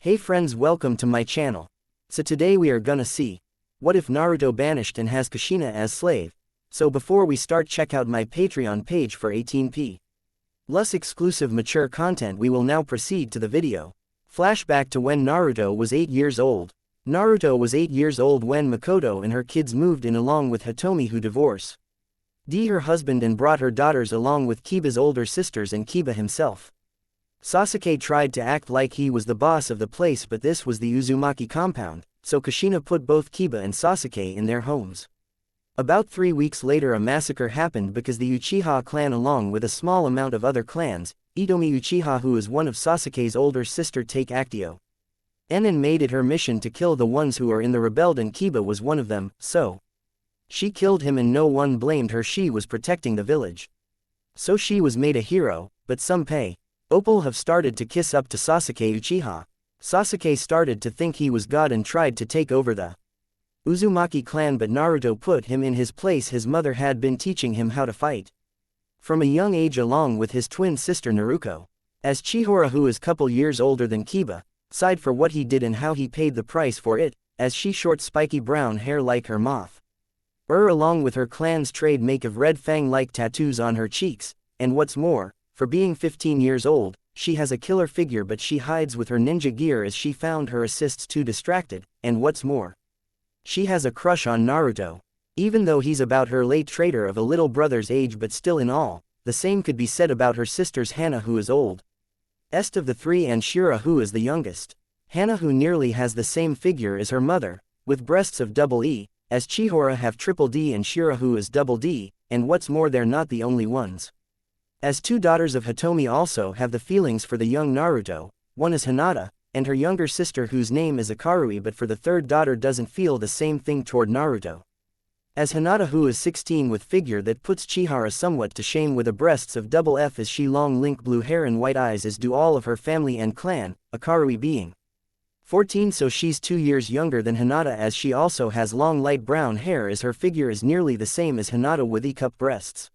Hey friends, welcome to my channel. So today we are gonna see, what if Naruto banished and has Kushina as slave? So before we start, check out my Patreon page for 18p. Plus exclusive mature content. We will now proceed to the video. Flashback to when Naruto was 8 years old. Naruto was 8 years old when Makoto and her kids moved in along with Hitomi, who divorced her husband and brought her daughters along with Kiba's older sisters and Kiba himself. Sasuke tried to act like he was the boss of the place, but this was the Uzumaki compound, so Kushina put both Kiba and Sasuke in their homes. About 3 weeks later, a massacre happened because the Uchiha clan, along with a small amount of other clans, Itomi Uchiha, who is one of Sasuke's older sister, take Actio Enin, made it her mission to kill the ones who are in the rebellion, and Kiba was one of them, so she killed him and no one blamed her. She was protecting the village. So she was made a hero, but some Opal have started to kiss up to Sasuke Uchiha. Sasuke started to think he was God and tried to take over the Uzumaki clan, but Naruto put him in his place. His mother had been teaching him how to fight from a young age along with his twin sister Naruko. As Chihara, who is couple years older than Kiba, sighed for what he did and how he paid the price for it, as she short spiky brown hair like her moth. Along with her clan's trademark of red fang-like tattoos on her cheeks, and what's more, for being 15 years old, she has a killer figure, but she hides with her ninja gear as she found her assistants too distracted, and what's more, she has a crush on Naruto. Even though he's about her late traitor of a little brother's age, but still in all, the same could be said about her sisters Hana, who is old est of the three, and Shira, who is the youngest. Hana, who nearly has the same figure as her mother, with breasts of double E, as Chihara have triple D and Shira, who is double D, and what's more, they're not the only ones. As two daughters of Hitomi also have the feelings for the young Naruto, one is Hinata, and her younger sister whose name is Akarui, but for the third daughter doesn't feel the same thing toward Naruto. As Hinata, who is 16 with figure that puts Chihara somewhat to shame with the breasts of double F, as she long link blue hair and white eyes, as do all of her family and clan, Akarui being 14, so she's 2 years younger than Hinata, as she also has long light brown hair, as her figure is nearly the same as Hinata with E-cup breasts.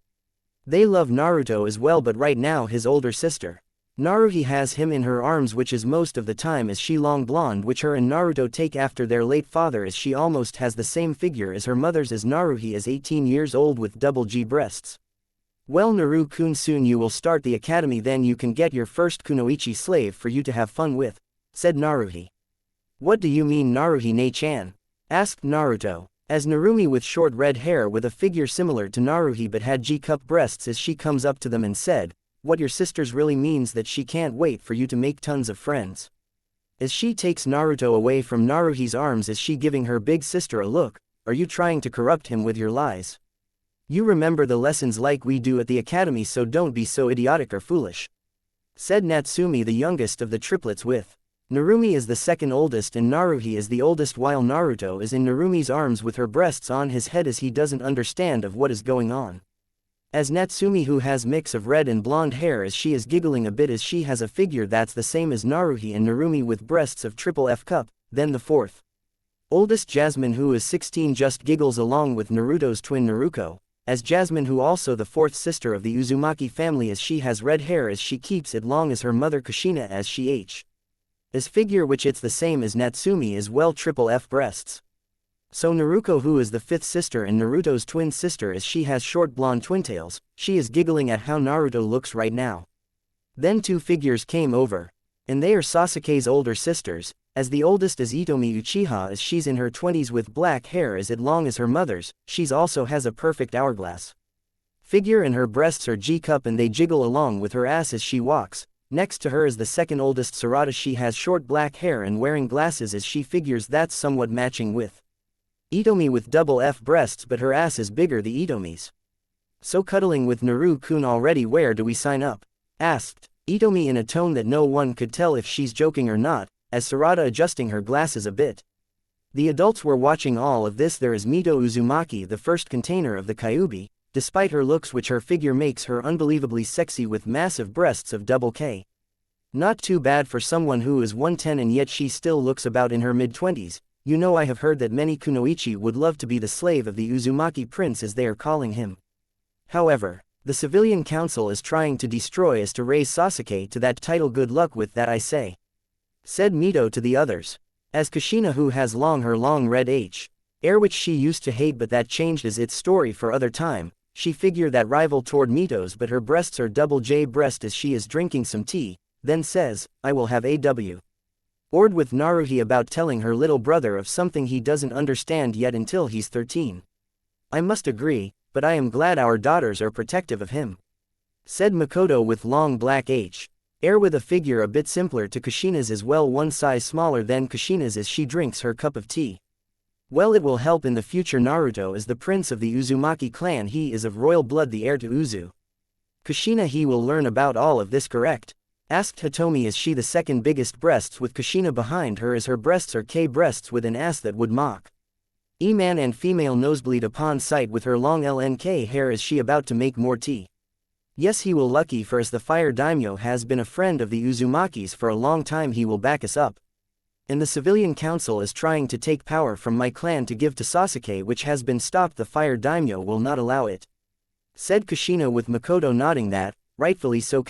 They love Naruto as well, but right now his older sister Naruhi has him in her arms, which is most of the time, as she long blonde, which her and Naruto take after their late father, as she almost has the same figure as her mother's, as Naruhi is 18 years old with double G breasts. Well, Naru-kun, soon you will start the academy, then you can get your first kunoichi slave for you to have fun with, said Naruhi. What do you mean, Naruhi-ne-chan? Asked Naruto. As Narumi, with short red hair with a figure similar to Naruhi but had G-cup breasts, as she comes up to them and said, what your sisters really means that she can't wait for you to make tons of friends. As she takes Naruto away from Naruhi's arms, is she giving her big sister a look, are you trying to corrupt him with your lies? You remember the lessons like we do at the academy, so don't be so idiotic or foolish, said Natsumi, the youngest of the triplets, with Narumi is the second oldest and Naruhi is the oldest, while Naruto is in Narumi's arms with her breasts on his head, as he doesn't understand of what is going on. As Natsumi, who has mix of red and blonde hair, as she is giggling a bit as she has a figure that's the same as Naruhi and Narumi with breasts of triple F cup. Then the fourth oldest, Jasmine, who is 16, just giggles along with Naruto's twin Naruko, as Jasmine, who also the fourth sister of the Uzumaki family, as she has red hair as she keeps it long as her mother Kushina, as she his figure, which it's the same as Natsumi, as well triple F breasts. So Naruko, who is the fifth sister and Naruto's twin sister, as she has short blonde twintails, she is giggling at how Naruto looks right now. Then two figures came over, and they are Sasuke's older sisters, as the oldest is Itomi Uchiha, as she's in her 20s with black hair as long as her mother's. She's also has a perfect hourglass figure and her breasts are G-cup, and they jiggle along with her ass as she walks. Next to her is the second oldest Sarada. She has short black hair and wearing glasses, as she figures that's somewhat matching with Itomi with double F breasts, but her ass is bigger the Itomi's. So cuddling with Naru-kun already. Where do we sign up? Asked Itomi in a tone that no one could tell if she's joking or not, as Sarada adjusting her glasses a bit. The adults were watching all of this. There is Mito Uzumaki, the first container of the Kyuubi, despite her looks, which her figure makes her unbelievably sexy with massive breasts of double K. Not too bad for someone who is 110, and yet she still looks about in her mid-20s. You know, I have heard that many kunoichi would love to be the slave of the Uzumaki prince, as they are calling him. However, the civilian council is trying to destroy us to raise Sasuke to that title. Good luck with that, I say. said Mito to the others. As Kushina, who has her long red hair which she used to hate but that changed as its story for other time, she figure that rival toward Mito's but her breasts are double J breast as she is drinking some tea, then says, I will have AW. Ord with Naruhi about telling her little brother of something he doesn't understand yet until he's 13. I must agree, but I am glad our daughters are protective of him, said Makoto with long black hair with a figure a bit simpler to Kushina's as well, one size smaller than Kushina's as she drinks her cup of tea. Well, it will help in the future. Naruto is the prince of the Uzumaki clan, he is of royal blood, the heir to Uzu. Kushina, he will learn about all of this, correct? Asked Hitomi. Is she the second biggest breasts with Kushina behind her as her breasts are K breasts with an ass that would mock E-man and female nosebleed upon sight with her long LNK hair. Is she about to make more tea? Yes, he will, lucky for us the fire daimyo has been a friend of the Uzumakis for a long time, he will back us up. And the civilian council is trying to take power from my clan to give to Sasuke, which has been stopped. The fire daimyo will not allow it, said Kushina with Makoto nodding that, rightfully so.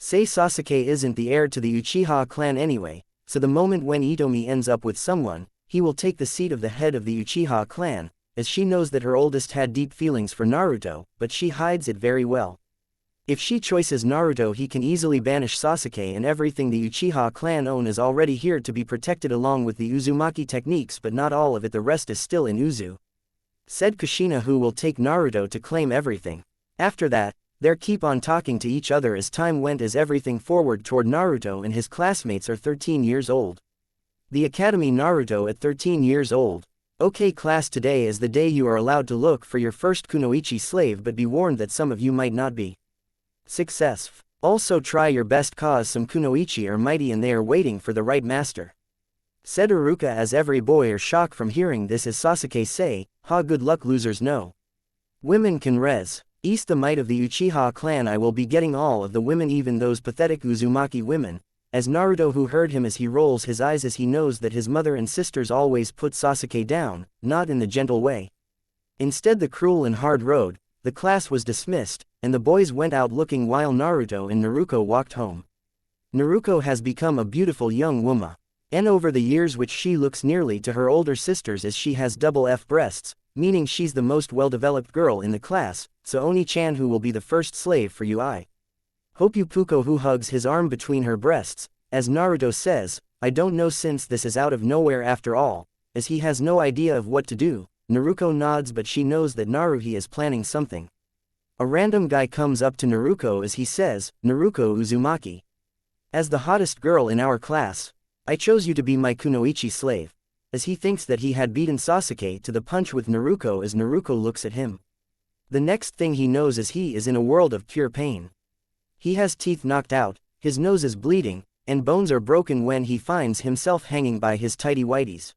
Say Sasuke isn't the heir to the Uchiha clan anyway, so the moment when Hitomi ends up with someone, he will take the seat of the head of the Uchiha clan, as she knows that her oldest had deep feelings for Naruto, but she hides it very well. If she chooses Naruto, he can easily banish Sasuke, and everything the Uchiha clan own is already here to be protected along with the Uzumaki techniques, but not all of it, the rest is still in Uzu, said Kushina, who will take Naruto to claim everything. After that, they keep on talking to each other as time went, as everything forward toward Naruto and his classmates are 13 years old. The academy. Naruto at 13 years old. Okay class, today is the day you are allowed to look for your first kunoichi slave, but be warned that some of you might not be successful. Also try your best cause some kunoichi are mighty and they are waiting for the right master, said Iruka as every boy are shocked from hearing this as Sasuke say, ha, good luck losers, no women can res. East the might of the Uchiha clan, I will be getting all of the women, even those pathetic Uzumaki women, as Naruto, who heard him as he rolls his eyes as he knows that his mother and sisters always put Sasuke down, not in the gentle way. Instead the cruel and hard road. The class was dismissed, and the boys went out looking while Naruto and Naruko walked home. Naruko has become a beautiful young woman, and over the years which she looks nearly to her older sisters as she has double F breasts, meaning she's the most well-developed girl in the class, so Oni-chan, who will be the first slave for you, I hope you. Puko, who hugs his arm between her breasts, as Naruto says, I don't know, since this is out of nowhere after all, as he has no idea of what to do. Naruko nods, but she knows that Naruhi is planning something. A random guy comes up to Naruko as he says, Naruko Uzumaki, as the hottest girl in our class, I chose you to be my kunoichi slave, as he thinks that he had beaten Sasuke to the punch with Naruko. As Naruko looks at him, the next thing he knows is he is in a world of pure pain. He has teeth knocked out, his nose is bleeding, and bones are broken when he finds himself hanging by his tighty whities.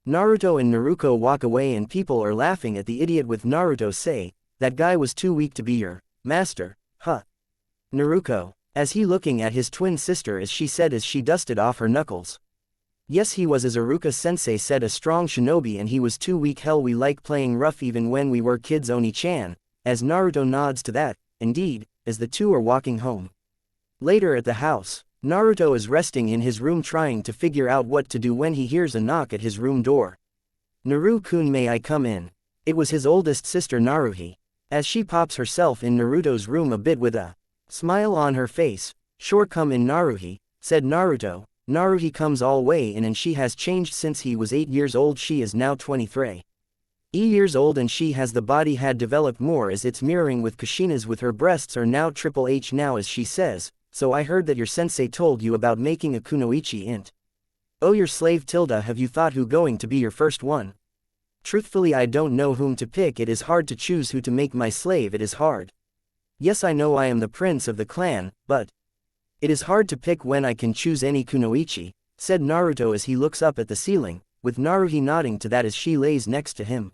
Naruto and Naruko walk away and people are laughing at the idiot, with Naruto say, that guy was too weak to be your master, huh? Naruko, as he looking at his twin sister as she said as she dusted off her knuckles. Yes, he was, as Iruka-sensei said, a strong shinobi, and he was too weak. Hell, we like playing rough even when we were kids, Oni-chan, as Naruto nods to that, indeed, as the two are walking home. Later at the house, Naruto is resting in his room trying to figure out what to do when he hears a knock at his room door. Naru-kun, may I come in? It was his oldest sister Naruhi, as she pops herself in Naruto's room a bit with a smile on her face. Sure, come in Naruhi, said Naruto. Naruhi comes all way in, and she has changed since he was 8 years old. She is now 23 years old and she has the body had developed more as it's mirroring with Kushina's, with her breasts are now triple H now, as she says, so I heard that your sensei told you about making a kunoichi int. Oh, your slave Tilda, have you thought who going to be your first one? Truthfully, I don't know whom to pick. It is hard to choose who to make my slave, it is hard. Yes, I know I am the prince of the clan, but it is hard to pick when I can choose any kunoichi, said Naruto as he looks up at the ceiling, with Naruhi nodding to that as she lays next to him.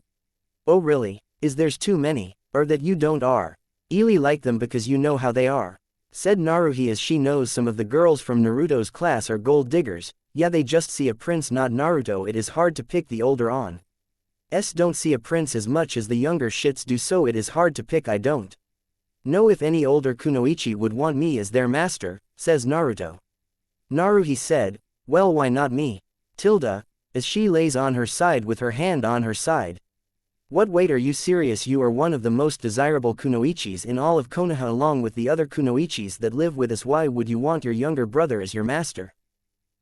Oh really? Is there's too many, or that you don't are really like them because you know how they are, said Naruhi as she knows some of the girls from Naruto's class are gold diggers. Yeah, they just see a prince, not Naruto. It is hard to pick. The older on don't see a prince as much as the younger shits do, so it is hard to pick. I don't know if any older kunoichi would want me as their master, says Naruto. Naruhi said, Well, why not me? Tilda, as she lays on her side with her hand on her side. What, wait, are you serious? You are one of the most desirable kunoichis in all of Konoha along with the other kunoichis that live with us. Why would you want your younger brother as your master?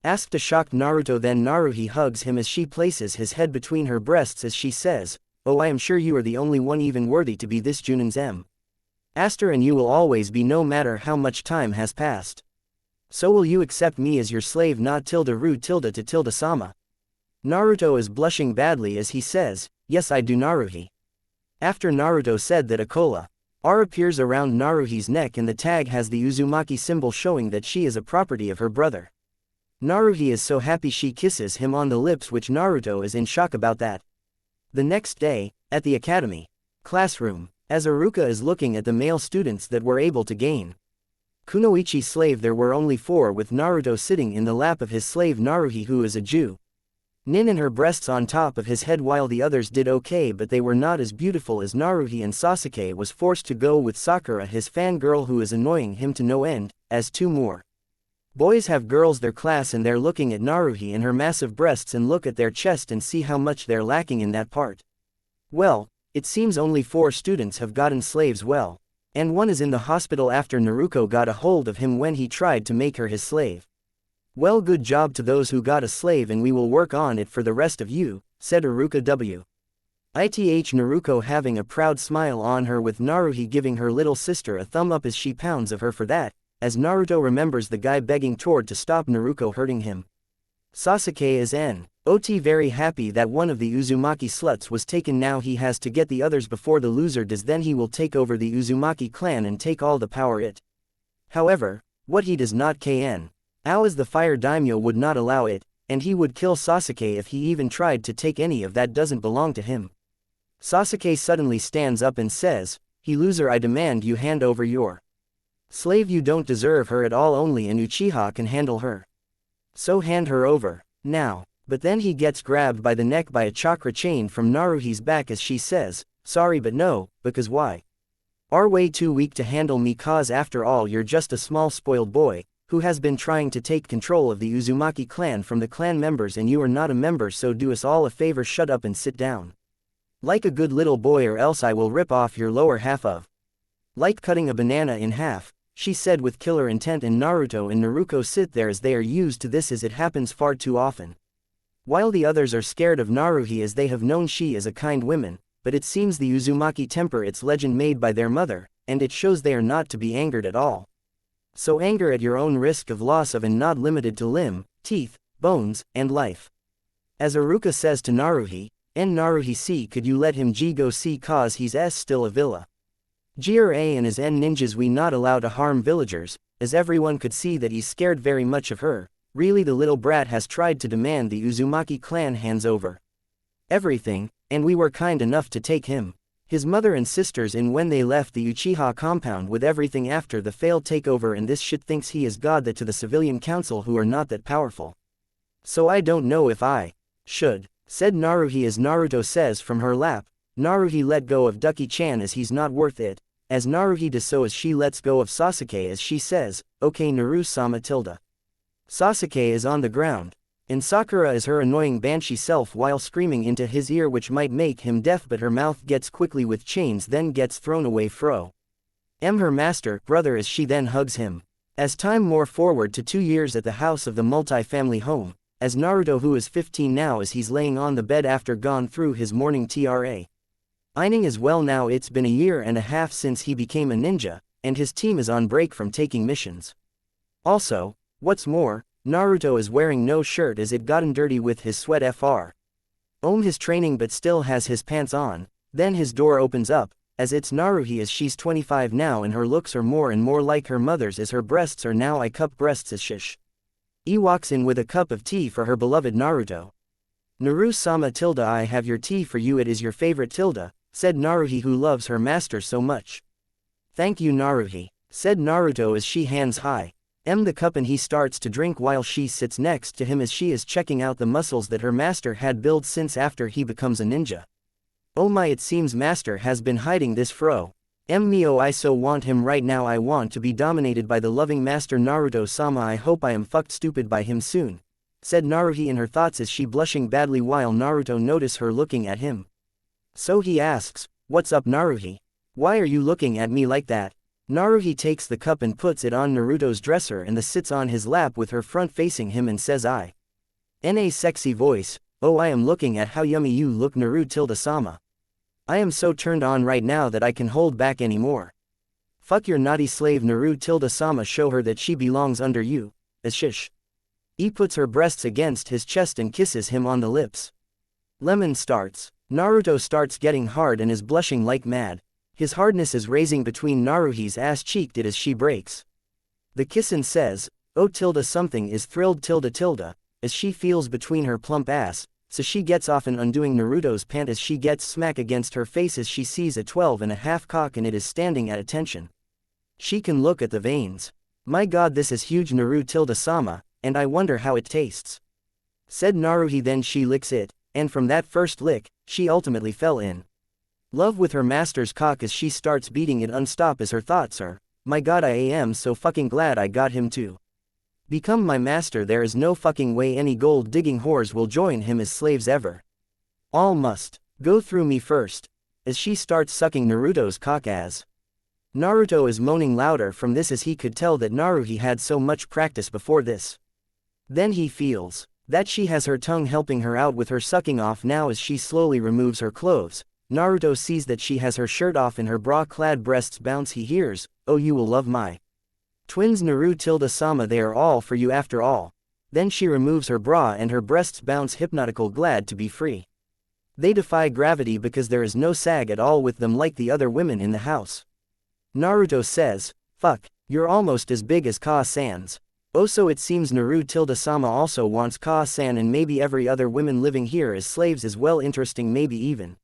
Asked a shocked Naruto. Then Naruhi hugs him as she places his head between her breasts as she says, oh, I am sure you are the only one even worthy to be this Junin's master, and you will always be, no matter how much time has passed. So will you accept me as your slave? Not tilde ru tilde to tilde sama. Naruto is blushing badly as he says, yes, I do, Naruhi. After Naruto said that, a kola R appears around Naruhi's neck and the tag has the Uzumaki symbol showing that she is a property of her brother. Naruhi is so happy she kisses him on the lips, which Naruto is in shock about that. The next day, at the academy classroom, as Iruka is looking at the male students that were able to gain kunoichi slave, there were only 4, with Naruto sitting in the lap of his slave Naruhi, who is a Jew. Nin and her breasts on top of his head, while the others did okay, but they were not as beautiful as Naruhi, and Sasuke was forced to go with Sakura, his fangirl, who is annoying him to no end, as 2 more boys have girls their class and they're looking at Naruhi and her massive breasts and look at their chest and see how much they're lacking in that part. Well, it seems only 4 students have gotten slaves, well, and 1 is in the hospital after Naruto got a hold of him when he tried to make her his slave. Well, good job to those who got a slave, and we will work on it for the rest of you, said Iruka W. Ith Naruko having a proud smile on her, with Naruhi giving her little sister a thumb up as she pounds of her for that, as Naruto remembers the guy begging Toward to stop Naruko hurting him. Sasuke is not very happy that one of the Uzumaki sluts was taken. Now he has to get the others before the loser does, then he will take over the Uzumaki clan and take all the power it. However, what he does not can. As the fire daimyo would not allow it, and he would kill Sasuke if he even tried to take any of that doesn't belong to him. Sasuke suddenly stands up and says, he loser, I demand you hand over your slave. You don't deserve her at all, only an Uchiha can handle her. So hand her over, now. But then he gets grabbed by the neck by a chakra chain from Naruhi's back as she says, sorry but no, because why? Are way too weak to handle me, cause after all you're just a small spoiled boy, who has been trying to take control of the Uzumaki clan from the clan members, and you are not a member, so do us all a favor, shut up and sit down. Like a good little boy, or else I will rip off your lower half of. Like cutting a banana in half, she said with killer intent, and Naruto and Naruko sit there as they are used to this, as it happens far too often. While the others are scared of Naruhi as they have known she is a kind woman, but it seems the Uzumaki temper its legend made by their mother, and it shows they are not to be angered at all. So anger at your own risk of loss of, and not limited to, limb, teeth, bones, and life. As Iruka says to Naruhi, Naruhi see, could you let him go see, cause he's still a villa. Gra and his ninjas we not allow to harm villagers, as everyone could see that he's scared very much of her. Really, the little brat has tried to demand the Uzumaki clan hands over everything, and we were kind enough to take his mother and sisters in when they left the Uchiha compound with everything after the failed takeover, and this shit thinks he is god, that to the civilian council who are not that powerful. So I don't know if I should, said Naruhi as Naruto says from her lap. Naruhi let go of Ducky-chan as he's not worth it, as Naruhi does so as she lets go of Sasuke as she says, okay Naru-sama tilde. Sasuke is on the ground, and Sakura is her annoying banshee self while screaming into his ear, which might make him deaf, but her mouth gets quickly with chains, then gets thrown away fro. Her master, brother, as she then hugs him. As time more forward to 2 years at the house of the multi-family home, as Naruto, who is 15 now, as he's laying on the bed after gone through his morning training as well. Now it's been a year and a half since he became a ninja, and his team is on break from taking missions. Also, what's more, Naruto is wearing no shirt as it gotten dirty with his sweat his training, but still has his pants on. Then his door opens up, as it's Naruhi, as she's 25 now and her looks are more and more like her mother's, as her breasts are now cup breasts, as shish. He walks in with a cup of tea for her beloved Naruto. Naru-sama tilde, I have your tea for you, it is your favorite tilde, said Naruhi, who loves her master so much. Thank you Naruhi, said Naruto as she hands the cup and he starts to drink while she sits next to him as she is checking out the muscles that her master had built since after he becomes a ninja. Oh my, it seems master has been hiding this fro. Mio, I so want him right now, I want to be dominated by the loving master Naruto-sama, I hope I am fucked stupid by him soon. said Naruhi in her thoughts as she blushing badly while Naruto noticed her looking at him. So he asks, "What's up Naruhi? Why are you looking at me like that?" Naruhi takes the cup and puts it on Naruto's dresser and sits on his lap with her front facing him and says in a sexy voice, "Oh, I am looking at how yummy you look Naruto-sama. I am so turned on right now that I can hold back anymore. Fuck your naughty slave Naruto-sama, show her that she belongs under you, as shish." He puts her breasts against his chest and kisses him on the lips. Lemon starts. Naruto starts getting hard and is blushing like mad. His hardness is raising between Naruhi's ass cheek as she breaks. The kissin says, "Oh tilde something is thrilled tilde tilde," as she feels between her plump ass, so she gets off and undoing Naruto's pant as she gets smack against her face as she sees a 12.5 cock and it is standing at attention. She can look at the veins. "My god, this is huge Naruto-sama, and I wonder how it tastes," said Naruhi. Then she licks it, and from that first lick, she ultimately fell in love with her master's cock as she starts beating it unstop as her thoughts are, "My god, I am so fucking glad I got him to become my master. There is no fucking way any gold digging whores will join him as slaves ever. All must go through me first," as she starts sucking Naruto's cock as Naruto is moaning louder from this as he could tell that Naruhi had so much practice before this. Then he feels that she has her tongue helping her out with her sucking off now as she slowly removes her clothes. Naruto sees that she has her shirt off and her bra-clad breasts bounce. He hears, "Oh, you will love my twins Naruto-sama, they are all for you after all." Then she removes her bra and her breasts bounce hypnotical, glad to be free. They defy gravity because there is no sag at all with them like the other women in the house. Naruto says, "Fuck, you're almost as big as Ka-san's." Oh, so it seems Naruto-sama also wants Ka-san and maybe every other women living here as slaves as well. Interesting, maybe even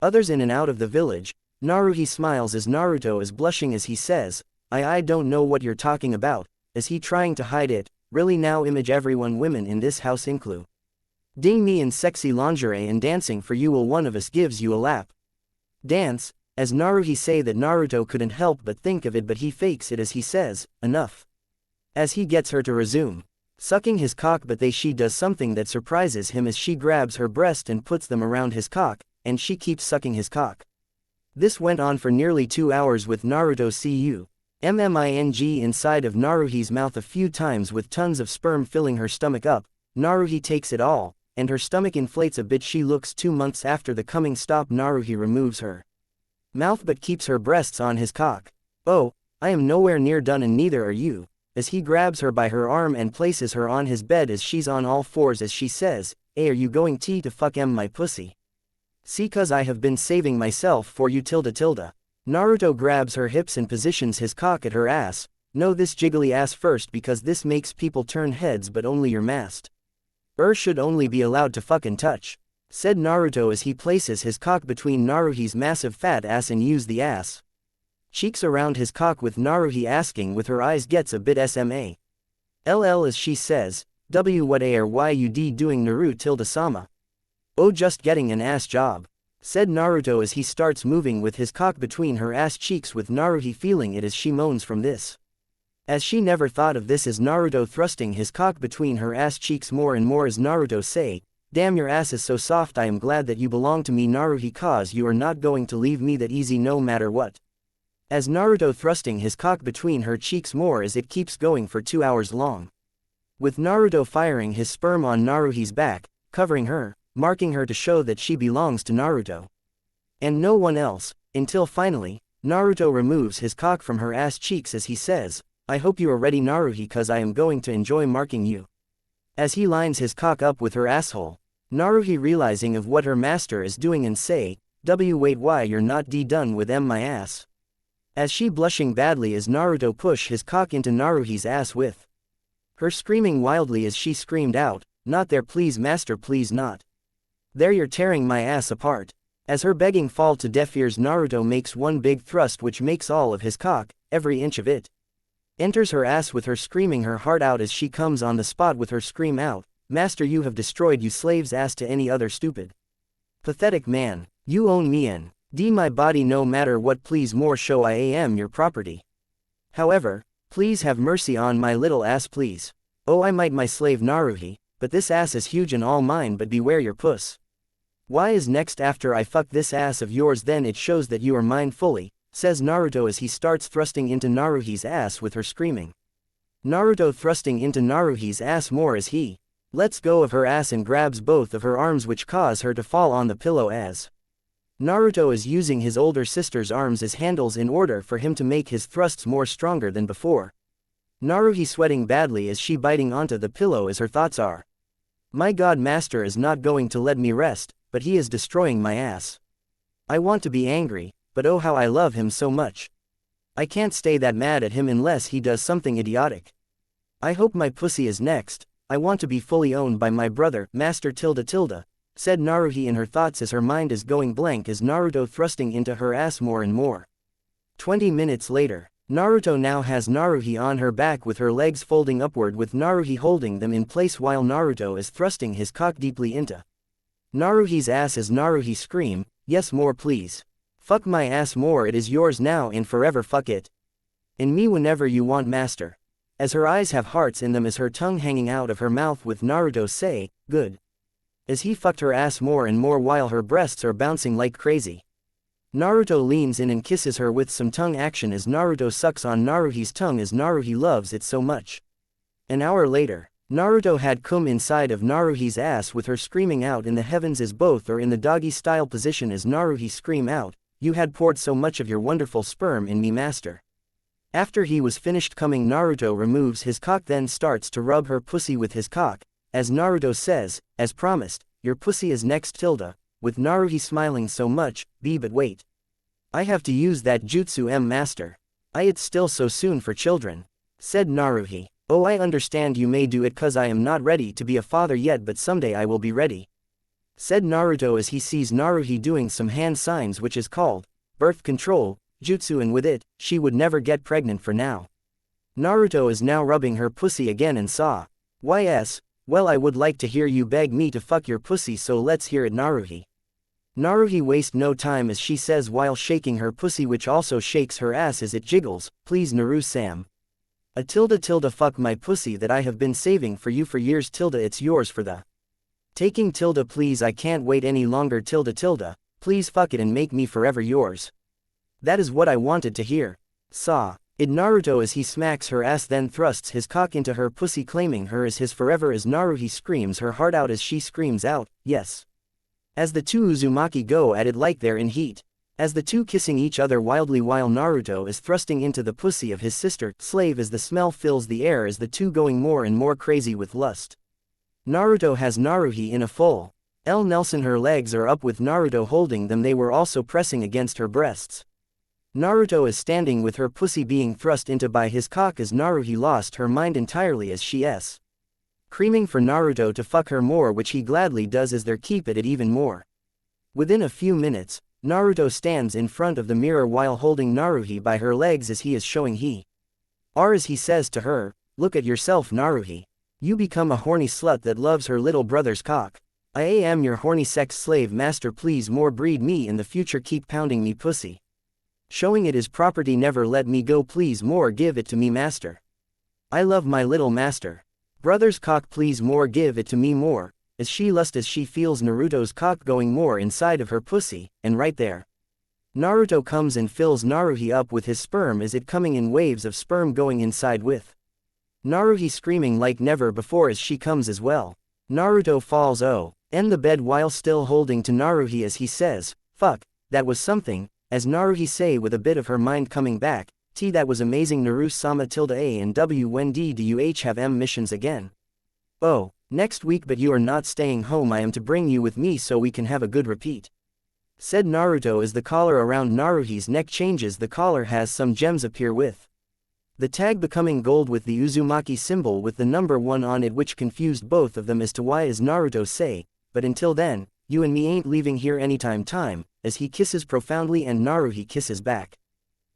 others in and out of the village. Naruhi smiles as Naruto is blushing as he says, I don't know what you're talking about," as he trying to hide it. "Really now image everyone women in this house include ding me in sexy lingerie and dancing for you, will one of us gives you a lap dance," as Naruhi say that Naruto couldn't help but think of it, but he fakes it as he says, "Enough," as he gets her to resume sucking his cock, but she does something that surprises him as she grabs her breast and puts them around his cock, and she keeps sucking his cock. This went on for nearly 2 hours with Naruto cumming inside of Naruhi's mouth a few times with tons of sperm filling her stomach up. Naruhi takes it all, and her stomach inflates a bit. She looks 2 months after the coming stop. Naruhi removes her mouth but keeps her breasts on his cock. "Oh, I am nowhere near done and neither are you," as he grabs her by her arm and places her on his bed as she's on all fours as she says, "Hey, are you going to fuck my pussy? See, cause I have been saving myself for you tilde tilde." Naruto grabs her hips and positions his cock at her ass. "No, this jiggly ass first because this makes people turn heads, but only your master should only be allowed to fucking touch," said Naruto as he places his cock between Naruhi's massive fat ass and use the ass cheeks around his cock with Naruhi asking with her eyes gets a bit SMA. LL as she says, "W what are you doing Naruto-sama? Oh, just getting an ass job," said Naruto as he starts moving with his cock between her ass cheeks with Naruhi feeling it as she moans from this. As she never thought of this as Naruto thrusting his cock between her ass cheeks more and more as Naruto say, "Damn, your ass is so soft. I am glad that you belong to me Naruhi, cause you are not going to leave me that easy no matter what." As Naruto thrusting his cock between her cheeks more as it keeps going for 2 hours long. With Naruto firing his sperm on Naruhi's back, covering her, marking her to show that she belongs to Naruto and no one else, until finally, Naruto removes his cock from her ass cheeks as he says, "I hope you are ready Naruhi, cause I am going to enjoy marking you." As he lines his cock up with her asshole, Naruhi realizing of what her master is doing and say, wait, why you're not done with my ass?" As she blushing badly as Naruto push his cock into Naruhi's ass with her screaming wildly as she screamed out, "Not there please master, please not there, you're tearing my ass apart." As her begging fall to deaf ears, Naruto makes one big thrust which makes all of his cock, every inch of it, enters her ass with her screaming her heart out as she comes on the spot with her scream out, "Master, you have destroyed you slave's ass to any other stupid pathetic man. You own me and my body no matter what, please more show I am your property. However, please have mercy on my little ass please. Oh, I might my slave Naruhi, but this ass is huge and all mine, but beware your puss. Why is next after I fuck this ass of yours then it shows that you are mine fully, says Naruto as he starts thrusting into Naruhi's ass with her screaming. Naruto thrusting into Naruhi's ass more as he lets go of her ass and grabs both of her arms which cause her to fall on the pillow as Naruto is using his older sister's arms as handles in order for him to make his thrusts more stronger than before. Naruhi sweating badly as she biting onto the pillow as her thoughts are, my god, master is not going to let me rest, but he is destroying my ass. I want to be angry, but oh how I love him so much. I can't stay that mad at him unless he does something idiotic. I hope my pussy is next. I want to be fully owned by my brother, Master tilde tilde, said Naruhi in her thoughts as her mind is going blank as Naruto thrusting into her ass more and more. 20 minutes later, Naruto now has Naruhi on her back with her legs folding upward with Naruhi holding them in place while Naruto is thrusting his cock deeply into Naruhi's ass as Naruhi scream, yes more please. Fuck my ass more, it is yours now and forever, fuck it. And me whenever you want, master. As her eyes have hearts in them as her tongue hanging out of her mouth with Naruto say, good. As he fucked her ass more and more while her breasts are bouncing like crazy. Naruto leans in and kisses her with some tongue action as Naruto sucks on Naruhi's tongue as Naruhi loves it so much. An hour later, Naruto had come inside of Naruhi's ass with her screaming out in the heavens as both are in the doggy style position as Naruhi scream out, you had poured so much of your wonderful sperm in me, master. After he was finished coming, Naruto removes his cock then starts to rub her pussy with his cock, as Naruto says, as promised, your pussy is next tilde, with Naruhi smiling so much, but wait. I have to use that jutsu master. It's still so soon for children, said Naruhi. Oh I understand you may do it cause I am not ready to be a father yet but someday I will be ready, said Naruto as he sees Naruhi doing some hand signs which is called birth control jutsu and with it, she would never get pregnant for now. Naruto is now rubbing her pussy again and saw, yes, well I would like to hear you beg me to fuck your pussy so let's hear it Naruhi. Naruhi waste no time as she says while shaking her pussy which also shakes her ass as it jiggles, please Naru-sam. A tilde tilde fuck my pussy that I have been saving for you for years tilde it's yours for the taking tilde please I can't wait any longer tilde tilde, please fuck it and make me forever yours. That is what I wanted to hear. Saw it Naruto as he smacks her ass then thrusts his cock into her pussy claiming her as his forever as Naruhi screams her heart out as she screams out, yes. As the two Uzumaki go at it like they're in heat. As the two kissing each other wildly while Naruto is thrusting into the pussy of his sister, slave as the smell fills the air as the two going more and more crazy with lust. Naruto has Naruhi in a full L Nelson her legs are up with Naruto holding them they were also pressing against her breasts. Naruto is standing with her pussy being thrust into by his cock as Naruhi lost her mind entirely as she is screaming for Naruto to fuck her more which he gladly does as they keep at it even more. Within a few minutes, Naruto stands in front of the mirror while holding Naruhi by her legs as he is showing as he says to her, look at yourself Naruhi. You become a horny slut that loves her little brother's cock. I am your horny sex slave master please more breed me in the future keep pounding me pussy. Showing it is property never let me go please more give it to me master. I love my little master. Brother's cock please more give it to me more, as she lust as she feels Naruto's cock going more inside of her pussy, and right there. Naruto comes and fills Naruhi up with his sperm as it coming in waves of sperm going inside with Naruhi screaming like never before as she comes as well. Naruto falls in the bed while still holding to Naruhi as he says, fuck, that was something, as Naruhi say with a bit of her mind coming back, that was amazing Naru-sama tilde A and W when do you have missions again? Oh, next week but you are not staying home I am to bring you with me so we can have a good repeat. Said Naruto as the collar around Naruhi's neck changes the collar has some gems appear with the tag becoming gold with the Uzumaki symbol with the number 1 on it which confused both of them as to why as Naruto say, but until then, you and me ain't leaving here anytime time, as he kisses profoundly and Naruhi kisses back.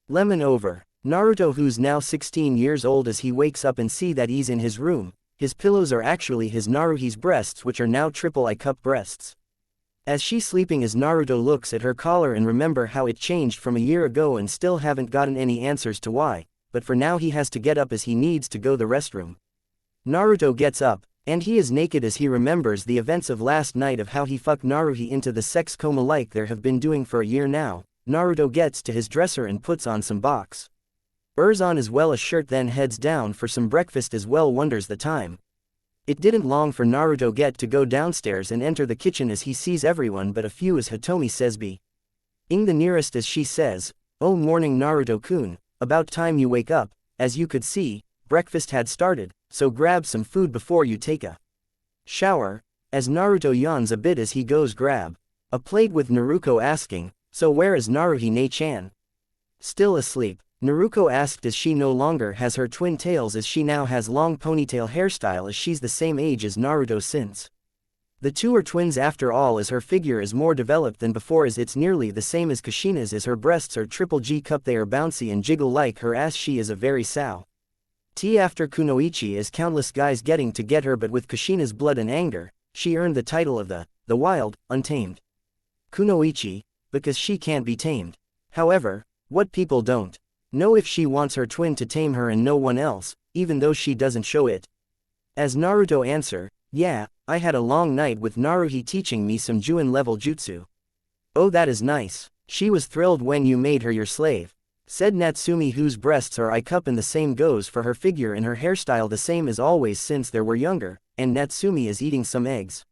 Lemon over. Naruto who's now 16 years old as he wakes up and see that he's in his room, his pillows are actually his Naruhi's breasts which are now triple I cup breasts. As she's sleeping as Naruto looks at her collar and remember how it changed from a year ago and still haven't gotten any answers to why, but for now he has to get up as he needs to go the restroom. Naruto gets up, And he is naked as he remembers the events of last night of how he fucked Naruhi into the sex coma like there have been doing for a year now. Naruto gets to his dresser and puts on some box on as well a shirt, then heads down for some breakfast as well. Wonders the time. It didn't long for Naruto get to go downstairs and enter the kitchen as he sees everyone but a few as Hitomi says be ing the nearest as she says, "Oh morning Naruto-kun, about time you wake up. As you could see, breakfast had started, so grab some food before you take a shower." As Naruto yawns a bit as he goes grab a plate with Naruto asking, "So where is Naruhi-ne-chan?" "Still asleep," Naruto asked as she no longer has her twin tails as she now has long ponytail hairstyle as she's the same age as Naruto since the two are twins after all, as her figure is more developed than before as it's nearly the same as Kushina's as her breasts are triple G cup, they are bouncy and jiggle like her ass. She is a very sow T after Kunoichi as countless guys getting to get her, but with Kushina's blood and anger, she earned the title of the wild, untamed Kunoichi, because she can't be tamed. However, what people don't know if she wants her twin to tame her and no one else, even though she doesn't show it. As Naruto answer, "Yeah, I had a long night with Naruhi teaching me some Juin level jutsu." "Oh, that is nice. She was thrilled when you made her your slave," said Natsumi, whose breasts are I cup, and the same goes for her figure and her hairstyle, the same as always since they were younger, and Natsumi is eating some eggs.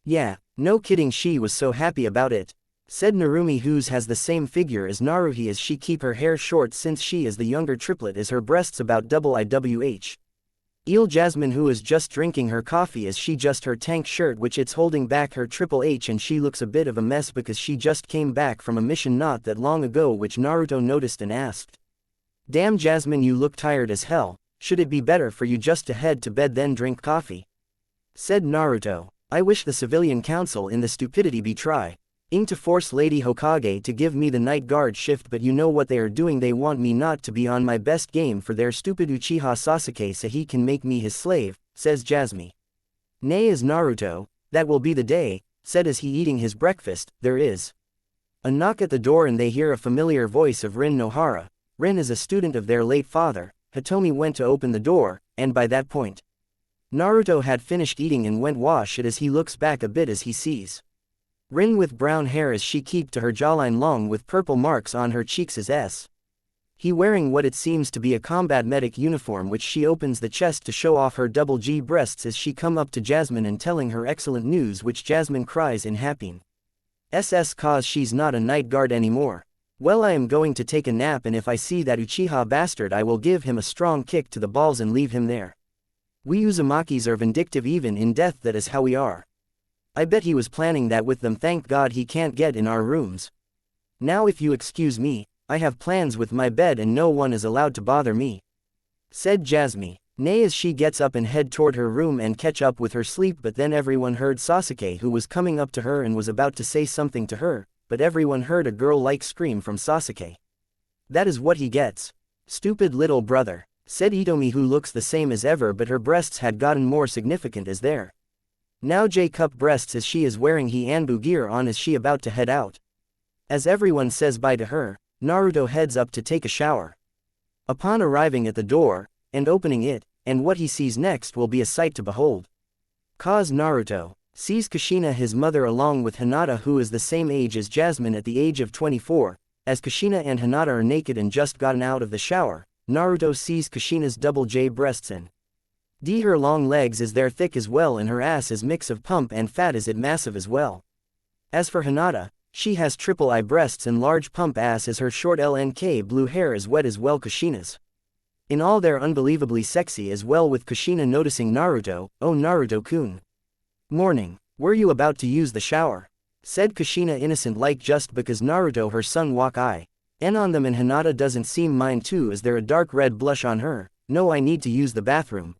"Yeah, no kidding, she was so happy about it," said Narumi, whose has the same figure as Naruhi as she keep her hair short since she is the younger triplet as her breasts about double IWH. Eel Jasmine, who is just drinking her coffee as she just her tank shirt which it's holding back her triple H, and she looks a bit of a mess because she just came back from a mission not that long ago which Naruto noticed and asked, "Damn Jasmine, you look tired as hell, should it be better for you just to head to bed then drink coffee?" said Naruto. "I wish the civilian council in the stupidity be trying to force Lady Hokage to give me the night guard shift, but you know what they are doing, they want me not to be on my best game for their stupid Uchiha Sasuke so he can make me his slave," says Jasmine. "Nay, as Naruto, that will be the day," said as he eating his breakfast. There is a knock at the door and they hear a familiar voice of Rin Nohara. Rin is a student of their late father. Hitomi went to open the door, and by that point, Naruto had finished eating and went wash it as he looks back a bit as he sees Rin with brown hair as she keep to her jawline long with purple marks on her cheeks as he wearing what it seems to be a combat medic uniform, which she opens the chest to show off her double G breasts as she come up to Jasmine and telling her excellent news, which Jasmine cries in happiness cause she's not a night guard anymore. "Well, I am going to take a nap, and if I see that Uchiha bastard I will give him a strong kick to the balls and leave him there. We Uzumakis are vindictive even in death, that is how we are. I bet he was planning that with them. Thank God he can't get in our rooms. Now if you excuse me, I have plans with my bed and no one is allowed to bother me," said Jasmine. Nay, as she gets up and head toward her room and catch up with her sleep, but then everyone heard Sasuke, who was coming up to her and was about to say something to her, but everyone heard a girl-like scream from Sasuke. "That is what he gets. Stupid little brother," said Itomi, who looks the same as ever, but her breasts had gotten more significant as there now J-cup breasts as she is wearing Anbu gear on as she about to head out. As everyone says bye to her, Naruto heads up to take a shower. Upon arriving at the door, and opening it, and what he sees next will be a sight to behold. Cause Naruto sees Kushina, his mother, along with Hinata, who is the same age as Jasmine at the age of 24, as Kushina and Hinata are naked and just gotten out of the shower. Naruto sees Kushina's double J breasts and her long legs as they're thick as well, and her ass is mix of pump and fat as it massive as well. As for Hinata, she has triple I breasts and large pump ass as her short LNK blue hair is wet as well. Kushina's in all they're unbelievably sexy as well, with Kushina noticing Naruto. "Oh Naruto-kun. Morning, were you about to use the shower?" said Kushina innocent like, just because Naruto her son walk on them, and Hinata doesn't seem mind too as there a dark red blush on her. "No, I need to use the bathroom.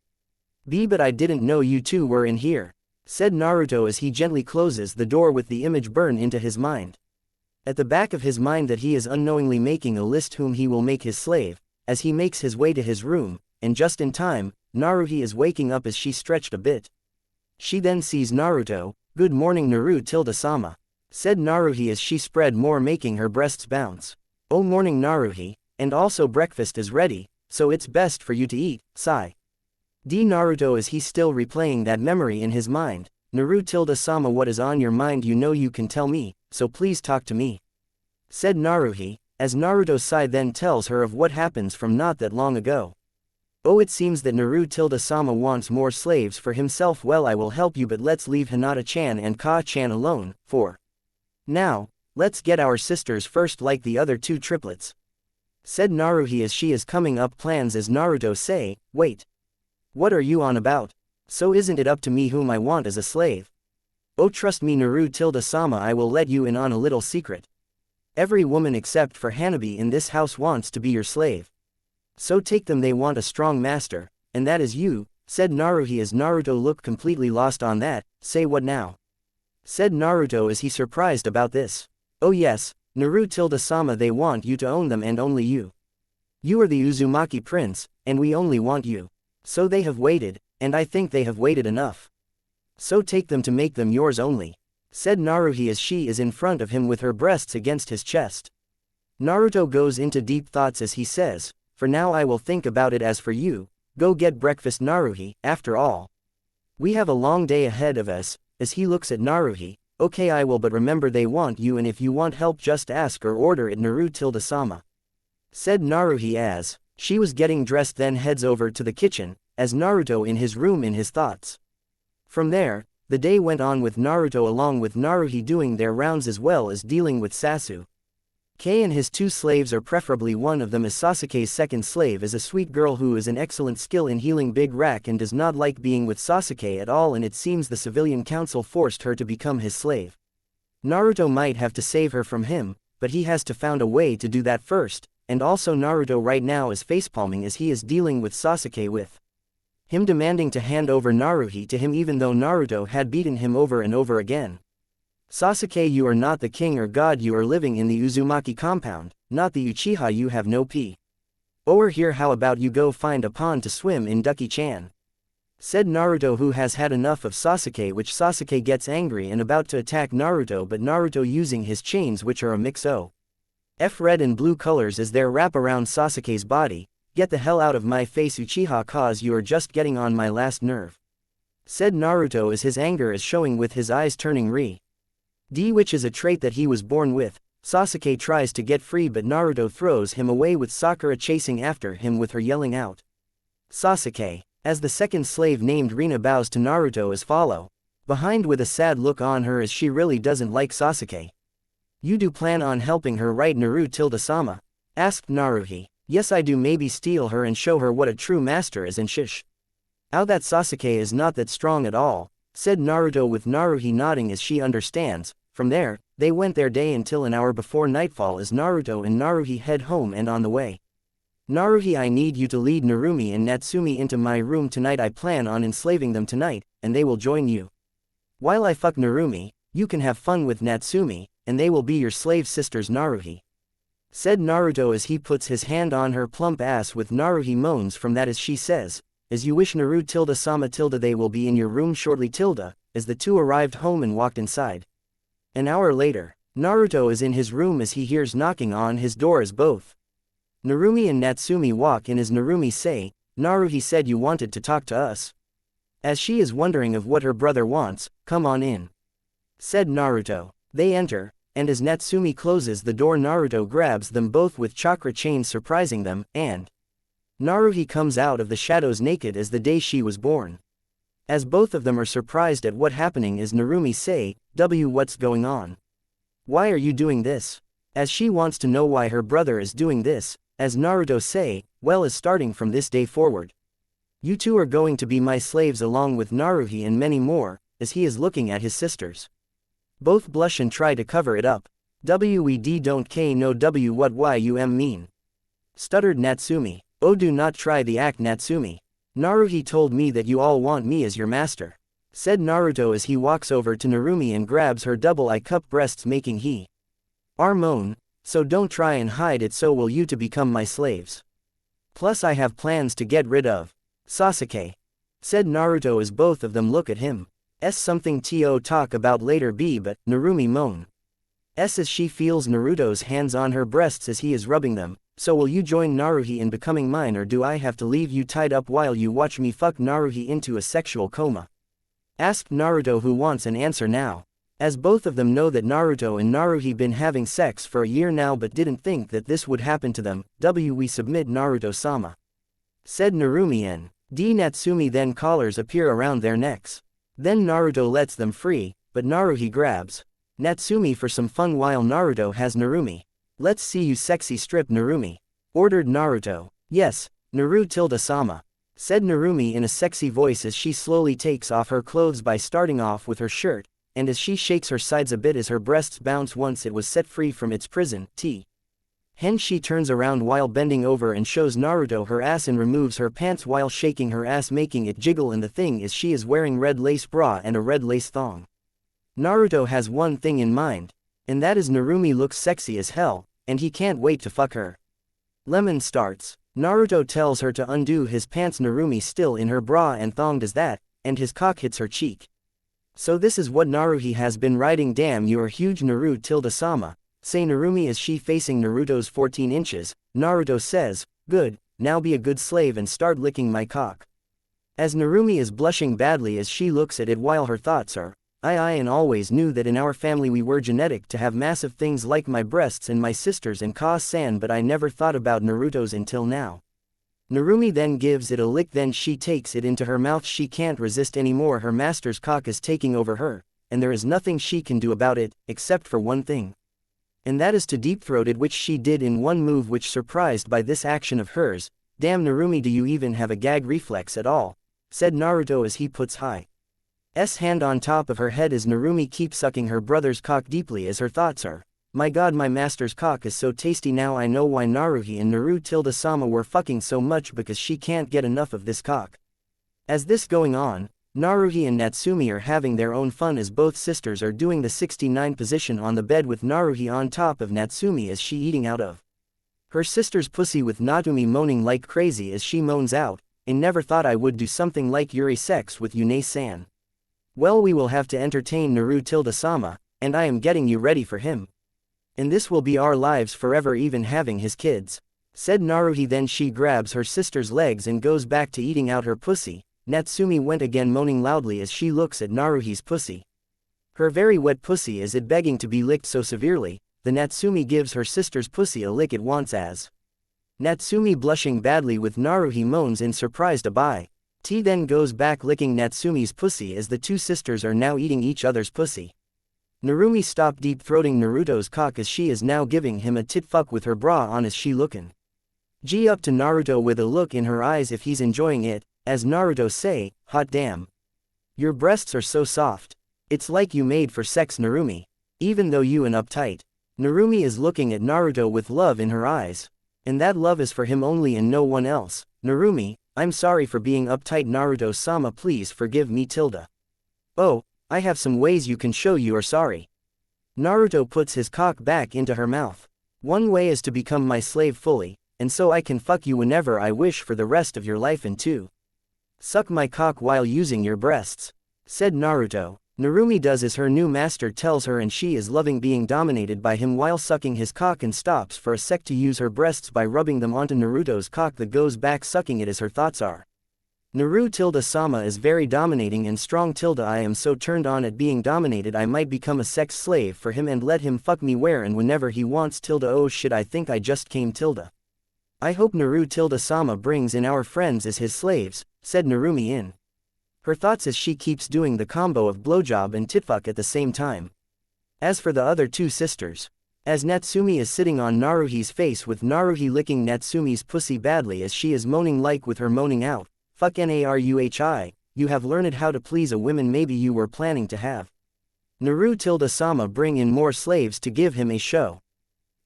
But I didn't know you two were in here," said Naruto as he gently closes the door with the image burn into his mind. At the back of his mind that he is unknowingly making a list whom he will make his slave, as he makes his way to his room, and just in time, Naruhi is waking up as she stretched a bit. She then sees Naruto. "Good morning Naru-sama," said Naruhi as she spread more, making her breasts bounce. "Oh morning Naruhi, and also breakfast is ready, so it's best for you to eat," sigh. Naruto, is he still replaying that memory in his mind? Naru-sama, what is on your mind? You know you can tell me, so please talk to me. Said Naruhi, as Naruto-sai then tells her of what happens from not that long ago. Oh, it seems that Naru-sama wants more slaves for himself. Well, I will help you, but let's leave Hinata-chan and Ka-chan alone, for now, let's get our sisters first like the other two triplets. Said Naruhi as she is coming up plans as Naruto say, wait. What are you on about? So isn't it up to me whom I want as a slave? Oh, trust me Naru-sama, I will let you in on a little secret. Every woman except for Hanabi in this house wants to be your slave. So take them, they want a strong master, and that is you, said Naruhi as Naruto looked completely lost on that. Say what now? Said Naruto as he surprised about this. Oh yes, Naru-sama, they want you to own them and only you. You are the Uzumaki prince, and we only want you. So they have waited, and I think they have waited enough. So take them to make them yours only. Said Naruhi as she is in front of him with her breasts against his chest. Naruto goes into deep thoughts as he says, for now I will think about it. As for you, go get breakfast Naruhi, after all. We have a long day ahead of us, as he looks at Naruhi. Okay, I will, but remember they want you, and if you want help just ask or order it Naru-sama. Said Naruhi as she was getting dressed, then heads over to the kitchen, as Naruto in his room in his thoughts. From there, the day went on with Naruto along with Naruhi doing their rounds as well as dealing with Sasuke and his two slaves, or preferably one of them as Sasuke's second slave, is a sweet girl who is an excellent skill in healing Big Rack and does not like being with Sasuke at all, and it seems the civilian council forced her to become his slave. Naruto might have to save her from him, but he has to find a way to do that first, and also Naruto right now is facepalming as he is dealing with Sasuke with him demanding to hand over Naruhi to him even though Naruto had beaten him over and over again. Sasuke, you are not the king or god, you are living in the Uzumaki compound, not the Uchiha, you have no p. Or here, how about you go find a pond to swim in Ducky-chan? Said Naruto, who has had enough of Sasuke, which Sasuke gets angry and about to attack Naruto, but Naruto using his chains, which are a mix of red and blue colors as their wrap around Sasuke's body. Get the hell out of my face Uchiha, cause you are just getting on my last nerve. Said Naruto as his anger is showing with his eyes turning red, which is a trait that he was born with. Sasuke tries to get free, but Naruto throws him away with Sakura chasing after him with her yelling out, Sasuke. As the second slave named Rina bows to Naruto as follow behind with a sad look on her as she really doesn't like Sasuke. You do plan on helping her, right Naru-sama? Asked Naruhi. Yes I do, maybe steal her and show her what a true master is, and shish. How that Sasuke is not that strong at all, said Naruto with Naruhi nodding as she understands. From there, they went their day until an hour before nightfall as Naruto and Naruhi head home, and on the way. Naruhi, I need you to lead Narumi and Natsumi into my room tonight. I plan on enslaving them tonight, and they will join you. While I fuck Narumi, you can have fun with Natsumi, and they will be your slave sisters Naruhi. Said Naruto as he puts his hand on her plump ass with Naruhi moans from that as she says, as you wish Naru-sama, they will be in your room shortly as the two arrived home and walked inside. An hour later, Naruto is in his room as he hears knocking on his door as both Narumi and Natsumi walk in as Narumi say, Naruhi said you wanted to talk to us. As she is wondering of what her brother wants, come on in. Said Naruto. They enter, and as Natsumi closes the door Naruto grabs them both with chakra chains surprising them, and Naruhi comes out of the shadows naked as the day she was born. As both of them are surprised at what happening as Narumi say, what's going on? Why are you doing this? As she wants to know why her brother is doing this, as Naruto say, well, as starting from this day forward, you two are going to be my slaves along with Naruhi and many more, as he is looking at his sisters. Both blush and try to cover it up. Wed don't k no w what you mean? Stuttered Natsumi. Oh, do not try the act Natsumi. Naruhi told me that you all want me as your master. Said Naruto as he walks over to Narumi and grabs her double I cup breasts making he moan, so don't try and hide it, so will you to become my slaves. Plus I have plans to get rid of Sasuke. Said Naruto as both of them look at him. Something to talk about later but Narumi moan. As she feels Naruto's hands on her breasts as he is rubbing them, So will you join Naruhi in becoming mine, or do I have to leave you tied up while you watch me fuck Naruhi into a sexual coma? Asked Naruto, who wants an answer now. As both of them know that Naruto and Naruhi been having sex for a year now but didn't think that this would happen to them. We submit Naruto-sama. Said Narumi and Natsumi. Then collars appear around their necks. Then Naruto lets them free, but Naruhi grabs Natsumi for some fun while Naruto has Narumi. Let's see you sexy strip, Narumi. Ordered Naruto. Yes, Naru-sama. Said Narumi in a sexy voice as she slowly takes off her clothes by starting off with her shirt, and as she shakes her sides a bit as her breasts bounce once it was set free from its prison. Hen she turns around while bending over and shows Naruto her ass and removes her pants while shaking her ass, making it jiggle, and the thing is she is wearing red lace bra and a red lace thong. Naruto has one thing in mind, and that is Narumi looks sexy as hell, and he can't wait to fuck her. Lemon starts. Naruto tells her to undo his pants. Narumi still in her bra and thong does that, and his cock hits her cheek. So this is what Naruhi has been riding. Damn, you're huge, Naru-sama. Say Narumi as she facing Naruto's 14 inches. Naruto says, good, now be a good slave and start licking my cock. As Narumi is blushing badly as she looks at it while her thoughts are, I and always knew that in our family we were genetic to have massive things like my breasts and my sisters and Ka-san, but I never thought about Naruto's until now. Narumi then gives it a lick, then she takes it into her mouth. She can't resist anymore. Her master's cock is taking over her, and there is nothing she can do about it, except for one thing. And that is to deep-throat it, which she did in one move, which surprised by this action of hers. Damn, Narumi, do you even have a gag reflex at all? Said Naruto as he puts his hand on top of her head as Narumi keeps sucking her brother's cock deeply as her thoughts are, my god, my master's cock is so tasty. Now I know why Naruhi and Naru-sama were fucking so much, because she can't get enough of this cock. As this going on, Naruhi and Natsumi are having their own fun as both sisters are doing the 69 position on the bed with Naruhi on top of Natsumi as she eating out of her sister's pussy, with Natsumi moaning like crazy as she moans out, I never thought I would do something like Yuri sex with Yune-san. Well, we will have to entertain Naru-sama, and I am getting you ready for him. And this will be our lives forever, even having his kids. Said Naruhi. Then she grabs her sister's legs and goes back to eating out her pussy. Natsumi went again moaning loudly as she looks at Naruhi's pussy. Her very wet pussy is it begging to be licked so severely. The Natsumi gives her sister's pussy a lick it wants as Natsumi blushing badly with Naruhi moans in surprised abai. Then goes back licking Natsumi's pussy as the two sisters are now eating each other's pussy. Narumi stopped deep-throating Naruto's cock as she is now giving him a tit fuck with her bra on as she looking up to Naruto with a look in her eyes if he's enjoying it, as Naruto say, hot damn. Your breasts are so soft. It's like you made for sex, Narumi. Even though you an uptight. Narumi is looking at Naruto with love in her eyes. And that love is for him only and no one else. Narumi, I'm sorry for being uptight. Naruto-sama, please forgive me. Oh, I have some ways you can show you are sorry. Naruto puts his cock back into her mouth. One way is to become my slave fully, and so I can fuck you whenever I wish for the rest of your life, and two, suck my cock while using your breasts. Said Naruto. Narumi does as her new master tells her, and she is loving being dominated by him while sucking his cock, and stops for a sec to use her breasts by rubbing them onto Naruto's cock that goes back sucking it as her thoughts are. Naru-sama is very dominating and strong. I am so turned on at being dominated I might become a sex slave for him and let him fuck me where and whenever he wants. Oh shit, I think I just came. I hope Naru-sama brings in our friends as his slaves, said Narumi in her thoughts as she keeps doing the combo of blowjob and titfuck at the same time. As for the other two sisters, as Natsumi is sitting on Naruhi's face with Naruhi licking Natsumi's pussy badly as she is moaning like with her moaning out, fuck Naruhi, you have learned how to please a woman. Maybe you were planning to have Naru-sama bring in more slaves to give him a show.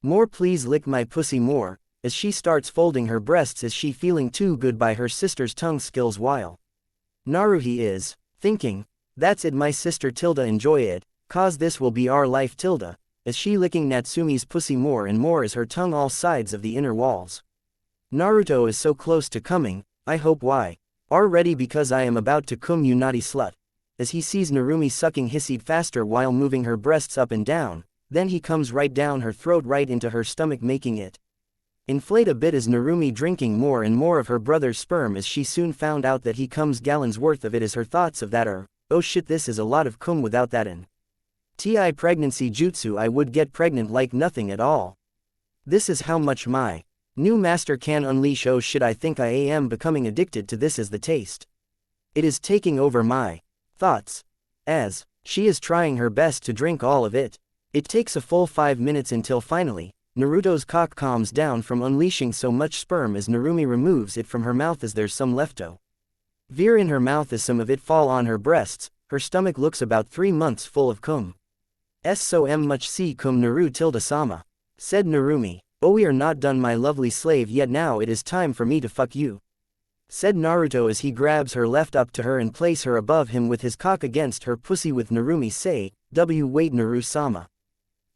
More, please lick my pussy more, as she starts folding her breasts as she feeling too good by her sister's tongue skills while Naruhi is thinking, that's it my sister, enjoy it, cause this will be our life, as she licking Natsumi's pussy more and more as her tongue all sides of the inner walls. Naruto is so close to coming, I hope why. Are ready because I am about to cum, you naughty slut. As he sees Narumi sucking his seed faster while moving her breasts up and down, then he comes right down her throat right into her stomach, making it Inflate a bit as Narumi drinking more and more of her brother's sperm as she soon found out that he comes gallons worth of it as her thoughts of that are, oh shit this is a lot of cum without that in. Ti pregnancy jutsu I would get pregnant like nothing at all. This is how much my new master can unleash oh shit I think I am becoming addicted to this as the taste. It is taking over my thoughts. As she is trying her best to drink all of it. It takes a full 5 minutes until finally, Naruto's cock calms down from unleashing so much sperm as Narumi removes it from her mouth as there's some lefto. Veer in her mouth as some of it fall on her breasts, her stomach looks about 3 months full of cum. So much see cum Naru tilde sama. Said Narumi, oh we are not done my lovely slave yet now it is time for me to fuck you. Said Naruto as he grabs her left up to her and place her above him with his cock against her pussy with Narumi say, wait Naru sama.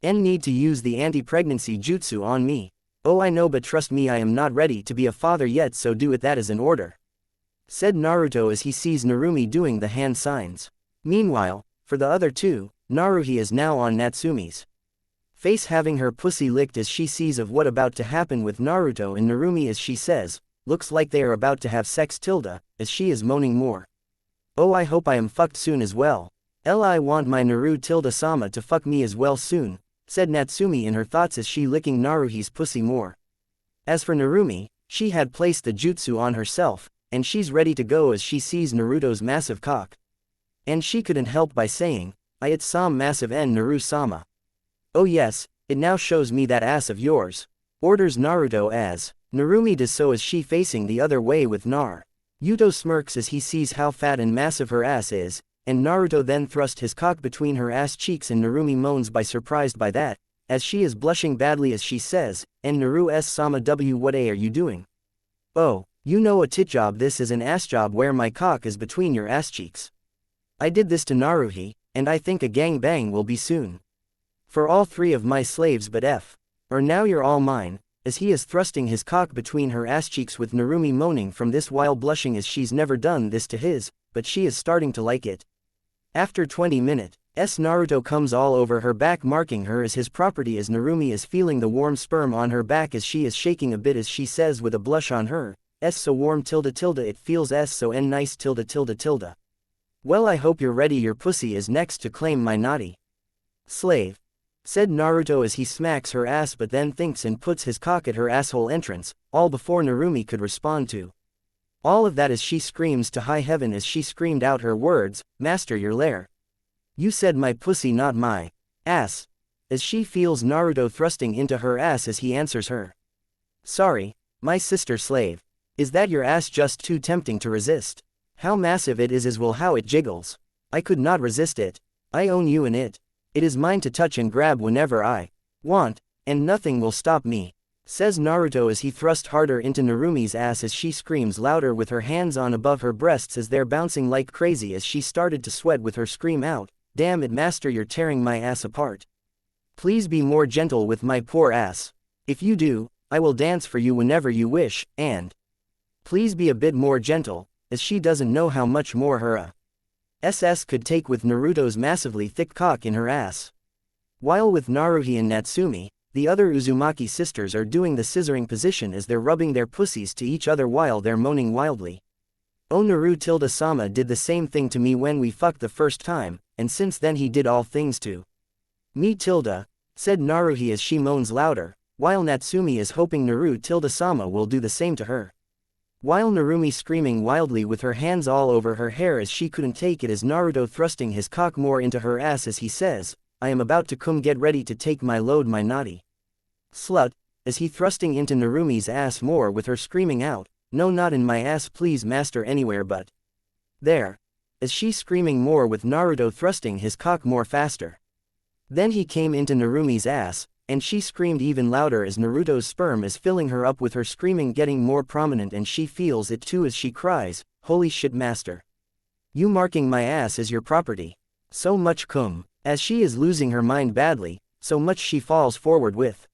Need to use the anti-pregnancy jutsu on me. Oh I know but trust me I am not ready to be a father yet so do it that as an order. Said Naruto as he sees Narumi doing the hand signs. Meanwhile, for the other two, Naruhi is now on Natsumi's face having her pussy licked as she sees of what about to happen with Naruto and Narumi as she says, looks like they are about to have sex tilde, as she is moaning more. Oh I hope I am fucked soon as well. I want my Naru tilde sama to fuck me as well soon, said Natsumi in her thoughts as she licking Naruhi's pussy more. As for Narumi, she had placed the jutsu on herself, and she's ready to go as she sees Naruto's massive cock. And she couldn't help by saying, it some massive N Naru sama. Oh yes, it now shows me that ass of yours. Orders Naruto as Narumi does so as she facing the other way with Yuto smirks as he sees how fat and massive her ass is, and Naruto then thrust his cock between her ass cheeks and Narumi moans by surprised by that, as she is blushing badly as she says, Naru s sama what are you doing? Oh, you know a tit job this is an ass job where my cock is between your ass cheeks. I did this to Naruhi, and I think a gangbang will be soon. For all 3 of my slaves but or now you're all mine, as he is thrusting his cock between her ass cheeks with Narumi moaning from this while blushing as she's never done this to his, but she is starting to like it. After 20 minutes, Naruto comes all over her back marking her as his property as Narumi is feeling the warm sperm on her back as she is shaking a bit as she says with a blush on her, so warm tilde it feels so nice tilde. Well I hope you're ready your pussy is next to claim my naughty slave. Said Naruto as he smacks her ass but then thinks and puts his cock at her asshole entrance, all before Narumi could respond to all of that as she screams to high heaven as she screamed out her words, Master your lair. You said my pussy not my ass. As she feels Naruto thrusting into her ass as he answers her. Sorry, my sister slave. Is that your ass just too tempting to resist? How massive it is as well how it jiggles. I could not resist it. I own you and it. It is mine to touch and grab whenever I want, and nothing will stop me. Says Naruto as he thrust harder into Narumi's ass as she screams louder with her hands on above her breasts as they're bouncing like crazy as she started to sweat with her scream out, damn it master you're tearing my ass apart. Please be more gentle with my poor ass. If you do, I will dance for you whenever you wish, and please be a bit more gentle, as she doesn't know how much more her SS could take with Naruto's massively thick cock in her ass. While with Naruhi and Natsumi, the other Uzumaki sisters are doing the scissoring position as they're rubbing their pussies to each other while they're moaning wildly. Oh Naru tilde sama did the same thing to me when we fucked the first time, and since then he did all things to me tilde, said Naruhi as she moans louder, while Natsumi is hoping Naru tilde sama will do the same to her. While Narumi screaming wildly with her hands all over her hair as she couldn't take it as Naruto thrusting his cock more into her ass as he says, I am about to come get ready to take my load my naughty slut, as he thrusting into Narumi's ass more with her screaming out, no not in my ass please master anywhere but there, as she screaming more with Naruto thrusting his cock more faster. Then he came into Narumi's ass, and she screamed even louder as Naruto's sperm is filling her up with her screaming getting more prominent and she feels it too as she cries, holy shit master. You marking my ass as your property. So much cum. As she is losing her mind badly, so much she falls forward with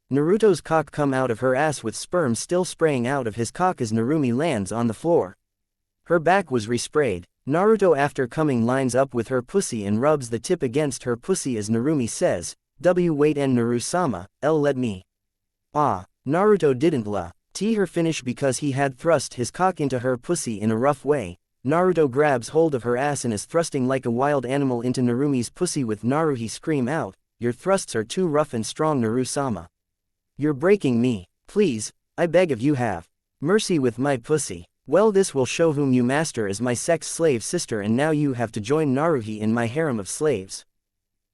Naruto's cock come out of her ass with sperm still spraying out of his cock as Narumi lands on the floor. Her back was resprayed. Naruto after coming lines up with her pussy and rubs the tip against her pussy as Narumi says, wait Naru-sama, let me. Naruto didn't let her finish because he had thrust his cock into her pussy in a rough way. Naruto grabs hold of her ass and is thrusting like a wild animal into Narumi's pussy with Naruhi scream out, "Your thrusts are too rough and strong, Naru-sama. You're breaking me. Please, I beg of you, have mercy with my pussy. Well, this will show whom you master as my sex slave sister, and now you have to join Naruhi in my harem of slaves,"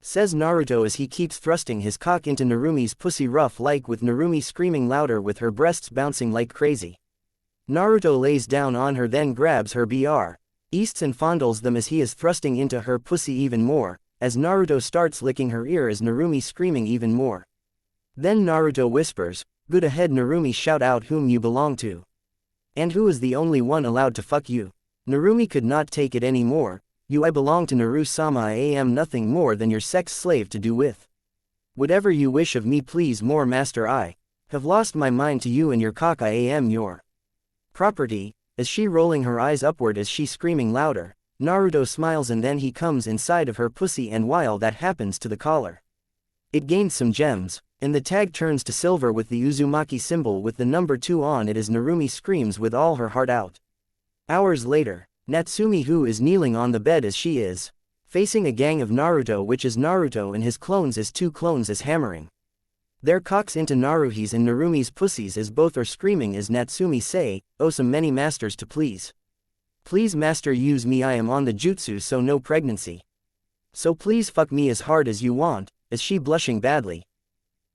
says Naruto as he keeps thrusting his cock into Narumi's pussy rough like, with Narumi screaming louder with her breasts bouncing like crazy. Naruto lays down on her, then grabs her breasts and fondles them as he is thrusting into her pussy even more, as Naruto starts licking her ear as Narumi screaming even more. Then Naruto whispers, "Good ahead, Narumi, shout out whom you belong to. And who is the only one allowed to fuck you?" Narumi could not take it anymore. "I belong to Naru-sama. I am nothing more than your sex slave to do with whatever you wish of me, please, more master. I have lost my mind to you and your cock. I am your property," as she rolling her eyes upward as she screaming louder. Naruto smiles and then he comes inside of her pussy, and while that happens to the collar, it gains some gems, and the tag turns to silver with the Uzumaki symbol with the number 2 on it as Narumi screams with all her heart out. Hours later, Natsumi, who is kneeling on the bed as she is facing a gang of Naruto, which is Naruto and his clones, as 2 clones is hammering their cocks into Naruhi's and Narumi's pussies as both are screaming as Natsumi say, "Oh, so many masters to please. Please master, use me, I am on the jutsu, so no pregnancy. So please fuck me as hard as you want," as she blushing badly.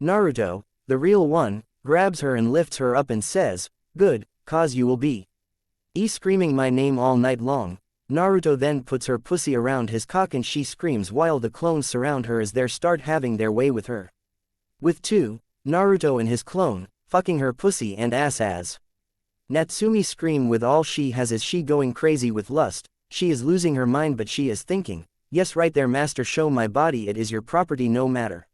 Naruto, the real one, grabs her and lifts her up and says, "Good, cause you will be screaming my name all night long." Naruto then puts her pussy around his cock and she screams while the clones surround her as they start having their way with her. With 2, Naruto and his clone, fucking her pussy and ass as Natsumi scream with all she has as she going crazy with lust. She is losing her mind, but she is thinking, "Yes, right there, master, show my body, it is your property, no matter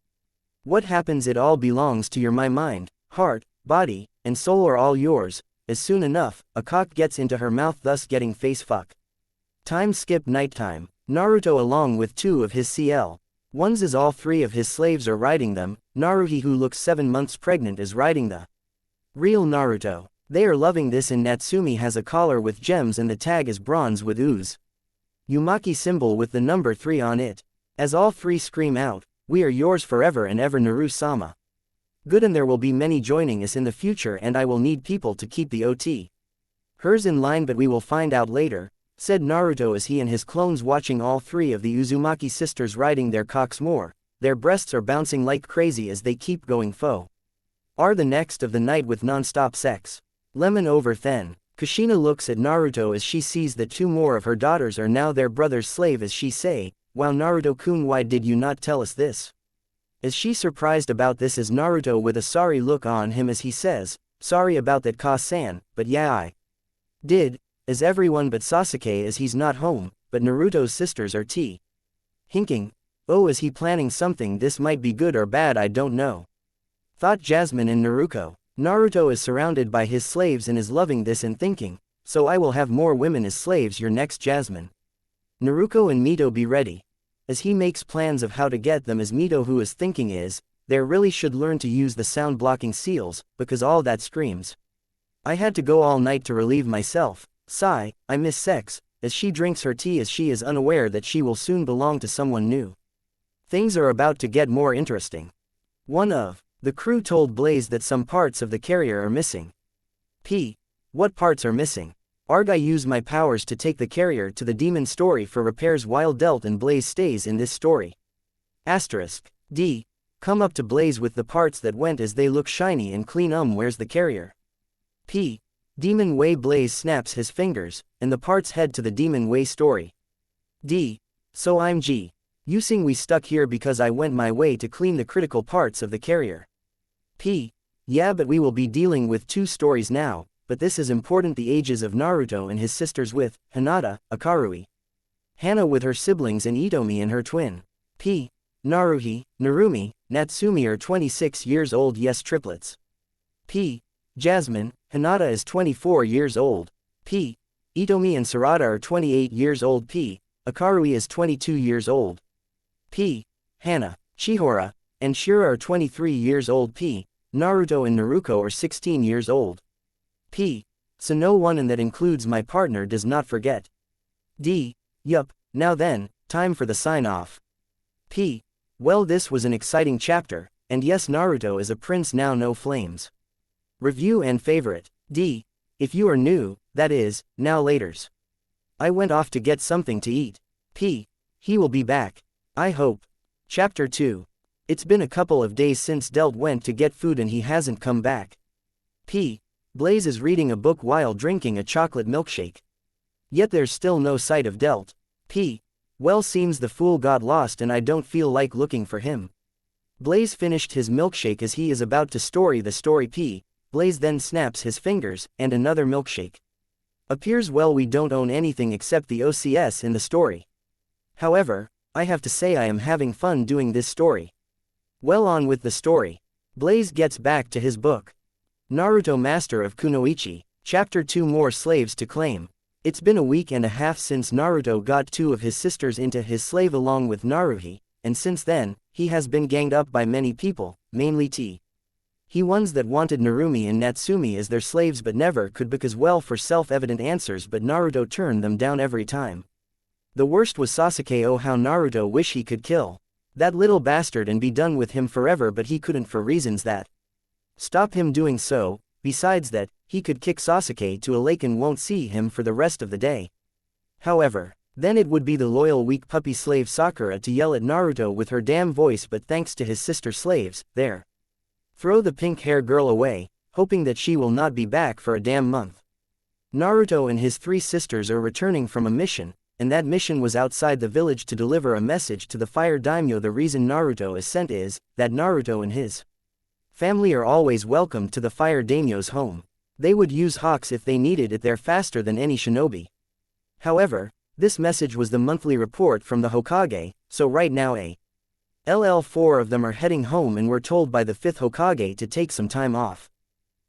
what happens, it all belongs to your my mind, heart, body, and soul are all yours." As soon enough, a cock gets into her mouth, thus getting face fuck. Time skip nighttime. Naruto along with 2 of his CL1s as all 3 of his slaves are riding them. Naruhi, who looks 7 months pregnant, is riding the real Naruto. They are loving this, and Natsumi has a collar with gems and the tag is bronze with Uzumaki symbol with the number 3 on it. As all 3 scream out, "We are yours forever and ever, Naru-sama. Good, and there will be many joining us in the future, and I will need people to keep the OT hers in line, but we will find out later," said Naruto as he and his clones watching all 3 of the Uzumaki sisters riding their cocks more. Their breasts are bouncing like crazy as they keep going are the next of the night with non-stop sex. Lemon over then. Kushina looks at Naruto as she sees that 2 more of her daughters are now their brother's slave as she say, "Wow, Naruto-kun, why did you not tell us this?" As she surprised about this as Naruto with a sorry look on him as he says, "Sorry about that, Ka-san, but yeah, I did, as everyone but Sasuke as he's not home, but Naruto's sisters are hinking. Oh, is he planning something? This might be good or bad, I don't know," thought Jasmine and Naruto. Naruto is surrounded by his slaves and is loving this and thinking, "So I will have more women as slaves, your next Jasmine. Naruto and Mito, be ready." As he makes plans of how to get them, as Mito, who is thinking is, "They really should learn to use the sound blocking seals, because all that screams. I had to go all night to relieve myself. Sigh, I miss sex," as she drinks her tea as she is unaware that she will soon belong to someone new. Things are about to get more interesting. One of the crew told Blaze that some parts of the carrier are missing. What parts are missing? "I use my powers to take the carrier to the demon story for repairs while Delt and Blaze stays in this story. D. Come up to Blaze with the parts that went as they look shiny and clean. Where's the carrier?" Demon Way. Blaze snaps his fingers, and the parts head to the Demon Way story. D. So I'm using we stuck here because I went my way to clean the critical parts of the carrier. Yeah, but we will be dealing with 2 stories now. But this is important, the ages of Naruto and his sisters with Hinata, Akarui, Hana with her siblings, and Itomi and her twin. Naruhi, Narumi, Natsumi are 26 years old, yes, triplets. Jasmine, Hinata is 24 years old. Itomi and Sarada are 28 years old. Akarui is 22 years old. Hana, Chihora, and Shira are 23 years old. Naruto and Naruto are 16 years old. P. So no one, and that includes my partner, does not forget. D. Yup, now then, time for the sign-off. P. Well, this was an exciting chapter, and yes, Naruto is a prince now, no flames. Review and favorite. D. If you are new, that is, now laters. I went off to get something to eat. P. He will be back. I hope. Chapter 2. It's been a couple of days since Delt went to get food and he hasn't come back. P. Blaze is reading a book while drinking a chocolate milkshake. Yet there's still no sight of Delt. P. Well, seems the fool got lost and I don't feel like looking for him. Blaze finished his milkshake as he is about to story the story. P. Blaze then snaps his fingers, and another milkshake appears. Well, we don't own anything except the OCS in the story. However, I have to say I am having fun doing this story. Well, on with the story. Blaze gets back to his book. Naruto, Master of Kunoichi, Chapter 2. More slaves to claim. It's been a week and a half since Naruto got 2 of his sisters into his slave along with Naruhi, and since then, he has been ganged up by many people, mainly T. He ones that wanted Narumi and Natsumi as their slaves but never could because, well, for self-evident answers, but Naruto turned them down every time. The worst was Sasuke. Oh, how Naruto wish he could kill that little bastard and be done with him forever, but he couldn't for reasons that stop him doing so. Besides that, he could kick Sasuke to a lake and won't see him for the rest of the day. However, then it would be the loyal weak puppy slave Sakura to yell at Naruto with her damn voice, but thanks to his sister slaves, there. Throw the pink hair girl away, hoping that she will not be back for a damn month. Naruto and his 3 sisters are returning from a mission, and that mission was outside the village to deliver a message to the fire daimyo. The reason Naruto is sent is that Naruto and his family are always welcome to the fire daimyo's home. They would use hawks if they needed it there faster than any shinobi. However, this message was the monthly report from the Hokage, so right now LL4 of them are heading home and were told by the 5th Hokage to take some time off.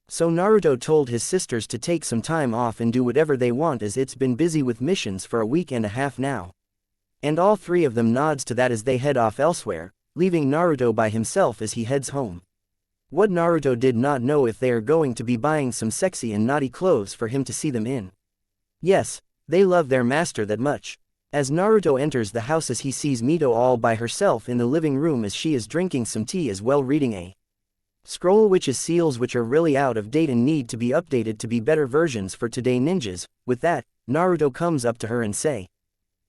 So Naruto told his sisters to take some time off and do whatever they want, as it's been busy with missions for a week and a half now. And all 3 of them nods to that as they head off elsewhere, leaving Naruto by himself as he heads home. What Naruto did not know if they are going to be buying some sexy and naughty clothes for him to see them in. Yes, they love their master that much. As Naruto enters the house, as he sees Mito all by herself in the living room as she is drinking some tea as well reading a scroll which is seals which are really out of date and need to be updated to be better versions for today ninjas. With that, Naruto comes up to her and say,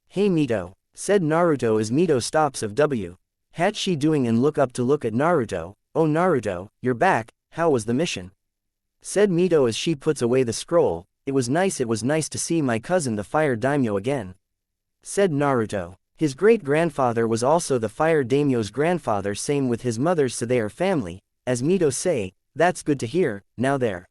"Hey Mito," said Naruto as Mito stops of W. Hat she doing and look up to look at Naruto. "Oh Naruto, you're back, how was the mission?" said Mito as she puts away the scroll. It was nice to see my cousin the fire daimyo again," said Naruto. His great-grandfather was also the fire daimyo's grandfather, same with his mother, so they are family. As Mito say, "That's good to hear. Now there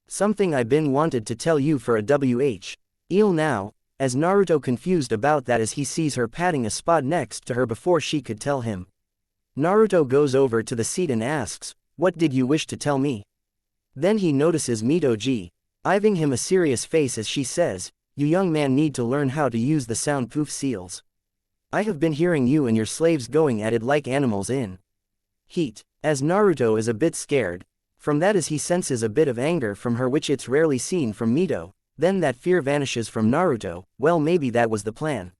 something I been wanted to tell you for a while now," as Naruto confused about that as he sees her patting a spot next to her before she could tell him. Naruto goes over to the seat and asks, "What did you wish to tell me?" Then he notices Mito giving him a serious face as she says, "You young man need to learn how to use the soundproof seals. I have been hearing you and your slaves going at it like animals in heat." As Naruto is a bit scared from that as he senses a bit of anger from her which it's rarely seen from Mito, then that fear vanishes from Naruto. Well, maybe that was the plan.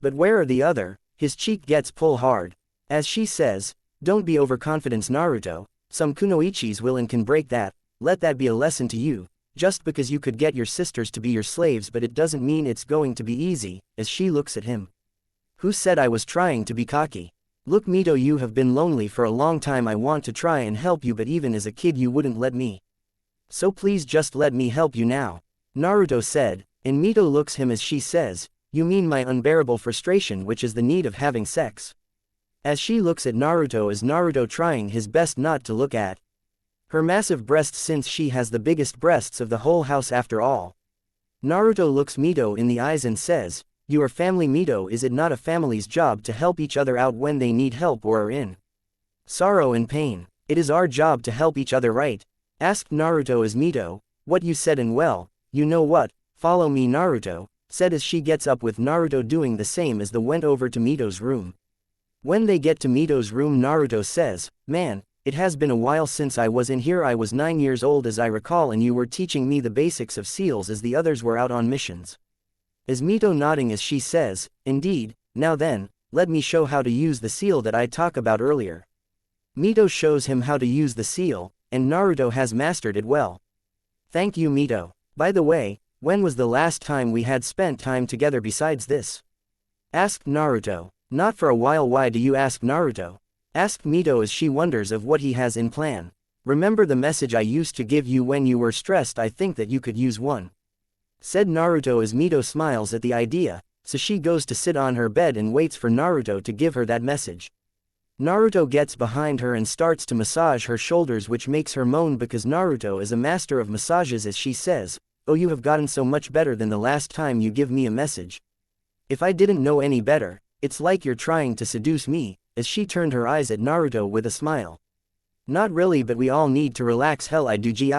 But where are the other? His cheek gets pulled hard as she says, "Don't be overconfident Naruto, some kunoichis will and can break that. Let that be a lesson to you. Just because you could get your sisters to be your slaves, but it doesn't mean it's going to be easy," as she looks at him. "Who said I was trying to be cocky? Look Mito, you have been lonely for a long time. I want to try and help you, but even as a kid you wouldn't let me. So please just let me help you now," Naruto said, and Mito looks him as she says, "You mean my unbearable frustration, which is the need of having sex?" As she looks at Naruto, as Naruto trying his best not to look at her massive breasts since she has the biggest breasts of the whole house after all. Naruto looks Mito in the eyes and says, "You are family Mito. Is it not a family's job to help each other out when they need help or are in sorrow and pain? It is our job to help each other, right?" asked Naruto as Mito, "What you said, and well, you know what, follow me," Naruto said as she gets up with Naruto doing the same as they went over to Mito's room. When they get to Mito's room, Naruto says, "Man, it has been a while since I was in here. I was 9 years old as I recall, and you were teaching me the basics of seals as the others were out on missions. Is Mito nodding as she says, indeed, now then, let me show how to use the seal that I talked about earlier. Mito shows him how to use the seal, and Naruto has mastered it well. Thank you, Mito. By the way, when was the last time we had spent time together besides this? Asked Naruto. Not for a while. Why do you ask, Naruto? Asked Mito as she wonders of what he has in plan. Remember the message I used to give you when you were stressed? I think that you could use one. Said Naruto as Mito smiles at the idea, so she goes to sit on her bed and waits for Naruto to give her that message. Naruto gets behind her and starts to massage her shoulders, which makes her moan because Naruto is a master of massages as she says, oh, you have gotten so much better than the last time you give me a message. If I didn't know any better, it's like you're trying to seduce me, as she turned her eyes at Naruto with a smile. Not really, but we all need to relax. Hell, I do. Gi.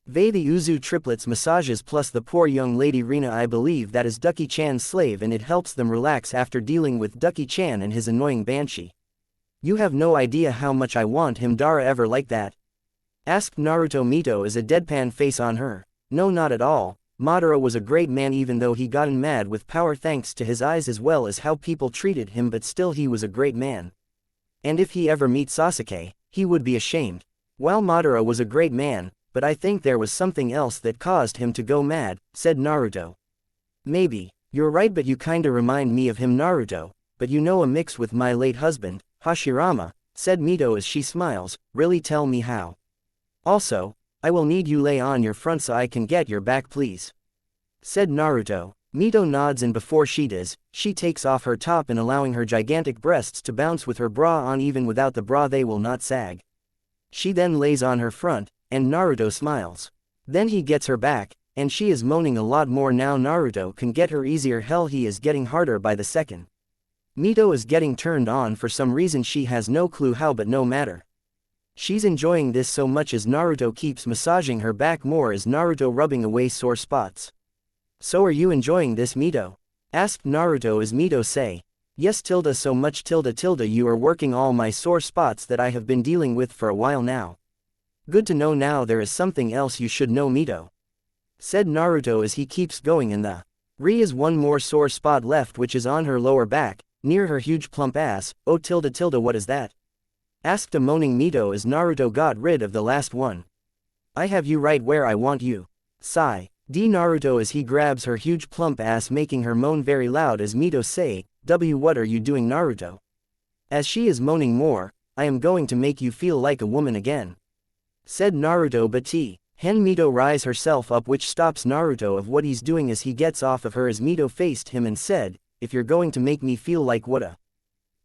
Vei the Uzu triplets massages plus the poor young lady Rina. I believe that is Ducky-chan's slave, and it helps them relax after dealing with Ducky-chan and his annoying Banshee. You have no idea how much I want him. Dara ever like that? Asked Naruto. Mito is a deadpan face on her. No, not at all. Madara was a great man, even though he gotten mad with power thanks to his eyes as well as how people treated him, but still he was a great man. And if he ever meets Sasuke, he would be ashamed. While Madara was a great man, but I think there was something else that caused him to go mad, said Naruto. Maybe, you're right, but you kinda remind me of him, Naruto, but you know, a mix with my late husband, Hashirama, said Mito as she smiles. Really? Tell me how. Also, I will need you lay on your front so I can get your back, please. Said Naruto. Mito nods, and before she does, she takes off her top and allowing her gigantic breasts to bounce with her bra on. Even without the bra they will not sag. She then lays on her front, and Naruto smiles. Then he gets her back, and she is moaning a lot more now. Naruto can get her easier. Hell, he is getting harder by the second. Mito is getting turned on for some reason, she has no clue how, but no matter. She's enjoying this so much as Naruto keeps massaging her back more as Naruto rubbing away sore spots. So are you enjoying this, Mito? Asked Naruto as Mito say, yes tilde, so much tilde tilde, you are working all my sore spots that I have been dealing with for a while now. Good to know. Now there is something else you should know, Mito. Said Naruto as he keeps going, and the is one more sore spot left, which is on her lower back, near her huge plump ass. Oh tilde tilde, what is that? Asked a moaning Mito as Naruto got rid of the last one. I have you right where I want you. Sigh. D Naruto as he grabs her huge plump ass, making her moan very loud as Mito say, what are you doing, Naruto? As she is moaning more, I am going to make you feel like a woman again. Said Naruto, but Hen Mito rise herself up, which stops Naruto of what he's doing as he gets off of her as Mito faced him and said, if you're going to make me feel like what a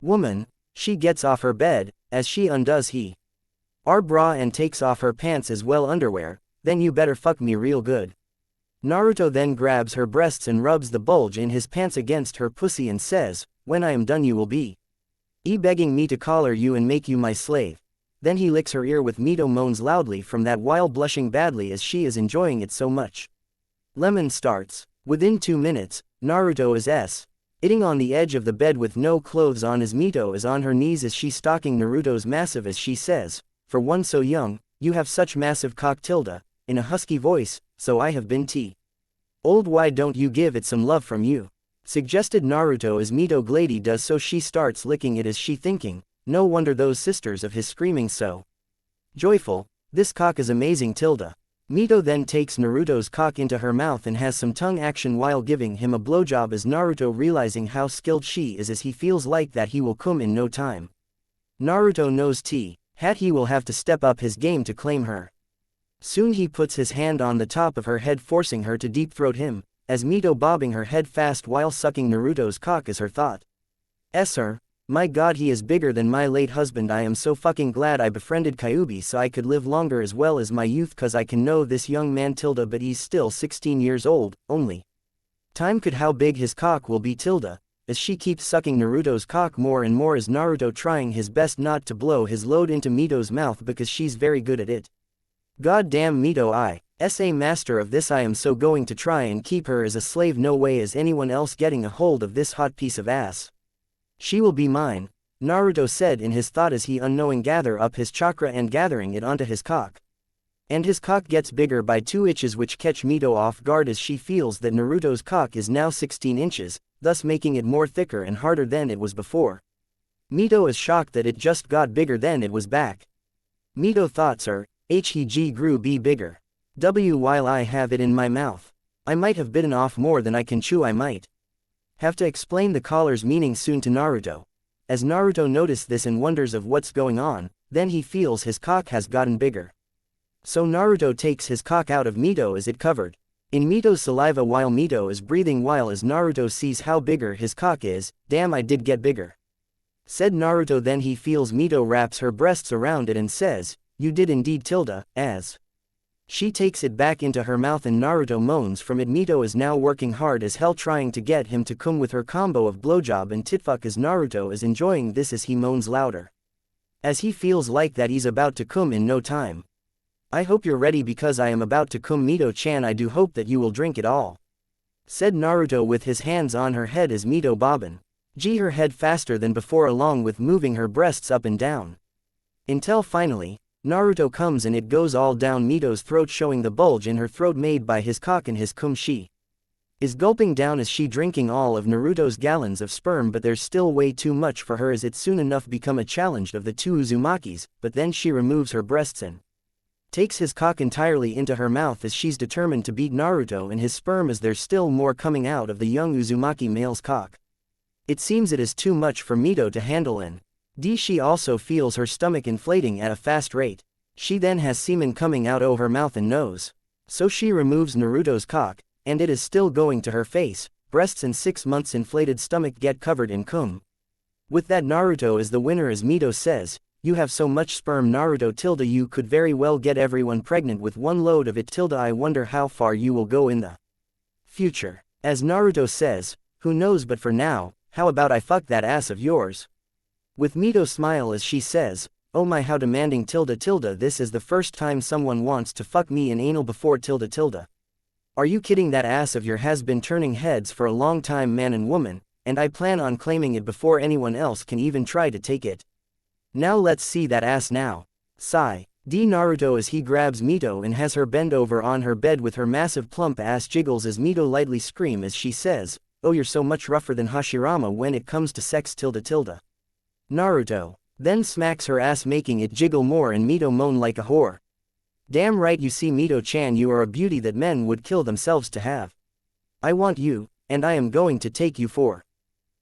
woman. She gets off her bed, as she undoes her bra and takes off her pants as well, underwear. Then you better fuck me real good. Naruto then grabs her breasts and rubs the bulge in his pants against her pussy and says, when I am done you will be begging me to collar you and make you my slave. Then he licks her ear with Mito moans loudly from that while blushing badly as she is enjoying it so much. Lemon starts. Within 2 minutes, Naruto is sitting on the edge of the bed with no clothes on as Mito is on her knees as she stalking Naruto's massive as she says, for one so young, you have such massive cock tilde, in a husky voice, so I have been old, why don't you give it some love from you? Suggested Naruto as Mito Glady does so. She starts licking it as she thinking, no wonder those sisters of his screaming so joyful, this cock is amazing tilde. Mito then takes Naruto's cock into her mouth and has some tongue action while giving him a blowjob as Naruto realizing how skilled she is as he feels like that he will come in no time. Naruto knows he will have to step up his game to claim her. Soon he puts his hand on the top of her head forcing her to deep throat him, as Mito bobbing her head fast while sucking Naruto's cock as her thought. Her, my god, he is bigger than my late husband. I am so fucking glad I befriended Kyuubi so I could live longer as well as my youth, cause I can know this young man tilde, but he's still 16 years old, only time could how big his cock will be tilde, as she keeps sucking Naruto's cock more and more as Naruto trying his best not to blow his load into Mito's mouth because she's very good at it. God damn Mito, is a master of this. I am so going to try and keep her as a slave. No way is anyone else getting a hold of this hot piece of ass. She will be mine. Naruto said in his thought as he unknowing gather up his chakra and gathering it onto his cock. And his cock gets bigger by 2 inches, which catch Mito off guard as she feels that Naruto's cock is now 16 inches, thus making it more thicker and harder than it was before. Mito is shocked that it just got bigger than it was back. Mito thoughts are, HEG grew be bigger. While I have it in my mouth. I might have bitten off more than I can chew. I might have to explain the collar's meaning soon to Naruto. As Naruto noticed this and wonders of what's going on, then he feels his cock has gotten bigger. So Naruto takes his cock out of Mito as it covered in Mito's saliva while Mito is breathing, while as Naruto sees how bigger his cock is. Damn, I did get bigger, said Naruto. Then he feels Mito wraps her breasts around it and says, you did indeed tilde, as she takes it back into her mouth and Naruto moans from it. Mito is now working hard as hell trying to get him to come with her combo of blowjob and titfuck as Naruto is enjoying this as he moans louder, as he feels like that he's about to come in no time. I hope you're ready because I am about to come, Mito-chan. I do hope that you will drink it all, said Naruto with his hands on her head as Mito bobbin her head faster than before along with moving her breasts up and down. Until finally, Naruto comes and it goes all down Mito's throat, showing the bulge in her throat made by his cock and his cum. She is gulping down as she drinking all of Naruto's gallons of sperm, but there's still way too much for her as it soon enough become a challenge of the 2 Uzumakis. But then she removes her breasts and takes his cock entirely into her mouth as she's determined to beat Naruto and his sperm as there's still more coming out of the young Uzumaki male's cock. It seems it is too much for Mito to handle and she also feels her stomach inflating at a fast rate. She then has semen coming out of her mouth and nose. So she removes Naruto's cock, and it is still going to her face, breasts and 6 months inflated stomach get covered in cum. With that, Naruto is the winner as Mito says, you have so much sperm, Naruto tilde, you could very well get everyone pregnant with one load of it tilde. I wonder how far you will go in the future. As Naruto says, who knows, but for now, how about I fuck that ass of yours? With Mito smile as she says, oh my, how demanding tilde tilde, this is the first time someone wants to fuck me in anal before tilde tilde. Are you kidding? That ass of your has been turning heads for a long time, man and woman, and I plan on claiming it before anyone else can even try to take it. Now let's see that ass now. Sigh. Naruto as he grabs Mito and has her bend over on her bed with her massive plump ass jiggles as Mito lightly scream as she says, oh, you're so much rougher than Hashirama when it comes to sex tilde tilde. Naruto then smacks her ass making it jiggle more and Mito moan like a whore. Damn right you see, Mito-chan, you are a beauty that men would kill themselves to have. I want you, and I am going to take you for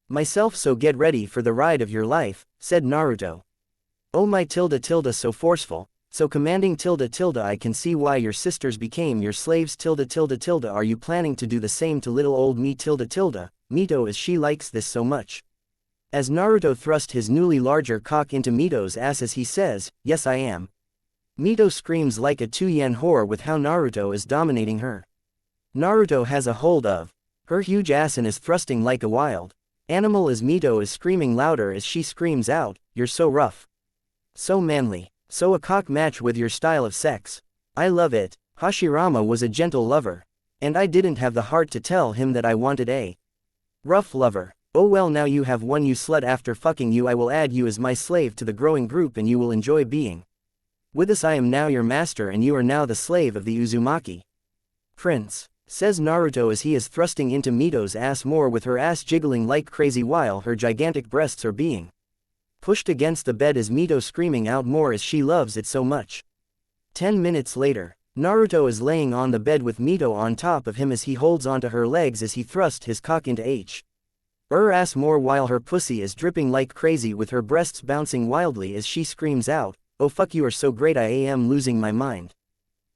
myself, so get ready for the ride of your life, said Naruto. Oh my tilde tilde, so forceful, so commanding tilde tilde, I can see why your sisters became your slaves tilde tilde tilde. Are you planning to do the same to little old me tilde tilde, Mito, as she likes this so much? As Naruto thrust his newly larger cock into Mito's ass as he says, yes I am. Mito screams like a 2-yen whore with how Naruto is dominating her. Naruto has a hold of her huge ass and is thrusting like a wild animal as Mito is screaming louder as she screams out, you're so rough, so manly, so a cock match with your style of sex. I love it. Hashirama was a gentle lover, and I didn't have the heart to tell him that I wanted a rough lover. Oh well, now you have one, you slut. After fucking you I will add you as my slave to the growing group and you will enjoy being with us. I am now your master and you are now the slave of the Uzumaki prince, says Naruto as he is thrusting into Mito's ass more with her ass jiggling like crazy while her gigantic breasts are being pushed against the bed as Mito screaming out more as she loves it so much. 10 minutes later, Naruto is laying on the bed with Mito on top of him as he holds onto her legs as he thrusts his cock into her ass more while her pussy is dripping like crazy with her breasts bouncing wildly as she screams out, oh fuck, you are so great, I am losing my mind.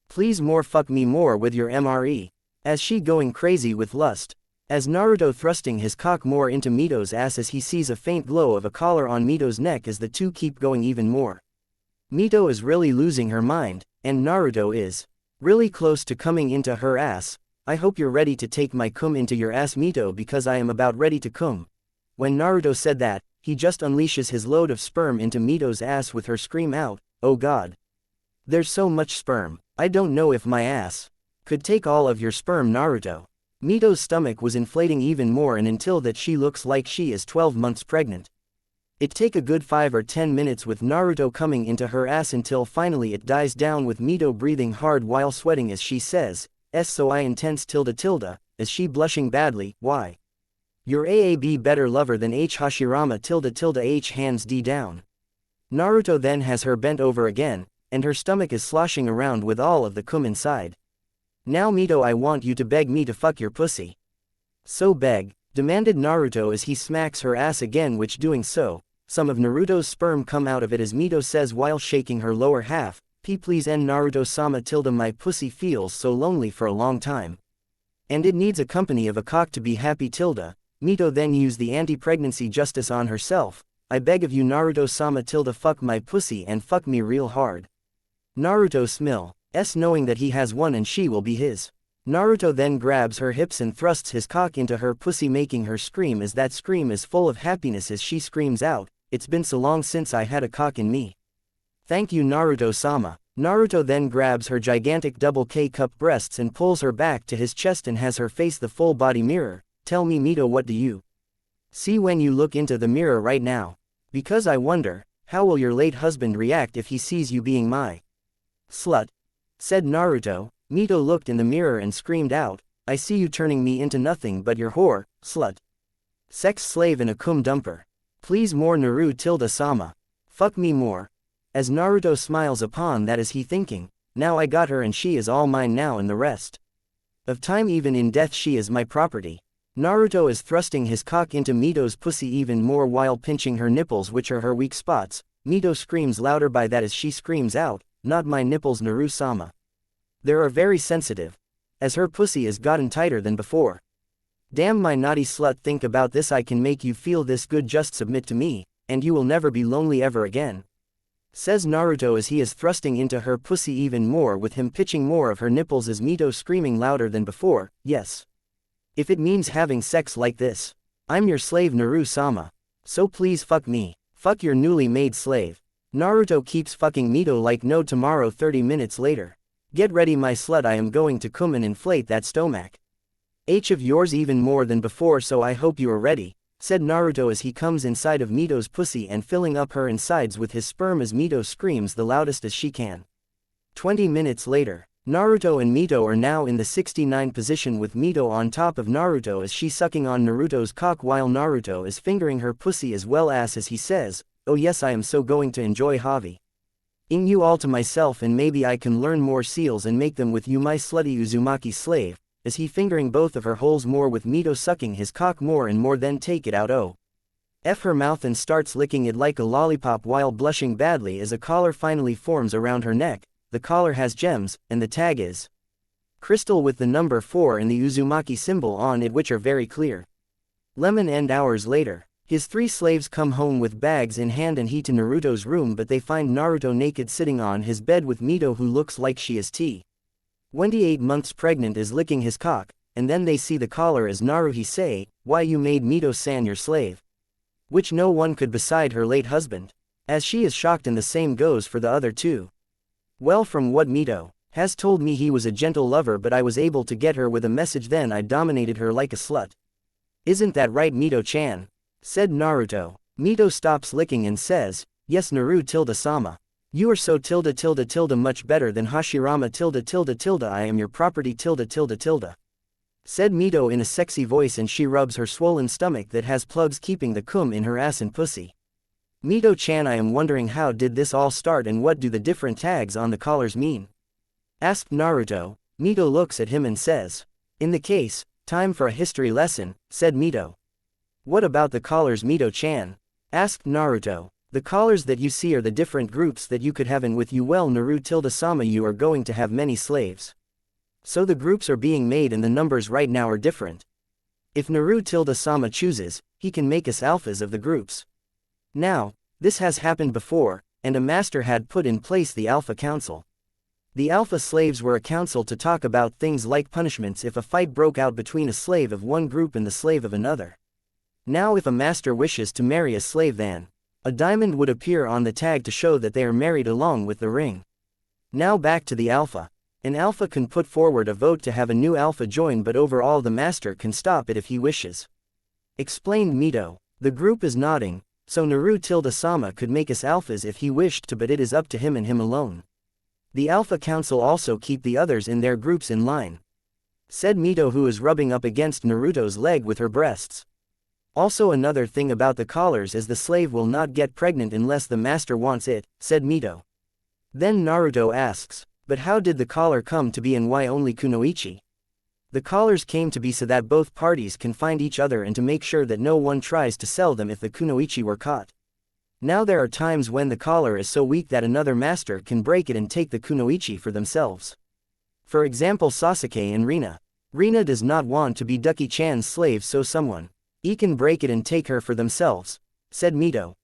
Please more, fuck me more with your MRE. As she going crazy with lust. As Naruto thrusting his cock more into Mito's ass as he sees a faint glow of a collar on Mito's neck as the two keep going even more. Mito is really losing her mind, and Naruto is really close to coming into her ass. I hope you're ready to take my cum into your ass, Mito, because I am about ready to cum. When Naruto said that, he just unleashes his load of sperm into Mito's ass with her scream out, oh god. There's so much sperm, I don't know if my ass could take all of your sperm, Naruto. Mito's stomach was inflating even more and until that she looks like she is 12 months pregnant. It take a good 5 or 10 minutes with Naruto coming into her ass until finally it dies down with Mito breathing hard while sweating as she says, so I intense tilde, as she blushing badly, why? Your AAB better lover than H Hashirama tilde H hands D down. Naruto then has her bent over again, and her stomach is sloshing around with all of the cum inside. Now Mito, I want you to beg me to fuck your pussy. So beg, demanded Naruto as he smacks her ass again, which doing so, some of Naruto's sperm come out of it as Mito says while shaking her lower half, please end Naruto-sama tilde my pussy feels so lonely for a long time. And it needs a company of a cock to be happy tilde. Mito then used the anti-pregnancy justice on herself, I beg of you Naruto-sama tilde fuck my pussy and fuck me real hard. Naruto smiles, knowing that he has one and she will be his. Naruto then grabs her hips and thrusts his cock into her pussy making her scream as that scream is full of happiness as she screams out, it's been so long since I had a cock in me. Thank you Naruto-sama. Naruto then grabs her gigantic double K-cup breasts and pulls her back to his chest and has her face the full body mirror. Tell me Mito, what do you see when you look into the mirror right now? Because I wonder, how will your late husband react if he sees you being my slut? Said Naruto. Mito looked in the mirror and screamed out, I see you turning me into nothing but your whore, slut. Sex slave and a cum dumper. Please more Naru-sama. Fuck me more. As Naruto smiles upon that is he thinking, now I got her and she is all mine now and the rest of time even in death she is my property. Naruto is thrusting his cock into Mito's pussy even more while pinching her nipples which are her weak spots. Mito screams louder by that as she screams out, not my nipples Naru-sama. They are very sensitive. As her pussy is gotten tighter than before. Damn my naughty slut, think about this, I can make you feel this good, just submit to me, and you will never be lonely ever again. Says Naruto as he is thrusting into her pussy even more with him pitching more of her nipples as Mito screaming louder than before, yes. If it means having sex like this, I'm your slave Naru-sama. So please fuck me. Fuck your newly made slave. Naruto keeps fucking Mito like no tomorrow. 30 minutes later. Get ready my slut, I am going to come and inflate that stomach. H of yours even more than before, so I hope you are ready, said Naruto as he comes inside of Mito's pussy and filling up her insides with his sperm as Mito screams the loudest as she can. 20 minutes later, Naruto and Mito are now in the 69 position with Mito on top of Naruto as she sucking on Naruto's cock while Naruto is fingering her pussy as well as he says, oh yes, I am so going to enjoy having you all to myself and maybe I can learn more seals and make them with you my slutty Uzumaki slave, as he fingering both of her holes more with Mito sucking his cock more and more then take it out her mouth and starts licking it like a lollipop while blushing badly as a collar finally forms around her neck. The collar has gems, and the tag is crystal with the number 4 and the Uzumaki symbol on it which are very clear. Lemon and hours later. His 3 slaves come home with bags in hand and head to Naruto's room, but they find Naruto naked sitting on his bed with Mito who looks like she is 28 months pregnant is licking his cock, and then they see the collar as Naruhi say, why you made Mito-san your slave? Which no one could beside her late husband. As she is shocked and the same goes for the other 2. Well, from what Mito has told me he was a gentle lover, but I was able to get her with a message then I dominated her like a slut. Isn't that right Mito-chan? Said Naruto. Mito stops licking and says, yes Naru-sama. You are so tilde much better than Hashirama tilde I am your property tilde. Said Mito in a sexy voice and she rubs her swollen stomach that has plugs keeping the cum in her ass and pussy. Mito-chan, I am wondering how did this all start and what do the different tags on the collars mean? Asked Naruto. Mito looks at him and says, in the case, time for a history lesson, said Mito. What about the collars Mito-chan? Asked Naruto. The collars that you see are the different groups that you could have in with you. Well Naru-sama, you are going to have many slaves. So the groups are being made and the numbers right now are different. If Naru-sama chooses, he can make us alphas of the groups. Now, this has happened before, and a master had put in place the Alpha Council. The Alpha slaves were a council to talk about things like punishments if a fight broke out between a slave of one group and the slave of another. Now if a master wishes to marry a slave then, a diamond would appear on the tag to show that they are married along with the ring. Now back to the Alpha. An Alpha can put forward a vote to have a new Alpha join, but overall the master can stop it if he wishes. Explained Mito. The group is nodding, so Naru-Sama could make us alphas if he wished to, but it is up to him and him alone. The Alpha Council also keep the others in their groups in line," said Mito, who is rubbing up against Naruto's leg with her breasts. "Also another thing about the collars is the slave will not get pregnant unless the master wants it," said Mito. Then Naruto asks, "But how did the collar come to be and why only kunoichi?" "The collars came to be so that both parties can find each other and to make sure that no one tries to sell them if the kunoichi were caught. Now there are times when the collar is so weak that another master can break it and take the kunoichi for themselves. For example, Sasuke and Rina. Rina does not want to be Ducky-chan's slave, so someone can break it and take her for themselves," said Mito.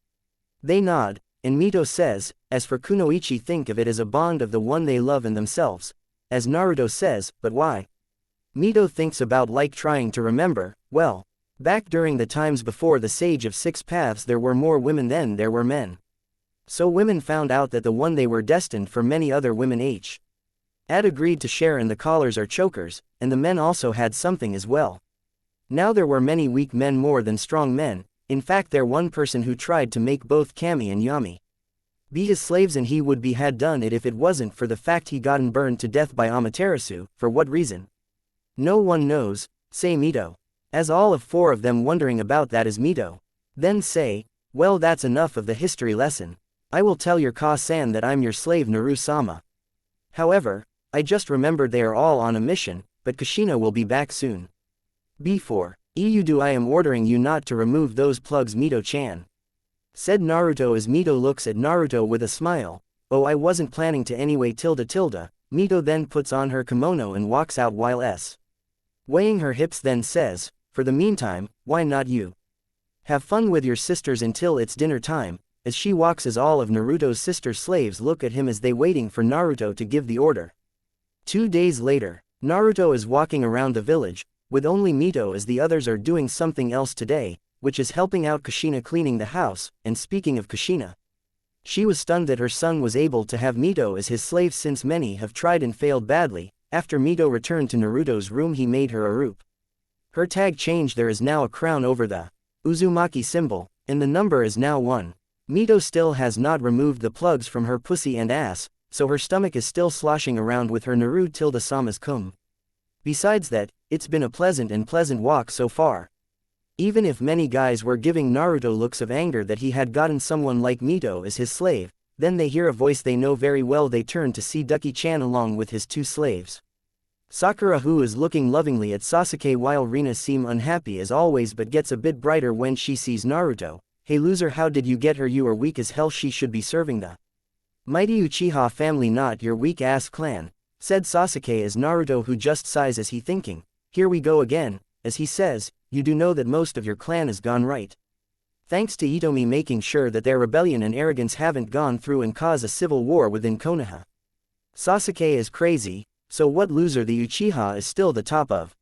They nod, and Mito says, "As for kunoichi, think of it as a bond of the one they love and themselves." As Naruto says, "But why?" Mito thinks about like trying to remember. Well, back during the times before the Sage of Six Paths there were more women than there were men. So women found out that the one they were destined for many other women had agreed to share in the collars or chokers, and the men also had something as well. Now there were many weak men more than strong men. In fact, there one person who tried to make both Kami and Yami be his slaves, and he would be had done it if it wasn't for the fact he gotten burned to death by Amaterasu. For what reason? No one knows, say Mito. As all of four of them wondering about that is Mito. Then say, "Well, that's enough of the history lesson. I will tell your Ka-san that I'm your slave Naru-sama. However, I just remembered they are all on a mission, but Kushina will be back soon. Before Iyudu, I am ordering you not to remove those plugs, Mito-chan," said Naruto as Mito looks at Naruto with a smile. "Oh, I wasn't planning to anyway. Mito then puts on her kimono and walks out while weighing her hips, then says, "For the meantime, why not you have fun with your sisters until it's dinner time?" As she walks, as all of Naruto's sister slaves look at him as they waiting for Naruto to give the order. 2 days later, Naruto is walking around the village, with only Mito as the others are doing something else today, which is helping out Kushina cleaning the house. And speaking of Kushina, she was stunned that her son was able to have Mito as his slave, since many have tried and failed badly. After Mito returned to Naruto's room, he made her a rope. Her tag changed, there is now a crown over the Uzumaki symbol, and the number is now 1. Mito still has not removed the plugs from her pussy and ass, so her stomach is still sloshing around with her Naru-Sama's cum. Besides that, it's been a pleasant walk so far. Even if many guys were giving Naruto looks of anger that he had gotten someone like Mito as his slave, then they hear a voice they know very well. They turn to see Ducky-chan along with his 2 slaves. Sakura, who is looking lovingly at Sasuke, while Rina seem unhappy as always but gets a bit brighter when she sees Naruto. "Hey loser, how did you get her? You are weak as hell. She should be serving the mighty Uchiha family, not your weak-ass clan," said Sasuke as Naruto, who just sighs as he thinking, "Here we go again," as he says, "You do know that most of your clan is gone, right? Thanks to Itomi making sure that their rebellion and arrogance haven't gone through and cause a civil war within Konoha. Sasuke is crazy, so what loser? The Uchiha is still the top of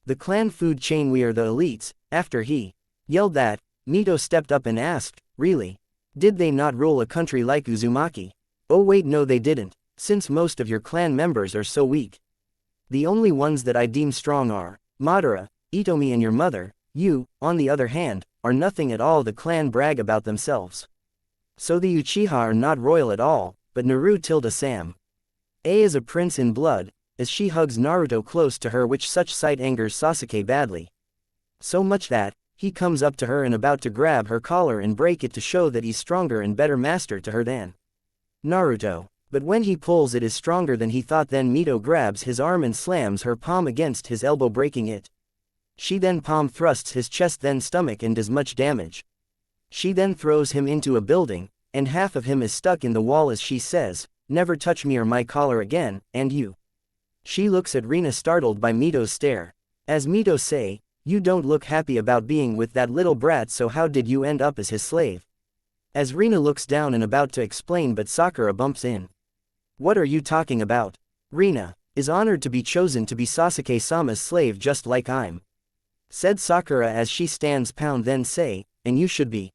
the clan food chain. We are the elites." After he yelled that, Mito stepped up and asked, "Really? Did they not rule a country like Uzumaki?" "Oh wait, no they didn't, since most of your clan members are so weak. The only ones that I deem strong are Madara, Itomi and your mother. You, on the other hand, are nothing at all." The clan brag about themselves. So the Uchiha are not royal at all, but Naru-Sama is a prince in blood, as she hugs Naruto close to her, which such sight angers Sasuke badly. So much that he comes up to her and about to grab her collar and break it to show that he's stronger and better master to her than Naruto. But when he pulls, it is stronger than he thought. Then Mito grabs his arm and slams her palm against his elbow, breaking it. She then palm thrusts his chest, then stomach, and does much damage. She then throws him into a building, and half of him is stuck in the wall as she says, "Never touch me or my collar again, and you." She looks at Rina, startled by Mito's stare. As Mito say, "You don't look happy about being with that little brat, so how did you end up as his slave?" As Rina looks down and about to explain, but Sakura bumps in. "What are you talking about? Rina is honored to be chosen to be Sasuke-sama's slave just like I'm," said Sakura as she stands pound, then say, "And you should be.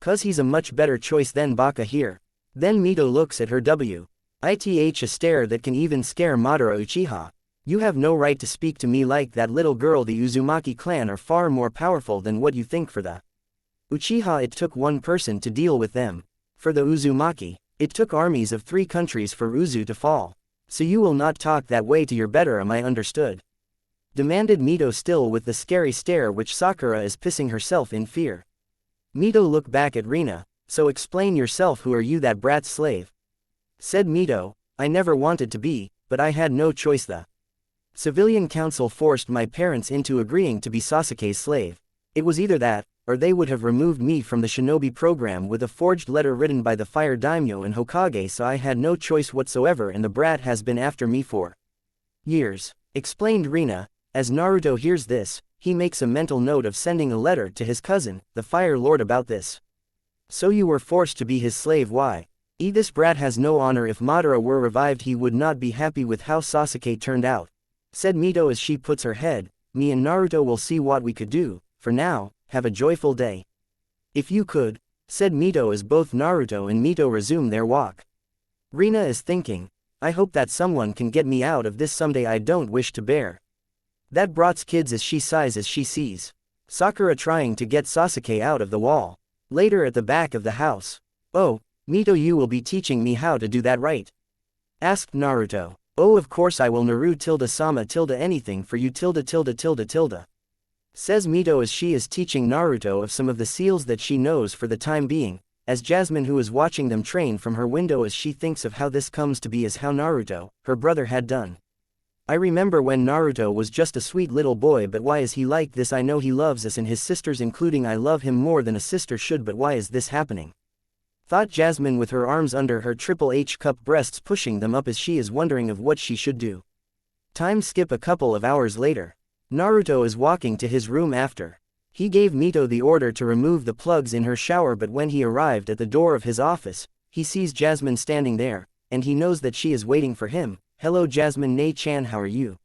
'Cause he's a much better choice than Baka here." Then Mito looks at her with a stare that can even scare Madara Uchiha. "You have no right to speak to me like that, little girl. The Uzumaki clan are far more powerful than what you think. For the Uchiha, it took one person to deal with them. For the Uzumaki, it took armies of 3 countries for Uzu to fall. So you will not talk that way to your better, am I understood? Demanded Mito, still with the scary stare which Sakura is pissing herself in fear. Mito looked back at Rina. So explain yourself, who are you, that brat's slave? Said Mito, I never wanted to be, but I had no choice. The civilian council forced my parents into agreeing to be Sasuke's slave. It was either that, or they would have removed me from the shinobi program with a forged letter written by the Fire Daimyo and Hokage, so I had no choice whatsoever, and the brat has been after me for years, explained Rina. As Naruto hears this, he makes a mental note of sending a letter to his cousin, the Fire Lord, about this. So you were forced to be his slave, why? This brat has no honor. If Madara were revived, he would not be happy with how Sasuke turned out, said Mito as she puts her head. Me and Naruto will see what we could do. For now, have a joyful day. If you could, said Mito as both Naruto and Mito resume their walk. Rina is thinking, I hope that someone can get me out of this someday. I don't wish to bear that brat's kids, as she sighs as she sees Sakura trying to get Sasuke out of the wall. Later at the back of the house. Oh, Mito, you will be teaching me how to do that, right? Asked Naruto. Oh, of course I will. Naru-sama anything for you says Mito as she is teaching Naruto of some of the seals that she knows for the time being, as Jasmine, who is watching them train from her window, as she thinks of how this comes to be as how Naruto, her brother, had done. I remember when Naruto was just a sweet little boy, but why is he like this? I know he loves us and his sisters, including I love him more than a sister should, but why is this happening? Thought Jasmine, with her arms under her Triple H cup breasts, pushing them up as she is wondering of what she should do. Time skip a couple of hours later. Naruto is walking to his room after he gave Mito the order to remove the plugs in her shower, but when he arrived at the door of his office, he sees Jasmine standing there, and he knows that she is waiting for him. Hello Jasmine Ne-chan, how are you?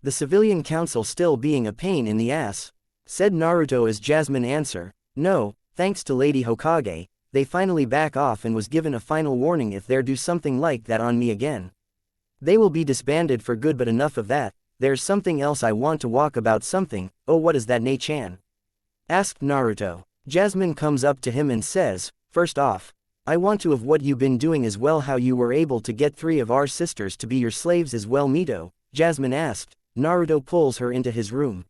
The civilian council still being a pain in the ass, said Naruto as Jasmine answer, no, thanks to Lady Hokage, they finally back off and was given a final warning, if they do something like that on me again, they will be disbanded for good. But enough of that, there's something else I want to walk about. Something. Oh, what is that, Ne-chan? Asked Naruto. Jasmine comes up to him and says, first off, I want to of what you've been doing as well, how you were able to get 3 of our sisters to be your slaves as well. Mito, Jasmine asked. Naruto pulls her into his room.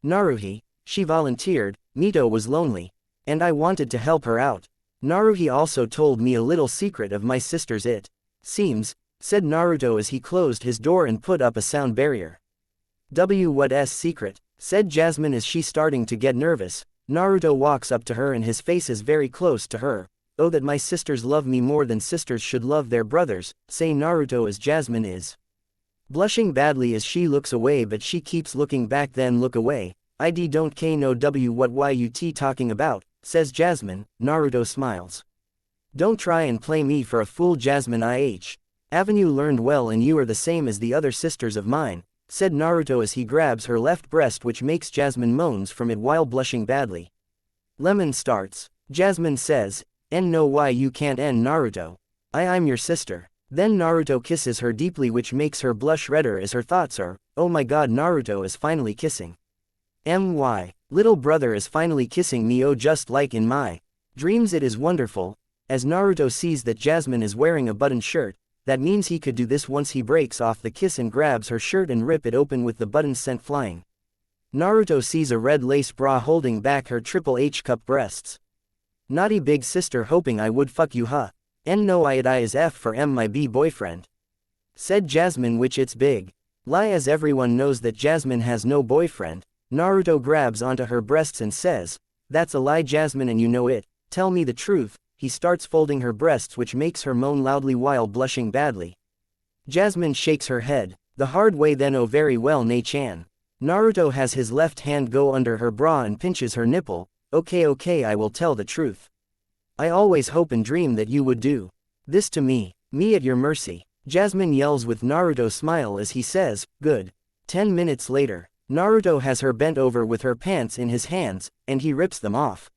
Naruhi, she volunteered, Mito was lonely, and I wanted to help her out. Naruhi also told me a little secret of my sisters, it seems, said Naruto as he closed his door and put up a sound barrier. What's secret? Said Jasmine as she starting to get nervous. Naruto walks up to her and his face is very close to her. Oh, that my sisters love me more than sisters should love their brothers, say Naruto as Jasmine is blushing badly as she looks away, but she keeps looking back, then look away. I don't know what you talking about, says Jasmine. Naruto smiles. Don't try and play me for a fool, Jasmine. Avenue learned well, and you are the same as the other sisters of mine, said Naruto as he grabs her left breast, which makes Jasmine moans from it while blushing badly. Lemon starts. Jasmine says, no, why you can't end, Naruto. I'm your sister. Then Naruto kisses her deeply, which makes her blush redder as her thoughts are, oh my god, Naruto is finally kissing my little brother is finally kissing me, oh, just like in my dreams. It is wonderful. As Naruto sees that Jasmine is wearing a button shirt, that means he could do this once. He breaks off the kiss and grabs her shirt and rip it open with the buttons sent flying. Naruto sees a red lace bra holding back her Triple H cup breasts. Naughty big sister, hoping I would fuck you, huh? No, I is F for my B boyfriend, said Jasmine, which it's big lie, as everyone knows that Jasmine has no boyfriend. Naruto grabs onto her breasts and says, that's a lie, Jasmine, and you know it. Tell me the truth. He starts folding her breasts, which makes her moan loudly while blushing badly. Jasmine shakes her head. The hard way then, oh very well, Ne-chan. Naruto has his left hand go under her bra and pinches her nipple. Okay, I will tell the truth. I always hope and dream that you would do this to me at your mercy. Jasmine yells with Naruto smile as he says, good. 10 minutes later, Naruto has her bent over with her pants in his hands, and he rips them off.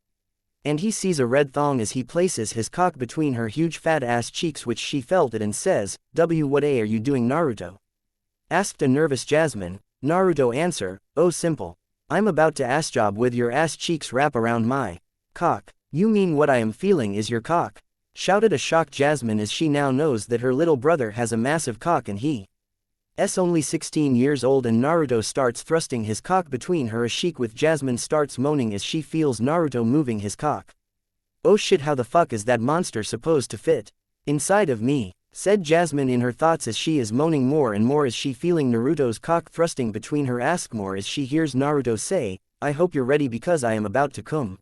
And he sees a red thong as he places his cock between her huge fat ass cheeks, which she felt it and says, what are you doing, Naruto? Asked a nervous Jasmine. Naruto answer, oh simple. I'm about to ass job with your ass cheeks wrap around my Cock, you mean what I am feeling is your cock? Shouted a shocked Jasmine as she now knows that her little brother has a massive cock and he's only 16 years old, and Naruto starts thrusting his cock between her as she with Jasmine starts moaning as she feels Naruto moving his cock. Oh shit, how the fuck is that monster supposed to fit inside of me? Said Jasmine in her thoughts as she is moaning more and more as she feeling Naruto's cock thrusting between her ass more as she hears Naruto say, I hope you're ready because I am about to come.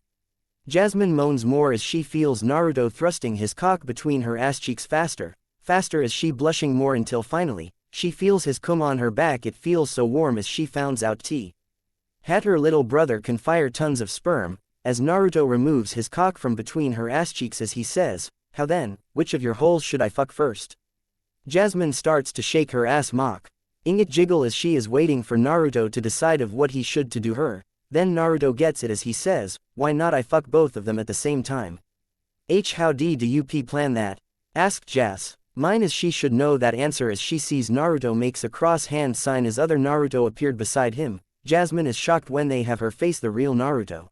Jasmine moans more as she feels Naruto thrusting his cock between her ass cheeks faster as she blushing more until finally, she feels his cum on her back. It feels so warm as she finds out her little brother can fire tons of sperm, as Naruto removes his cock from between her ass cheeks as he says, how then, which of your holes should I fuck first? Jasmine starts to shake her ass ing it jiggle as she is waiting for Naruto to decide of what he should to do her. Then Naruto gets it as he says, why not I fuck both of them at the same time? How do you plan that? Asked Jas. Mine as she should know that answer as she sees Naruto makes a cross hand sign as other Naruto appeared beside him. Jasmine is shocked when they have her face the real Naruto.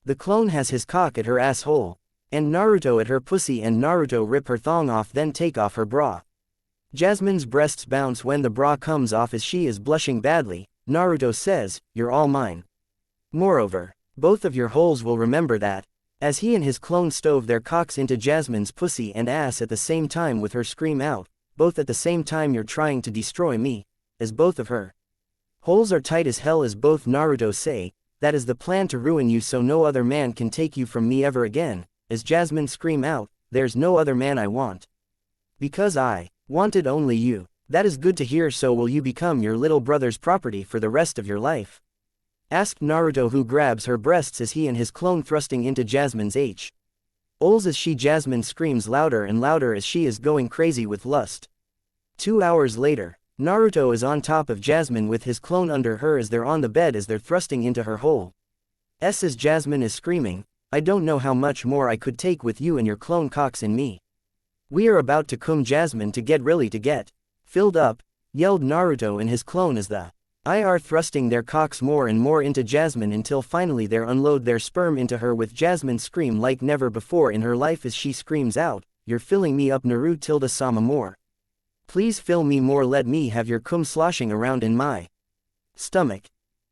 The clone has his cock at her asshole, and Naruto at her pussy, and Naruto rip her thong off then take off her bra. Jasmine's breasts bounce when the bra comes off as she is blushing badly. Naruto says, you're all mine. Moreover, both of your holes will remember that, as he and his clone stove their cocks into Jasmine's pussy and ass at the same time with her scream out, both at the same time, you're trying to destroy me, as both of her holes are tight as hell as both Naruto say, that is the plan to ruin you so no other man can take you from me ever again, as Jasmine scream out, there's no other man I want. Because I wanted only you. That is good to hear, so will you become your little brother's property for the rest of your life? Asked Naruto, who grabs her breasts as he and his clone thrusting into Jasmine's holes as Jasmine screams louder and louder as she is going crazy with lust. 2 hours later, Naruto is on top of Jasmine with his clone under her as they're on the bed as they're thrusting into her hole. As Jasmine is screaming, I don't know how much more I could take with you and your clone cocks in me. We are about to cum Jasmine to get filled up, yelled Naruto and his clone as the are thrusting their cocks more and more into Jasmine until finally they unload their sperm into her with Jasmine scream like never before in her life as she screams out, you're filling me up Naru-sama more. Please fill me more, let me have your cum sloshing around in my stomach.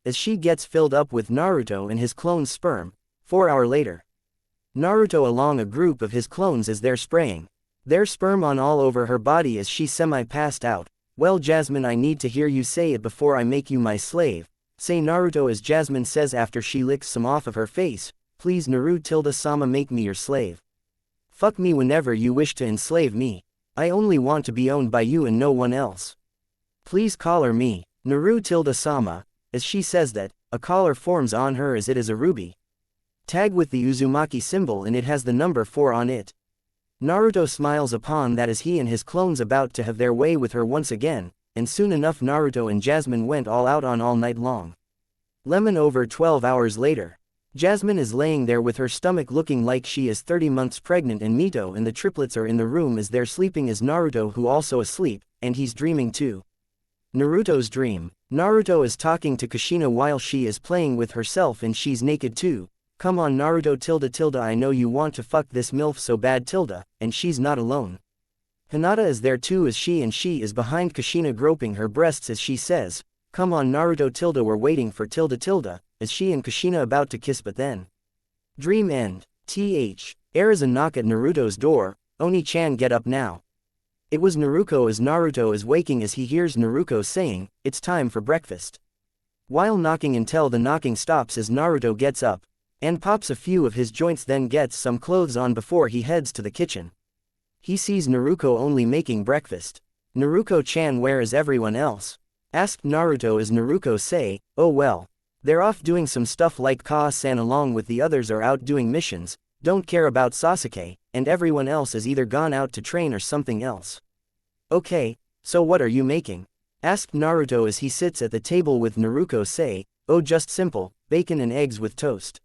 As she gets filled up with Naruto and his clone's sperm. 4 hours later, Naruto along a group of his clones as they're spraying their sperm on all over her body as she semi-passed out. Well Jasmine, I need to hear you say it before I make you my slave, say Naruto as Jasmine says after she licks some off of her face, please Naru-sama make me your slave. Fuck me whenever you wish to enslave me. I only want to be owned by you and no one else. Please collar me, Naru-sama, as she says that, a collar forms on her as it is a ruby tag with the Uzumaki symbol and it has the number 4 on it. Naruto smiles upon that as he and his clones about to have their way with her once again, and soon enough Naruto and Jasmine went all out on all night long. Over 12 hours later, Jasmine is laying there with her stomach looking like she is 30 months pregnant, and Mito and the triplets are in the room as they're sleeping as Naruto who also asleep, and he's dreaming too. Naruto's dream. Naruto is talking to Kushina while she is playing with herself and she's naked too. Come on Naruto ... I know you want to fuck this MILF so bad ... and she's not alone. Hinata is there too as she is behind Kushina groping her breasts as she says, come on Naruto ... we're waiting for ... as she and Kushina about to kiss, but then. Dream end. There is a knock at Naruto's door. Oni-chan, get up now. It was Naruto as Naruto is waking as he hears Naruto saying, it's time for breakfast. While knocking until the knocking stops as Naruto gets up and pops a few of his joints, then gets some clothes on before he heads to the kitchen. He sees Naruto only making breakfast. Naruto-chan, where is everyone else? Asked Naruto as Naruto say, oh well. They're off doing some stuff like Ka-san along with the others are out doing missions, don't care about Sasuke, and everyone else is either gone out to train or something else. Okay, so what are you making? Asked Naruto as he sits at the table with Naruto say, oh just simple, bacon and eggs with toast.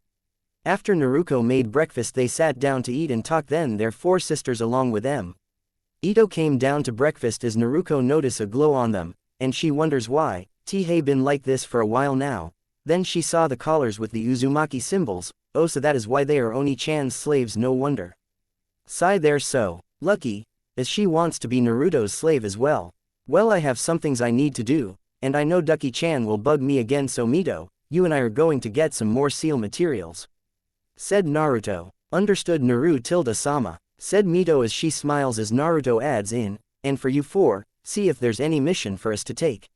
After Naruto made breakfast they sat down to eat and talk, then their 4 sisters along with them. Ito came down to breakfast as Naruto notice a glow on them, and she wonders why, T-hey been like this for a while now. Then she saw the collars with the Uzumaki symbols, Oh, so that is why they are Oni-chan's slaves, no wonder. Sigh, they're so lucky, as she wants to be Naruto's slave as well. Well, I have some things I need to do, and I know Ducky-chan will bug me again, so Mito, you and I are going to get some more seal materials," said Naruto. "Understood, Naru-sama," said Mito as she smiles as Naruto adds in, "And for you four, see if there's any mission for us to take."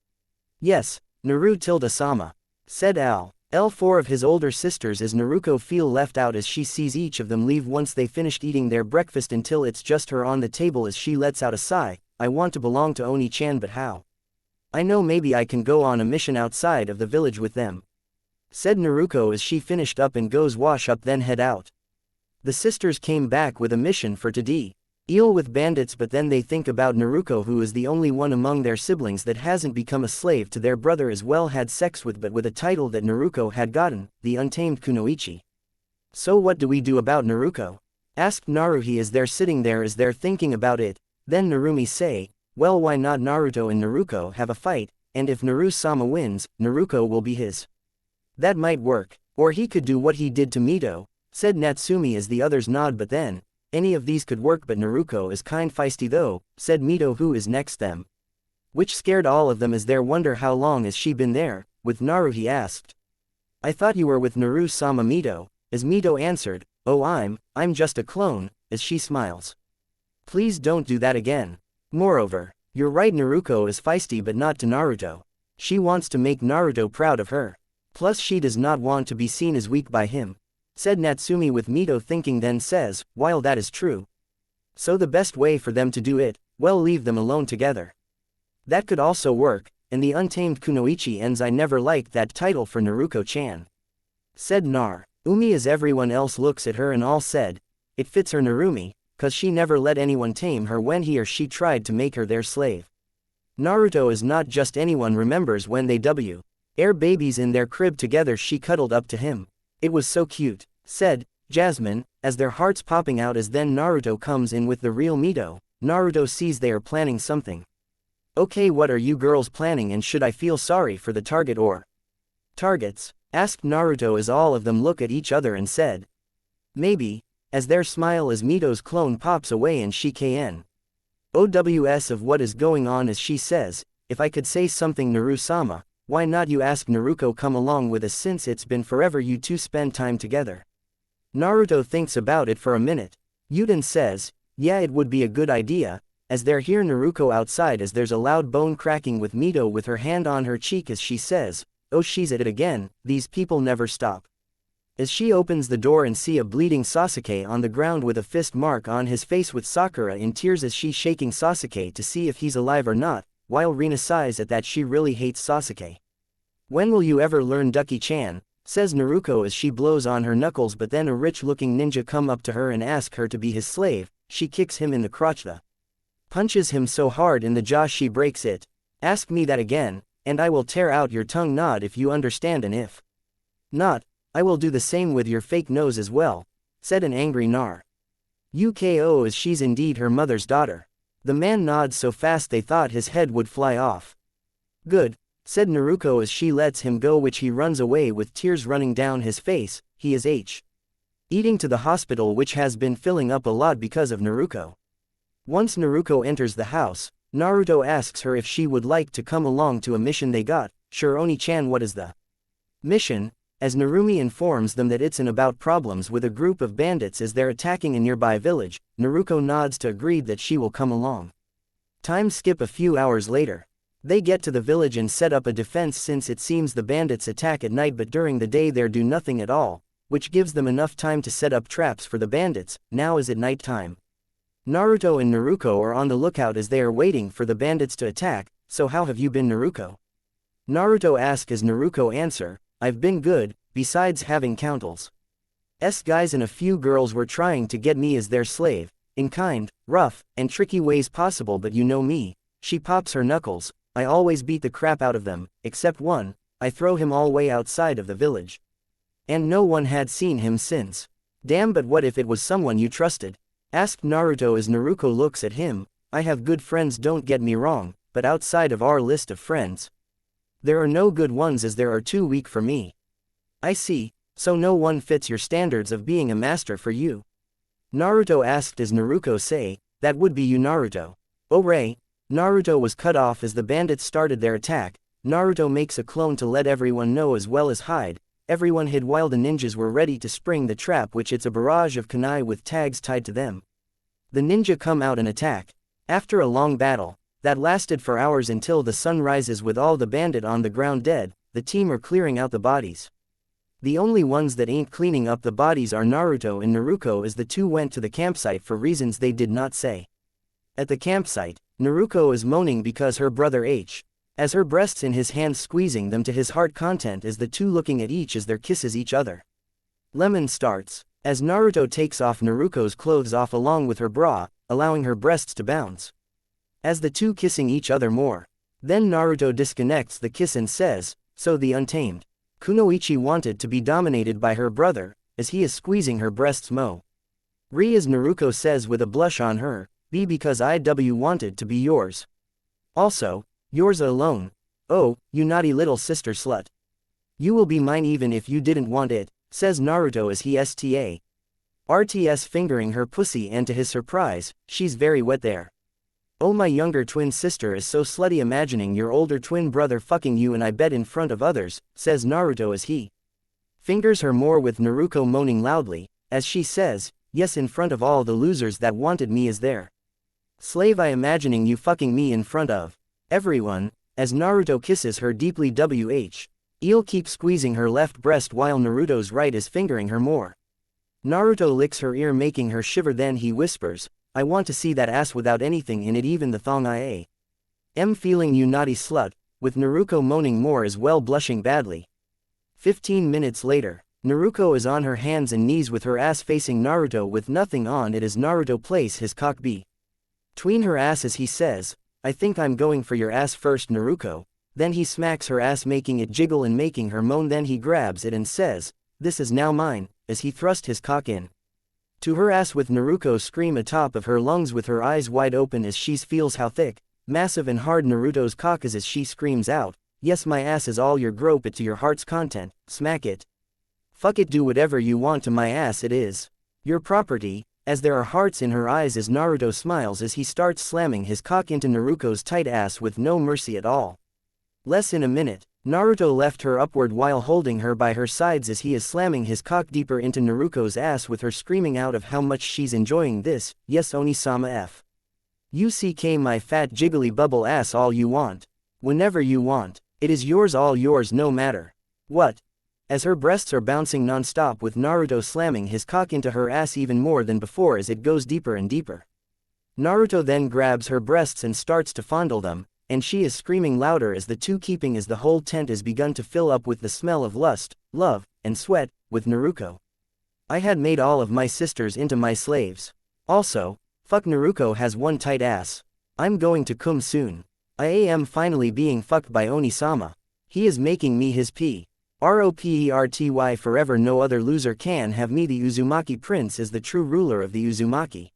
"Yes, Naru-sama," said L4 of his older sisters as Naruto feel left out as she sees each of them leave once they finished eating their breakfast until it's just her on the table as she lets out a sigh. "I want to belong to Oni-chan, but how? I know maybe I can go on a mission outside of the village with them," said Naruto as she finished up and goes wash up then head out. The sisters came back with a mission for today. Deal with bandits, but then they think about Naruto, who is the only one among their siblings that hasn't become a slave to their brother as well, had sex with, but with a title that Naruto had gotten, the Untamed Kunoichi. "So what do we do about Naruto?" asked Naruhi as they're sitting there as they're thinking about it. Then Narumi say, "Well, why not Naruto and Naruto have a fight, and if Naru-sama wins, Naruto will be his." "That might work, or he could do what he did to Mito," said Natsumi as the others nod. "But then, any of these could work, but Naruto is kind feisty though," said Mito, who is next them. Which scared all of them as they wonder how long has she been there. With Naru he asked, "I thought you were with Naru-sama, Mito," as Mito answered, "Oh, I'm just a clone," as she smiles. "Please don't do that again. Moreover, you're right, Naruto is feisty, but not to Naruto. She wants to make Naruto proud of her. Plus she does not want to be seen as weak by him," said Natsumi. With Mito thinking then says, "While that is true, so the best way for them to do it, well, leave them alone together. That could also work, and the Untamed Kunoichi ends. I never liked that title for Naruko-chan," said Umi as everyone else looks at her and all said, "It fits her, Narumi, cause she never let anyone tame her when he or she tried to make her their slave. Naruto is not just anyone. Remembers when they air babies in their crib together, she cuddled up to him. It was so cute," said Jasmine, as their hearts popping out as then Naruto comes in with the real Mito. Naruto sees they are planning something. "Okay, what are you girls planning, and should I feel sorry for the target or targets?" asked Naruto as all of them look at each other and said, "Maybe," as their smile as Mito's clone pops away and she OWS of what is going on as she says, "If I could say something, Naru-sama, why not you ask Naruto come along with us, since it's been forever you two spend time together?" Naruto thinks about it for a minute. Yuden says, "Yeah, it would be a good idea," as they're hear Naruto outside as there's a loud bone cracking with Mito with her hand on her cheek as she says, "Oh, she's at it again, these people never stop." As she opens the door and see a bleeding Sasuke on the ground with a fist mark on his face with Sakura in tears as she's shaking Sasuke to see if he's alive or not, while Rina sighs at that she really hates Sasuke. "When will you ever learn, Ducky-chan?" says Naruto as she blows on her knuckles, but then a rich-looking ninja come up to her and ask her to be his slave. She kicks him in the crotch, punches him so hard in the jaw she breaks it. "Ask me that again, and I will tear out your tongue, nod if you understand, and if not, I will do the same with your fake nose as well," said an angry Uko as she's indeed her mother's daughter. The man nods so fast they thought his head would fly off. "Good," said Naruto as she lets him go, which he runs away with tears running down his face. He is eating to the hospital, which has been filling up a lot because of Naruto. Once Naruto enters the house, Naruto asks her if she would like to come along to a mission they got. "Sure, Oni-chan, what is the mission?" as Narumi informs them that it's about problems with a group of bandits as they're attacking a nearby village. Naruto nods to agree that she will come along. Time skip a few hours later. They get to the village and set up a defense since it seems the bandits attack at night, but during the day they do nothing at all, which gives them enough time to set up traps for the bandits. Now is it night time. Naruto and Naruko are on the lookout as they are waiting for the bandits to attack. "So how have you been, Naruto?" Naruto asks as Naruko answer, "I've been good, besides having countles. Guys and a few girls were trying to get me as their slave, in kind, rough, and tricky ways possible, but you know me." She pops her knuckles. "I always beat the crap out of them, except one. I throw him all way outside of the village. And no one had seen him since." "Damn, but what if it was someone you trusted?" asked Naruto as Naruko looks at him. "I have good friends, don't get me wrong, but outside of our list of friends, there are no good ones, as there are too weak for me." "I see," So no one fits your standards of being a master for you. Naruto asked as Naruto say, that would be you Naruto. Oh Ray. Naruto was cut off as the bandits started their attack. Naruto makes a clone to let everyone know as well as hide. Everyone hid while the ninjas were ready to spring the trap, which it's a barrage of kunai with tags tied to them. The ninja come out and attack. After a long battle, that lasted for hours until the sun rises with all the bandit on the ground dead, the team are clearing out the bodies. The only ones that ain't cleaning up the bodies are Naruto and Naruko, as the two went to the campsite for reasons they did not say. At the campsite, Naruko is moaning because her brother H. as her breasts in his hands, squeezing them to his heart content as the two looking at each as their kisses each other. Lemon starts, as Naruto takes off Naruko's clothes off along with her bra, allowing her breasts to bounce. As the two kissing each other more. Then Naruto disconnects the kiss and says, so the untamed Kunoichi wanted to be dominated by her brother, as he is squeezing her breasts mo. Re as Naruko says with a blush on her, be because IW wanted to be yours. Also, yours alone. Oh, you naughty little sister slut. You will be mine even if you didn't want it, says Naruto as he RTS fingering her pussy, and to his surprise, she's very wet there. Oh, my younger twin sister is so slutty, imagining your older twin brother fucking you, and I bet in front of others, says Naruto as he fingers her more, with Naruko moaning loudly, as she says, yes, in front of all the losers that wanted me as their slave, I imagining you fucking me in front of everyone, as Naruto kisses her deeply. Eel keeps squeezing her left breast while Naruto's right is fingering her more. Naruto licks her ear, making her shiver, then he whispers, I want to see that ass without anything in it, even the thong. I am feeling you naughty slut, with Naruko moaning more as well, blushing badly. 15 minutes later, Naruko is on her hands and knees with her ass facing Naruto with nothing on it, as Naruto place his cock between her ass as he says, I think I'm going for your ass first, Naruko. Then he smacks her ass, making it jiggle and making her moan, then he grabs it and says, this is now mine, as he thrust his cock in to her ass, with Naruko scream atop of her lungs with her eyes wide open as she feels how thick, massive and hard Naruto's cock is, as she screams out, yes, my ass is all your, grope it to your heart's content, smack it. Fuck it, do whatever you want to my ass, it is your property, as there are hearts in her eyes as Naruto smiles as he starts slamming his cock into Naruko's tight ass with no mercy at all. Less in a minute, Naruto left her upward while holding her by her sides as he is slamming his cock deeper into Naruko's ass, with her screaming out of how much she's enjoying this, yes Onisama f. UCK my fat jiggly bubble ass all you want. Whenever you want. It is yours, all yours, no matter what. As her breasts are bouncing non-stop, with Naruto slamming his cock into her ass even more than before as it goes deeper and deeper. Naruto then grabs her breasts and starts to fondle them, and she is screaming louder as the two keeping, as the whole tent has begun to fill up with the smell of lust, love, and sweat, with Naruko. I had made all of my sisters into my slaves. Also, fuck, Naruko has one tight ass. I'm going to cum soon. I am finally being fucked by Onisama. He is making me his property forever. No other loser can have me. The Uzumaki prince is the true ruler of the Uzumaki.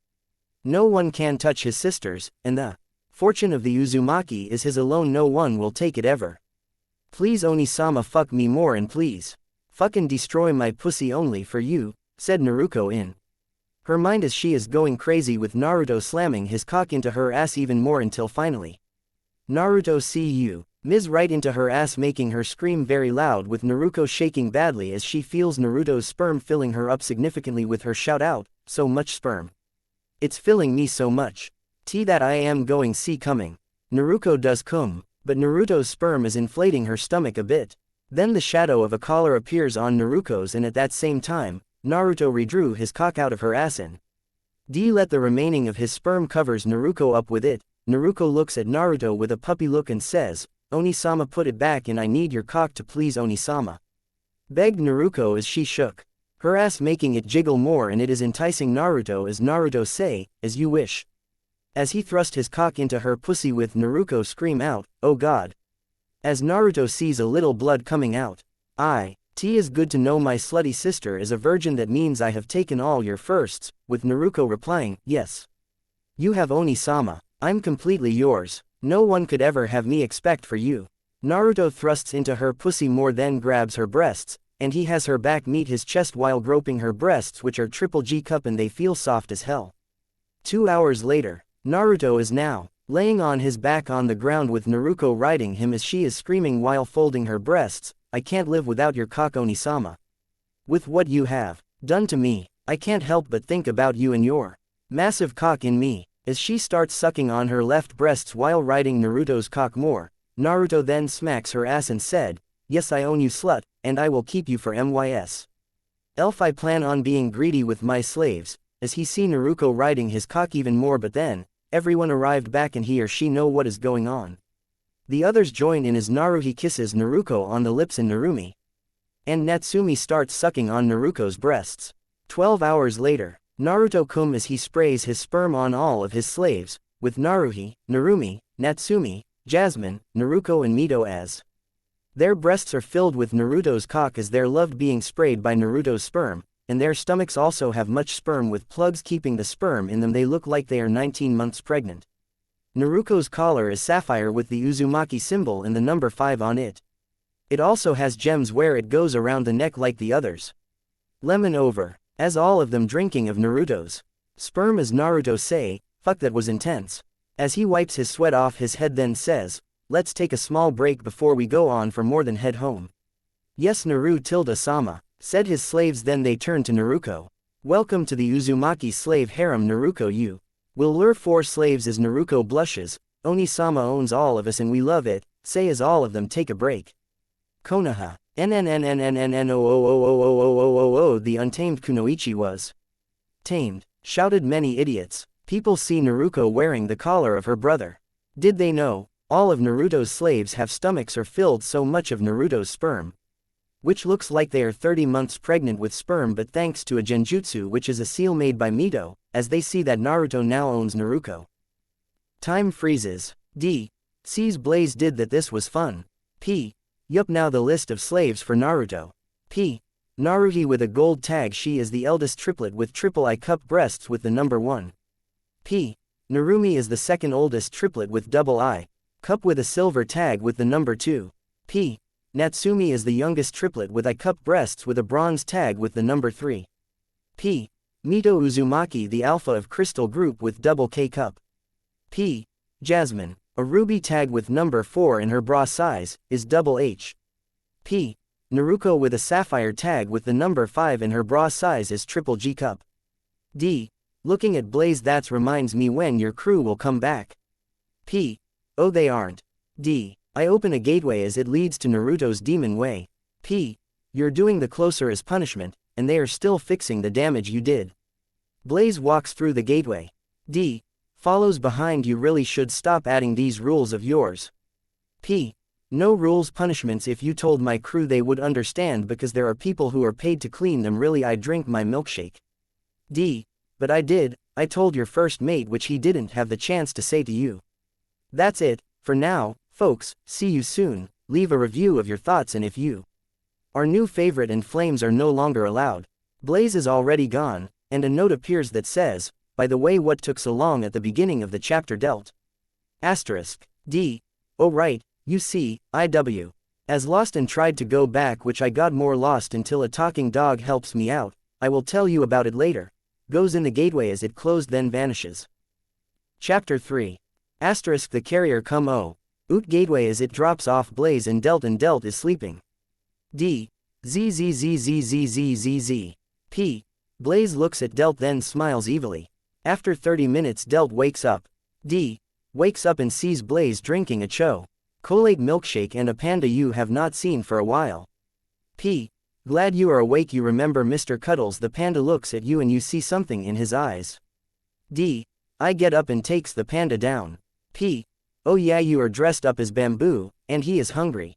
No one can touch his sisters, and the fortune of the Uzumaki is his alone. No one will take it ever. Please Onisama, fuck me more, and please fucking destroy my pussy only for you, said Naruko in her mind as she is going crazy with Naruto slamming his cock into her ass even more, until finally Naruto see Ms. right into her ass, making her scream very loud, with Naruko shaking badly as she feels Naruto's sperm filling her up significantly, with her shout out, so much sperm. It's filling me so much. That I am going see coming. Naruko does cum, but Naruto's sperm is inflating her stomach a bit. Then the shadow of a collar appears on Naruko's, and at that same time, Naruto redrew his cock out of her ass and let the remaining of his sperm covers Naruko up with it. Naruko looks at Naruto with a puppy look and says, Onisama, put it back, and I need your cock to please, Onisama, begged Naruko as she shook her ass, making it jiggle more, and it is enticing Naruto as Naruto say, as you wish. As he thrust his cock into her pussy, with Naruko scream out, oh god. As Naruto sees a little blood coming out. Is good to know my slutty sister is a virgin, that means I have taken all your firsts, with Naruko replying, yes. You have, Onisama. I'm completely yours. No one could ever have me, expect for you. Naruto thrusts into her pussy more, then grabs her breasts, and he has her back meet his chest while groping her breasts, which are triple G cup, and they feel soft as hell. 2 hours later, Naruto is now laying on his back on the ground with Naruko riding him as she is screaming while folding her breasts, "I can't live without your cock, Oni-sama. With what you have done to me, I can't help but think about you and your massive cock in me." As she starts sucking on her left breasts while riding Naruto's cock more, Naruto then smacks her ass and said, "Yes, I own you, slut, and I will keep you for MYS. Elf, I plan on being greedy with my slaves." As he see Naruko riding his cock even more, but then everyone arrived back and he or she know what is going on. The others join in as Naruhi kisses Naruko on the lips and Narumi and Natsumi starts sucking on Naruko's breasts. 12 hours later, Naruto comes as he sprays his sperm on all of his slaves, with Naruhi, Narumi, Natsumi, Jasmine, Naruko and Mito as their breasts are filled with Naruto's cock as they're loved being sprayed by Naruto's sperm, and their stomachs also have much sperm with plugs keeping the sperm in them. They look like they are 19 months pregnant. Naruko's collar is sapphire with the Uzumaki symbol and the number 5 on it. It also has gems where it goes around the neck like the others. Lemon over, as all of them drinking of Naruto's sperm as Naruto say, "Fuck, that was intense." As he wipes his sweat off his head then says, "Let's take a small break before we go on for more than head home." "Yes, Naru-sama," said his slaves. Then they turned to Naruko. "Welcome to the Uzumaki slave harem, Naruko. You will lure 4 slaves." As Naruko blushes, "Oni-sama owns all of us and we love it," say as all of them take a break. Konoha. NNNNNNNNO. The untamed Kunoichi was tamed, shouted many idiots. People see Naruko wearing the collar of her brother. Did they know? All of Naruto's slaves have stomachs or filled so much of Naruto's sperm, which looks like they are 30 months pregnant with sperm, but thanks to a genjutsu, which is a seal made by Mito, as they see that Naruto now owns Naruko. Time freezes. D. Sees Blaze did that. This was fun. P. Yup, now the list of slaves for Naruto. P. Naruhi with a gold tag. She is the eldest triplet with triple I cup breasts with the number 1. P. Narumi is the second oldest triplet with double I cup with a silver tag with the number 2. P. Natsumi is the youngest triplet with I cup breasts with a bronze tag with the number 3. P. Mito Uzumaki, the alpha of crystal group with double K cup. P. Jasmine, a ruby tag with number 4 in her bra size, is double H. P. Naruko with a sapphire tag with the number 5 in her bra size is triple G cup. D. Looking at Blaze, that reminds me when your crew will come back. P. Oh, they aren't. D. I open a gateway as it leads to Naruto's demon way. P. You're doing the closer as punishment, and they are still fixing the damage you did. Blaze walks through the gateway. D. Follows behind. You really should stop adding these rules of yours. P. No rules, punishments. If you told my crew they would understand, because there are people who are paid to clean them. Really, I drink my milkshake. D. But I did. I told your first mate, which he didn't have the chance to say to you. That's it, for now, folks. See you soon. Leave a review of your thoughts, and if you are new favorite and flames are no longer allowed. Blaze is already gone, and a note appears that says, by the way, what took so long at the beginning of the chapter dealt? Asterisk. D. Oh right, you see, IW. As lost and tried to go back, which I got more lost until a talking dog helps me out. I will tell you about it later. Goes in the gateway as it closed then vanishes. Chapter 3. Asterisk. The carrier come Oot gateway as it drops off Blaze and Delt is sleeping. D. ZZZZZZZZ. P. Blaze looks at Delt then smiles evilly. After 30 minutes Delt wakes up. D. Wakes up and sees Blaze drinking a chocolate milkshake and a panda you have not seen for a while. P. Glad you are awake. You remember Mr. Cuddles. The panda looks at you and you see something in his eyes. D. I get up and takes the panda down. P. Oh yeah, you are dressed up as Bamboo, and he is hungry.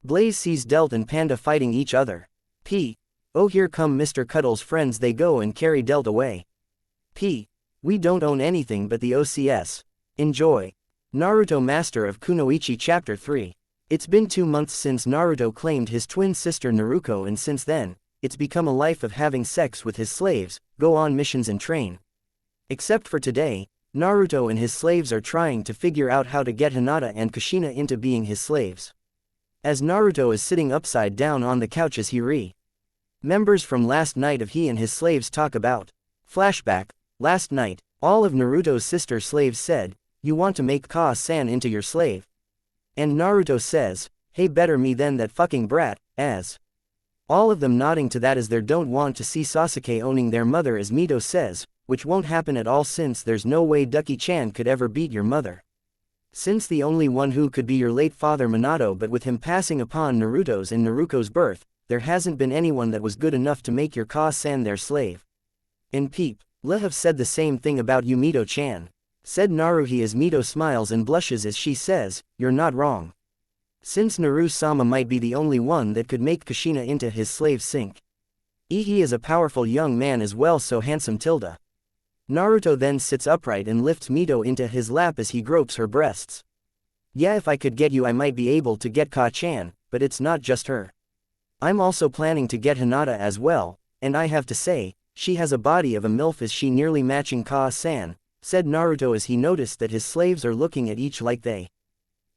Blaze sees Delt and Panda fighting each other. P. Oh, here come Mr. Cuddles' friends. They go and carry Delt away. P. We don't own anything but the OCS. Enjoy. Naruto Master of Kunoichi Chapter 3. It's been 2 months since Naruto claimed his twin sister Naruko, and since then, it's become a life of having sex with his slaves, go on missions and train. Except for today, Naruto and his slaves are trying to figure out how to get Hinata and Kushina into being his slaves. as Naruto is sitting upside down on the couch as he members from last night of he and his slaves talk about. Flashback, last night, all of Naruto's sister slaves said, "You want to make Ka-san into your slave?" And Naruto says, "Hey, better me than that fucking brat," as all of them nodding to that as they don't want to see Sasuke owning their mother, as Mito says, which won't happen at all since there's no way Ducky-chan could ever beat your mother. Since the only one who could be your late father Minato, but with him passing upon Naruto's and Naruko's birth, there hasn't been anyone that was good enough to make your Ka-san their slave. And Peep, Le have said the same thing about you Mito-chan, said Naruhi as Mito smiles and blushes as she says, "You're not wrong. Since Naru-sama might be the only one that could make Kushina into his slave sink. He is a powerful young man as well, so handsome tilde." Naruto then sits upright and lifts Mito into his lap as he gropes her breasts. "Yeah, if I could get you I might be able to get Ka-chan, but it's not just her. I'm also planning to get Hinata as well, and I have to say, she has a body of a MILF, is she nearly matching Ka-san," said Naruto as he noticed that his slaves are looking at each like they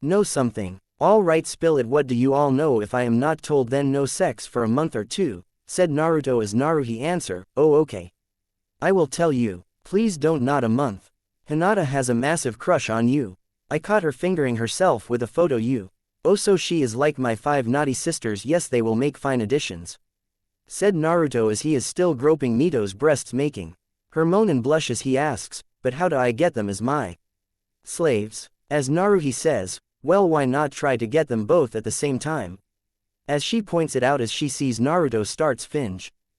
know something. "All right, spill it. What do you all know? If I am not told, then no sex for a month or two," said Naruto as Naruhi answer, "Oh okay. I will tell you. Please don't, not a month. Hinata has a massive crush on you. I caught her fingering herself with a photo you. Oh, so she is like my 5 naughty sisters. Yes, they will make fine additions," said Naruto as he is still groping Mito's breasts, making her moan and blush as he asks, "But how do I get them as my slaves?" As Naruhi says, "Well, why not try to get them both at the same time?" As she points it out as she sees Naruto starts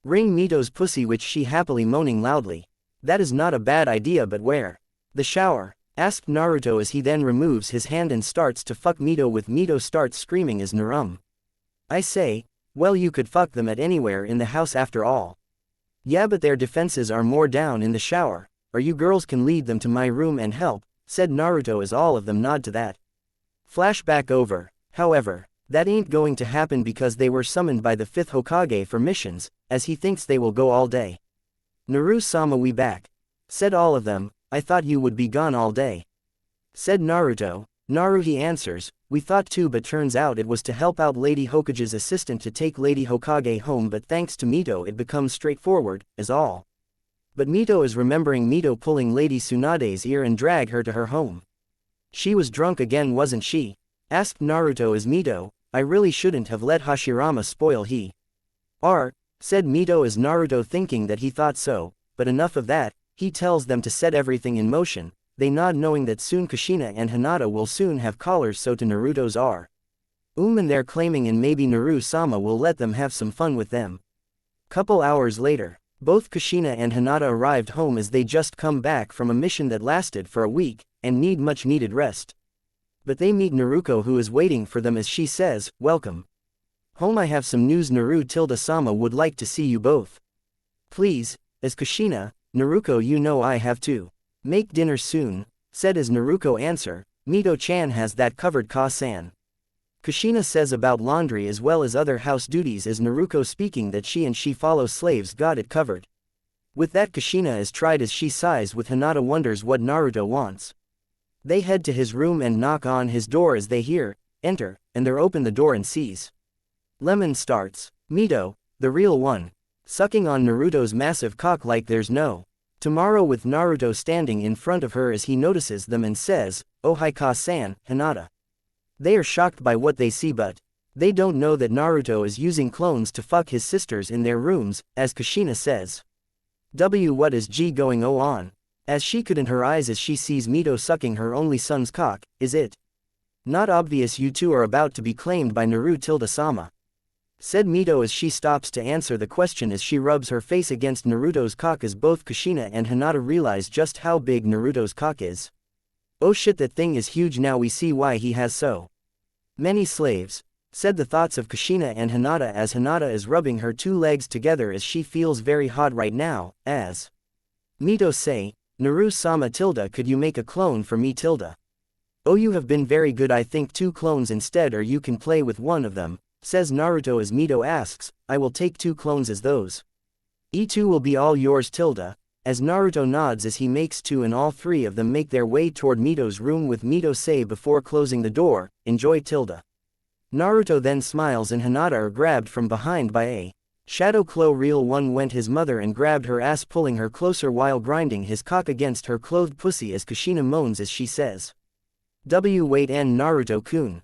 ring Mito's pussy, which she happily moaning loudly. "That is not a bad idea, but where? The shower?" asked Naruto as he then removes his hand and starts to fuck Mito, with Mito starts screaming as Narum. "I say, well, you could fuck them at anywhere in the house after all." "Yeah, but their defenses are more down in the shower, or you girls can lead them to my room and help," said Naruto as all of them nod to that. Flashback over. However, that ain't going to happen because they were summoned by the 5th Hokage for missions, as he thinks they will go all day. "Naru-sama, we back," said all of them. "I thought you would be gone all day," said Naruto. Naruhi answers, "We thought too, but turns out it was to help out Lady Hokage's assistant to take Lady Hokage home, but thanks to Mito it becomes straightforward, as all." But Mito is remembering Mito pulling Lady Tsunade's ear and drag her to her home. "She was drunk again, wasn't she?" asked Naruto as Mito, "I really shouldn't have let Hashirama spoil he art," said Mito as Naruto thinking that he thought so, but enough of that, he tells them to set everything in motion. They nod knowing that soon Kushina and Hinata will soon have collars, so to Naruto's and they're claiming, and maybe Naru-sama will let them have some fun with them. Couple hours later, both Kushina and Hinata arrived home as they just come back from a mission that lasted for a week, and need much needed rest. But they meet Naruko, who is waiting for them as she says, "Welcome home, I have some news. Naru-sama would like to see you both. Please," as Kushina, "Naruko, you know I have to make dinner soon," said as Naruko answer, "Mito-chan has that covered, Ka-san." Kushina says about laundry as well as other house duties, as Naruko speaking that she follow slaves got it covered. With that, Kushina is tried as she sighs, with Hinata wonders what Naruto wants. They head to his room and knock on his door as they enter, and they open the door and sees Lemon starts, Mito, the real one, sucking on Naruto's massive cock like there's no tomorrow, with Naruto standing in front of her as he notices them and says, "Oh hi Ka-san, Hinata." They are shocked by what they see, but they don't know that Naruto is using clones to fuck his sisters in their rooms, as Kushina says, what is going on?" as she could in her eyes as she sees Mito sucking her only son's cock. "Is it not obvious you two are about to be claimed by Naru-sama?" said Mito as she stops to answer the question as she rubs her face against Naruto's cock, as both Kushina and Hinata realize just how big Naruto's cock is. "Oh shit, that thing is huge. Now we see why he has so many slaves," said the thoughts of Kushina and Hinata as Hinata is rubbing her 2 legs together as she feels very hot right now, as Mito say, "Naru-sama, could you make a clone for me? Oh, you have been very good. I think 2 clones instead, or you can play with one of them," says Naruto as Mito asks, "I will take 2 clones as those E2 will be all yours, as Naruto nods as he makes 2, and all 3 of them make their way toward Mito's room, with Mito say before closing the door, "Enjoy, Naruto then smiles and Hinata are grabbed from behind by a shadow claw. Real one went his mother and grabbed her ass, pulling her closer while grinding his cock against her clothed pussy as Kushina moans as she says, wait and Naruto-kun.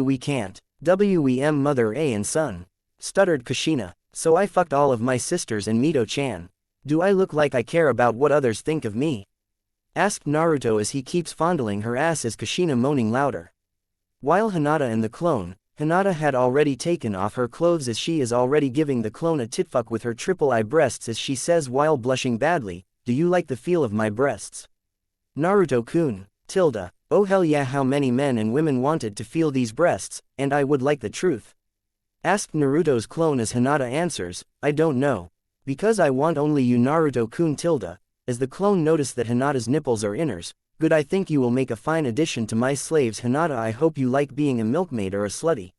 We can't. M mother A and son. Stuttered Kushina. So I fucked all of my sisters and Mito-chan. Do I look like I care about what others think of me? Asked Naruto as he keeps fondling her ass as Kushina moaning louder. While Hinata and the clone, Hinata had already taken off her clothes as she is already giving the clone a titfuck with her triple I breasts as she says while blushing badly, do you like the feel of my breasts? Naruto-kun. Oh hell yeah, how many men and women wanted to feel these breasts, and I would like the truth. Asked Naruto's clone as Hinata answers, I don't know. Because I want only you Naruto-kun. As the clone noticed that Hinata's nipples are inners, good, I think you will make a fine addition to my slaves Hinata. I hope you like being a milkmaid or a slutty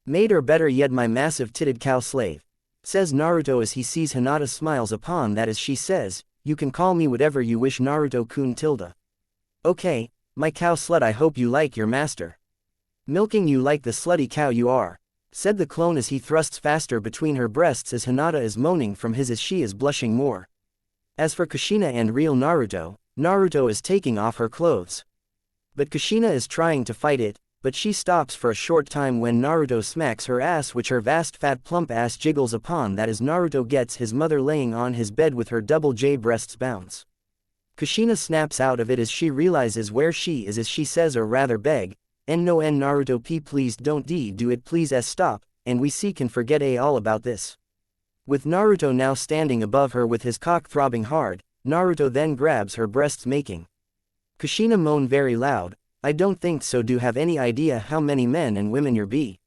maid, or better yet my massive titted cow slave. Says Naruto as he sees Hinata smiles upon that as she says, you can call me whatever you wish Naruto-kun. Okay, my cow slut, I hope you like your master milking you like the slutty cow you are. Said the clone as he thrusts faster between her breasts as Hinata is moaning from his as she is blushing more. As for Kushina and real Naruto, Naruto is taking off her clothes. But Kushina is trying to fight it, but she stops for a short time when Naruto smacks her ass, which her vast fat plump ass jiggles upon that as Naruto gets his mother laying on his bed with her double J breasts bounce. Kushina snaps out of it as she realizes where she is as she says, or rather beg, no Naruto p please don't do it please stop, and we see can forget all about this. With Naruto now standing above her with his cock throbbing hard, Naruto then grabs her breasts making Kushina moan very loud, I don't think so. Do have any idea how many men and women your B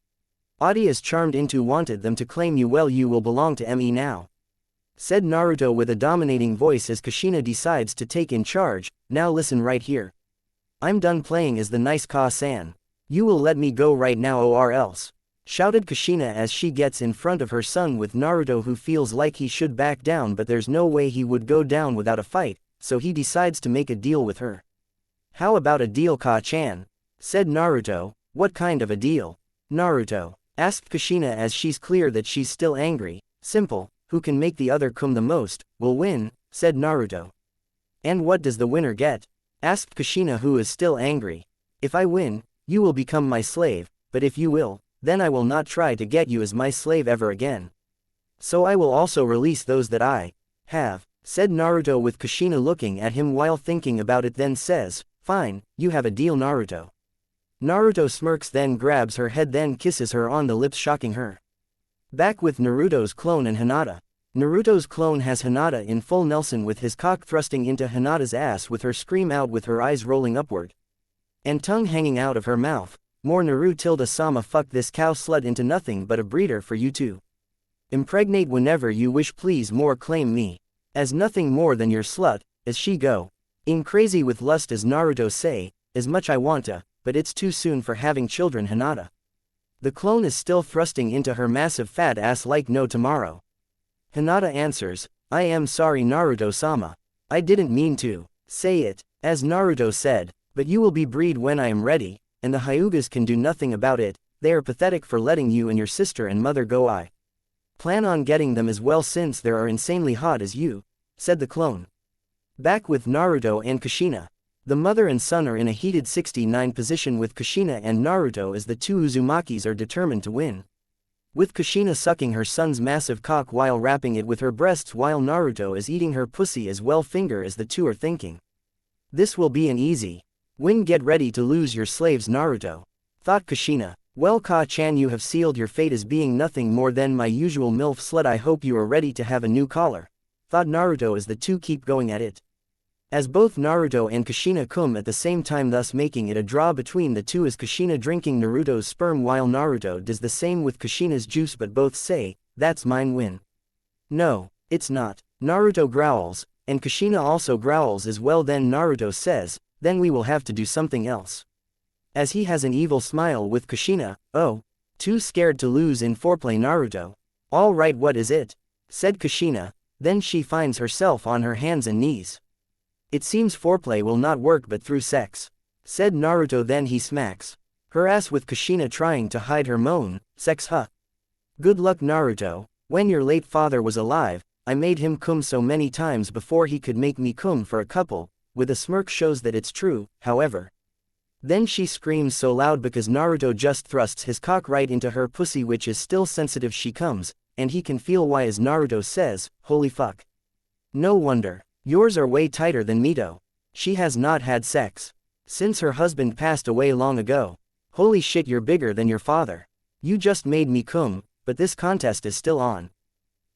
Adi is charmed into wanted them to claim you? Well, you will belong to me now. Said Naruto with a dominating voice as Kushina decides to take in charge. Now listen right here. I'm done playing as the nice Ka-san. You will let me go right now or else. Shouted Kushina as she gets in front of her son with Naruto, who feels like he should back down, but there's no way he would go down without a fight, so he decides to make a deal with her. How about a deal, Ka-chan? Said Naruto. What kind of a deal? Naruto asked Kushina as she's clear that she's still angry. Simple. Who can make the other come the most, will win, said Naruto. And what does the winner get? Asked Kushina, who is still angry. If I win, you will become my slave, but if you will, then I will not try to get you as my slave ever again. So I will also release those that I have, said Naruto with Kushina looking at him while thinking about it, then says, fine, you have a deal Naruto. Naruto smirks, then grabs her head, then kisses her on the lips, shocking her. Back with Naruto's clone and Hinata. Naruto's clone has Hinata in full Nelson with his cock thrusting into Hinata's ass with her scream out with her eyes rolling upward and tongue hanging out of her mouth. More Naru-sama, fuck this cow slut into nothing but a breeder for you to impregnate whenever you wish, please more claim me as nothing more than your slut, as she go in crazy with lust as Naruto say, as much I wanta, but it's too soon for having children Hinata. The clone is still thrusting into her massive fat ass like no tomorrow. Hinata answers, I am sorry Naruto-sama. I didn't mean to say it, as Naruto said, but you will be breed when I am ready, and the Hyugas can do nothing about it. They are pathetic for letting you and your sister and mother go. I plan on getting them as well since they are insanely hot as you, said the clone. Back with Naruto and Kushina. The mother and son are in a heated 69 position with Kushina and Naruto as the two Uzumakis are determined to win. With Kushina sucking her son's massive cock while wrapping it with her breasts while Naruto is eating her pussy as well finger, as the two are thinking, this will be an easy win. Get ready to lose your slaves Naruto, thought Kushina. Well Ka-chan, you have sealed your fate as being nothing more than my usual MILF slut. I hope you are ready to have a new collar, thought Naruto as the two keep going at it. As both Naruto and Kushina come at the same time, thus making it a draw between the two, as Kushina drinking Naruto's sperm while Naruto does the same with Kushina's juice, but both say, that's mine win. No, it's not. Naruto growls, and Kushina also growls as well. Then Naruto says, then we will have to do something else. As he has an evil smile with Kushina, oh, too scared to lose in foreplay Naruto. Alright, what is it? Said Kushina, then she finds herself on her hands and knees. It seems foreplay will not work but through sex, said Naruto, then he smacks Her ass with Kushina trying to hide her moan, sex huh. Good luck Naruto, when your late father was alive, I made him cum so many times before he could make me cum for a couple, with a smirk shows that it's true, however. Then she screams so loud because Naruto just thrusts his cock right into her pussy which is still sensitive she comes, and he can feel why as Naruto says, holy fuck. No wonder. Yours are way tighter than Mito. She has not had sex since her husband passed away long ago. Holy shit you're bigger than your father. You just made me cum, but this contest is still on.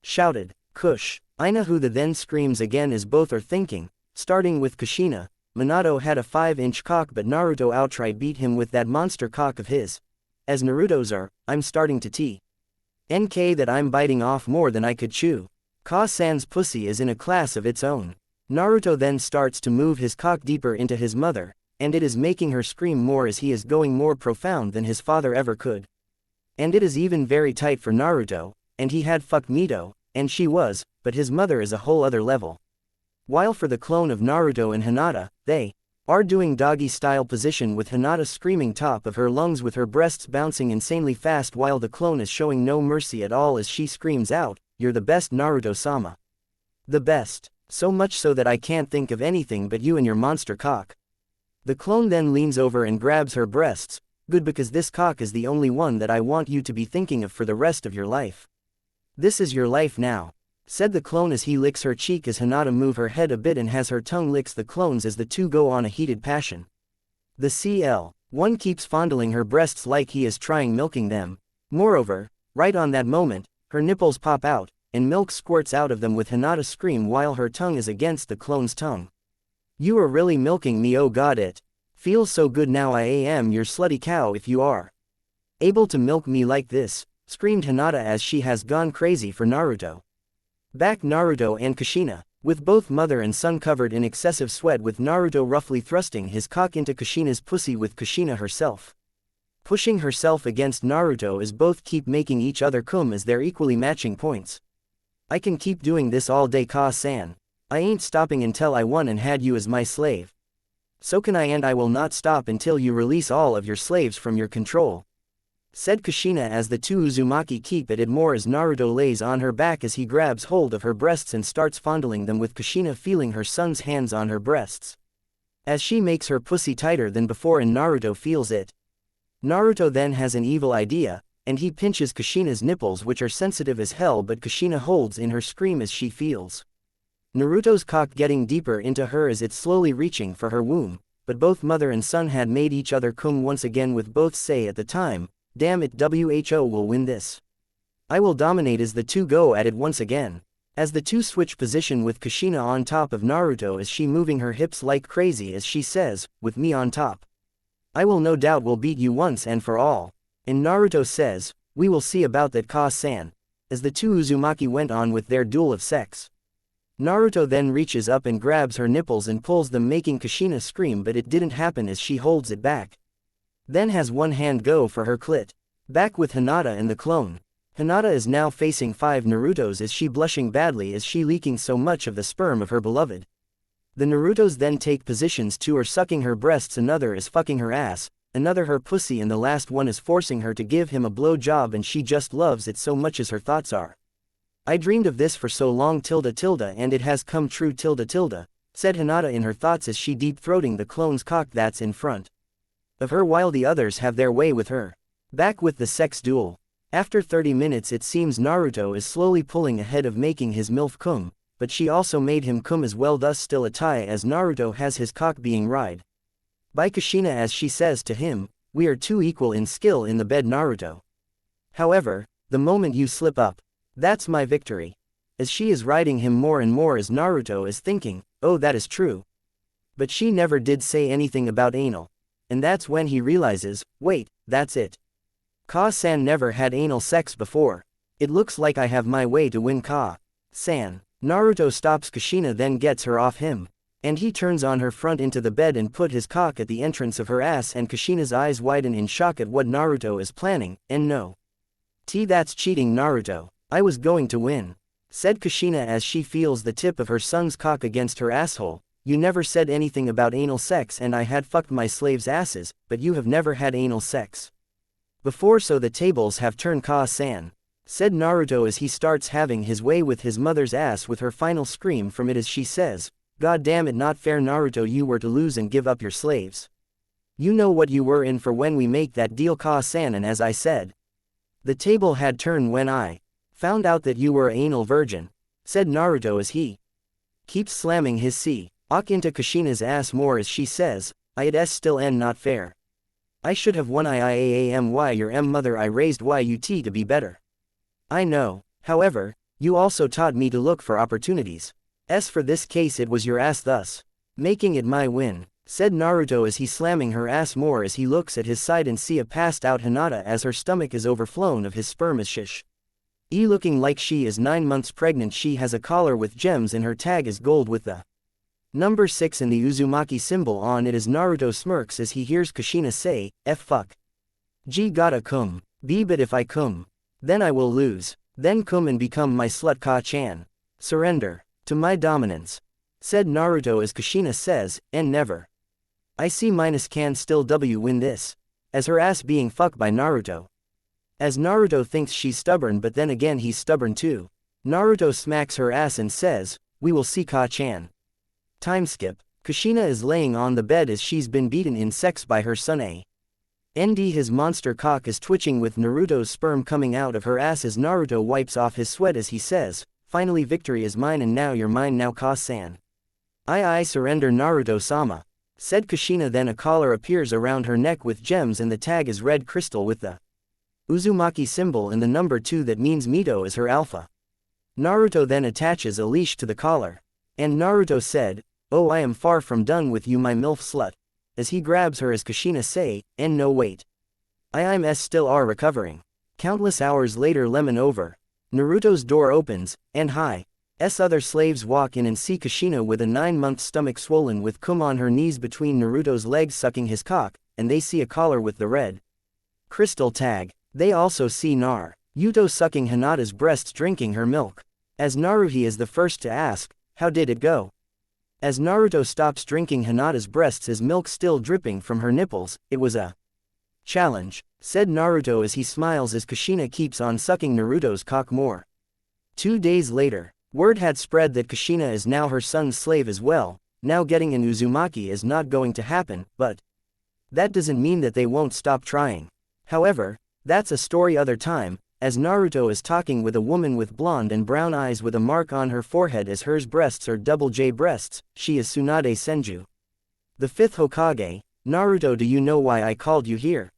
Shouted. Kush. Ina who the then screams again as both are thinking, starting with Kushina. Minato had a 5-inch cock but Naruto outright beat him with that monster cock of his. As Naruto's are, I'm starting to NK that I'm biting off more than I could chew. Ka-san's pussy is in a class of its own. Naruto then starts to move his cock deeper into his mother, and it is making her scream more as he is going more profound than his father ever could. And it is even very tight for Naruto, and he had fucked Mito, and she was, but his mother is a whole other level. While for the clone of Naruto and Hinata, they are doing doggy-style position with Hinata screaming top of her lungs with her breasts bouncing insanely fast while the clone is showing no mercy at all as she screams out, "You're the best Naruto-sama. The best. So much so that I can't think of anything but you and your monster cock." The clone then leans over and grabs her breasts, "Good because this cock is the only one that I want you to be thinking of for the rest of your life. This is your life now," said the clone as he licks her cheek as Hinata move her head a bit and has her tongue licks the clones as the two go on a heated passion. The CL. One keeps fondling her breasts like he is trying milking them. Moreover, right on that moment, her nipples pop out, and milk squirts out of them with Hinata scream while her tongue is against the clone's tongue. "You are really milking me, oh god, it feels so good now. I am your slutty cow if you are able to milk me like this," screamed Hinata as she has gone crazy for Naruto. Back Naruto and Kushina, with both mother and son covered in excessive sweat with Naruto roughly thrusting his cock into Kushina's pussy with Kushina herself pushing herself against Naruto as both keep making each other cum as they're equally matching points. "I can keep doing this all day Ka-san. I ain't stopping until I won and had you as my slave. So can I, and I will not stop until you release all of your slaves from your control," said Kushina as the two Uzumaki keep at it more as Naruto lays on her back as he grabs hold of her breasts and starts fondling them with Kushina feeling her son's hands on her breasts as she makes her pussy tighter than before and Naruto feels it. Naruto then has an evil idea, and he pinches Kushina's nipples which are sensitive as hell but Kushina holds in her scream as she feels Naruto's cock getting deeper into her as it's slowly reaching for her womb, but both mother and son had made each other cum once again with both say at the time, "Damn it, WHO will win this. I will dominate," as the two go at it once again. As the two switch position with Kushina on top of Naruto as she moving her hips like crazy as she says, "With me on top, I will no doubt will beat you once and for all." And Naruto says, "We will see about that Ka-san," as the two Uzumaki went on with their duel of sex. Naruto then reaches up and grabs her nipples and pulls them making Kushina scream but it didn't happen as she holds it back. Then has one hand go for her clit. Back with Hinata and the clone. Hinata is now facing 5 Narutos as she blushing badly as she leaking so much of the sperm of her beloved. The Narutos then take positions, 2 are sucking her breasts, another is fucking her ass, another her pussy and the last one is forcing her to give him a blow job and she just loves it so much as her thoughts are, "I dreamed of this for so long and it has come true said Hinata in her thoughts as she deep-throating the clone's cock that's in front of her while the others have their way with her. Back with the sex duel. After 30 minutes it seems Naruto is slowly pulling ahead of making his MILF cum, but she also made him cum as well, thus still a tie as Naruto has his cock being ride by Kushina as she says to him, "We are too equal in skill in the bed Naruto. However, the moment you slip up, that's my victory." As she is riding him more and more as Naruto is thinking, "Oh, that is true. But she never did say anything about anal." And that's when he realizes, wait, that's it. Ka-san never had anal sex before. It looks like I have my way to win Ka-san. Naruto stops Kushina then gets her off him. And he turns on her front into the bed and put his cock at the entrance of her ass and Kushina's eyes widen in shock at what Naruto is planning, and no. That's cheating Naruto. I was going to win," said Kushina as she feels the tip of her son's cock against her asshole, you never said anything about anal sex and I had fucked my slaves' asses, but you have never had anal sex. Before so the tables have turned Ka-san, said Naruto as he starts having his way with his mother's ass with her final scream from it as she says, God damn it not fair Naruto you were to lose and give up your slaves. You know what you were in for when we make that deal Ka-san and as I said. The table had turned when I found out that you were an anal virgin, said Naruto as he keeps slamming his C-ok into Kushina's ass more as she says, I'd still end not fair. I should have won IIAAMY your mother I raised YUT to be better. I know, however, you also taught me to look for opportunities. For this case it was your ass thus making it my win, said Naruto as he slamming her ass more as he looks at his side and see a passed out Hinata as her stomach is overflown of his sperm as shish. Looking like she is 9 months pregnant she has a collar with gems and her tag is gold with the number 6 and the Uzumaki symbol on it as Naruto smirks as he hears Kushina say, F fuck. G gotta come, B but if I come, then I will lose, then come and become my slut Ka-chan. Surrender to my dominance, said Naruto as Kushina says, and never. I see minus can still W win this, as her ass being fucked by Naruto. As Naruto thinks she's stubborn but then again he's stubborn too. Naruto smacks her ass and says, we will see Ka-chan. Time skip, Kushina is laying on the bed as she's been beaten in sex by her son his monster cock is twitching with Naruto's sperm coming out of her ass as Naruto wipes off his sweat as he says, finally victory is mine and now you're mine now Ka-san. I surrender Naruto-sama, said Kushina then a collar appears around her neck with gems and the tag is red crystal with the Uzumaki symbol and the number 2 that means Mito is her alpha. Naruto then attaches a leash to the collar. And Naruto said, oh I am far from done with you my MILF slut, as he grabs her as Kushina say, and no wait. I'm still are recovering. Countless hours later lemon over. Naruto's door opens, and other slaves walk in and see Kushina with a 9-month stomach swollen with cum on her knees between Naruto's legs sucking his cock, and they see a collar with the red crystal tag. They also see Naruto sucking Hinata's breasts drinking her milk. As Naruhi is the first to ask, how did it go? As Naruto stops drinking Hinata's breasts his milk still dripping from her nipples, it was a challenge, said Naruto as he smiles as Kushina keeps on sucking Naruto's cock more. 2 days later, word had spread that Kushina is now her son's slave as well. Now getting an Uzumaki is not going to happen, but that doesn't mean that they won't stop trying. However, that's a story other time, as Naruto is talking with a woman with blonde and brown eyes with a mark on her forehead as hers breasts are double J breasts, she is Tsunade Senju. The 5th Hokage, Naruto do you know why I called you here?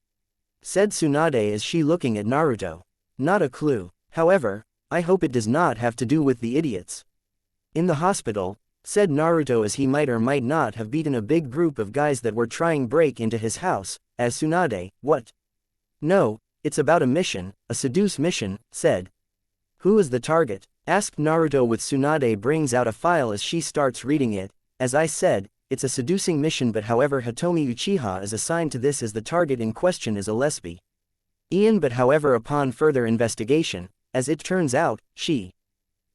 Said Tsunade as she looking at Naruto. Not a clue, however, I hope it does not have to do with the idiots in the hospital, said Naruto as he might or might not have beaten a big group of guys that were trying break into his house, as Tsunade, what? No, it's about a mission, a seduce mission, said. Who is the target? Asked Naruto with Tsunade brings out a file as she starts reading it, as I said, it's a seducing mission but however Hitomi Uchiha is assigned to this as the target in question is a lesbian. But however upon further investigation, as it turns out, she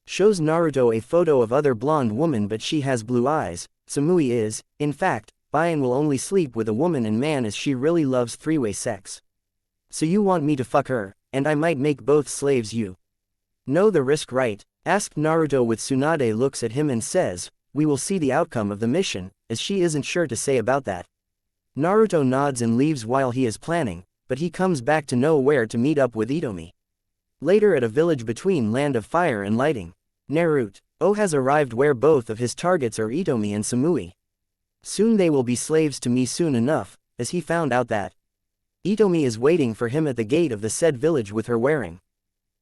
shows Naruto a photo of other blonde woman but she has blue eyes. Samui is, in fact, bi and will only sleep with a woman and man as she really loves three-way sex. So you want me to fuck her, and I might make both slaves you know the risk right? Asked Naruto with Tsunade looks at him and says, we will see the outcome of the mission, as she isn't sure to say about that. Naruto nods and leaves while he is planning, but he comes back to know where to meet up with Itomi. Later at a village between Land of Fire and Lighting, Naruto has arrived where both of his targets are Itomi and Samui. Soon they will be slaves to me soon enough, as he found out that Itomi is waiting for him at the gate of the said village with her wearing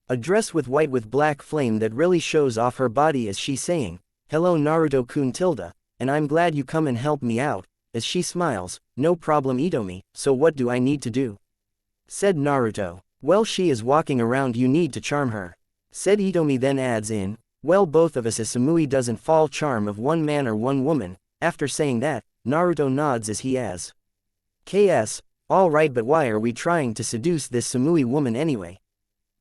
a dress with white with black flame that really shows off her body as she saying, hello Naruto-kun tilde, and I'm glad you come and help me out, as she smiles, no problem Itomi, so what do I need to do? Said Naruto. Well she is walking around you need to charm her. Said Itomi then adds in, well both of us as Samui doesn't fall charm of one man or one woman. After saying that, Naruto nods as he as KS, alright but why are we trying to seduce this Samui woman anyway?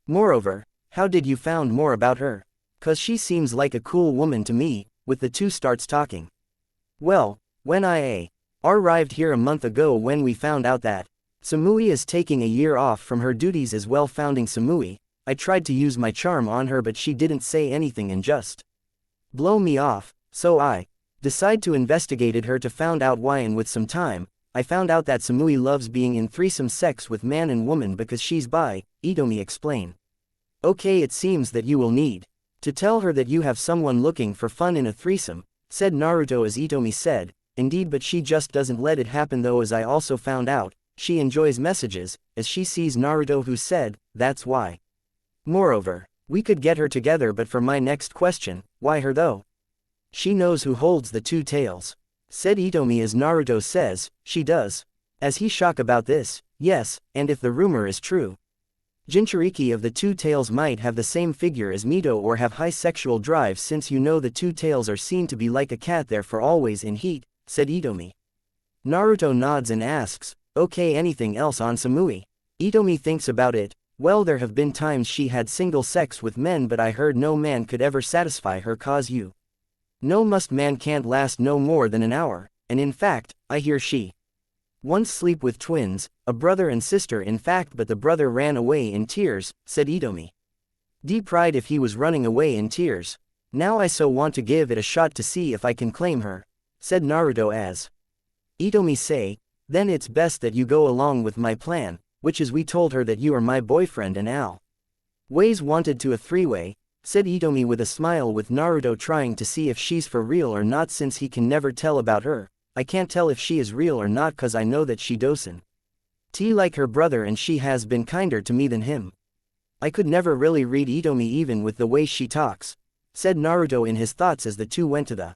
Moreover, how did you found more about her? Cause she seems like a cool woman to me, with the two starts talking. Well, when I arrived here a month ago when we found out that Samui is taking a year off from her duties as well founding Samui, I tried to use my charm on her but she didn't say anything and just blow me off, so I decide to investigate her to found out why and with some time, I found out that Samui loves being in threesome sex with man and woman because she's bi, Itomi explained. Okay, it seems that you will need to tell her that you have someone looking for fun in a threesome, said Naruto as Itomi said, indeed but she just doesn't let it happen though as I also found out, she enjoys messages, as she sees Naruto who said, that's why. Moreover, we could get her together but for my next question, why her though? She knows who holds the two tails. Said Itomi as Naruto says, she does. As he shocked about this, yes, and if the rumor is true. Jinchuriki of the two tails might have the same figure as Mito or have high sexual drive since you know the two tails are seen to be like a cat therefore always in heat, said Itomi. Naruto nods and asks, okay anything else on Samui? Itomi thinks about it, well there have been times she had single sex with men but I heard no man could ever satisfy her cause you no must man can't last no more than an hour, and in fact, I hear she once sleep with twins, a brother and sister in fact but the brother ran away in tears, said Itomi. Deep pride if he was running away in tears. Now I so want to give it a shot to see if I can claim her, said Naruto as Itomi say, then it's best that you go along with my plan, which is we told her that you are my boyfriend and Al Ways wanted to a three-way, said Itomi with a smile with Naruto trying to see if she's for real or not since he can never tell about her. I can't tell if she is real or not cause I know that she doesn't like her brother and she has been kinder to me than him. I could never really read Itomi even with the way she talks, said Naruto in his thoughts as the two went to the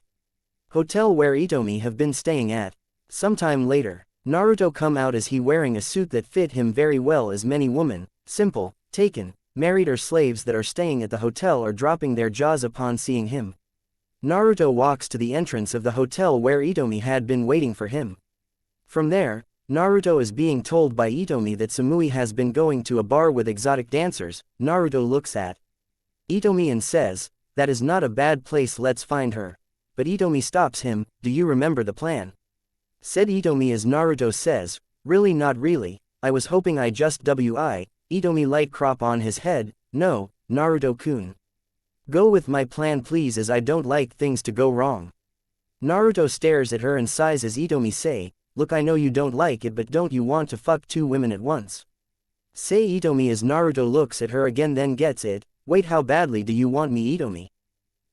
hotel where Itomi have been staying at. Sometime later, Naruto come out as he wearing a suit that fit him very well as many women, simple, taken, married or slaves that are staying at the hotel are dropping their jaws upon seeing him. Naruto walks to the entrance of the hotel where Itomi had been waiting for him. From there, Naruto is being told by Itomi that Samui has been going to a bar with exotic dancers. Naruto looks at Itomi and says, that is not a bad place, let's find her. But Itomi stops him, do you remember the plan? Said Itomi as Naruto says, really not really, I was hoping I just Itomi light crop on his head, no, Naruto-kun. Go with my plan please as I don't like things to go wrong. Naruto stares at her and sighs as Itomi say, look I know you don't like it but don't you want to fuck two women at once? Say Itomi as Naruto looks at her again then gets it, wait how badly do you want me Itomi?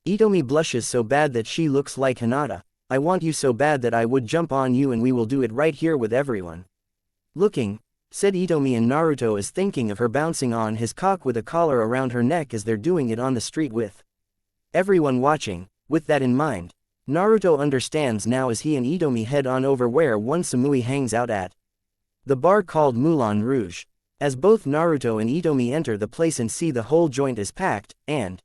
Itomi blushes so bad that she looks like Hinata, I want you so bad that I would jump on you and we will do it right here with everyone. Looking, said Itomi and Naruto is thinking of her bouncing on his cock with a collar around her neck as they're doing it on the street with everyone watching. With that in mind, Naruto understands now as he and Itomi head on over where one Samui hangs out at the bar called Moulin Rouge. As both Naruto and Itomi enter the place and see the whole joint is packed, and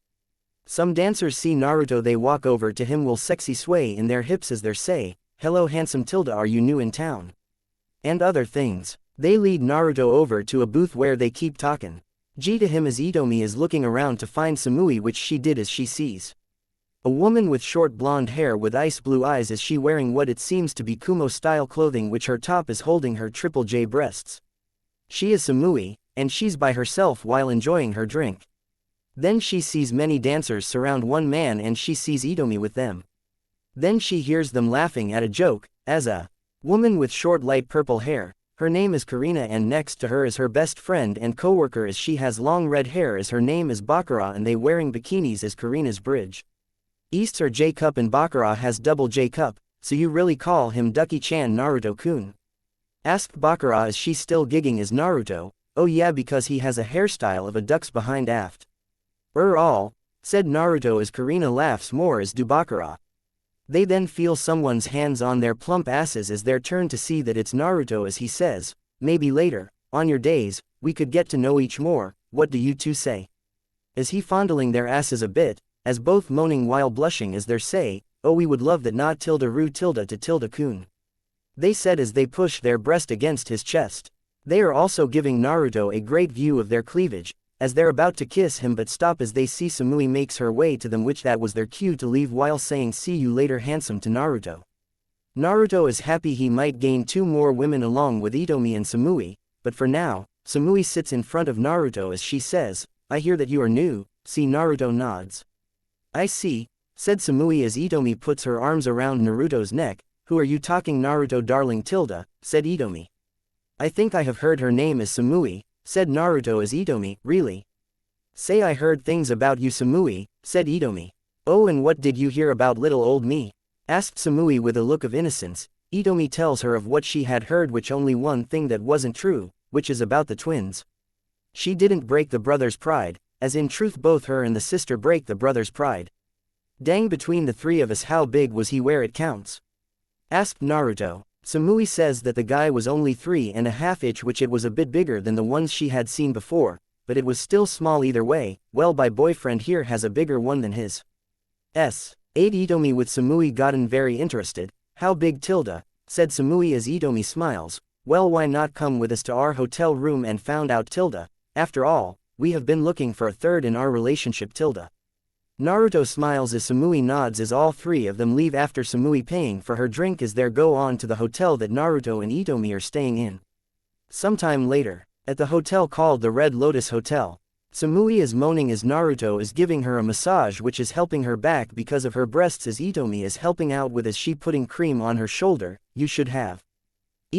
some dancers see Naruto they walk over to him will sexy sway in their hips as they say, hello handsome tilde are you new in town? And other things. They lead Naruto over to a booth where they keep talking. G to him as Itomi is looking around to find Samui which she did as she sees a woman with short blonde hair with ice blue eyes as she wearing what it seems to be Kumo style clothing which her top is holding her triple J breasts. She is Samui, and she's by herself while enjoying her drink. Then she sees many dancers surround one man and she sees Itomi with them. Then she hears them laughing at a joke, as a woman with short light purple hair. Her name is Karina and next to her is her best friend and co-worker as she has long red hair as her name is Bakura and they wearing bikinis as Karina's bridge. Easts are J cup and Bakura has double J cup, so you really call him Ducky-chan Naruto-kun? Asked Bakura as she still gigging as Naruto, oh yeah because he has a hairstyle of a duck's behind aft. All, said Naruto as Karina laughs more as do Bakura. They then feel someone's hands on their plump asses as their turn to see that it's Naruto as he says, maybe later, on your days, we could get to know each more, what do you two say? As he fondling their asses a bit, as both moaning while blushing as they say, oh we would love that not tilde ru tilde to tilde kun. They said as they push their breast against his chest. They are also giving Naruto a great view of their cleavage, as they're about to kiss him but stop as they see Samui makes her way to them which that was their cue to leave while saying see you later handsome to Naruto. Naruto is happy he might gain 2 more women along with Itomi and Samui, but for now, Samui sits in front of Naruto as she says, I hear that you are new. See. Naruto nods. I see, said Samui as Itomi puts her arms around Naruto's neck. Who are you talking Naruto darling tilde, said Itomi. I think I have heard her name as Samui, said Naruto as Itomi, really? Say I heard things about you Samui, said Itomi. Oh, and what did you hear about little old me? Asked Samui with a look of innocence. Itomi tells her of what she had heard, which only one thing that wasn't true, which is about the twins. She didn't break the brother's pride, as in truth both her and the sister break the brother's pride. Dang, between the 3 of us how big was he where it counts? Asked Naruto. Samui says that the guy was only 3.5 inch, which it was a bit bigger than the ones she had seen before, but it was still small either way. Well, my boyfriend here has a bigger one than his. Ate Itomi with Samui gotten very interested. How big tilde, said Samui as Itomi smiles. Well, why not come with us to our hotel room and found out tilde, after all, we have been looking for a third in our relationship tilde. Naruto smiles as Samui nods as all 3 of them leave after Samui paying for her drink as they go on to the hotel that Naruto and Itomi are staying in. Sometime later, at the hotel called the Red Lotus Hotel, Samui is moaning as Naruto is giving her a massage which is helping her back because of her breasts as Itomi is helping out with as she putting cream on her shoulder. You should have.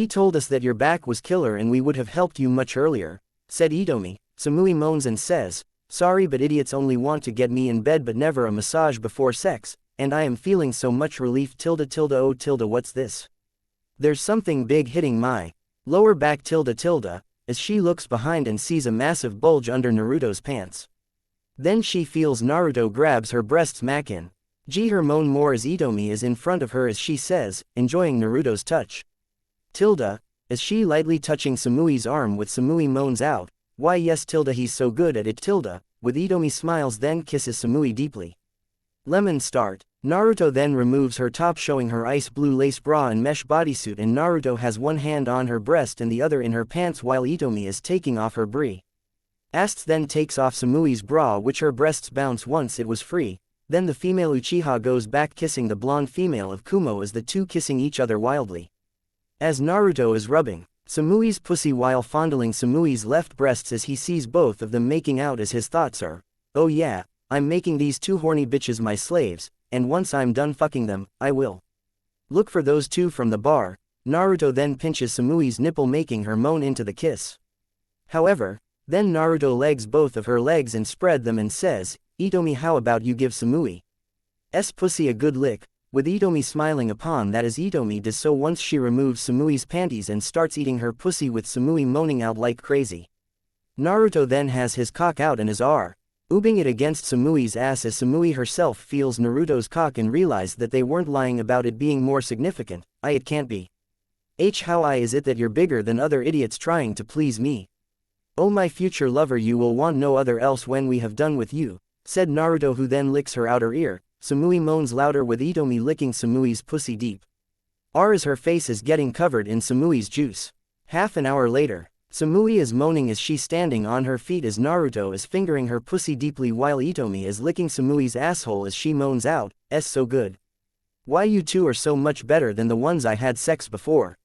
Told us that your back was killer and we would have helped you much earlier, said Itomi. Samui moans and says, sorry but idiots only want to get me in bed but never a massage before sex, and I am feeling so much relief tilde oh tilde what's this? There's something big hitting my lower back tilde tilde, as she looks behind and sees a massive bulge under Naruto's pants. Then she feels Naruto grabs her breasts in. Her moan more as Itomi is in front of her as she says, enjoying Naruto's touch. Tilde, as she lightly touching Samui's arm with Samui moans out, why yes tilde he's so good at it tilde, with Itomi smiles then kisses Samui deeply. Lemon start. Naruto then removes her top showing her ice blue lace bra and mesh bodysuit and Naruto has one hand on her breast and the other in her pants while Itomi is taking off her bri. Ast then takes off Samui's bra which her breasts bounce once it was free, then the female Uchiha goes back kissing the blonde female of Kumo as the two kissing each other wildly. As Naruto is rubbing Samui's pussy while fondling Samui's left breasts as he sees both of them making out as his thoughts are, oh yeah, I'm making these 2 horny bitches my slaves, and once I'm done fucking them, I will look for those 2 from the bar. Naruto then pinches Samui's nipple making her moan into the kiss. However, then Naruto legs both of her legs and spread them and says, Itomi how about you give Samui's pussy a good lick, with Itomi smiling upon that as Itomi does so once she removes Samui's panties and starts eating her pussy with Samui moaning out like crazy. Naruto then has his cock out and is ubbing it against Samui's ass as Samui herself feels Naruto's cock and realized that they weren't lying about it being more significant. It can't be. How is it that you're bigger than other idiots trying to please me? Oh my future lover, you will want no other else when we have done with you, said Naruto, who then licks her outer ear. Samui moans louder with Itomi licking Samui's pussy deep. As her face is getting covered in Samui's juice. Half an hour later, Samui is moaning as she's standing on her feet as Naruto is fingering her pussy deeply while Itomi is licking Samui's asshole as she moans out, so good. Why you 2 are so much better than the ones I had sex before.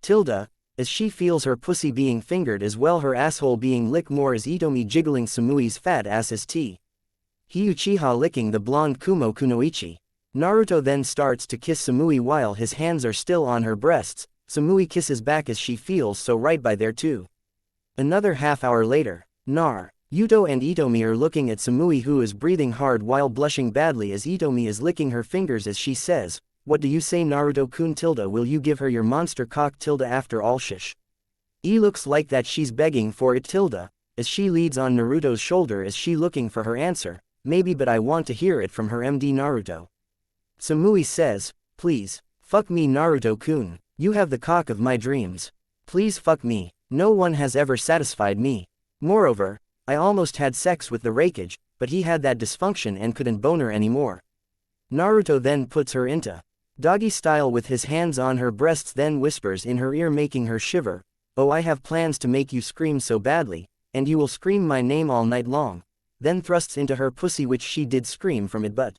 Tilde, as she feels her pussy being fingered as well her asshole being licked more as Itomi jiggling Samui's fat ass as He Uchiha licking the blonde Kumo Kunoichi. Naruto then starts to kiss Samui while his hands are still on her breasts. Samui kisses back as she feels so right by there too. Another half hour later, Naruto and Itomi are looking at Samui who is breathing hard while blushing badly as Itomi is licking her fingers as she says, what do you say Naruto-kun tilde, will you give her your monster cock tilde after all shish? Looks like that she's begging for it tilde, as she leads on Naruto's shoulder as she looking for her answer, maybe but I want to hear it from her MD Naruto. Samui says, please, fuck me Naruto-kun. You have the cock of my dreams. Please fuck me. No one has ever satisfied me. Moreover, I almost had sex with the Raikage, but he had that dysfunction and couldn't bone her anymore. Naruto then puts her into doggy style with his hands on her breasts then whispers in her ear making her shiver, oh I have plans to make you scream so badly, and you will scream my name all night long, then thrusts into her pussy which she did scream from it but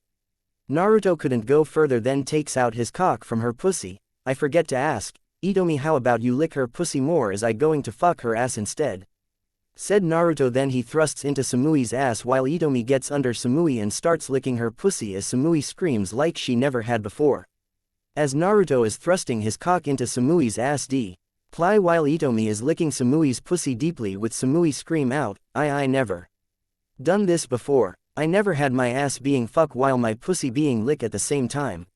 Naruto couldn't go further, then takes out his cock from her pussy. I forget to ask, Itomi, how about you lick her pussy more, as I going to fuck her ass instead? Said Naruto. Then he thrusts into Samui's ass while Itomi gets under Samui and starts licking her pussy as Samui screams like she never had before. As Naruto is thrusting his cock into Samui's ass ply while Itomi is licking Samui's pussy deeply with Samui scream out, I never done this before. I never had my ass being fuck while my pussy being lick at the same time.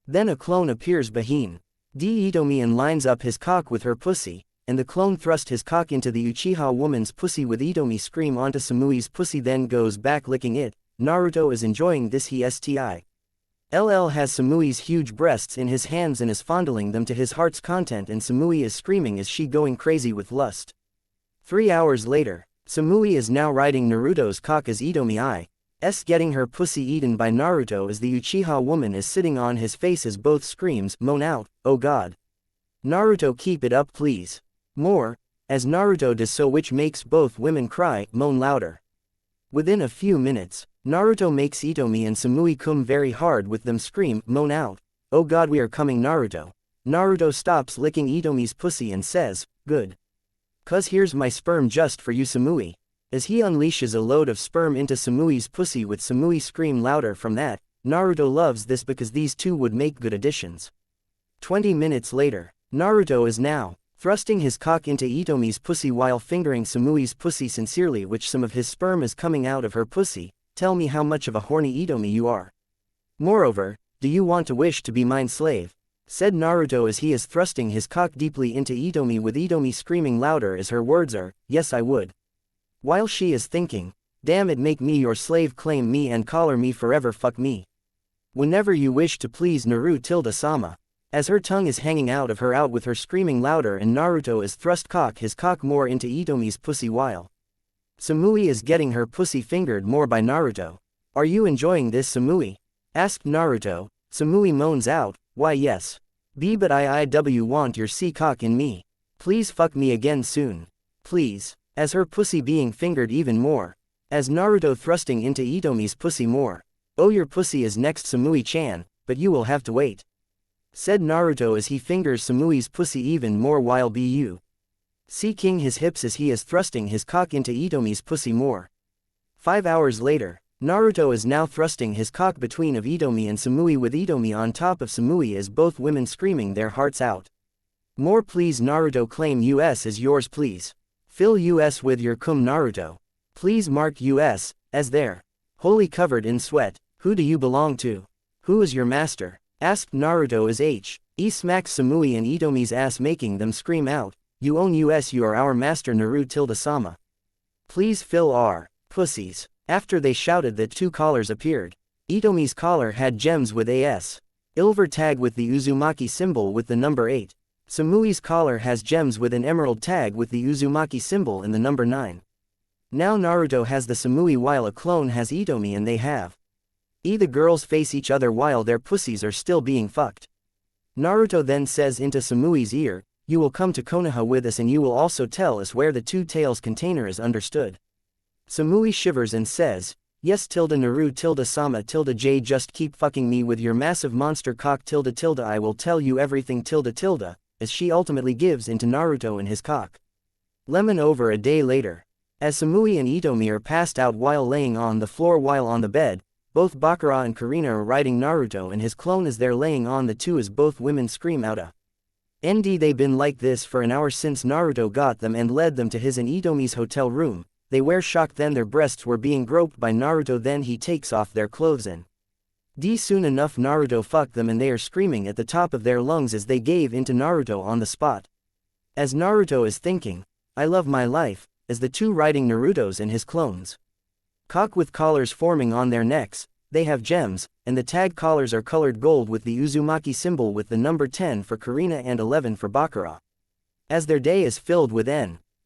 Then a clone appears behind Itomi and lines up his cock with her pussy, and the clone thrust his cock into the Uchiha woman's pussy with Itomi scream onto Samui's pussy, then goes back licking it. Naruto is enjoying this. He LL has Samui's huge breasts in his hands and is fondling them to his heart's content, and Samui is screaming as she going crazy with lust. 3 hours later, Samui is now riding Naruto's cock as Itomi is getting her pussy eaten by Naruto as the Uchiha woman is sitting on his face as both screams moan out, oh god. Naruto, keep it up please. More, as Naruto does so, which makes both women cry, moan louder. Within a few minutes, Naruto makes Itomi and Samui come very hard with them scream, moan out, oh god we are coming Naruto. Naruto stops licking Itomi's pussy and says, good. 'Cause here's my sperm just for you Samui. As he unleashes a load of sperm into Samui's pussy with Samui scream louder from that. Naruto loves this because these two would make good additions. 20 minutes later, Naruto is now thrusting his cock into Itomi's pussy while fingering Samui's pussy sincerely, which some of his sperm is coming out of her pussy. Tell me how much of a horny Itomi you are. Moreover, do you want to wish to be mine slave? Said Naruto as he is thrusting his cock deeply into Itomi with Itomi screaming louder as her words are, yes I would. While she is thinking, damn it, make me your slave, claim me and collar me forever, fuck me whenever you wish to please Naru-sama. As her tongue is hanging out of her out with her screaming louder, and Naruto is thrust his cock more into Itomi's pussy while Samui is getting her pussy fingered more by Naruto. Are you enjoying this Samui? Asked Naruto. Samui moans out, why yes. But I want your sea cock in me. Please fuck me again soon. Please. As her pussy being fingered even more. As Naruto thrusting into Itomi's pussy more. Oh, your pussy is next Samui-chan, but you will have to wait. Said Naruto as he fingers Samui's pussy even more while seeking his hips as he is thrusting his cock into Itomi's pussy more. 5 hours later, Naruto is now thrusting his cock between of Itomi and Samui with Itomi on top of Samui as both women screaming their hearts out. More please Naruto, claim US as yours please. Fill US with your cum Naruto. Please mark US, as there. Wholly covered in sweat. Who do you belong to? Who is your master? Asked Naruto as he smacks Samui and Itomi's ass, making them scream out, you own US, you are our master Naru-sama. Please fill our pussies. After they shouted that, 2 collars appeared. Itomi's collar had gems with AS. Ilver tag with the Uzumaki symbol with the number 8. Samui's collar has gems with an emerald tag with the Uzumaki symbol and the number 9. Now Naruto has the Samui while a clone has Itomi, and they have the girls face each other while their pussies are still being fucked. Naruto then says into Samui's ear, you will come to Konoha with us and you will also tell us where the 2 tails container is, understood? Samui shivers and says, yes Naru-sama J, just keep fucking me with your massive monster cock I will tell you everything as she ultimately gives into Naruto and his cock. Lemon. Over a day later, as Samui and Itomi are passed out while laying on the floor while on the bed, both Bakura and Kurina are riding Naruto and his clone as they're laying on the 2 as both women scream out a ND. They been like this for an hour since Naruto got them and led them to his and Itomi's hotel room. They were shocked then their breasts were being groped by Naruto, then he takes off their clothes and soon enough Naruto fucked them and they are screaming at the top of their lungs as they gave into Naruto on the spot. As Naruto is thinking, I love my life, as the 2 riding Naruto's and his clones. Cock with collars forming on their necks, they have gems, and the tag collars are colored gold with the Uzumaki symbol with the number 10 for Kurina and 11 for Bakura. As their day is filled with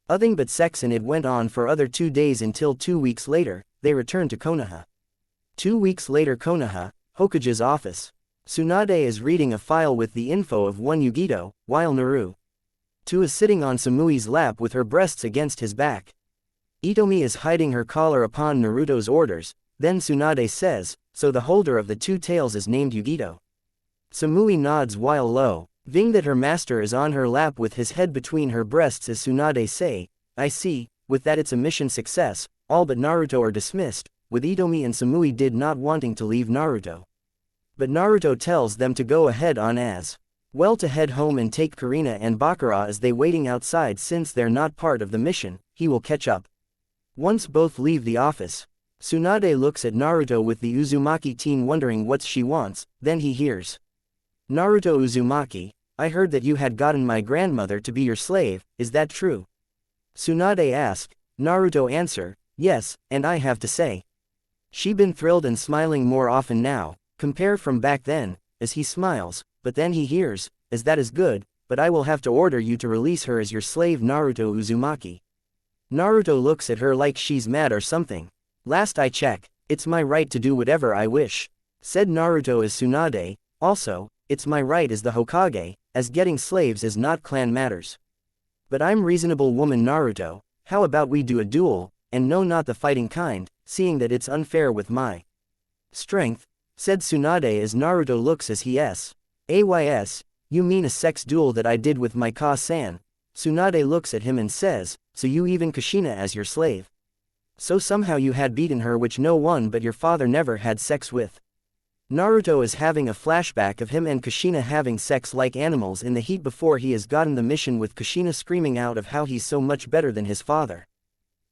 nothing but sex, and it went on for other 2 days until 2 weeks later, they returned to Konoha. 2 weeks later, Konoha, Hokage's office. Tsunade is reading a file with the info of one Yugito, while Naru is sitting on Samui's lap with her breasts against his back. Itomi is hiding her collar upon Naruto's orders. Then Tsunade says, so the holder of the two tails is named Yugito. Samui nods while low, ving that her master is on her lap with his head between her breasts as Tsunade say, I see, with that it's a mission success, all but Naruto are dismissed, with Itomi and Samui did not wanting to leave Naruto. But Naruto tells them to go ahead on as well to head home and take Kurina and Bakura as they waiting outside since they're not part of the mission, he will catch up. Once both leave the office, Tsunade looks at Naruto with the Uzumaki teen wondering what she wants, then he hears. Naruto Uzumaki, I heard that you had gotten my grandmother to be your slave, is that true? Tsunade asked, Naruto answer, yes, and I have to say. She been thrilled and smiling more often now, compare from back then, as he smiles, but then he hears, as that is good, but I will have to order you to release her as your slave Naruto Uzumaki. Naruto looks at her like she's mad or something. Last I check, it's my right to do whatever I wish, said Naruto as Tsunade, also, it's my right as the Hokage, as getting slaves is not clan matters. But I'm reasonable woman Naruto, how about we do a duel, and no not the fighting kind, seeing that it's unfair with my strength, said Tsunade as Naruto looks as he ays, you mean a sex duel that I did with my Ka-san? Tsunade looks at him and says, so you even Kushina as your slave. So somehow you had beaten her which no one but your father never had sex with. Naruto is having a flashback of him and Kushina having sex like animals in the heat before he has gotten the mission with Kushina screaming out of how he's so much better than his father.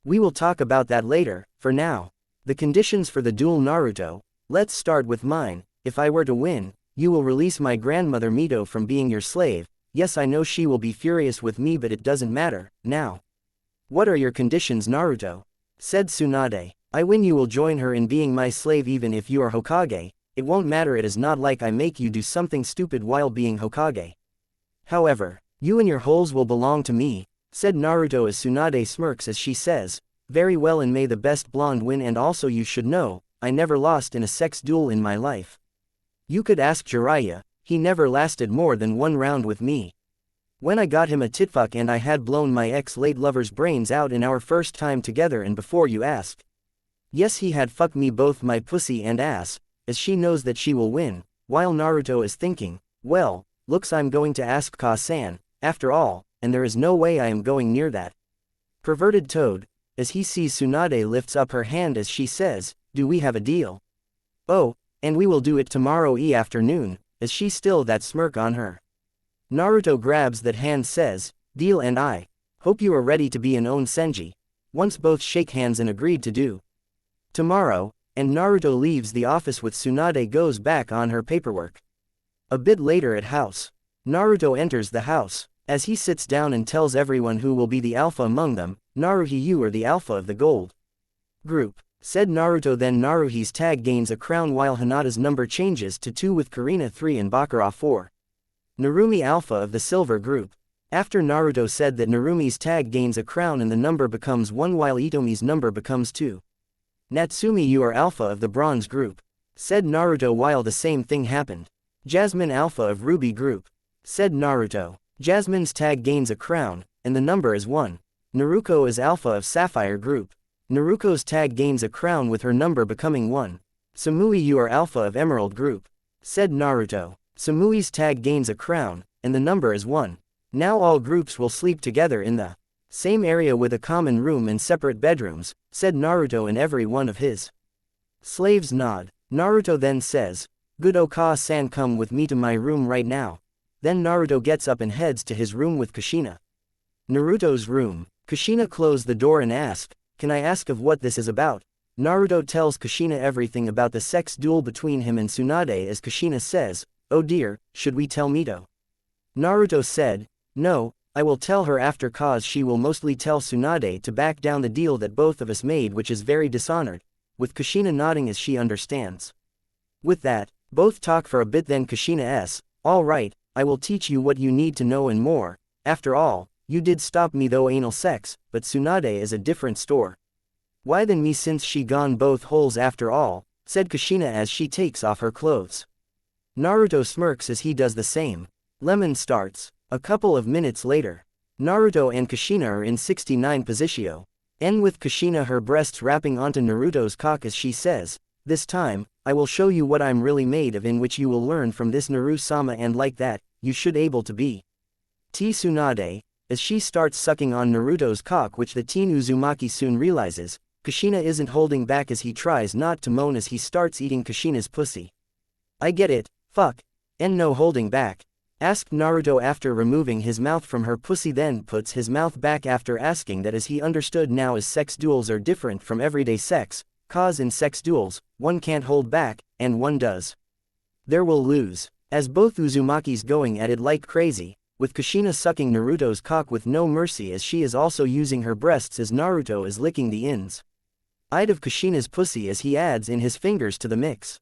We will talk about that later, for now. The conditions for the duel Naruto, let's start with mine, if I were to win, you will release my grandmother Mito from being your slave, yes I know she will be furious with me but it doesn't matter, now. What are your conditions Naruto? Said Tsunade, I win you will join her in being my slave even if you are Hokage. It won't matter it is not like I make you do something stupid while being Hokage. However, you and your holes will belong to me, said Naruto as Tsunade smirks as she says, very well and may the best blonde win and also you should know, I never lost in a sex duel in my life. You could ask Jiraiya, he never lasted more than one round with me. When I got him a titfuck and I had blown my ex-late lover's brains out in our first time together and before you asked. Yes he had fucked me both my pussy and ass, as she knows that she will win, while Naruto is thinking, well, looks I'm going to ask Ka-san, after all, and there is no way I am going near that. Perverted toad, as he sees Tsunade lifts up her hand as she says, do we have a deal? Oh, and we will do it tomorrow afternoon, as she still that smirk on her. Naruto grabs that hand says, deal and I hope you are ready to be an own Senji. Once both shake hands and agreed to do. Tomorrow, and Naruto leaves the office with Tsunade goes back on her paperwork. A bit later at house, Naruto enters the house, as he sits down and tells everyone who will be the alpha among them, Naruhi you are the alpha of the gold group, said Naruto then Naruhi's tag gains a crown while Hinata's number changes to 2 with Kurina 3 and Bakura 4. Narumi alpha of the silver group. After Naruto said that Narumi's tag gains a crown and the number becomes 1 while Itomi's number becomes 2. Natsumi you are alpha of the bronze group, said Naruto while the same thing happened. Jasmine alpha of ruby group, said Naruto. Jasmine's tag gains a crown, and the number is 1. Naruko is alpha of sapphire group. Naruko's tag gains a crown with her number becoming 1. Samui you are alpha of emerald group, said Naruto. Samui's tag gains a crown, and the number is 1. Now all groups will sleep together in the same area with a common room and separate bedrooms, said Naruto and every one of his slaves nod. Naruto then says, good Oka-san come with me to my room right now. Then Naruto gets up and heads to his room with Kushina. Naruto's room. Kushina closed the door and asked, can I ask of what this is about? Naruto tells Kushina everything about the sex duel between him and Tsunade as Kushina says, oh dear, should we tell Mito? Naruto said, no, I will tell her after cause she will mostly tell Tsunade to back down the deal that both of us made which is very dishonored, with Kushina nodding as she understands. With that, both talk for a bit then Kushina s, alright, I will teach you what you need to know and more, after all, you did stop me though anal sex, but Tsunade is a different store. Why than me since she gone both holes after all, said Kushina as she takes off her clothes. Naruto smirks as he does the same. Lemon starts. A couple of minutes later, Naruto and Kushina are in 69 Positio. N with Kushina her breasts wrapping onto Naruto's cock as she says, "This time, I will show you what I'm really made of, in which you will learn from this Naru-sama, and like that, you should able to be." Tsunade, as she starts sucking on Naruto's cock, which the teen Uzumaki soon realizes, Kushina isn't holding back as he tries not to moan as he starts eating Kushina's pussy. "I get it, fuck, and no holding back," asked Naruto after removing his mouth from her pussy, then puts his mouth back after asking that, as he understood now, as sex duels are different from everyday sex, cause in sex duels, one can't hold back, and one does. There will lose, as both Uzumaki's going at it like crazy, with Kushina sucking Naruto's cock with no mercy as she is also using her breasts as Naruto is licking the ends of Kushina's pussy as he adds in his fingers to the mix.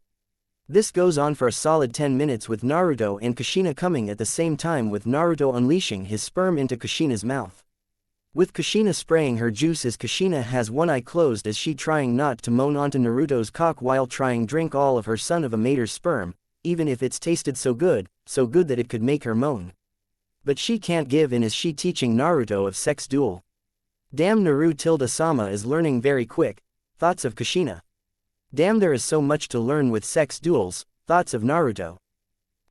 This goes on for a solid 10 minutes with Naruto and Kushina coming at the same time, with Naruto unleashing his sperm into Kushina's mouth, with Kushina spraying her juice as Kushina has one eye closed as she trying not to moan onto Naruto's cock while trying drink all of her son of a mater's sperm, even if it's tasted so good that it could make her moan. But she can't give in as she teaching Naruto of sex duel. Damn, Naru-sama is learning very quick. Thoughts of Kushina. Damn, there is so much to learn with sex duels. Thoughts of Naruto.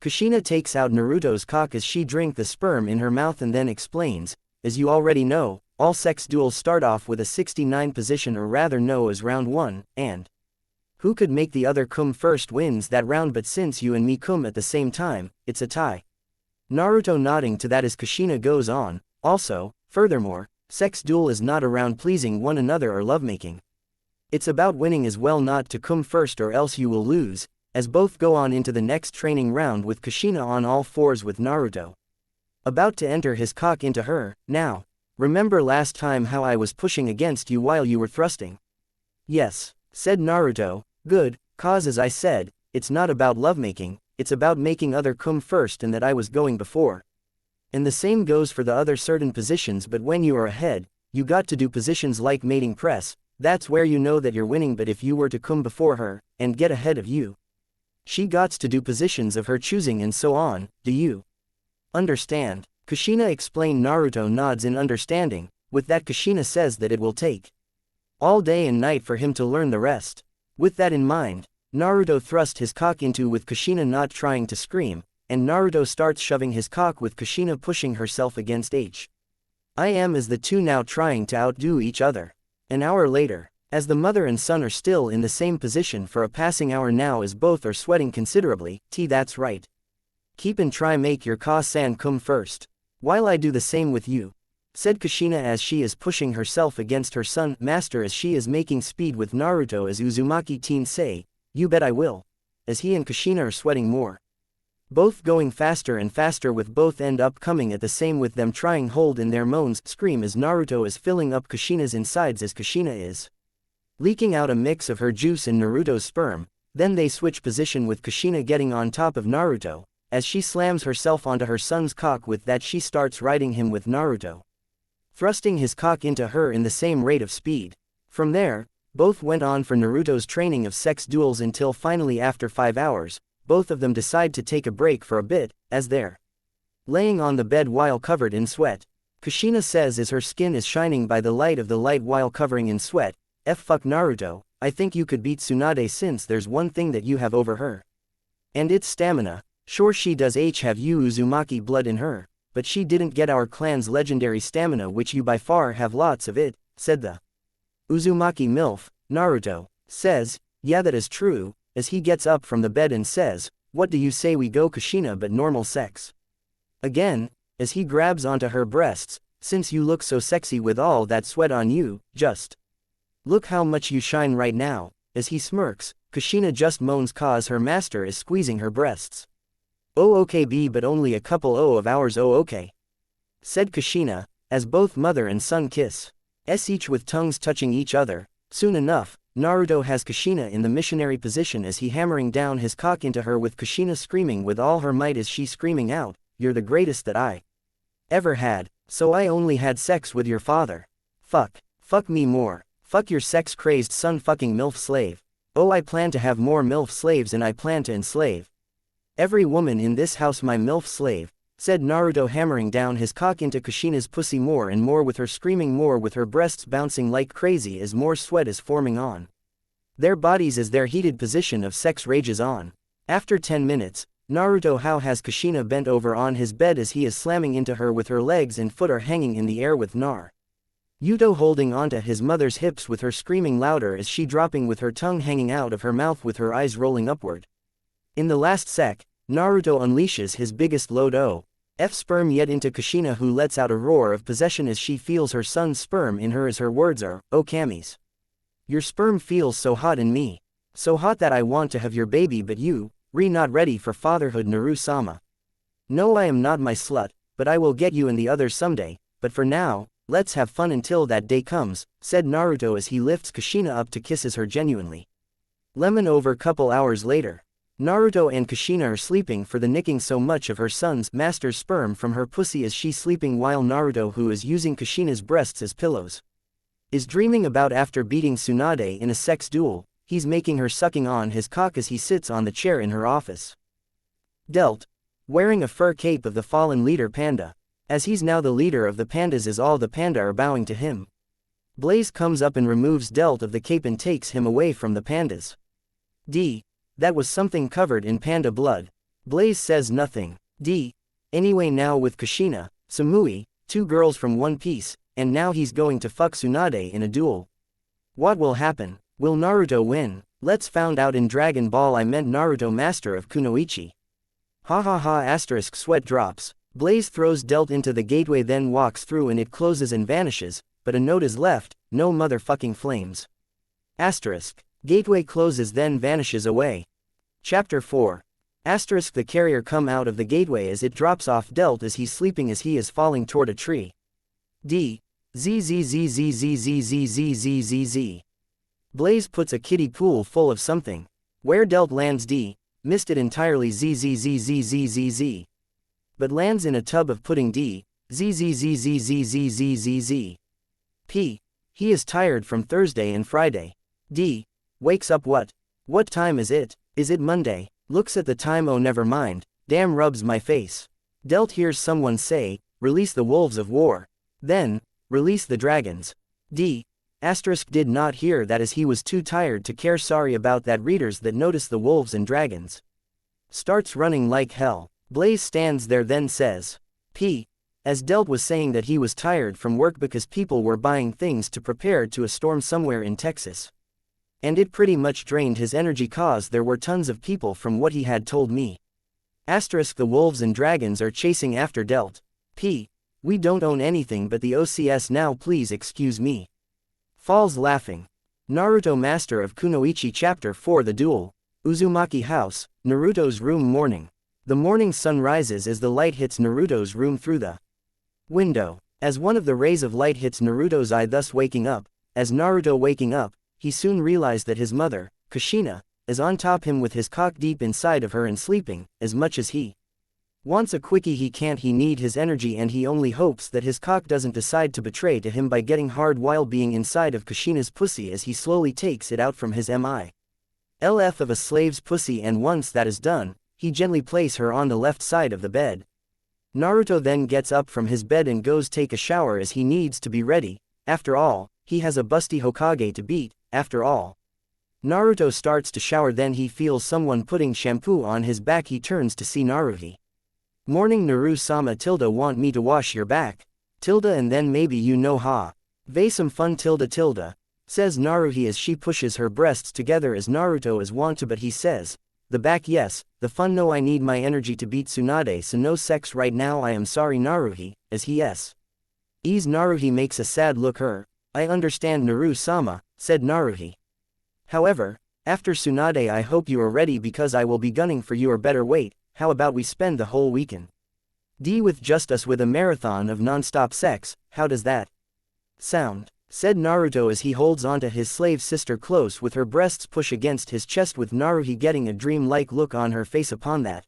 Kushina takes out Naruto's cock as she drink the sperm in her mouth and then explains, "As you already know, all sex duels start off with a 69 position, or rather know as round 1, and who could make the other come first wins that round, but since you and me come at the same time, it's a tie." Naruto nodding to that as Kushina goes on, "Also, furthermore, sex duel is not around pleasing one another or lovemaking. It's about winning as well, not to come first or else you will lose," as both go on into the next training round with Kushina on all fours with Naruto about to enter his cock into her. "Now, remember last time how I was pushing against you while you were thrusting?" "Yes," said Naruto. "Good, cause as I said, it's not about lovemaking, it's about making other come first, and that I was going before. And the same goes for the other certain positions, but when you are ahead, you got to do positions like mating press, that's where you know that you're winning, but if you were to come before her, and get ahead of you, she gots to do positions of her choosing and so on. Do you understand?" Kushina explained. Naruto nods in understanding. With that, Kushina says that it will take all day and night for him to learn the rest. With that in mind, Naruto thrust his cock into with Kushina not trying to scream, and Naruto starts shoving his cock with Kushina pushing herself against I am as the two now trying to outdo each other. An hour later, as the mother and son are still in the same position for a passing hour now as both are sweating considerably. That's right. Keep and try make your ka-san come first, while I do the same with you," said Kushina as she is pushing herself against her son master as she is making speed with Naruto as Uzumaki teen say, "You bet I will," as he and Kushina are sweating more, both going faster and faster, with both end up coming at the same, with them trying hold in their moans scream as Naruto is filling up Kushina's insides as Kushina is leaking out a mix of her juice and Naruto's sperm. Then they switch position with Kushina getting on top of Naruto, as she slams herself onto her son's cock. With that, she starts riding him with Naruto thrusting his cock into her in the same rate of speed. From there, both went on for Naruto's training of sex duels until finally, after 5 hours, both of them decide to take a break for a bit, as they're laying on the bed while covered in sweat. Kushina says as her skin is shining by the light of the light while covering in sweat, "Fuck Naruto, I think you could beat Tsunade, since there's one thing that you have over her. And it's stamina. Sure she does have you Uzumaki blood in her, but she didn't get our clan's legendary stamina, which you by far have lots of it," said the Uzumaki MILF. Naruto says, "Yeah, that is true," as he gets up from the bed and says, "What do you say we go Kushina, but normal sex again," as he grabs onto her breasts, "since you look so sexy with all that sweat on you, just look how much you shine right now," as he smirks. Kushina just moans cause her master is squeezing her breasts. "Oh okay B, but only a couple of hours, oh okay," said Kushina, as both mother and son kiss each with tongues touching each other. Soon enough, Naruto has Kushina in the missionary position as he hammering down his cock into her, with Kushina screaming with all her might as she screaming out, "You're the greatest that I ever had, so I only had sex with your father. Fuck me more. Fuck your sex-crazed son, fucking MILF slave. Oh, I plan to have more MILF slaves, and I plan to enslave every woman in this house, my MILF slave. said Naruto, hammering down his cock into Kushina's pussy more and more, with her screaming more, with her breasts bouncing like crazy as more sweat is forming on their bodies as their heated position of sex rages on. After 10 minutes, Naruto how has Kushina bent over on his bed as he is slamming into her, with her legs and foot are hanging in the air, with Naruto holding onto his mother's hips, with her screaming louder as she dropping, with her tongue hanging out of her mouth, with her eyes rolling upward. In the last sec, Naruto unleashes his biggest load of sperm yet into Kushina, who lets out a roar of possession as she feels her son's sperm in her, as her words are, "Oh Kamis, your sperm feels so hot in me. So hot that I want to have your baby, but you, not ready for fatherhood, Naru-sama. No, I am not, my slut, but I will get you and the others someday, but for now, let's have fun until that day comes," said Naruto as he lifts Kushina up to kisses her genuinely. Lemon over couple hours later. Naruto and Kushina are sleeping for the nicking so much of her son's master's sperm from her pussy as she's sleeping, while Naruto, who is using Kushina's breasts as pillows, is dreaming about after beating Tsunade in a sex duel, he's making her sucking on his cock as he sits on the chair in her office. Delt, wearing a fur cape of the fallen leader Panda, as he's now the leader of the pandas as all the panda are bowing to him. Blaze comes up and removes Delt of the cape and takes him away from the pandas. That was something covered in panda blood. Blaze says nothing. Anyway, now with Kushina, Samui, 2 girls from One Piece, and now he's going to fuck Tsunade in a duel. What will happen? Will Naruto win? Let's find out in Dragon Ball. I meant Naruto, master of Kunoichi. Ha ha ha, asterisk sweat drops. Blaze throws Delt into the gateway, then walks through and it closes and vanishes, but a note is left, no motherfucking flames. Asterisk. Gateway closes then vanishes away. Chapter 4. Asterisk. The carrier come out of the gateway as it drops off Delt as he's sleeping as he is falling toward a tree. Z. Blaze puts a kiddie pool full of something. Where Delt lands missed it entirely. Z. But lands in a tub of pudding. Z. He is tired from Thursday and Friday. Wakes up. What time is it? Is it Monday? Looks at the time. Oh never mind. Damn, rubs my face. Delt hears someone say, "Release the wolves of war." Then, "Release the dragons." Asterisk did not hear that as he was too tired to care. Sorry about that, readers that notice the wolves and dragons. Starts running like hell. Blaze stands there then says, as Delt was saying that he was tired from work because people were buying things to prepare to a storm somewhere in Texas. And it pretty much drained his energy cause there were tons of people from what he had told me. Asterisk. The wolves and dragons are chasing after Delt. We don't own anything but the OCS now, please excuse me. Falls laughing. Naruto, master of Kunoichi. Chapter 4. The duel. Uzumaki house, Naruto's room. Morning. The morning sun rises as the light hits Naruto's room through the window. As one of the rays of light hits Naruto's eye, thus waking up. As Naruto waking up, he soon realized that his mother, Kushina, is on top him with his cock deep inside of her and sleeping. As much as he wants a quickie, he can't. He need his energy, and he only hopes that his cock doesn't decide to betray to him by getting hard while being inside of Kushina's pussy as he slowly takes it out from his MILF of a slave's pussy, and once that is done, he gently places her on the left side of the bed. Naruto then gets up from his bed and goes take a shower as he needs to be ready. After all, he has a busty Hokage to beat, after all. Naruto starts to shower, then he feels someone putting shampoo on his back. He turns to see Naruhi. Morning, Naru-sama. Tilda want me to wash your back. Tilda, and then maybe you know ha. Vey some fun tilda, says Naruhi as she pushes her breasts together as Naruto is want to, but he says, the back yes, the fun no, I need my energy to beat Tsunade, so no sex right now, I am sorry Naruhi, as he ease. Naruhi makes a sad look. I understand Naru-sama, said Naruhi. However, after Tsunade I hope you are ready because I will be gunning for you, or better wait, how about we spend the whole weekend with just us with a marathon of non-stop sex, how does that sound? Said Naruto as he holds onto his slave sister close with her breasts push against his chest, with Naruhi getting a dream-like look on her face upon that.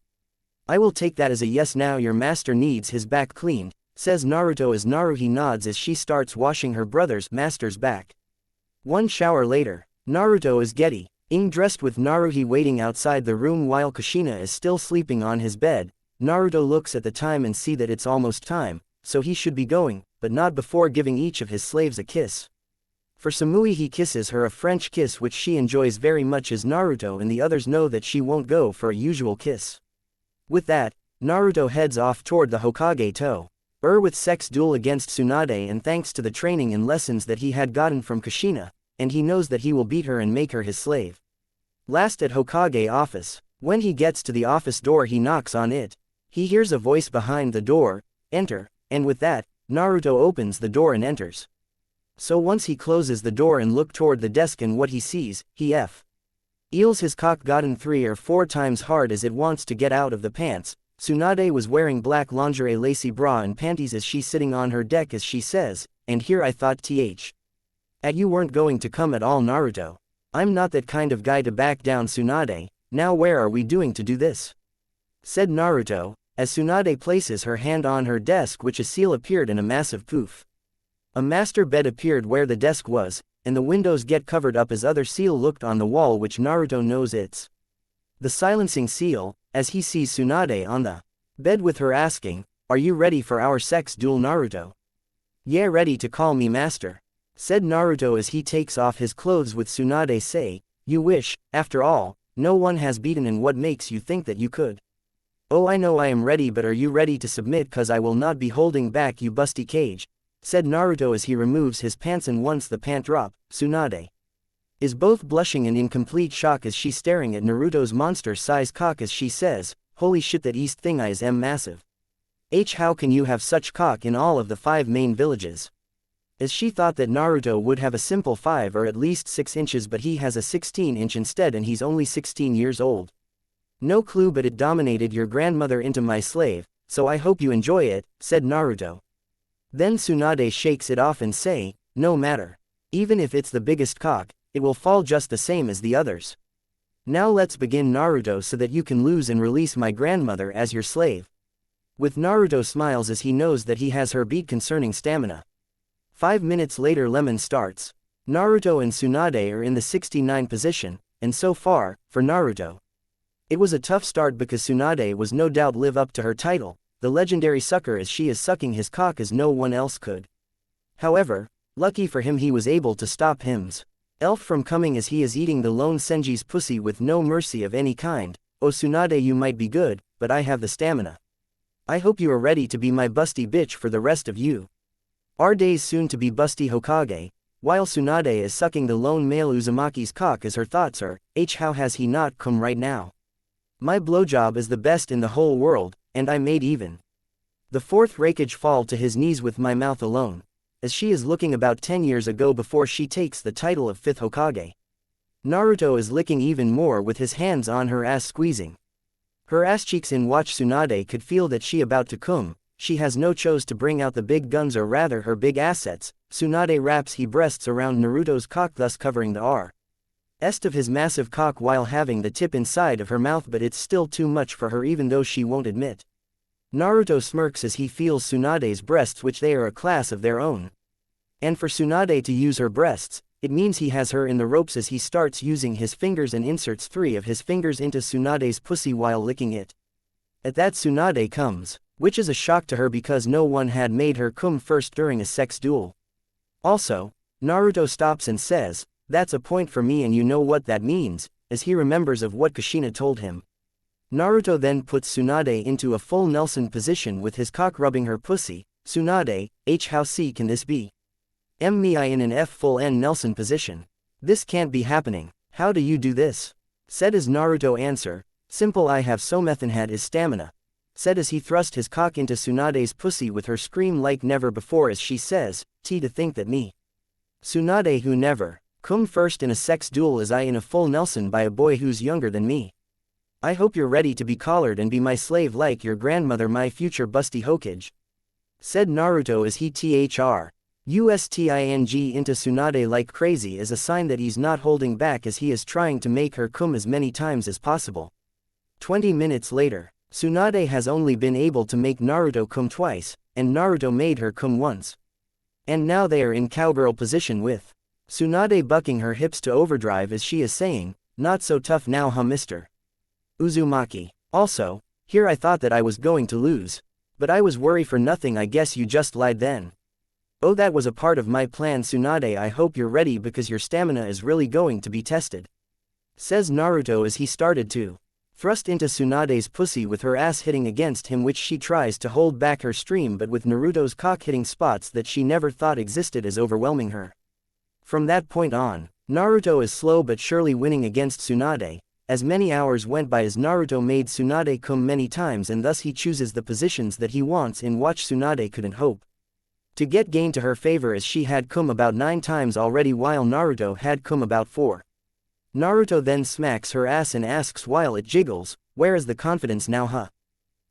I will take that as a yes. Now your master needs his back cleaned, says Naruto as Naruhi nods as she starts washing her brother's master's back. One shower later, Naruto is getting dressed with Naruhi waiting outside the room while Kushina is still sleeping on his bed. Naruto looks at the time and see that it's almost time, so he should be going, but not before giving each of his slaves a kiss. For Samui he kisses her a French kiss which she enjoys very much as Naruto and the others know that she won't go for a usual kiss. With that, Naruto heads off toward the Hokage To. With sex duel against Tsunade and thanks to the training and lessons that he had gotten from Kushina, and he knows that he will beat her and make her his slave. Last at Hokage office. When he gets to the office door he knocks on it. He hears a voice behind the door, "Enter," and with that, Naruto opens the door and enters. So once he closes the door and look toward the desk and what he sees, he feels his cock gotten 3 or 4 times hard as it wants to get out of the pants. Tsunade was wearing black lingerie lacy bra and panties as she's sitting on her deck as she says, "And here I thought at you weren't going to come at all Naruto. I'm not that kind of guy to back down Tsunade, now where are we doing to do this?" said Naruto, as Tsunade places her hand on her desk which a seal appeared in a massive poof. A master bed appeared where the desk was, and the windows get covered up as other seal looked on the wall which Naruto knows it's the silencing seal, as he sees Tsunade on the bed with her asking, "Are you ready for our sex duel Naruto?" "Yeah, ready to call me master," said Naruto as he takes off his clothes with Tsunade say, "You wish, after all, no one has beaten and what makes you think that you could?" "Oh I know I am ready but are you ready to submit cause I will not be holding back you busty cage," said Naruto as he removes his pants and once the pant drop, Tsunade is both blushing and in complete shock as she's staring at Naruto's monster-size cock as she says, "Holy shit that east thing is massive. How can you have such cock in all of the 5 main villages?" As she thought that Naruto would have a simple 5 or at least 6 inches but he has a 16-inch instead and he's only 16 years old. "No clue but it dominated your grandmother into my slave, so I hope you enjoy it," said Naruto. Then Tsunade shakes it off and say, "No matter. Even if it's the biggest cock, it will fall just the same as the others. Now let's begin Naruto so that you can lose and release my grandmother as your slave." With Naruto smiles as he knows that he has her beat concerning stamina. 5 minutes later Lemon starts. Naruto and Tsunade are in the 69 position, and so far, for Naruto. It was a tough start because Tsunade was no doubt live up to her title, the legendary sucker as she is sucking his cock as no one else could. However, lucky for him he was able to stop him's elf from coming as he is eating the lone Senji's pussy with no mercy of any kind. "Oh Tsunade you might be good, but I have the stamina. I hope you are ready to be my busty bitch for the rest of you. Our days soon to be busty Hokage," while Tsunade is sucking the lone male Uzumaki's cock as her thoughts are, "How has he not come right now? My blowjob is the best in the whole world, and I made even the 4th Raikage fall to his knees with my mouth alone," as she is looking about 10 years ago before she takes the title of 5th Hokage. Naruto is licking even more with his hands on her ass squeezing her ass cheeks in watch Tsunade could feel that she about to come, she has no choice to bring out the big guns or rather her big assets. Tsunade wraps he breasts around Naruto's cock thus covering the rest of his massive cock while having the tip inside of her mouth but it's still too much for her even though she won't admit. Naruto smirks as he feels Tsunade's breasts which they are a class of their own. And for Tsunade to use her breasts, it means he has her in the ropes as he starts using his fingers and inserts 3 of his fingers into Tsunade's pussy while licking it. At that Tsunade comes, which is a shock to her because no one had made her come first during a sex duel. Also, Naruto stops and says, "That's a point for me and you know what that means," as he remembers of what Kushina told him. Naruto then puts Tsunade into a full Nelson position with his cock rubbing her pussy. "Tsunade, how c can this be? Me I in an F full N Nelson position. This can't be happening. How do you do this?" said as Naruto answer, "Simple I have so methan had is stamina," said as he thrust his cock into Tsunade's pussy with her scream like never before as she says, To think that me. Tsunade who never come first in a sex duel as I in a full Nelson by a boy who's younger than me. I hope you're ready to be collared and be my slave like your grandmother my future busty Hokage," said Naruto as he thrusting into Tsunade like crazy as a sign that he's not holding back as he is trying to make her come as many times as possible. 20 minutes later, Tsunade has only been able to make Naruto come twice, and Naruto made her come once. And now they are in cowgirl position with Tsunade bucking her hips to overdrive as she is saying, "Not so tough now huh Mr. Uzumaki." Also, Here I thought that I was going to lose. But I was worried for nothing. I guess you just lied then. Oh, that was a part of my plan. Tsunade, I hope you're ready because your stamina is really going to be tested. Says Naruto as he started to thrust into Tsunade's pussy with her ass hitting against him, which she tries to hold back her stream, but with Naruto's cock hitting spots that she never thought existed is overwhelming her. From that point on, Naruto is slow but surely winning against Tsunade. As many hours went by as Naruto made Tsunade come many times, and thus he chooses the positions that he wants in which Tsunade couldn't hope to get gained to her favor, as she had come about 9 times already while Naruto had come about 4. Naruto then smacks her ass and asks while it jiggles, "Where is the confidence now, huh?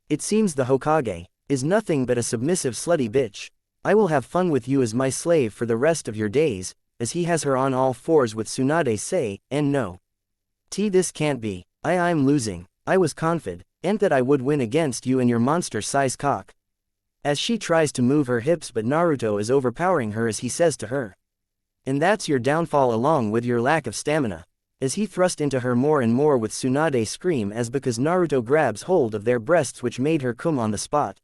It seems the Hokage is nothing but a submissive slutty bitch. I will have fun with you as my slave for the rest of your days," as he has her on all fours with Tsunade say, "And no. This can't be. I'm losing. I was confident that I would win against you and your monster-size cock." As she tries to move her hips, but Naruto is overpowering her as he says to her, "And that's your downfall along with your lack of stamina." As he thrust into her more and more with Tsunade's scream as because Naruto grabs hold of their breasts, which made her come on the spot.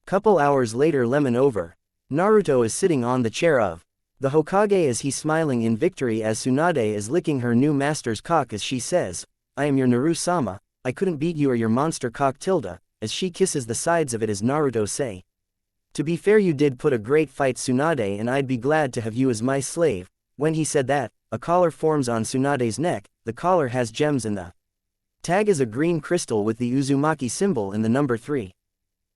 Couple hours later, lemon over. Naruto is sitting on the chair of the Hokage as he's smiling in victory as Tsunade is licking her new master's cock as she says, "I am your Naru-sama, I couldn't beat you or your monster cock tilde," as she kisses the sides of it as Naruto say, "To be fair, you did put a great fight, Tsunade, and I'd be glad to have you as my slave." When he said that, a collar forms on Tsunade's neck. The collar has gems and the tag is a green crystal with the Uzumaki symbol and the number 3.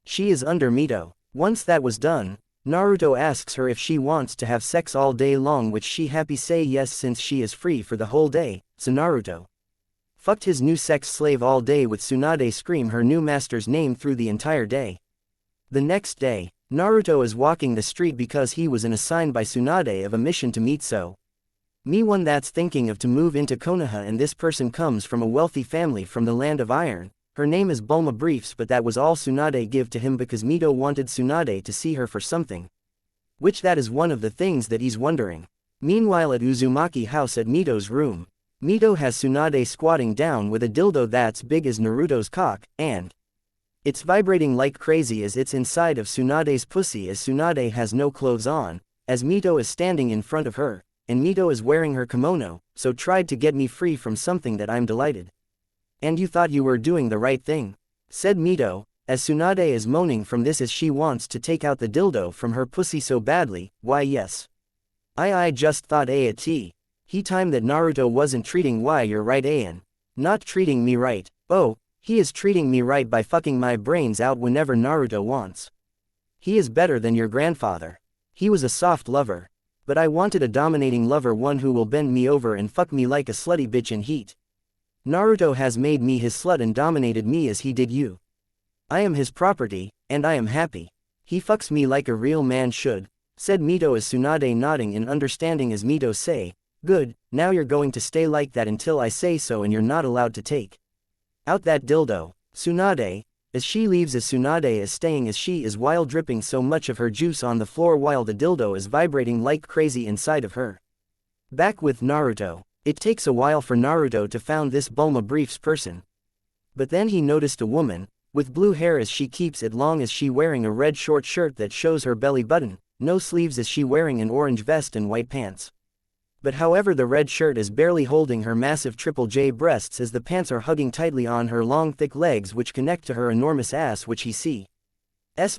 She is under Mito. Once that was done, Naruto asks her if she wants to have sex all day long, which she happy say yes since she is free for the whole day. So Naruto fucked his new sex slave all day with Tsunade scream her new master's name through the entire day. The next day, Naruto is walking the street because he was assigned by Tsunade of a mission to meet one that's thinking of to move into Konoha, and this person comes from a wealthy family from the land of iron. Her name is Bulma Briefs, but that was all Tsunade give to him because Mito wanted Tsunade to see her for something. Which that is one of the things that he's wondering. Meanwhile at Uzumaki house at Mito's room, Mito has Tsunade squatting down with a dildo that's big as Naruto's cock, and it's vibrating like crazy as it's inside of Tsunade's pussy, as Tsunade has no clothes on, as Mito is standing in front of her, and Mito is wearing her kimono, so tried to get me free from something that I'm delighted. "And you thought you were doing the right thing," said Mito, as Tsunade is moaning from this as she wants to take out the dildo from her pussy so badly. "Why yes. I just thought he time that Naruto wasn't treating you're right not treating me right. Oh, he is treating me right by fucking my brains out whenever Naruto wants. He is better than your grandfather. He was a soft lover. But I wanted a dominating lover, one who will bend me over and fuck me like a slutty bitch in heat. Naruto has made me his slut and dominated me as he did you. I am his property, and I am happy. He fucks me like a real man should," said Mito as Tsunade nodding in understanding as Mito say, "Good, now you're going to stay like that until I say so, and you're not allowed to take out that dildo." Tsunade, as she leaves as Tsunade is staying as she is while dripping so much of her juice on the floor while the dildo is vibrating like crazy inside of her. Back with Naruto. It takes a while for Naruto to found this Bulma Briefs person. But then he noticed a woman, with blue hair as she keeps it long as she wearing a red short shirt that shows her belly button, no sleeves as she wearing an orange vest and white pants. But however the red shirt is barely holding her massive Triple J breasts as the pants are hugging tightly on her long thick legs which connect to her enormous ass, which he sees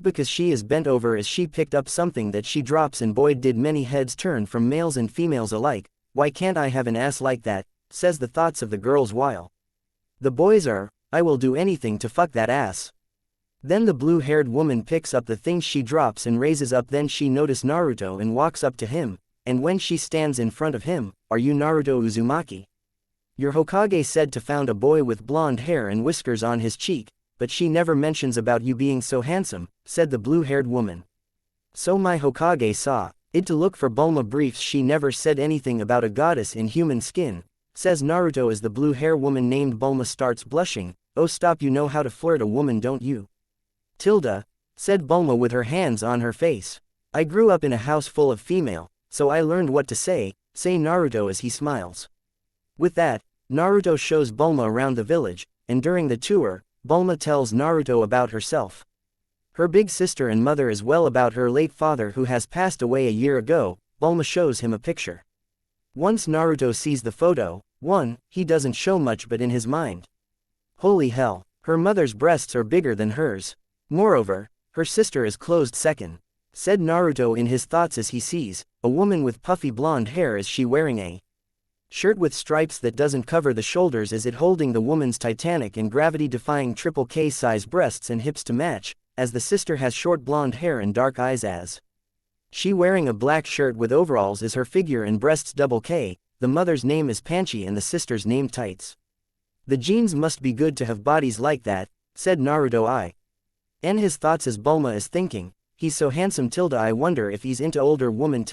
because she is bent over as she picked up something that she drops, and boy did many heads turn from males and females alike. "Why can't I have an ass like that?" says the thoughts of the girls while the boys are, "I will do anything to fuck that ass." Then the blue-haired woman picks up the thing she drops and raises up. Then she notices Naruto and walks up to him. And when she stands in front of him, "Are you Naruto Uzumaki? Your Hokage said to found a boy with blonde hair and whiskers on his cheek, but she never mentions about you being so handsome," said the blue-haired woman. "So my Hokage saw it to look for Bulma Briefs. She never said anything about a goddess in human skin," says Naruto as the blue-hair woman named Bulma starts blushing. "Oh stop, you know how to flirt a woman, don't you?" "Tilda," said Bulma with her hands on her face. "I grew up in a house full of female, so I learned what to say Naruto as he smiles. With that, Naruto shows Bulma around the village, and during the tour, Bulma tells Naruto about herself. Her big sister and mother as well about her late father who has passed away a year ago. Bulma shows him a picture. Once Naruto sees the photo, he doesn't show much but in his mind. Holy hell, her mother's breasts are bigger than hers. Moreover, her sister is closed second, said Naruto in his thoughts as he sees a woman with puffy blonde hair. Is she wearing a shirt with stripes that doesn't cover the shoulders? Is it holding the woman's titanic and gravity-defying triple K size breasts and hips to match, as the sister has short blonde hair and dark eyes? As she wearing a black shirt with overalls? Is her figure and breasts double K? The mother's name is Panchi and the sister's name Tights. The genes must be good to have bodies like that, said Naruto. His thoughts as Bulma is thinking, he's so handsome I wonder if he's into older woman .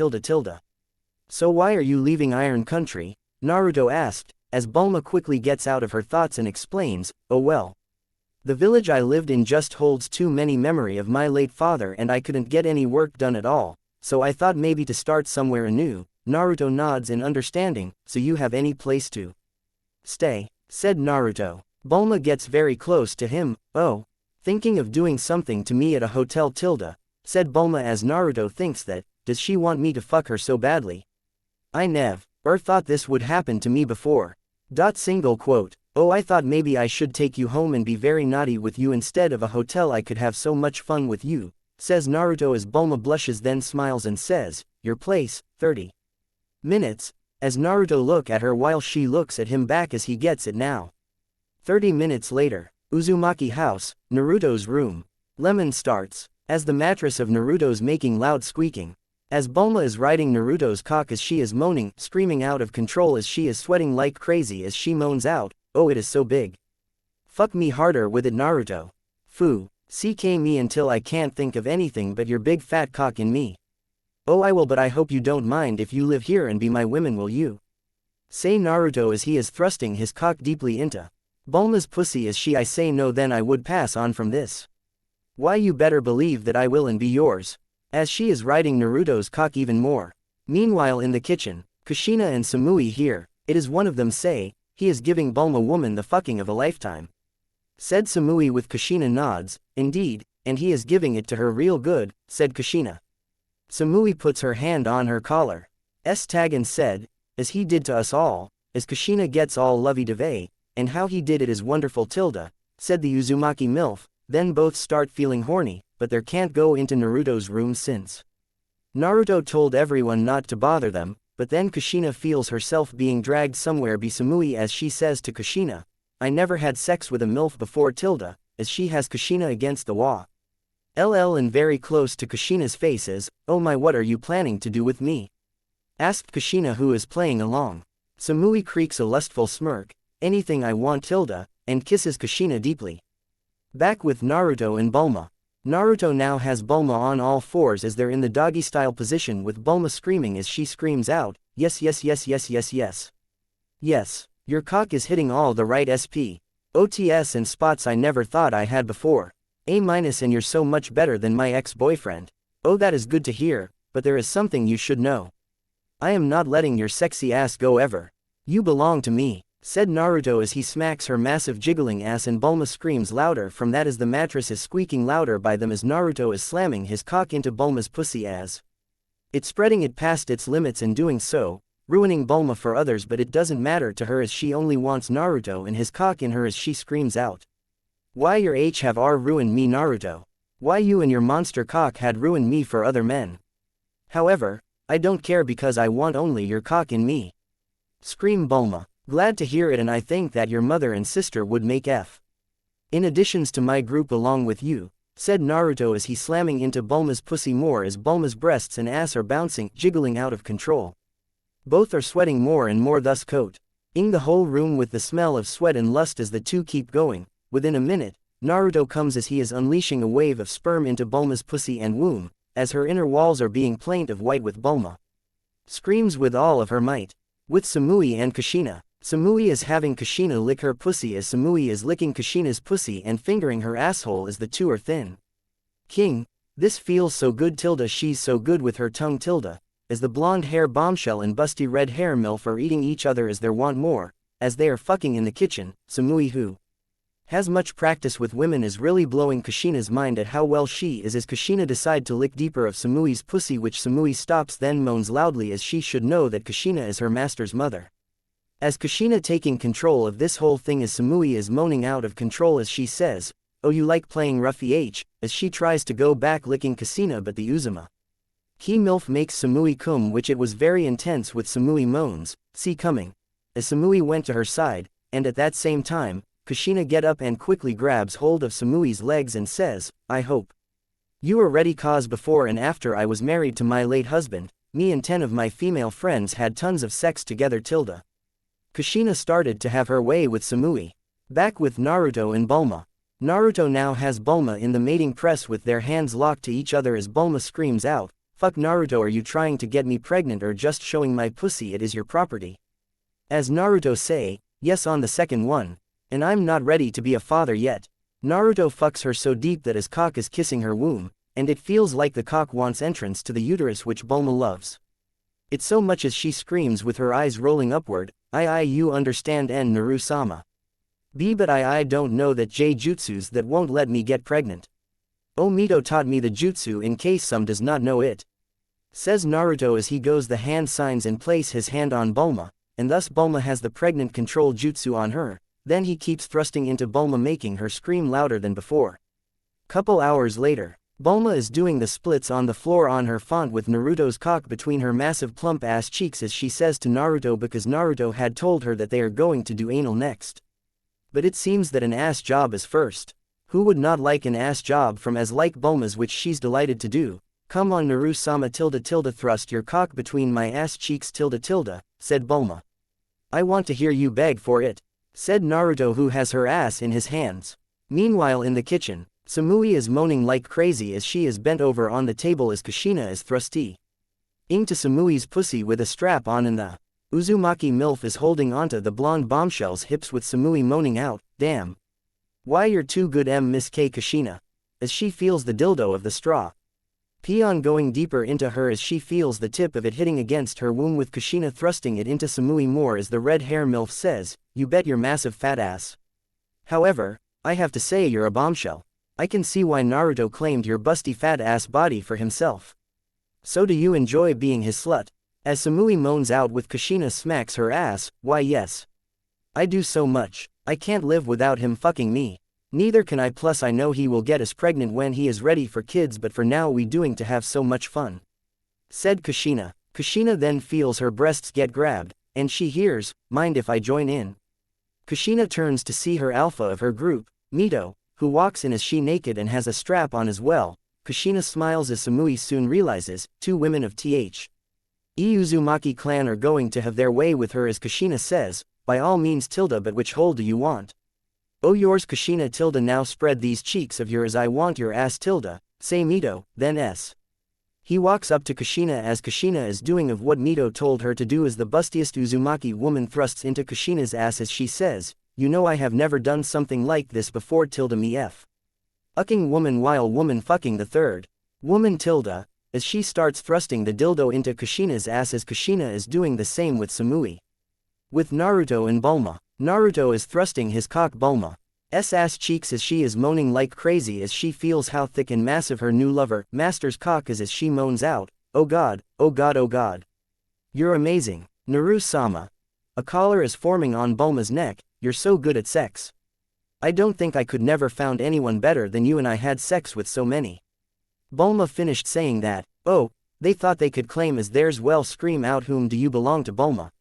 So why are you leaving Iron Country? Naruto asked, as Bulma quickly gets out of her thoughts and explains, oh well. The village I lived in just holds too many memory of my late father and I couldn't get any work done at all, so I thought maybe to start somewhere anew. Naruto nods in understanding. So you have any place to stay? Said Naruto. Bulma gets very close to him. Oh, thinking of doing something to me at a hotel . Said Bulma as Naruto thinks that, does she want me to fuck her so badly? I never thought this would happen to me before. Single quote. Oh, I thought maybe I should take you home and be very naughty with you instead of a hotel. I could have so much fun with you, says Naruto as Bulma blushes then smiles and says, your place, 30 minutes, as Naruto look at her while she looks at him back as he gets it now. 30 minutes later, Uzumaki house, Naruto's room. Lemon starts, as the mattress of Naruto's making loud squeaking. As Bulma is riding Naruto's cock as she is moaning, screaming out of control as she is sweating like crazy as she moans out, oh it is so big. Fuck me harder with it Naruto. Foo, CK me until I can't think of anything but your big fat cock in me. Oh I will, but I hope you don't mind if you live here and be my women, will you? Say Naruto as he is thrusting his cock deeply into Bulma's pussy as I say no then I would pass on from this. Why you better believe that I will and be yours. As she is riding Naruto's cock even more. Meanwhile in the kitchen, Kushina and Samui hear, it is one of them say, he is giving Bulma woman the fucking of a lifetime. Said Samui with Kushina nods, indeed, and he is giving it to her real good, said Kushina. Samui puts her hand on her collar. Tag and said, as he did to us all, as Kushina gets all lovey-dovey, and how he did it is wonderful . Said the Uzumaki MILF, then both start feeling horny, but they can't go into Naruto's room since Naruto told everyone not to bother them, but then Kushina feels herself being dragged somewhere by Samui as she says to Kushina, I never had sex with a MILF before . As she has Kushina against the wall. And very close to Kushina's face is, oh my what are you planning to do with me? Asked Kushina who is playing along. Samui creaks a lustful smirk, anything I want . And kisses Kushina deeply. Back with Naruto and Bulma. Naruto now has Bulma on all fours as they're in the doggy style position with Bulma screaming as she screams out, yes yes yes yes yes yes. Yes, your cock is hitting all the right OTS and spots I never thought I had before. A- and you're so much better than my ex-boyfriend. Oh that is good to hear, but there is something you should know. I am not letting your sexy ass go ever. You belong to me, said Naruto as he smacks her massive jiggling ass and Bulma screams louder from that as the mattress is squeaking louder by them as Naruto is slamming his cock into Bulma's pussy as it's spreading it past its limits and doing so, ruining Bulma for others, but it doesn't matter to her as she only wants Naruto and his cock in her as she screams out. Why your have ruined me Naruto? Why you and your monster cock had ruined me for other men? However, I don't care because I want only your cock in me. Scream Bulma. Glad to hear it and I think that your mother and sister would make in additions to my group along with you, said Naruto as he slamming into Bulma's pussy more as Bulma's breasts and ass are bouncing, jiggling out of control. Both are sweating more and more thus coating the whole room with the smell of sweat and lust as the two keep going. Within a minute, Naruto comes as he is unleashing a wave of sperm into Bulma's pussy and womb, as her inner walls are being plaintive white with Bulma. Screams with all of her might. With Samui and Kushina. Samui is having Kushina lick her pussy as Samui is licking Kushina's pussy and fingering her asshole as the two are thin. King, this feels so good . She's so good with her tongue . As the blonde hair bombshell and busty red hair MILF are eating each other as they want more, as they are fucking in the kitchen, Samui who Has much practice with women is really blowing Kushina's mind at how well she is as Kushina decide to lick deeper of Samui's pussy, which Samui stops then moans loudly as she should know that Kushina is her master's mother. As Kushina taking control of this whole thing as Samui is moaning out of control as she says, "Oh, you like playing roughy H," as she tries to go back licking Kushina, but the Uzuma Ki MILF makes Samui cum, which it was very intense with Samui moans, "See coming." As Samui went to her side, and at that same time, Kushina get up and quickly grabs hold of Samui's legs and says, "I hope you were ready, cause before and after I was married to my late husband, me and 10 of my female friends had tons of sex together tilde." Kushina started to have her way with Samui. Back with Naruto and Bulma. Naruto now has Bulma in the mating press with their hands locked to each other as Bulma screams out, "Fuck Naruto, are you trying to get me pregnant or just showing my pussy it is your property?" As Naruto say, "Yes on the second one. And I'm not ready to be a father yet." Naruto fucks her so deep that his cock is kissing her womb, and it feels like the cock wants entrance to the uterus which Bulma loves. It so much as she screams with her eyes rolling upward, "I you understand N Naru-sama. B but I don't know that J jutsus that won't let me get pregnant. Oh Mito taught me the jutsu in case some does not know it." Says Naruto as he goes the hand signs and place his hand on Bulma, and thus Bulma has the pregnant control jutsu on her. Then he keeps thrusting into Bulma making her scream louder than before. Couple hours later, Bulma is doing the splits on the floor on her font with Naruto's cock between her massive plump ass cheeks as she says to Naruto because Naruto had told her that they are going to do anal next. But it seems that an ass job is first. Who would not like an ass job from as like Bulma's, which she's delighted to do? "Come on Naru-sama tilde thrust your cock between my ass cheeks tilde," said Bulma. "I want to hear you beg for it," said Naruto, who has her ass in his hands. Meanwhile in the kitchen, Samui is moaning like crazy as she is bent over on the table as Kushina is thrusty into Samui's pussy with a strap on, and the Uzumaki MILF is holding onto the blonde bombshell's hips with Samui moaning out, "Damn. Why you're too good Miss K Kushina," as she feels the dildo of the straw peon going deeper into her as she feels the tip of it hitting against her womb with Kushina thrusting it into Samui more as the red hair MILF says, "You bet your massive fat ass. However, I have to say you're a bombshell. I can see why Naruto claimed your busty fat ass body for himself. So do you enjoy being his slut?" As Samui moans out with Kushina smacks her ass, "Why yes. I do so much. I can't live without him fucking me. Neither can I, plus I know he will get us pregnant when he is ready for kids, but for now we doing to have so much fun," said Kushina. Kushina then feels her breasts get grabbed, and she hears, "Mind if I join in?" Kushina turns to see her alpha of her group, Mito, who walks in as she naked and has a strap on as well. Kushina smiles as Samui soon realizes, 2 women of Th. Uzumaki clan are going to have their way with her as Kushina says, "By all means tilde, but which hole do you want?" "Oh yours Kushina tilde, now spread these cheeks of yours, I want your ass tilde," say Mito, then S. He walks up to Kushina as Kushina is doing of what Mito told her to do as the bustiest Uzumaki woman thrusts into Kushina's ass as she says, "You know I have never done something like this before tilde me f. Ucking woman while woman fucking the third woman tilde," as she starts thrusting the dildo into Kushina's ass as Kushina is doing the same with Samui. With Naruto and Bulma, Naruto is thrusting his cock Bulma's ass cheeks as she is moaning like crazy as she feels how thick and massive her new lover, master's cock is as she moans out, "Oh god, oh god, oh god. You're amazing, Naru-sama." A collar is forming on Bulma's neck, "You're so good at sex. I don't think I could never found anyone better than you, and I had sex with so many." Bulma finished saying that, "Oh, they thought they could claim as theirs, well scream out, whom do you belong to Bulma?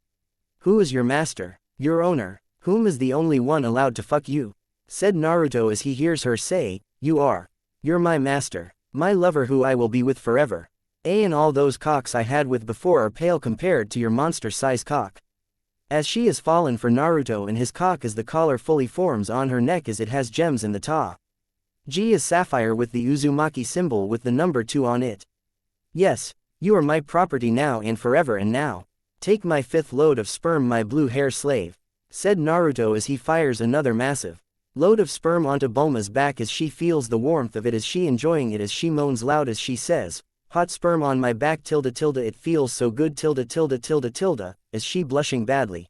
Who is your master? Your owner? Whom is the only one allowed to fuck you?" said Naruto as he hears her say, "You are. You're my master. My lover who I will be with forever. And all those cocks I had with before are pale compared to your monster-size cock." As she has fallen for Naruto and his cock as the collar fully forms on her neck as it has gems in the ta. G is sapphire with the Uzumaki symbol with the number 2 on it. "Yes, you are my property now and forever, and now take my 5th load of sperm, my blue hair slave," said Naruto as he fires another massive load of sperm onto Bulma's back as she feels the warmth of it as she enjoying it as she moans loud as she says, "Hot sperm on my back tilde, it feels so good tilde," as she blushing badly.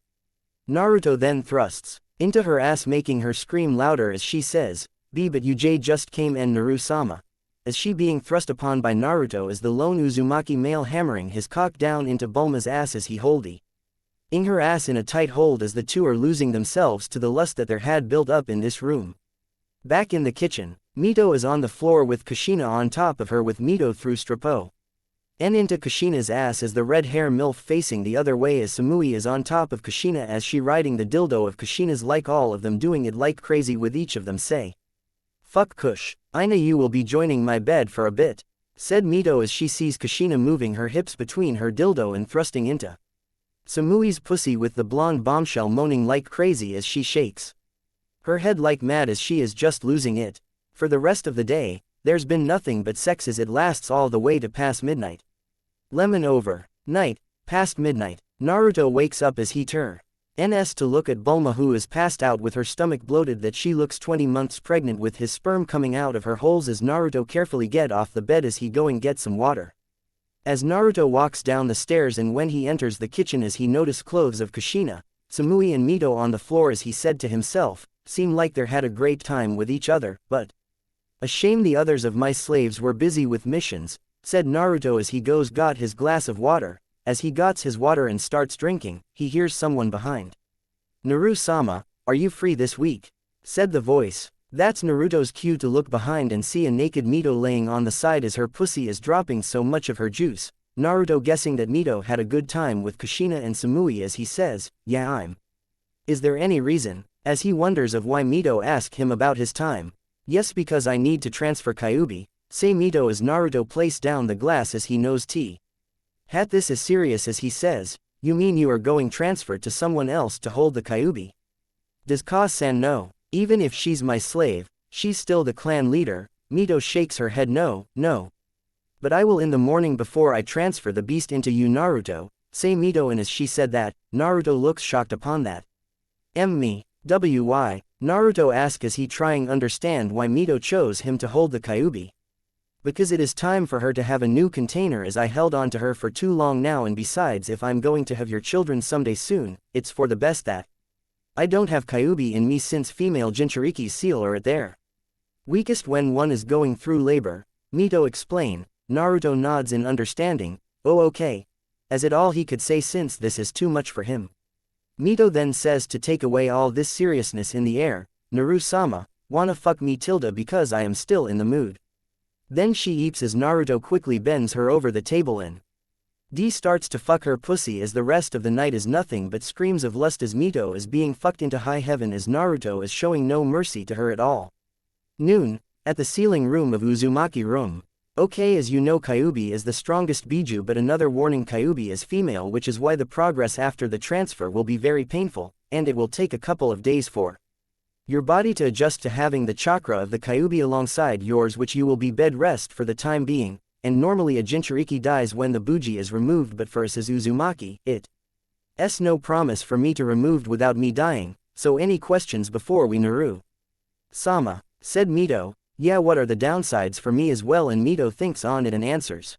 Naruto then thrusts into her ass, making her scream louder as she says, "B but you J just came and Naru-sama," as she being thrust upon by Naruto as the lone Uzumaki male hammering his cock down into Bulma's ass as he holdy ing her ass in a tight hold as the two are losing themselves to the lust that there had built up in this room. Back in the kitchen, Mito is on the floor with Kushina on top of her with Mito through Strapo and into Kushina's ass as the red hair MILF facing the other way as Samui is on top of Kushina as she riding the dildo of Kushina's, like all of them doing it like crazy with each of them say, "Fuck Kush, Ina you will be joining my bed for a bit," said Mito as she sees Kushina moving her hips between her dildo and thrusting into Samui's pussy with the blonde bombshell moaning like crazy as she shakes her head like mad as she is just losing it. For the rest of the day, there's been nothing but sex as it lasts all the way to past midnight. Lemon over. Night, past midnight. Naruto wakes up as he turns to look at Bulma, who is passed out with her stomach bloated that she looks 20 months pregnant with his sperm coming out of her holes as Naruto carefully get off the bed as he going get some water. As Naruto walks down the stairs and when he enters the kitchen as he notice clothes of Kushina, Samui and Mito on the floor as he said to himself, seem like they had a great time with each other, but a shame the others of my slaves were busy with missions, said Naruto as he goes got his glass of water. As he gots his water and starts drinking, he hears someone behind. "Naru-sama, are you free this week?" said the voice. That's Naruto's cue to look behind and see a naked Mito laying on the side as her pussy is dropping so much of her juice. Naruto guessing that Mito had a good time with Kushina and Samui as he says, "Yeah I'm." Is there any reason? As he wonders of why Mito asked him about his time. "Yes because I need to transfer Kyuubi," say Mito as Naruto placed down the glass as he knows tea. Hat this is serious as he says, "You mean you are going transfer to someone else to hold the Kyuubi?" Does Ka-san know? Even if she's my slave, she's still the clan leader. Mito shakes her head no. But I will in the morning before I transfer the beast into you Naruto, say Mito, and as she said that, Naruto looks shocked upon that. Me. Why? Naruto asks as he trying understand why Mito chose him to hold the Kyuubi. Because it is time for her to have a new container as I held on to her for too long now, and besides if I'm going to have your children someday soon, it's for the best that I don't have Kyuubi in me since female Jinchuriki's seal are at their weakest when one is going through labor. Mito explain. Naruto nods in understanding. Oh okay. As it all he could say since this is too much for him. Mito then says to take away all this seriousness in the air, "Naru-sama, wanna fuck me tilde because I am still in the mood." Then she eeps as Naruto quickly bends her over the table and starts to fuck her pussy as the rest of the night is nothing but screams of lust as Mito is being fucked into high heaven as Naruto is showing no mercy to her at all. Noon, at the ceiling room of Uzumaki room. Okay, as you know Kyuubi is the strongest biju, but another warning, Kyuubi is female, which is why the progress after the transfer will be very painful, and it will take a couple of days for your body to adjust to having the chakra of the Kyuubi alongside yours, which you will be bed rest for the time being. And normally a Jinchuriki dies when the buji is removed, but for us as Uzumaki, it's no promise for me to removed without me dying, so any questions before we Naru-sama, said Mito. Yeah, what are the downsides for me as well? And Mito thinks on it and answers.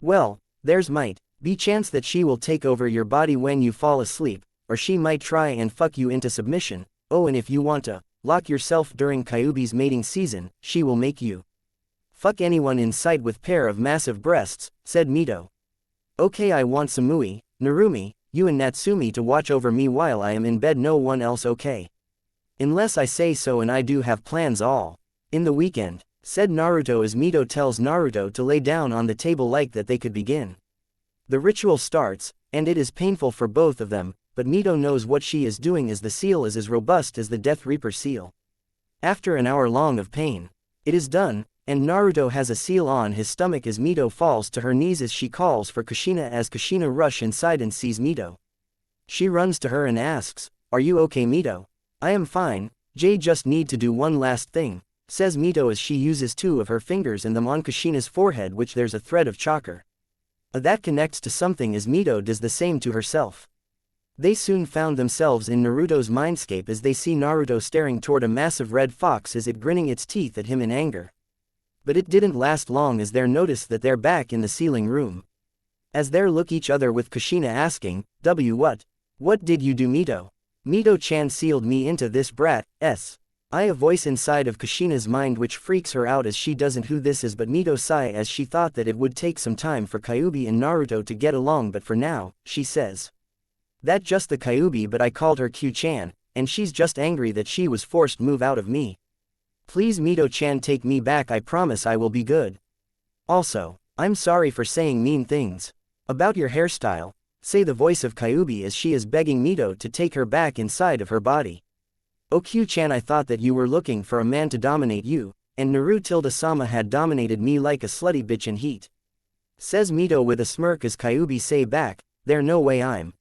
Well, there's might be chance that she will take over your body when you fall asleep, or she might try and fuck you into submission. Oh, and if you want to lock yourself during Kyuubi's mating season, she will make you fuck anyone in sight with pair of massive breasts, said Mito. Okay, I want Samui, Narumi, you and Natsumi to watch over me while I am in bed, no one else, okay? Unless I say so, and I do have plans all in the weekend, said Naruto as Mito tells Naruto to lay down on the table like that they could begin. The ritual starts, and it is painful for both of them, but Mito knows what she is doing as the seal is as robust as the Death Reaper seal. After an hour long of pain, it is done, and Naruto has a seal on his stomach as Mito falls to her knees as she calls for Kushina as Kushina rush inside and sees Mito. She runs to her and asks, "Are you okay Mito?" "I am fine, Jay, just need to do one last thing," says Mito as she uses two of her fingers and them on Kushina's forehead, which there's a thread of chakra that connects to something as Mito does the same to herself. They soon found themselves in Naruto's mindscape as they see Naruto staring toward a massive red fox as it grinning its teeth at him in anger. But it didn't last long as they're noticed that they're back in the ceiling room. As they look each other with Kushina asking, What did you do Mito?" Mito-chan sealed me into this brat, a voice inside of Kushina's mind which freaks her out as she doesn't who this is but Mito sigh as she thought that it would take some time for Kyuubi and Naruto to get along but for now, she says. That just the Kyuubi but I called her Q-chan, and she's just angry that she was forced move out of me. Please Mito-chan take me back I promise I will be good. Also, I'm sorry for saying mean things. About your hairstyle, say the voice of Kyuubi as she is begging Mito to take her back inside of her body. Oh Q-chan I thought that you were looking for a man to dominate you, and Naru-sama had dominated me like a slutty bitch in heat. Says Mito with a smirk as Kyuubi say back, there no way I'm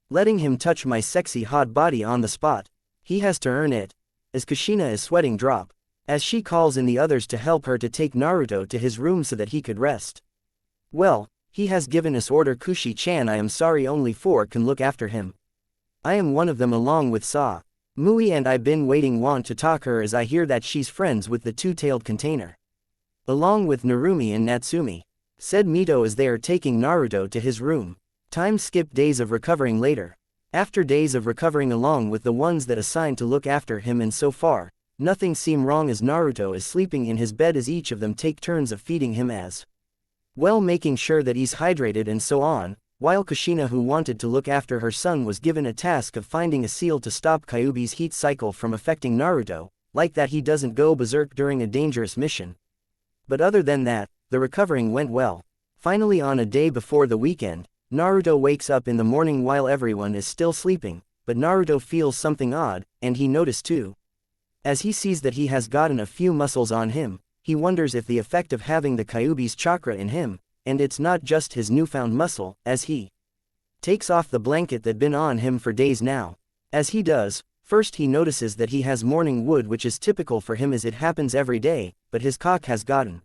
letting him touch my sexy hot body on the spot. He has to earn it. As Kushina is sweating drop. As she calls in the others to help her to take Naruto to his room so that he could rest. Well, he has given us order Kushi-chan I am sorry only 4 can look after him. I am one of them along with Sa. Mui and I been waiting want to talk her as I hear that she's friends with the two-tailed container. Along with Narumi and Natsumi. Said Mito as they are taking Naruto to his room. Time skip days of recovering later. After days of recovering along with the ones that assigned to look after him and so far, nothing seem wrong as Naruto is sleeping in his bed as each of them take turns of feeding him as well making sure that he's hydrated and so on, while Kushina who wanted to look after her son was given a task of finding a seal to stop Kyuubi's heat cycle from affecting Naruto, like that he doesn't go berserk during a dangerous mission. But other than that, the recovering went well. Finally on a day before the weekend, Naruto wakes up in the morning while everyone is still sleeping, but Naruto feels something odd, and he noticed too. As he sees that he has gotten a few muscles on him, he wonders if the effect of having the Kyuubi's chakra in him, and it's not just his newfound muscle, as he takes off the blanket that been on him for days now. As he does, first he notices that he has morning wood which is typical for him as it happens every day, but his cock has gotten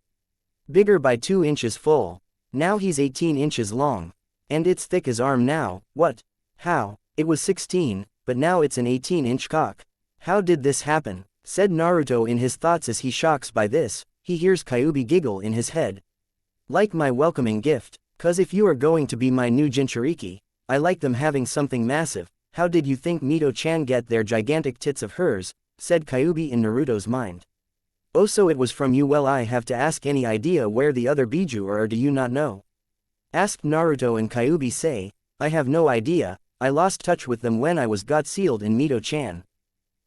bigger by 2 inches full. Now he's 18 inches long. And it's thick as arm now. What? How? It was 16, but now it's an 18-inch cock. How did this happen? Said Naruto in his thoughts as he shocks by this. He hears Kyuubi giggle in his head. Like my welcoming gift, cause if you are going to be my new Jinchuriki, I like them having something massive. How did you think Mito-chan get their gigantic tits of hers? Said Kyuubi in Naruto's mind. Oh so it was from you well I have to ask any idea where the other Biju are or do you not know? Asked Naruto and Kyuubi say, I have no idea, I lost touch with them when I was got sealed in Mito-chan.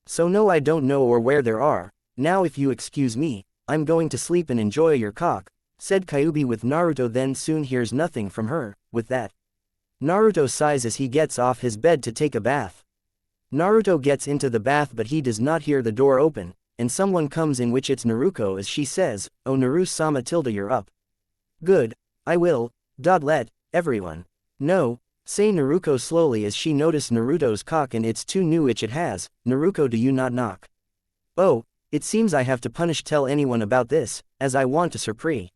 So no I don't know or where there are, now if you excuse me, I'm going to sleep and enjoy your cock, said Kyuubi with Naruto then soon hears nothing from her. With that, Naruto sighs as he gets off his bed to take a bath. Naruto gets into the bath but he does not hear the door open, and someone comes in which it's Naruko as she says, oh Naru-sama tilde you're up. Good, I will, let everyone know, say Naruko slowly as she noticed Naruto's cock and it's too new itch it has. Naruko do you not knock? Oh, it seems I have to punish tell anyone about this, as I want to surprise.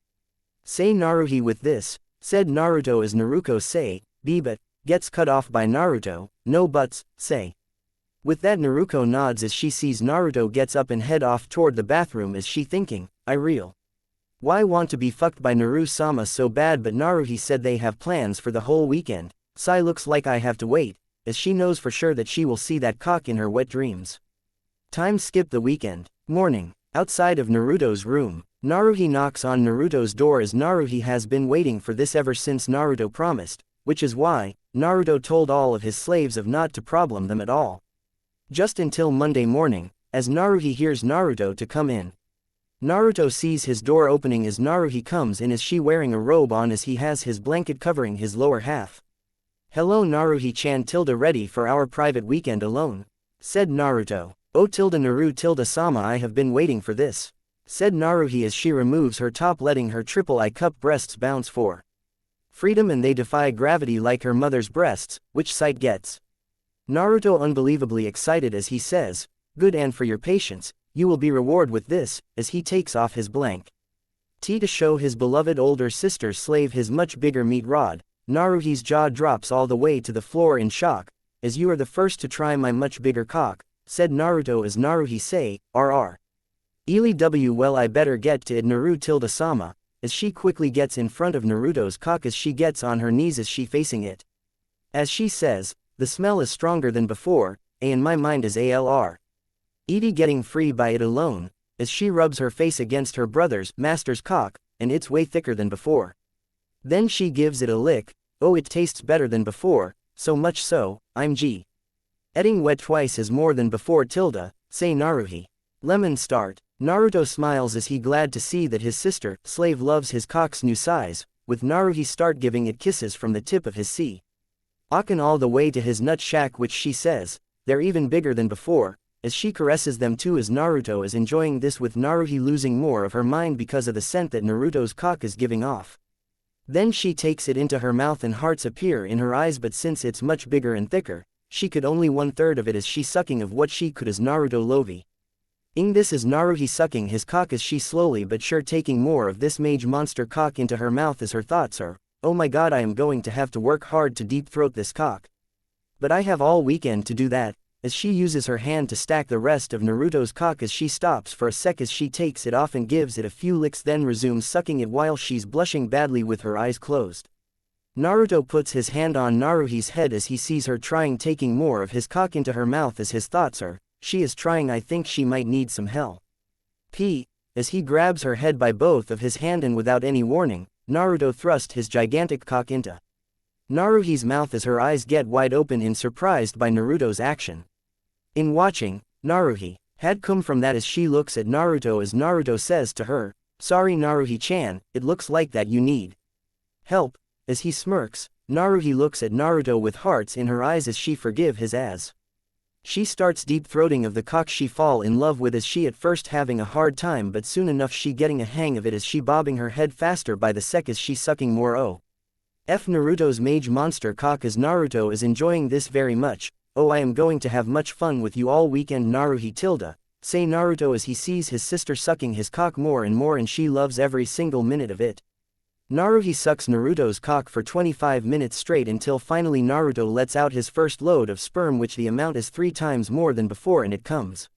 Say Naruhi with this, said Naruto as Naruko say, but, gets cut off by Naruto, no buts, say. With that Naruko nods as she sees Naruto gets up and head off toward the bathroom as she thinking, I real. Why want to be fucked by Naru-sama so bad but Naruhi said they have plans for the whole weekend, Sai looks like I have to wait, as she knows for sure that she will see that cock in her wet dreams. Time skip the weekend. Morning. Outside of Naruto's room, Naruhi knocks on Naruto's door as Naruhi has been waiting for this ever since Naruto promised, which is why, Naruto told all of his slaves of not to problem them at all. Just until Monday morning, as Naruhi hears Naruto to come in. Naruto sees his door opening as Naruhi comes in as she wearing a robe on as he has his blanket covering his lower half. Hello Naruhi-chan tilde ready for our private weekend alone? Said Naruto. Oh tilde Naru-sama I have been waiting for this. Said Naruhi as she removes her top letting her triple I cup breasts bounce for freedom and they defy gravity like her mother's breasts, which sight gets Naruto unbelievably excited as he says, good and for your patience, you will be rewarded with this, as he takes off his blank tee to show his beloved older sister's slave his much bigger meat rod. Naruhi's jaw drops all the way to the floor in shock, as you are the first to try my much bigger cock, said Naruto as Naruhi say, RR. Eli w well I better get to it Naru-sama, as she quickly gets in front of Naruto's cock as she gets on her knees as she facing it. As she says, the smell is stronger than before, A in my mind is ALR. Edie getting free by it alone, as she rubs her face against her brother's, master's cock, and it's way thicker than before. Then she gives it a lick, oh it tastes better than before, so much so, I'm G. Eating wet twice as more than before tilde, say Naruhi. Lemon start. Naruto smiles as he glad to see that his sister, slave loves his cock's new size, with Naruhi start giving it kisses from the tip of his C. Akin all the way to his nut shack which she says, they're even bigger than before, as she caresses them too as Naruto is enjoying this with Naruhi losing more of her mind because of the scent that Naruto's cock is giving off. Then she takes it into her mouth and hearts appear in her eyes but since it's much bigger and thicker, she could only 1/3 of it as she sucking of what she could as Naruto Lovi. In this is Naruhi sucking his cock as she slowly but sure taking more of this mage monster cock into her mouth as her thoughts are, oh my god I am going to have to work hard to deep throat this cock. But I have all weekend to do that, as she uses her hand to stack the rest of Naruto's cock as she stops for a sec as she takes it off and gives it a few licks then resumes sucking it while she's blushing badly with her eyes closed. Naruto puts his hand on Naruhi's head as he sees her trying taking more of his cock into her mouth as his thoughts are, she is trying I think she might need some help. As he grabs her head by both of his hand and without any warning, Naruto thrust his gigantic cock into Naruhi's mouth as her eyes get wide open in surprised by Naruto's action. In watching, Naruhi had come from that as she looks at Naruto as Naruto says to her, sorry Naruhi-chan, it looks like that you need help. As he smirks, Naruhi looks at Naruto with hearts in her eyes as she forgive his as. She starts deep throating of the cock she fall in love with as she at first having a hard time but soon enough she getting a hang of it as she bobbing her head faster by the sec as she sucking more Naruto's mage monster cock as Naruto is enjoying this very much. Oh I am going to have much fun with you all weekend Naruhi tilde, say Naruto as he sees his sister sucking his cock more and she loves every single minute of it. Naruhi sucks Naruto's cock for 25 minutes straight until finally Naruto lets out his first load of sperm which the amount is 3 times more than before and it comes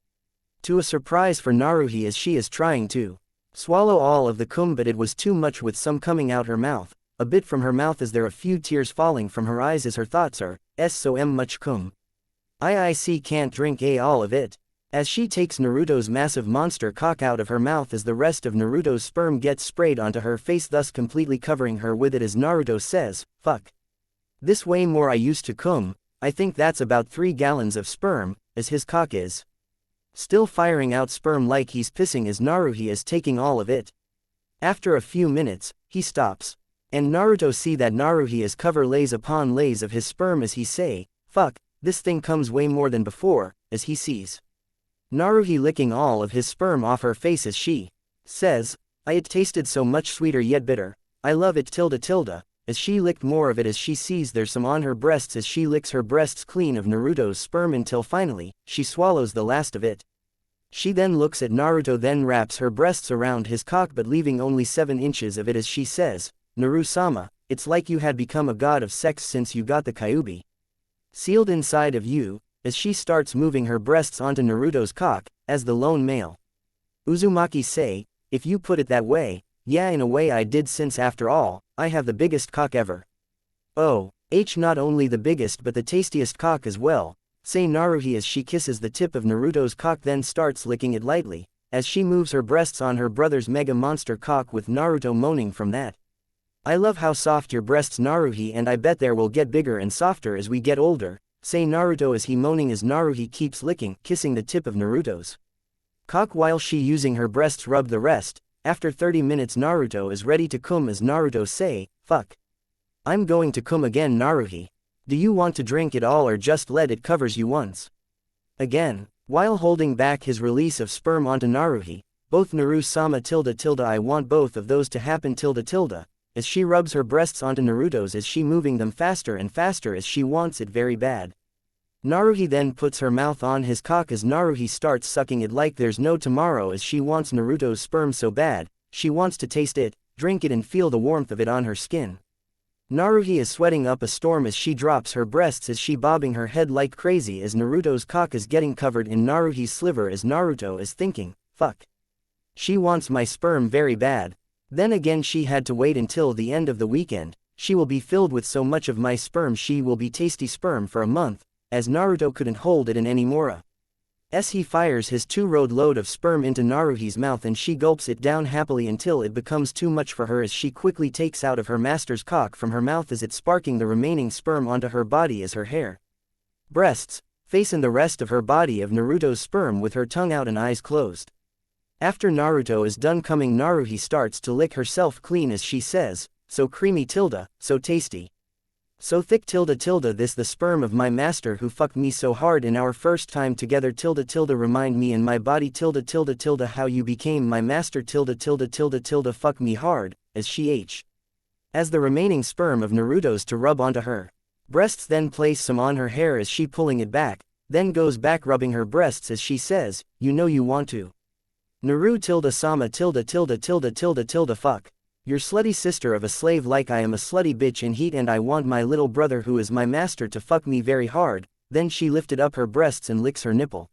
to a surprise for Naruhi as she is trying to swallow all of the cum but it was too much with some coming out her mouth, a bit from her mouth as there a few tears falling from her eyes as her thoughts are, so much cum. I can't drink all of it. As she takes Naruto's massive monster cock out of her mouth as the rest of Naruto's sperm gets sprayed onto her face thus completely covering her with it as Naruto says, fuck. This way more I used to cum, I think that's about 3 gallons of sperm, as his cock is still firing out sperm like he's pissing as Naruhi is taking all of it. After a few minutes, he stops. And Naruto see that Naruhi is cover lays upon lays of his sperm as he say, fuck, this thing comes way more than before, as he sees Naruhi licking all of his sperm off her face as she says, it tasted so much sweeter yet bitter, I love it tilde, as she licked more of it as she sees there's some on her breasts as she licks her breasts clean of Naruto's sperm until finally, she swallows the last of it. She then looks at Naruto then wraps her breasts around his cock but leaving only 7 inches of it as she says, Naru-sama, it's like you had become a god of sex since you got the Kyuubi sealed inside of you, as she starts moving her breasts onto Naruto's cock, as the lone male Uzumaki say, if you put it that way, yeah in a way I did since after all, I have the biggest cock ever. Oh, not only the biggest but the tastiest cock as well, say Naruhi as she kisses the tip of Naruto's cock then starts licking it lightly, as she moves her breasts on her brother's mega monster cock with Naruto moaning from that. I love how soft your breasts Naruhi and I bet there will get bigger and softer as we get older, say Naruto as he moaning as Naruhi keeps kissing the tip of Naruto's cock while she using her breasts rub the rest. After 30 minutes Naruto is ready to cum as Naruto say, fuck. I'm going to cum again Naruhi. Do you want to drink it all or just let it covers you once? Again, while holding back his release of sperm onto Naruhi, both Naru-sama tilde I want both of those to happen tilde, as she rubs her breasts onto Naruto's as she moving them faster and faster as she wants it very bad. Naruhi then puts her mouth on his cock as Naruhi starts sucking it like there's no tomorrow as she wants Naruto's sperm so bad, she wants to taste it, drink it and feel the warmth of it on her skin. Naruhi is sweating up a storm as she drops her breasts as she bobbing her head like crazy as Naruto's cock is getting covered in Naruhi's sliver as Naruto is thinking, fuck. She wants my sperm very bad. Then again she had to wait until the end of the weekend, she will be filled with so much of my sperm she will be tasty sperm for a month, as Naruto couldn't hold it in anymore. As he fires his 2-road load of sperm into Naruhi's mouth and she gulps it down happily until it becomes too much for her as she quickly takes out of her master's cock from her mouth as it's sparking the remaining sperm onto her body as her hair, breasts, face and the rest of her body of Naruto's sperm with her tongue out and eyes closed. After Naruto is done coming, Naruhi starts to lick herself clean as she says, "So creamy tilde, so tasty. So thick tilde tilde, this the sperm of my master who fucked me so hard in our first time together tilde tilde, remind me in my body tilde tilde tilde how you became my master tilde tilde tilde tilde, fuck me hard," as she as the remaining sperm of Naruto's to rub onto her breasts, then place some on her hair as she pulling it back, then goes back rubbing her breasts as she says, "You know you want to. Naru tilde sama tilde tilde tilde tilde tilde, fuck your slutty sister of a slave like I am a slutty bitch in heat and I want my little brother who is my master to fuck me very hard." Then she lifted up her breasts and licks her nipple.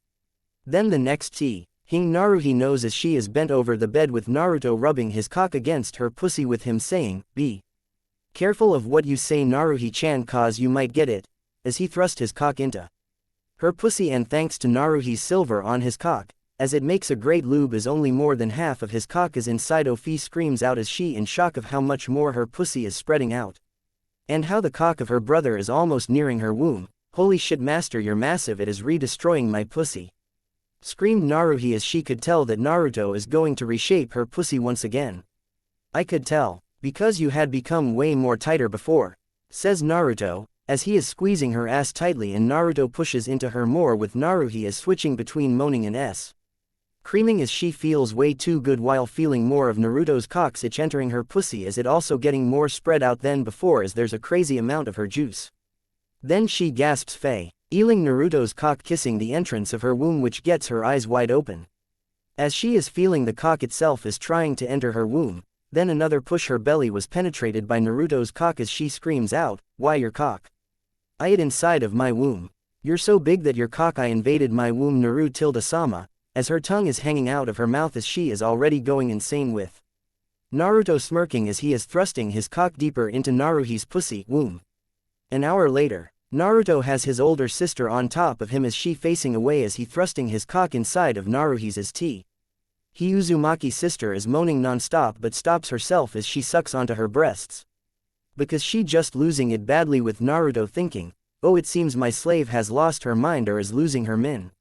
Then the next tea. Hing Naruhi knows as she is bent over the bed with Naruto rubbing his cock against her pussy with him saying, "Be careful of what you say Naruhi-chan cause you might get it," as he thrust his cock into her pussy and thanks to Naruhi's silver on his cock, as it makes a great lube as only more than half of his cock is inside. Ofi screams out as she in shock of how much more her pussy is spreading out. And how the cock of her brother is almost nearing her womb. "Holy shit master, you're massive, it is re-destroying my pussy," screamed Naruhi as she could tell that Naruto is going to reshape her pussy once again. "I could tell, because you had become way more tighter before," says Naruto, as he is squeezing her ass tightly and Naruto pushes into her more with Naruhi as switching between moaning and screaming as she feels way too good while feeling more of Naruto's cock's itch entering her pussy as it also getting more spread out than before as there's a crazy amount of her juice. Then she gasps feeling Naruto's cock kissing the entrance of her womb which gets her eyes wide open. As she is feeling the cock itself is trying to enter her womb, then another push her belly was penetrated by Naruto's cock as she screams out, "Why your cock? I it inside of my womb. You're so big that your cock I invaded my womb Naru tilde sama," as her tongue is hanging out of her mouth as she is already going insane with Naruto smirking as he is thrusting his cock deeper into Naruhi's pussy womb. An hour later, Naruto has his older sister on top of him as she facing away as he thrusting his cock inside of Naruhi's as Uzumaki sister is moaning non-stop but stops herself as she sucks onto her breasts. Because she just losing it badly with Naruto thinking, "Oh, it seems my slave has lost her mind or is losing her min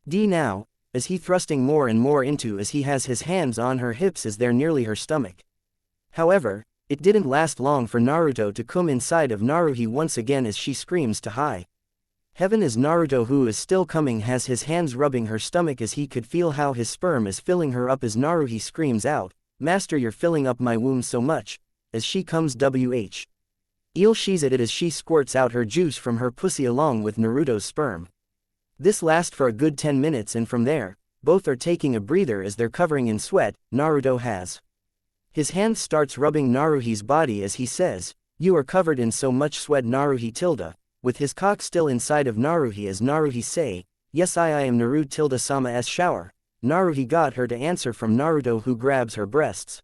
D now," as he thrusting more and more into as he has his hands on her hips as they're nearly her stomach. However, it didn't last long for Naruto to come inside of Naruhi once again as she screams to high heaven as Naruto who is still coming has his hands rubbing her stomach as he could feel how his sperm is filling her up as Naruhi screams out, "Master, you're filling up my womb so much," as she comes she's at it as she squirts out her juice from her pussy along with Naruto's sperm. This lasts for a good 10 minutes and from there, both are taking a breather as they're covering in sweat. Naruto has his hand starts rubbing Naruhi's body as he says, "You are covered in so much sweat Naruhi tilde," with his cock still inside of Naruhi as Naruhi say, "Yes I am Naru tilde sama s shower." Naruhi got her to answer from Naruto who grabs her breasts.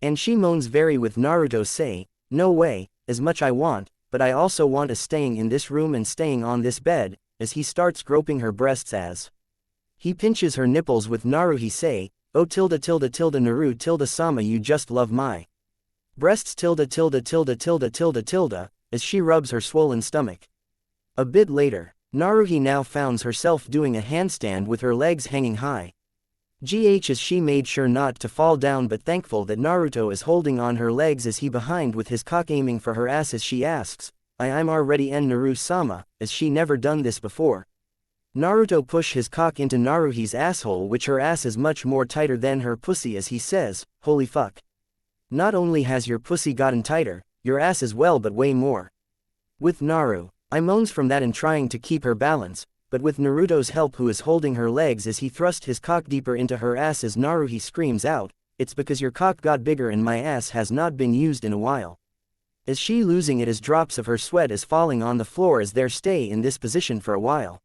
And she moans very with Naruto say, "No way, as much I want, but I also want a staying in this room and staying on this bed," as he starts groping her breasts as he pinches her nipples with Naruhi say, "Oh tilde tilde tilde Naru tilde sama you just love my breasts tilde tilde tilde tilde tilde tilde," as she rubs her swollen stomach. A bit later, Naruhi now finds herself doing a handstand with her legs hanging high. As she made sure not to fall down but thankful that Naruto is holding on her legs as he behind with his cock aiming for her ass as she asks, I'm already en Naru-sama," as she never done this before. Naruto push his cock into Naruhi's asshole which her ass is much more tighter than her pussy as he says, "Holy fuck. Not only has your pussy gotten tighter, your ass as well but way more." With Naru, I moans from that and trying to keep her balance, but with Naruto's help who is holding her legs as he thrust his cock deeper into her ass as Naruhi screams out, "It's because your cock got bigger and my ass has not been used in a while." As she losing it as drops of her sweat is falling on the floor as they stay in this position for a while.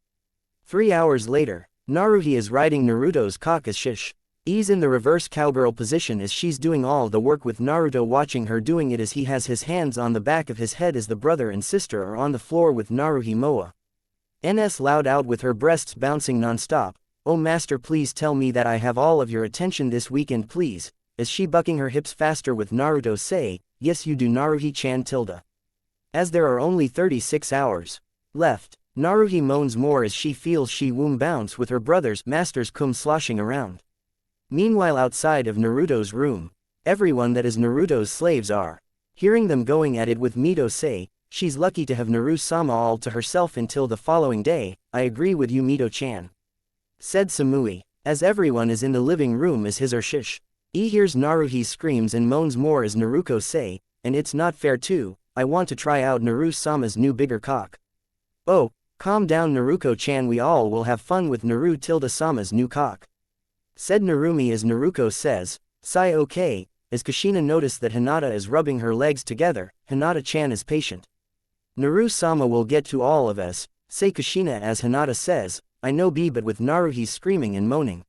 3 hours later, Naruhi is riding Naruto's cock as she's in the reverse cowgirl position as she's doing all the work with Naruto watching her doing it as he has his hands on the back of his head as the brother and sister are on the floor with Naruhi Moa. NS loud out with her breasts bouncing non-stop. Oh master, please tell me that I have all of your attention this weekend please. As she bucking her hips faster with Naruto say, yes you do Naruhi-chan tilde. As there are only 36 hours left, Naruhi moans more as she feels she womb bounce with her brothers masters come sloshing around. Meanwhile outside of Naruto's room, everyone that is Naruto's slaves are hearing them going at it with Mito say, she's lucky to have Naru-sama all to herself until the following day. I agree with you Mito-chan, said Samui, as everyone is in the living room as his or shish. Hears Naruhi screams and moans more as Naruko say, and it's not fair too, I want to try out Naru-sama's new bigger cock. Oh, calm down Naruko-chan, we all will have fun with Naru-sama's new cock, said Narumi as Naruko says, sigh okay, as Kushina noticed that Hinata is rubbing her legs together. Hinata-chan is patient. Naru-sama will get to all of us, say Kushina as Hinata says, I know B but with Naruhi screaming and moaning,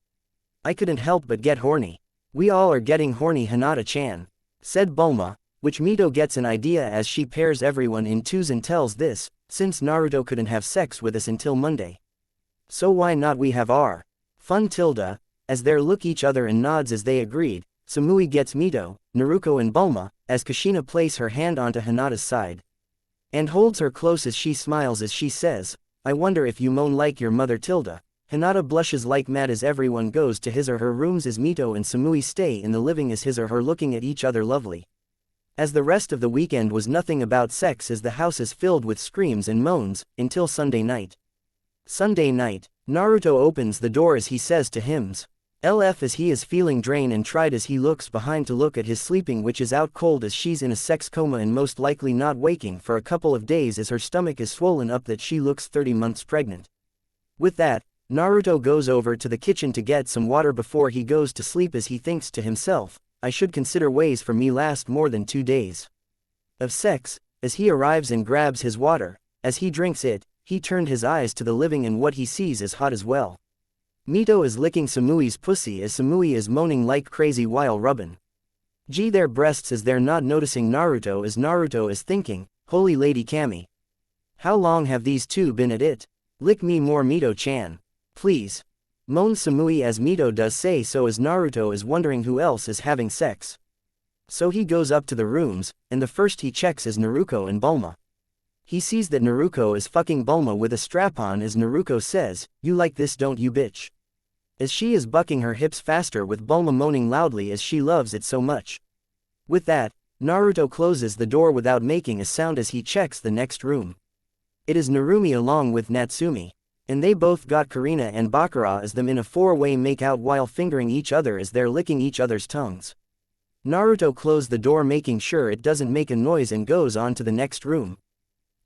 I couldn't help but get horny. We all are getting horny Hinata-chan, said Bulma, which Mito gets an idea as she pairs everyone in twos and tells this, since Naruto couldn't have sex with us until Monday, so why not we have our fun tilde, as they look each other and nods as they agreed. Samui gets Mito, Naruko and Bulma, as Kushina places her hand onto Hinata's side and holds her close as she smiles as she says, I wonder if you moan like your mother tilde. Hinata blushes like mad as everyone goes to his or her rooms as Mito and Samui stay in the living as his or her looking at each other lovely. As the rest of the weekend was nothing about sex as the house is filled with screams and moans, until Sunday night. Sunday night, Naruto opens the door as he says to Hims. LF as he is feeling drained and tried as he looks behind to look at his sleeping which is out cold as she's in a sex coma and most likely not waking for a couple of days as her stomach is swollen up that she looks 30 months pregnant. With that, Naruto goes over to the kitchen to get some water before he goes to sleep as he thinks to himself, I should consider ways for me last more than 2 days of sex. As he arrives and grabs his water, as he drinks it, he turned his eyes to the living and what he sees is hot as well. Mito is licking Samui's pussy as Samui is moaning like crazy while rubbing their breasts as they're not noticing Naruto as Naruto is thinking, holy lady Kami. How long have these two been at it? Lick me more Mito-chan, please. Moans Samui as Mito does say so as Naruto is wondering who else is having sex. So he goes up to the rooms, and the first he checks is Naruko and Bulma. He sees that Naruko is fucking Bulma with a strap-on as Naruko says, you like this don't you bitch? As she is bucking her hips faster with Bulma moaning loudly as she loves it so much. With that, Naruto closes the door without making a sound as he checks the next room. It is Narumi along with Natsumi, and they both got Karina and Bakura as them in a four-way make-out while fingering each other as they're licking each other's tongues. Naruto closed the door making sure it doesn't make a noise and goes on to the next room.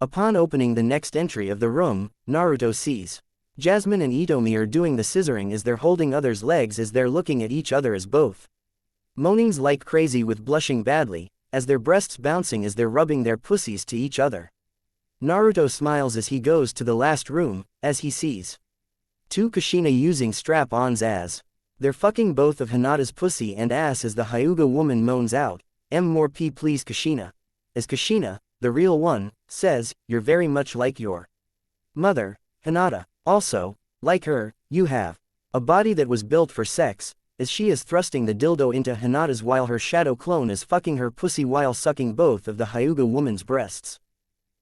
Upon opening the next entry of the room, Naruto sees Jasmine and Itomi are doing the scissoring as they're holding others' legs as they're looking at each other as both moanings like crazy with blushing badly, as their breasts bouncing as they're rubbing their pussies to each other. Naruto smiles as he goes to the last room, as he sees two Kushina using strap-ons as they're fucking both of Hinata's pussy and ass as the Hyuga woman moans out, more P please Kushina. As Kushina, the real one, says, you're very much like your mother, Hinata. Also, like her, you have a body that was built for sex, as she is thrusting the dildo into Hinata's while her shadow clone is fucking her pussy while sucking both of the Hyuga woman's breasts.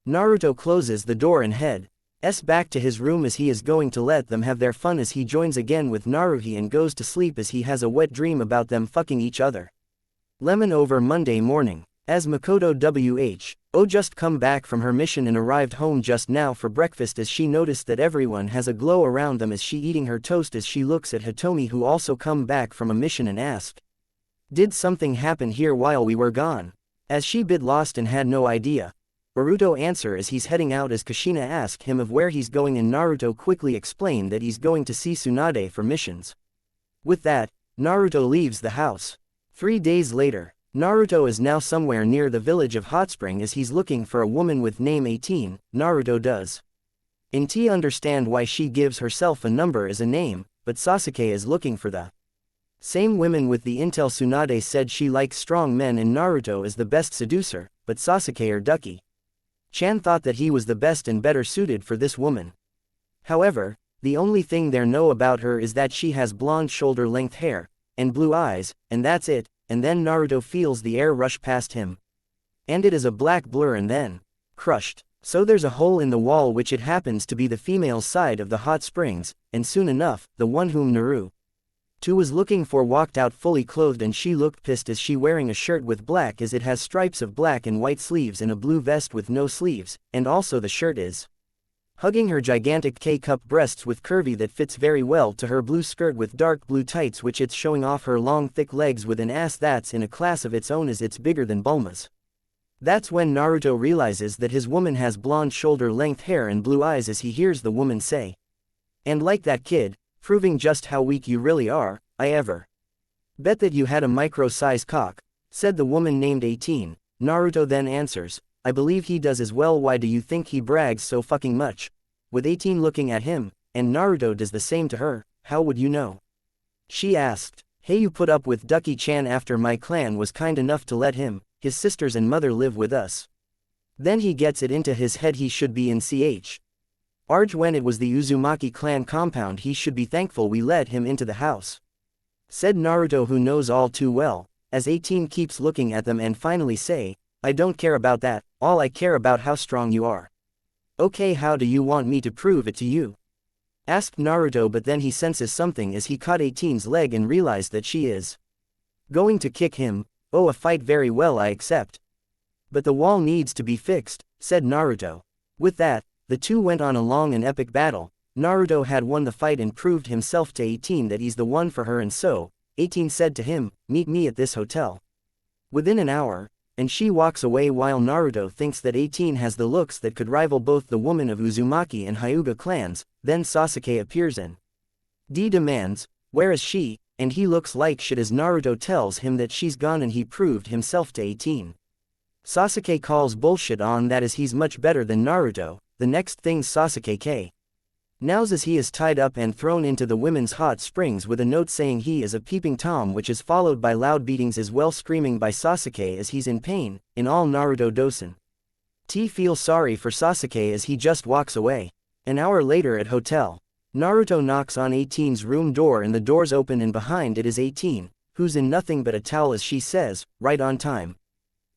Naruto closes the door and heads back to his room as he is going to let them have their fun as he joins again with Naruhi and goes to sleep as he has a wet dream about them fucking each other. Lemon over Monday morning, as Makoto WHO just come back from her mission and arrived home just now for breakfast as she noticed that everyone has a glow around them as she eating her toast as she looks at Hitomi who also come back from a mission and asked, did something happen here while we were gone? As she bit lost and had no idea. Naruto answer as he's heading out as Kushina asked him of where he's going and Naruto quickly explained that he's going to see Tsunade for missions. With that, Naruto leaves the house. 3 days later, Naruto is now somewhere near the village of Hot Spring as he's looking for a woman with name 18, Naruto does. Inti understand why she gives herself a number as a name, but Sasuke is looking for the same women with the intel. Tsunade said she likes strong men and Naruto is the best seducer, but Sasuke or Ducky Chan thought that he was the best and better suited for this woman. However, the only thing they know about her is that she has blonde shoulder-length hair, and blue eyes, and that's it, and then Naruto feels the air rush past him. And it is a black blur and then crushed. So there's a hole in the wall which it happens to be the female side of the hot springs, and soon enough, the one whom Naruto was looking for walked out fully clothed, and she looked pissed as she wearing a shirt with black as it has stripes of black and white sleeves and a blue vest with no sleeves, and also the shirt is hugging her gigantic K-cup breasts with curvy that fits very well to her blue skirt with dark blue tights which it's showing off her long thick legs with an ass that's in a class of its own as it's bigger than Bulma's. That's when Naruto realizes that his woman has blonde shoulder-length hair and blue eyes as he hears the woman say, "And like that kid, proving just how weak you really are, I ever bet that you had a micro-size cock," said the woman named 18. Naruto then answers, "I believe he does as well. Why do you think he brags so fucking much?" With 18 looking at him, and Naruto does the same to her. "How would you know?" she asked. "Hey, you put up with Ducky-chan after my clan was kind enough to let him, his sisters and mother live with us. Then he gets it into his head he should be in Arj when it was the Uzumaki clan compound. He should be thankful we let him into the house," said Naruto, who knows all too well, as 18 keeps looking at them and finally say, "I don't care about that, all I care about how strong you are." "Okay, how do you want me to prove it to you?" asked Naruto, but then he senses something as he caught 18's leg and realized that she is going to kick him. "Oh, a fight, very well, I accept. But the wall needs to be fixed," said Naruto. With that, the two went on a long and epic battle. Naruto had won the fight and proved himself to 18 that he's the one for her, and so, 18 said to him, "Meet me at this hotel within an hour," and she walks away while Naruto thinks that 18 has the looks that could rival both the woman of Uzumaki and Hyuga clans. Then Sasuke appears and demands, "Where is she?" And he looks like shit as Naruto tells him that she's gone and he proved himself to 18. Sasuke calls bullshit on that as he's much better than Naruto. The next thing Sasuke nows as he is tied up and thrown into the women's hot springs with a note saying he is a peeping Tom, which is followed by loud beatings as well, screaming by Sasuke as he's in pain. In all, Naruto doesn't feel sorry for Sasuke as he just walks away. An hour later at hotel, Naruto knocks on 18's room door and the doors open and behind it is 18, who's in nothing but a towel as she says, "Right on time.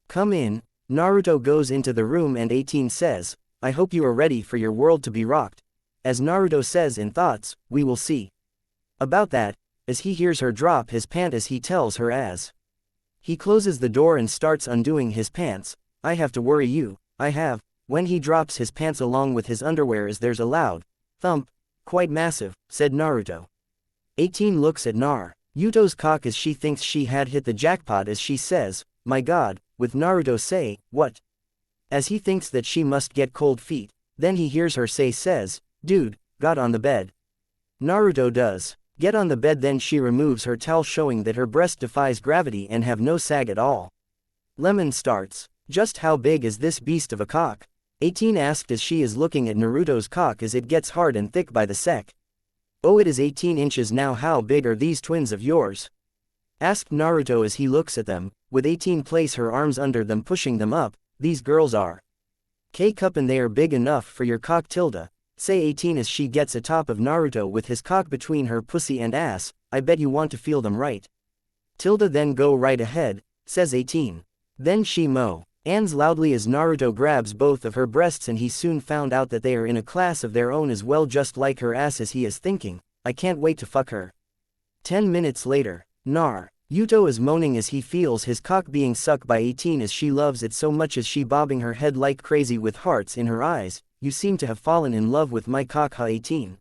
Come in." Naruto goes into the room and 18 says, "I hope you are ready for your world to be rocked." As Naruto says in thoughts, "We will see about that," as he hears her drop his pant as he tells her as he closes the door and starts undoing his pants, "I have to worry you, I have." When he drops his pants along with his underwear as there's a loud thump. "Quite massive," said Naruto. 18 looks at Naruto's cock as she thinks she had hit the jackpot as she says, "My god," with Naruto say, "What?" as he thinks that she must get cold feet. Then he hears her says, "Dude, got on the bed." Naruto does get on the bed, then she removes her towel showing that her breast defies gravity and have no sag at all. Lemon starts, "Just how big is this beast of a cock?" 18 asked as she is looking at Naruto's cock as it gets hard and thick by the sec. "Oh, it is 18 inches now. How big are these twins of yours?" asked Naruto as he looks at them. With 18 place her arms under them pushing them up. "These girls are K-cup and they are big enough for your cock, tilde," say 18 as she gets atop of Naruto with his cock between her pussy and ass. "I bet you want to feel them, right? Tilde, then go right ahead," says 18. Then she moans loudly as Naruto grabs both of her breasts, and he soon found out that they are in a class of their own as well, just like her ass, as he is thinking, "I can't wait to fuck her." 10 minutes later, Naruto is moaning as he feels his cock being sucked by 18 as she loves it so much as she bobbing her head like crazy with hearts in her eyes. "You seem to have fallen in love with my cock, huh, 18?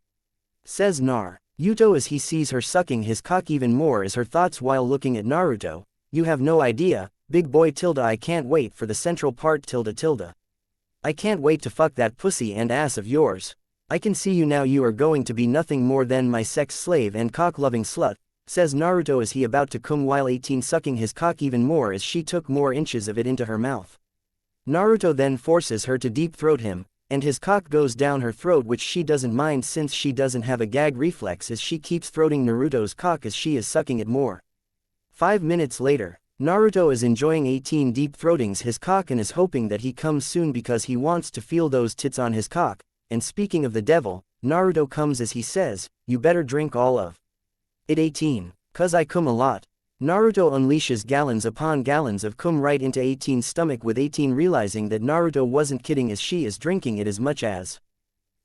says Naruto as he sees her sucking his cock even more as her thoughts while looking at Naruto. "You have no idea, big boy, tilde. I can't wait for the central part, tilde. I can't wait to fuck that pussy and ass of yours. I can see you now. You are going to be nothing more than my sex slave and cock-loving slut," says Naruto as he about to come while 18 sucking his cock even more as she took more inches of it into her mouth. Naruto then forces her to deep throat him, and his cock goes down her throat, which she doesn't mind since she doesn't have a gag reflex as she keeps throating Naruto's cock as she is sucking it more. 5 minutes later, Naruto is enjoying 18 deep throatings his cock and is hoping that he comes soon because he wants to feel those tits on his cock. And speaking of the devil, Naruto comes as he says, you better drink all of it. 18. Cause I cum a lot. Naruto unleashes gallons upon gallons of cum right into 18's stomach, with 18 realizing that Naruto wasn't kidding as she is drinking it as much as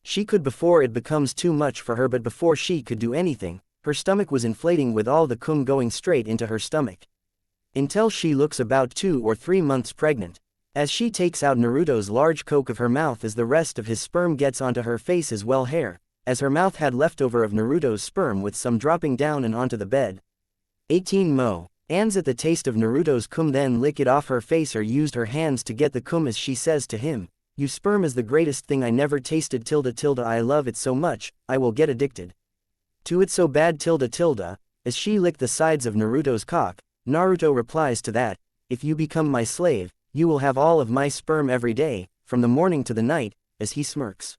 she could before it becomes too much for her, but before she could do anything, her stomach was inflating with all the cum going straight into her stomach. Until she looks about 2 or 3 months pregnant. As she takes out Naruto's large coke of her mouth as the rest of his sperm gets onto her face as well hair, as her mouth had leftover of Naruto's sperm with some dropping down and onto the bed. 18 Mo. Ans at the taste of Naruto's cum, then lick it off her face or used her hands to get the cum as she says to him, you sperm is the greatest thing I never tasted tilde I love it so much, I will get addicted to it so bad tilde. As she licked the sides of Naruto's cock, Naruto replies to that, if you become my slave, you will have all of my sperm every day, from the morning to the night, as he smirks.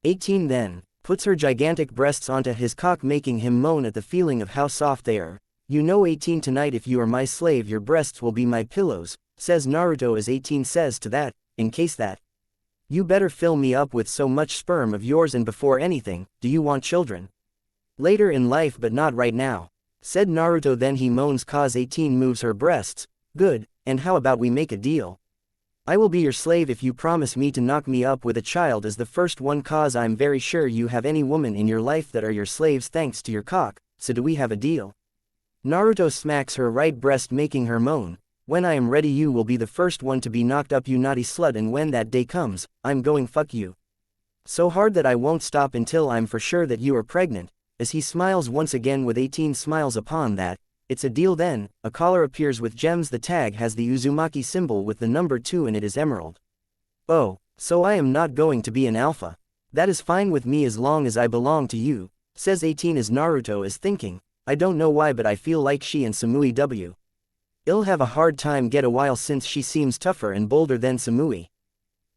18 then puts her gigantic breasts onto his cock, making him moan at the feeling of how soft they are. You know 18 tonight if you are my slave your breasts will be my pillows, says Naruto as 18 says to that, in case that. You better fill me up with so much sperm of yours, and before anything, do you want children? Later in life but not right now, said Naruto. Then he moans cause 18 moves her breasts. Good, and how about we make a deal? I will be your slave if you promise me to knock me up with a child as the first one, cause I'm very sure you have any woman in your life that are your slaves thanks to your cock, so do we have a deal? Naruto smacks her right breast making her moan, when I am ready you will be the first one to be knocked up you naughty slut, and when that day comes, I'm going fuck you so hard that I won't stop until I'm for sure that you are pregnant, as he smiles once again with 18 smiles upon that. It's a deal then. A collar appears with gems, the tag has the Uzumaki symbol with the number 2 and it is emerald. Oh, so I am not going to be an alpha. That is fine with me as long as I belong to you, says 18 as Naruto is thinking, I don't know why but I feel like she and Samui will have a hard time get a while since she seems tougher and bolder than Samui.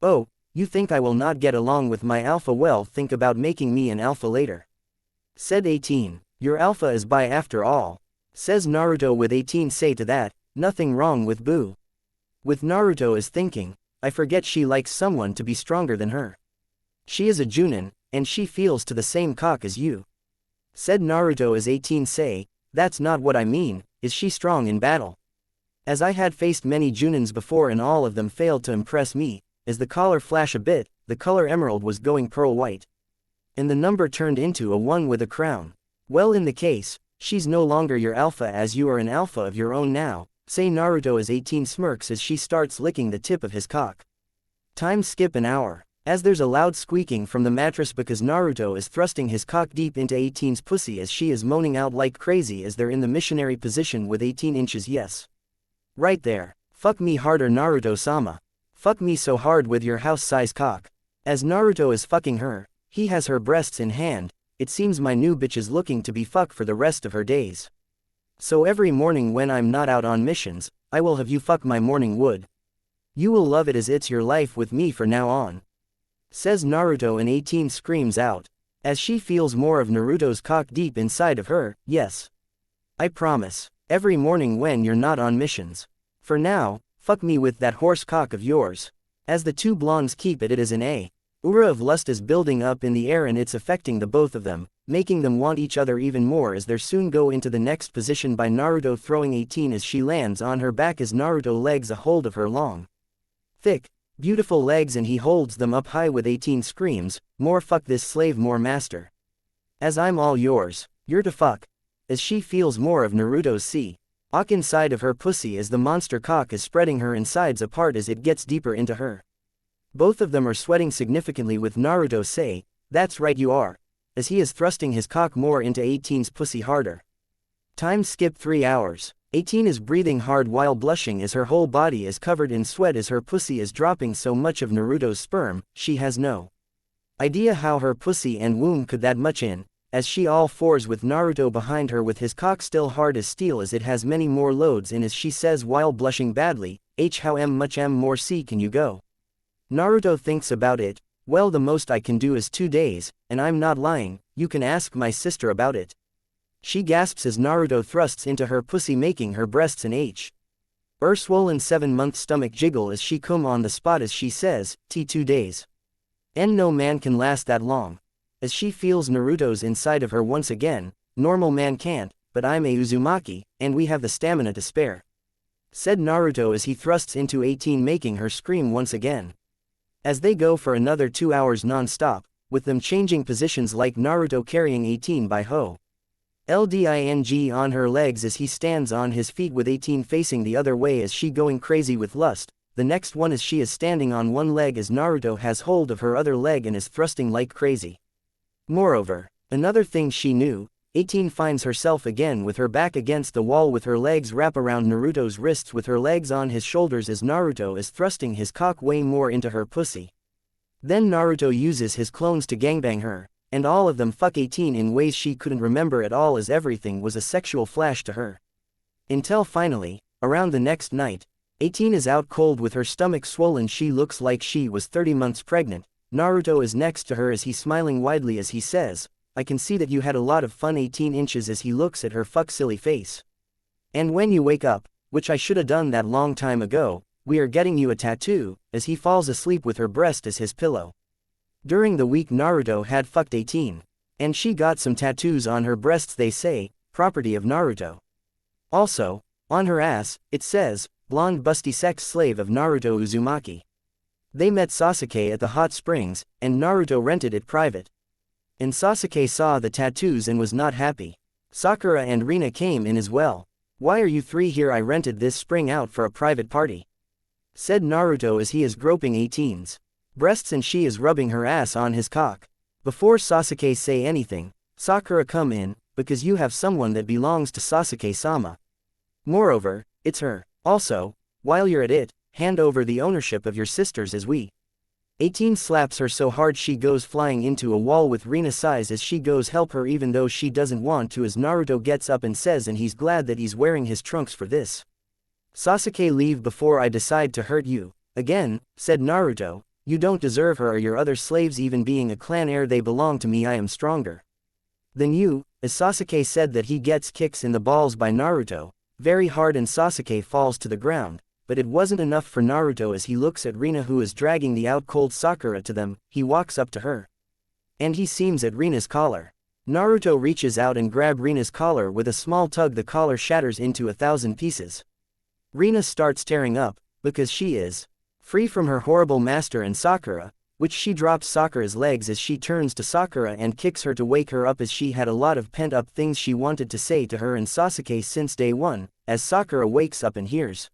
Oh, you think I will not get along with my alpha? Well, think about making me an alpha later, said 18. Your alpha is bi after all, says Naruto with 18 say to that, nothing wrong with Boo. With Naruto is thinking, I forget she likes someone to be stronger than her. She is a Junin, and she feels to the same cock as you, said Naruto as 18 say, that's not what I mean, is she strong in battle? As I had faced many Junins before and all of them failed to impress me, as the collar flash a bit, the color emerald was going pearl white. And the number turned into a 1 with a crown. Well, in the case, she's no longer your alpha as you are an alpha of your own now, say Naruto as 18 smirks as she starts licking the tip of his cock. Time skip an hour, as there's a loud squeaking from the mattress because Naruto is thrusting his cock deep into 18's pussy as she is moaning out like crazy as they're in the missionary position with 18 inches. Yes. Right there. Fuck me harder Naruto-sama. Fuck me so hard with your house-size cock. As Naruto is fucking her, he has her breasts in hand. It seems my new bitch is looking to be fucked for the rest of her days. So every morning when I'm not out on missions, I will have you fuck my morning wood. You will love it as it's your life with me for now on, says Naruto, and 18 screams out, as she feels more of Naruto's cock deep inside of her. Yes. I promise. Every morning when you're not on missions. For now, fuck me with that horse cock of yours. As the two blondes keep it is an aura of lust is building up in the air and it's affecting the both of them, making them want each other even more as they soon go into the next position by Naruto throwing 18 as she lands on her back as Naruto legs a hold of her long, thick, beautiful legs and he holds them up high with 18 screams, more fuck this slave more master. As I'm all yours, you're to fuck. As she feels more of Naruto's cock inside of her pussy as the monster cock is spreading her insides apart as it gets deeper into her. Both of them are sweating significantly with Naruto say, that's right you are, as he is thrusting his cock more into 18's pussy harder. Time skip 3 hours. 18 is breathing hard while blushing as her whole body is covered in sweat as her pussy is dropping so much of Naruto's sperm, she has no idea how her pussy and womb could that much in, as she all fours with Naruto behind her with his cock still hard as steel as it has many more loads in as she says while blushing badly, how much more C can you go? Naruto thinks about it, well the most I can do is 2 days, and I'm not lying, you can ask my sister about it. She gasps as Naruto thrusts into her pussy making her breasts an swollen 7-month stomach jiggle as she come on the spot as she says, 2 days. And no man can last that long. as she feels Naruto's inside of her once again. Normal man can't, but I'm a Uzumaki, and we have the stamina to spare, said Naruto as he thrusts into 18, making her scream once again. As they go for another 2 hours non-stop, with them changing positions like Naruto carrying 18 by holding on her legs as he stands on his feet with 18 facing the other way as she going crazy with lust. The next one is she is standing on one leg as Naruto has hold of her other leg and is thrusting like crazy. Moreover, another thing she knew, 18 finds herself again with her back against the wall with her legs wrap around Naruto's wrists with her legs on his shoulders as Naruto is thrusting his cock way more into her pussy. Then Naruto uses his clones to gangbang her, and all of them fuck 18 in ways she couldn't remember at all as everything was a sexual flash to her. Until finally, around the next night, 18 is out cold with her stomach swollen. She looks like she was 30 months pregnant. Naruto is next to her as he's smiling widely as he says, "I can see that you had a lot of fun." 18 inches as he looks at her fuck silly face. "And when you wake up, which I shoulda done that long time ago, we are getting you a tattoo," as he falls asleep with her breast as his pillow. During the week Naruto had fucked 18. And she got some tattoos on her breasts, they say, property of Naruto. Also, on her ass, it says, "Blonde busty sex slave of Naruto Uzumaki." They met Sasuke at the hot springs, and Naruto rented it private. And Sasuke saw the tattoos and was not happy. Sakura and Rina came in as well. "Why are you three here? I rented this spring out for a private party," said Naruto as he is groping 18's breasts and she is rubbing her ass on his cock. Before Sasuke say anything, "Sakura, come in, because you have someone that belongs to Sasuke-sama. Moreover, it's her. Also, while you're at it, hand over the ownership of your sisters as we." 18 slaps her so hard she goes flying into a wall with Rina sighs as she goes help her even though she doesn't want to as Naruto gets up and says and he's glad that he's wearing his trunks for this. "Sasuke, leave before I decide to hurt you again," said Naruto. "You don't deserve her or your other slaves even being a clan heir. They belong to me. I am stronger than you," as Sasuke said that he gets kicks in the balls by Naruto, very hard, and Sasuke falls to the ground. But it wasn't enough for Naruto as he looks at Rina who is dragging the out-cold Sakura to them. He walks up to her. And he seems at Rina's collar. Naruto reaches out and grabs Rina's collar with a small tug. The collar shatters into 1,000 pieces. Rina starts tearing up, because she is free from her horrible master and Sakura, which she drops Sakura's legs as she turns to Sakura and kicks her to wake her up as she had a lot of pent-up things she wanted to say to her and Sasuke since day one, as Sakura wakes up and hears,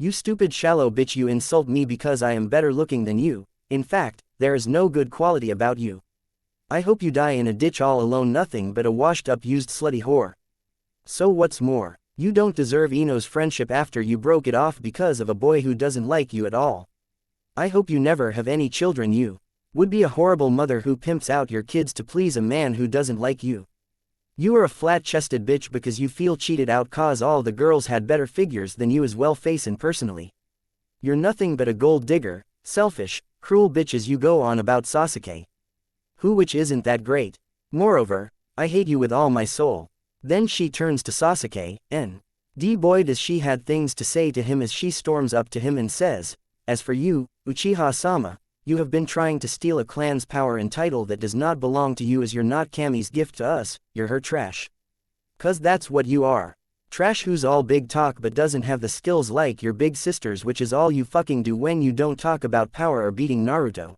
"You stupid shallow bitch, you insult me because I am better looking than you. In fact, there is no good quality about you. I hope you die in a ditch all alone, nothing but a washed-up used slutty whore. So what's more, you don't deserve Ino's friendship after you broke it off because of a boy who doesn't like you at all. I hope you never have any children. You would be a horrible mother who pimps out your kids to please a man who doesn't like you. You are a flat-chested bitch because you feel cheated out cause all the girls had better figures than you as well face and personally. You're nothing but a gold digger, selfish, cruel bitch," as you go on about Sasuke. Who which isn't that great. Moreover, I hate you with all my soul. Then she turns to Sasuke, and boy does she had things to say to him as she storms up to him and says, "As for you, Uchiha-sama, you have been trying to steal a clan's power and title that does not belong to you as you're not Kami's gift to us, you're her trash. 'Cause that's what you are. Trash who's all big talk but doesn't have the skills like your big sisters, which is all you fucking do when you don't talk about power or beating Naruto.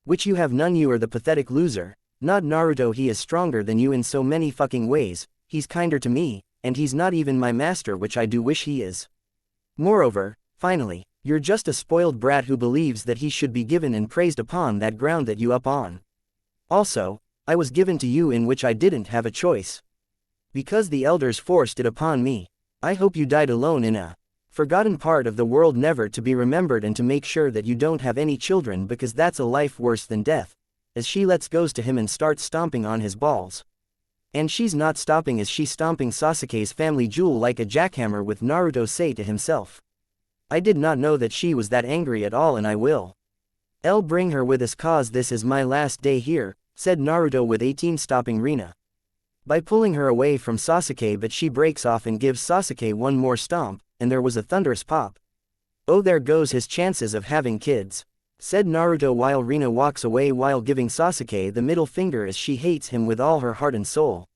Which you have none. You are the pathetic loser, not Naruto. He is stronger than you in so many fucking ways, he's kinder to me, and he's not even my master, which I do wish he is. Moreover, finally, you're just a spoiled brat who believes that he should be given and praised upon that ground that you up on. Also, I was given to you in which I didn't have a choice. Because the elders forced it upon me. I hope you died alone in a forgotten part of the world, never to be remembered, and to make sure that you don't have any children, because that's a life worse than death," as she goes to him and starts stomping on his balls. And she's not stopping as she's stomping Sasuke's family jewel like a jackhammer, with Naruto say to himself, "I did not know that she was that angry at all, and I will bring her with us cause this is my last day here," said Naruto with 18 stopping Rina by pulling her away from Sasuke, but she breaks off and gives Sasuke one more stomp, and there was a thunderous pop. Oh, there goes his chances of having kids. said Naruto while Rina walks away while giving Sasuke the middle finger as she hates him with all her heart and soul.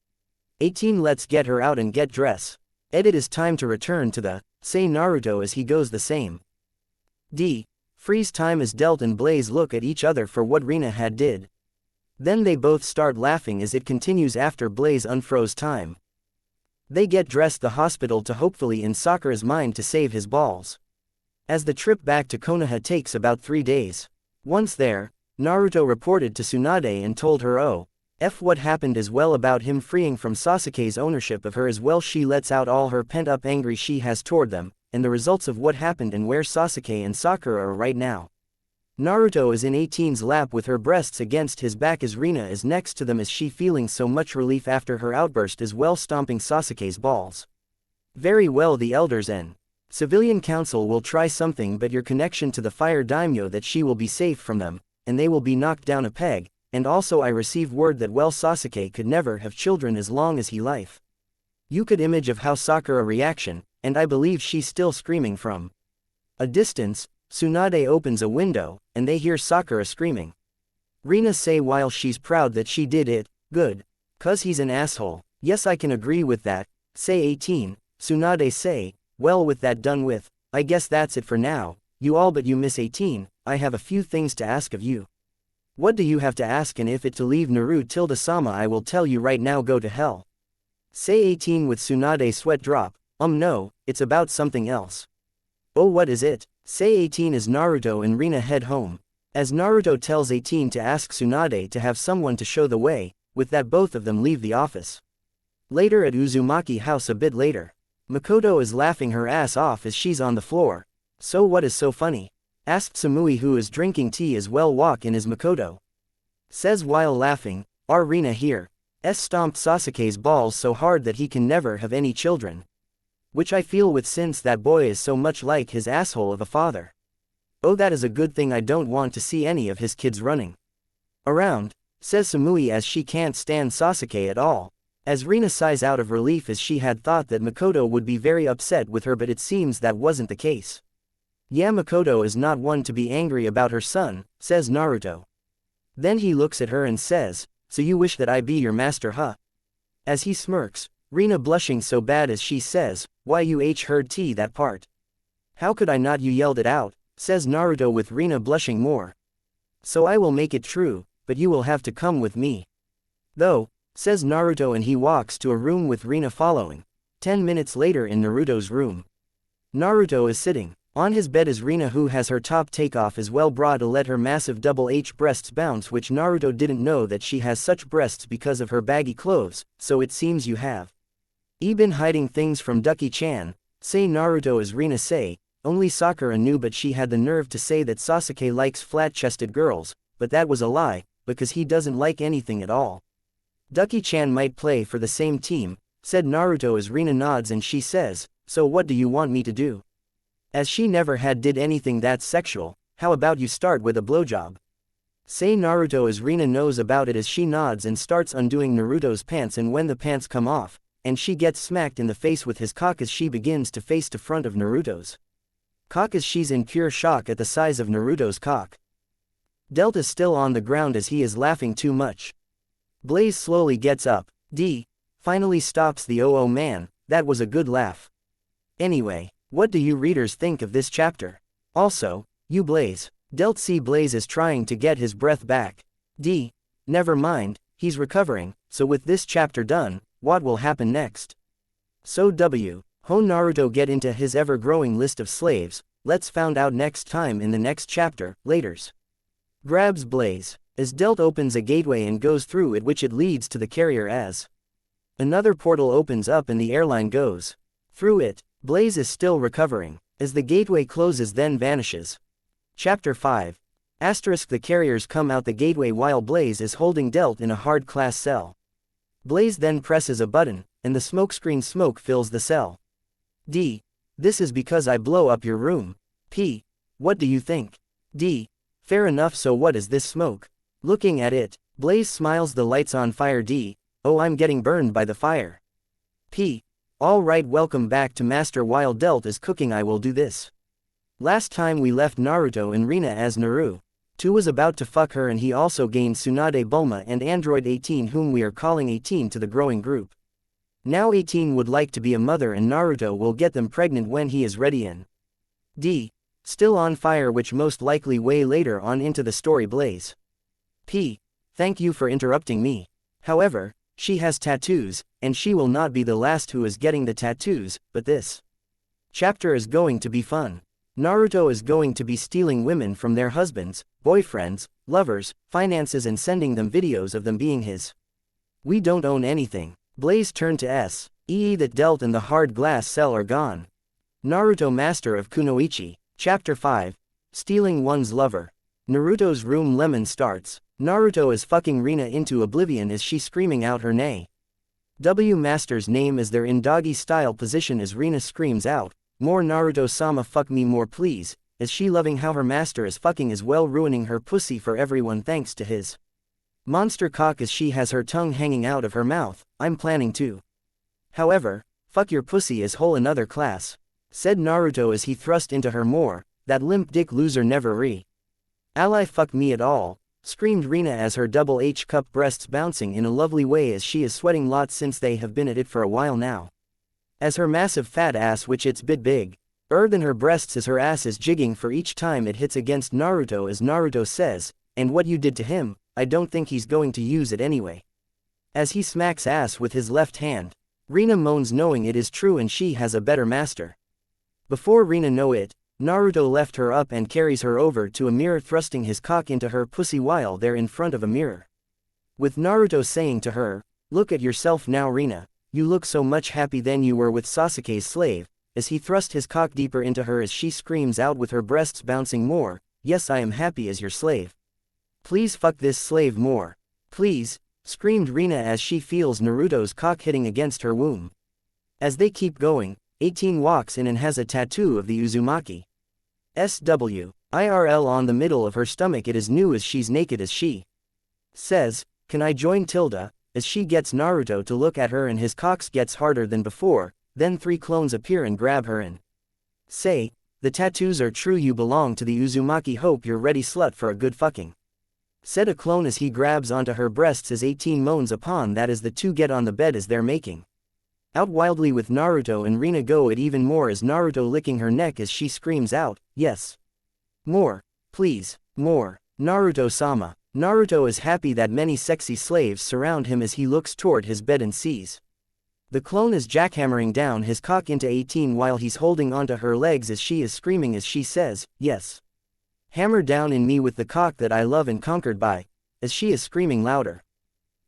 18 Let's get her out and get dress. It is time to return to the, say Naruto as he goes the same. Freeze time as Delt and Blaze look at each other for what Rina had did. Then they both start laughing as it continues after Blaze unfroze time. They get dressed the hospital to hopefully in Sakura's mind to save his balls. As the trip back to Konoha takes about 3 days. Once there, Naruto reported to Tsunade and told her what happened as well about him freeing from Sasuke's ownership of her as well. She lets out all her pent-up anger she has toward them, and the results of what happened and where Sasuke and Sakura are right now. Naruto is in 18's lap with her breasts against his back as Rina is next to them as she feeling so much relief after her outburst as well stomping Sasuke's balls. Very well, the elders and civilian council will try something, but your connection to the fire daimyo that she will be safe from them, and they will be knocked down a peg, and also I received word that well Sasuke could never have children as long as he life. You could image of how Sakura reaction, and I believe she's still screaming from a distance. Tsunade opens a window, and they hear Sakura screaming. Rina say while she's proud that she did it, good. 'Cause he's an asshole. Yes, I can agree with that, say 18. Tsunade say, well, with that done with, I guess that's it for now, you all, but you miss 18, I have a few things to ask of you. What do you have to ask? And if it to leave Naru-sama I will tell you right now, go to hell. Say 18 with Tsunade sweat drop, no, it's about something else. Oh, what is it? Say 18 as Naruto and Rina head home. As Naruto tells 18 to ask Tsunade to have someone to show the way, with that both of them leave the office. Later at Uzumaki house a bit later. Makoto is laughing her ass off as she's on the floor. So what is so funny? Asked Samui who is drinking tea as well. Walk in as Makoto says while laughing, our Rina here stomped Sasuke's balls so hard that he can never have any children. Which I feel with since that boy is so much like his asshole of a father. Oh, that is a good thing. I don't want to see any of his kids running around, says Samui as she can't stand Sasuke at all. As Rina sighs out of relief as she had thought that Makoto would be very upset with her, but it seems that wasn't the case. Yeah, Makoto is not one to be angry about her son, says Naruto. Then he looks at her and says, so you wish that I be your master, huh? As he smirks, Rina blushing so bad as she says, why you heard tea that part? How could I not? You yelled it out, says Naruto with Rina blushing more. So I will make it true, but you will have to come with me. Though, says Naruto and he walks to a room with Rina following. 10 minutes later in Naruto's room. Naruto is sitting on his bed as Rina who has her top take off as well bra to let her massive double H breasts bounce, which Naruto didn't know that she has such breasts because of her baggy clothes, so it seems you have been hiding things from Ducky-chan, say Naruto as Rina say, only Sakura knew, but she had the nerve to say that Sasuke likes flat-chested girls, but that was a lie, because he doesn't like anything at all. Ducky-chan might play for the same team, said Naruto as Rina nods and she says, so what do you want me to do? As she never had did anything that's sexual, how about you start with a blowjob? Say Naruto as Rina knows about it as she nods and starts undoing Naruto's pants, and when the pants come off, and she gets smacked in the face with his cock as she begins to face to front of Naruto's cock as she's in pure shock at the size of Naruto's cock. Delta's still on the ground as he is laughing too much. Blaze slowly gets up, finally stops the oh man, that was a good laugh. Anyway, what do you readers think of this chapter? Also, you Blaze. Delt see Blaze is trying to get his breath back. Never mind, he's recovering, so with this chapter done, what will happen next? So Ho Naruto get into his ever-growing list of slaves, let's find out next time in the next chapter, laters. Grabs Blaze, as Delt opens a gateway and goes through it, which it leads to the carrier as another portal opens up and the airline goes through it. Blaze is still recovering, as the gateway closes then vanishes. Chapter 5. The carriers come out the gateway while Blaze is holding Delt in a hard class cell. Blaze then presses a button, and the smokescreen smoke fills the cell. This is because I blow up your room. What do you think? Fair enough, so what is this smoke? Looking at it, Blaze smiles, the lights on fire. Oh, I'm getting burned by the fire. Alright, welcome back to Master. While Delt is cooking I will do this. Last time we left Naruto and Rina as Naru. 2 was about to fuck her and he also gained Tsunade Bulma and Android 18 whom we are calling 18 to the growing group. Now 18 would like to be a mother and Naruto will get them pregnant when he is ready in D. Still on fire, which most likely way later on into the story Blaze. P. Thank you for interrupting me. However, she has tattoos, and she will not be the last who is getting the tattoos, but this chapter is going to be fun. Naruto is going to be stealing women from their husbands, boyfriends, lovers, finances and sending them videos of them being his. We don't own anything. Blaze turned to S. EE that dealt in the hard glass cell are gone. Naruto Master of Kunoichi. Chapter 5. Stealing One's Lover. Naruto's room. Lemon starts. Naruto is fucking Rina into oblivion as she screaming out her name. W Master's name as they're in doggy style position as Rina screams out, "More Naruto-sama, fuck me more please," as she loving how her master is fucking as well, ruining her pussy for everyone thanks to his monster cock as she has her tongue hanging out of her mouth. I'm planning to. However, fuck your pussy is whole another class, said Naruto as he thrust into her more. That limp dick loser never ally fuck me at all, screamed Rina as her double H cup breasts bouncing in a lovely way as she is sweating lots since they have been at it for a while now. As her massive fat ass, which it's bit big, than her breasts as her ass is jigging for each time it hits against Naruto as Naruto says, "And what you did to him, I don't think he's going to use it anyway." As he smacks ass with his left hand, Rina moans knowing it is true and she has a better master. Before Rina know it, Naruto left her up and carries her over to a mirror, thrusting his cock into her pussy while they're in front of a mirror. With Naruto saying to her, "Look at yourself now Rina, you look so much happy than you were with Sasuke's slave," as he thrust his cock deeper into her as she screams out with her breasts bouncing more, "Yes, I am happy as your slave. Please fuck this slave more. Please," screamed Rina as she feels Naruto's cock hitting against her womb. As they keep going, 18 walks in and has a tattoo of the Uzumaki SW IRL on the middle of her stomach. It is new as she's naked as she says, "Can I join Tilda?" as she gets Naruto to look at her and his cocks gets harder than before. Then 3 clones appear and grab her and say, "The tattoos are true, you belong to the Uzumaki, hope you're ready slut for a good fucking," said a clone as he grabs onto her breasts as 18 moans upon that as the two get on the bed as they're making out wildly with Naruto and Rina go it even more as Naruto licking her neck as she screams out, "Yes. More. Please. More. Naruto-sama." Naruto is happy that many sexy slaves surround him as he looks toward his bed and sees the clone is jackhammering down his cock into 18 while he's holding onto her legs as she is screaming as she says, "Yes. Hammer down in me with the cock that I love and conquered by," as she is screaming louder.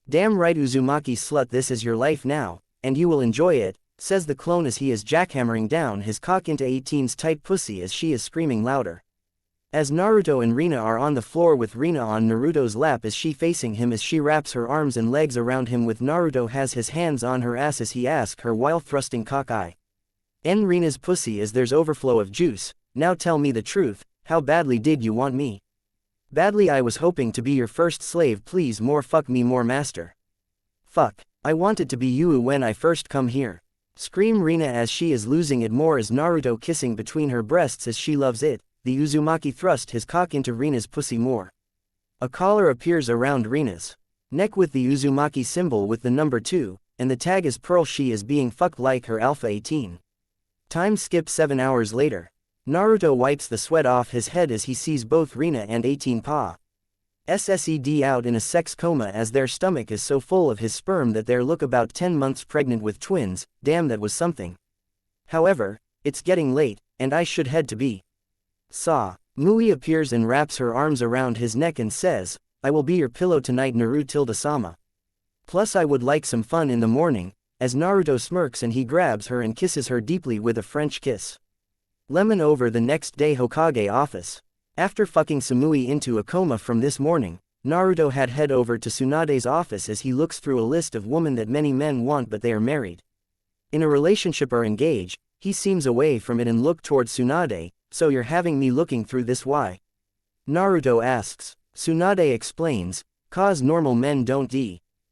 "Damn right Uzumaki slut, this is your life now, and you will enjoy it," says the clone as he is jackhammering down his cock into 18's tight pussy as she is screaming louder. As Naruto and Rina are on the floor with Rina on Naruto's lap as she facing him as she wraps her arms and legs around him with Naruto has his hands on her ass as he asks her while thrusting cock in Rina's pussy as there's overflow of juice. "Now tell me the truth, how badly did you want me?" "Badly, I was hoping to be your first slave, please more fuck me more master." "Fuck, I wanted to be you when I first come here," scream Rina as she is losing it more as Naruto kissing between her breasts as she loves it. The Uzumaki thrust his cock into Rina's pussy more. A collar appears around Rina's neck with the Uzumaki symbol with the number 2, and the tag is Pearl. She is being fucked like her alpha 18. Time skip 7 hours later. Naruto wipes the sweat off his head as he sees both Rina and 18 Pa SSED out in a sex coma as their stomach is so full of his sperm that they look about 10 months pregnant with twins. Damn, that was something. However, it's getting late, and I should head to be. Mui appears and wraps her arms around his neck and says, "I will be your pillow tonight Naruto-sama. Plus I would like some fun in the morning," as Naruto smirks and he grabs her and kisses her deeply with a French kiss. Lemon over the next day Hokage office. After fucking Samui into a coma from this morning, Naruto had head over to Tsunade's office as he looks through a list of women that many men want but they are married, in a relationship or engaged. He seems away from it and look towards Tsunade. "So you're having me looking through this, why?" Naruto asks. Tsunade explains, "Cause normal men don't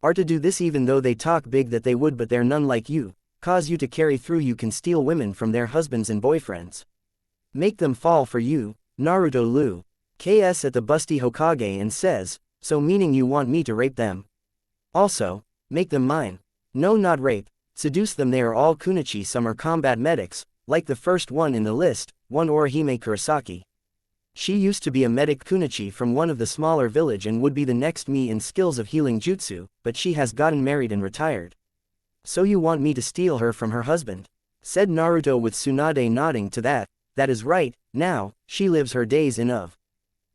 are to do this even though they talk big that they would but they're none like you, cause you to carry through you can steal women from their husbands and boyfriends. Make them fall for you, Naruto Lu. KS at the busty Hokage and says, so meaning you want me to rape them? Also, make them mine. No, not rape, seduce them. They are all Kunichi, some are combat medics, like the first one in the list, one Orihime Kurosaki. She used to be a medic Kunichi from one of the smaller village and would be the next me in skills of healing jutsu, but she has gotten married and retired. So you want me to steal her from her husband? Said Naruto with Tsunade nodding to that. That is right. Now, she lives her days in of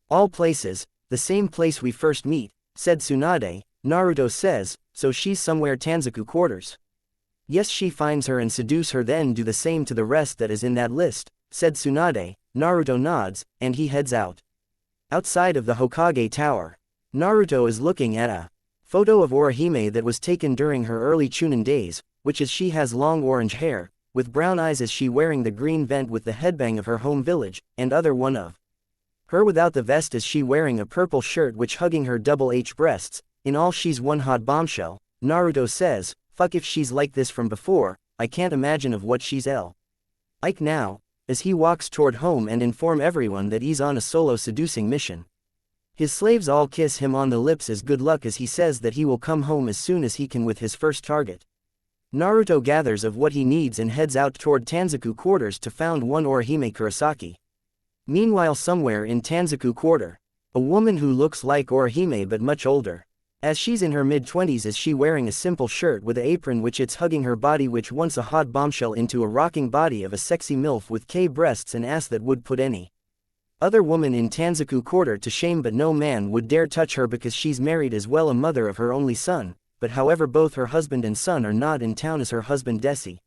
all places, the same place we first meet, said Tsunade. Naruto says, so she's somewhere Tanzaku quarters. Yes, she finds her and seduce her, then do the same to the rest that is in that list, said Tsunade. Naruto nods, and he heads out. Outside of the Hokage Tower, Naruto is looking at a photo of Orihime that was taken during her early Chunin days, which is she has long orange hair, with brown eyes. Is she wearing the green vest with the headbang of her home village, and other one of her without the vest? Is she wearing a purple shirt which hugging her double H breasts? In all she's one hot bombshell. Naruto says, fuck if she's like this from before, I can't imagine of what she's like now, as he walks toward home and inform everyone that he's on a solo seducing mission. His slaves all kiss him on the lips as good luck, as he says that he will come home as soon as he can with his first target. Naruto gathers of what he needs and heads out toward Tanzaku quarters to found one Orihime Kurosaki. Meanwhile, somewhere in Tanzaku quarter, a woman who looks like Orihime but much older, as she's in her mid-20s, is she wearing a simple shirt with an apron which it's hugging her body, which once a hot bombshell into a rocking body of a sexy MILF with K breasts and ass that would put any other woman in Tanzaku quarter to shame, but no man would dare touch her because she's married as well, a mother of her only son, but however both her husband and son are not in town as her husband Desi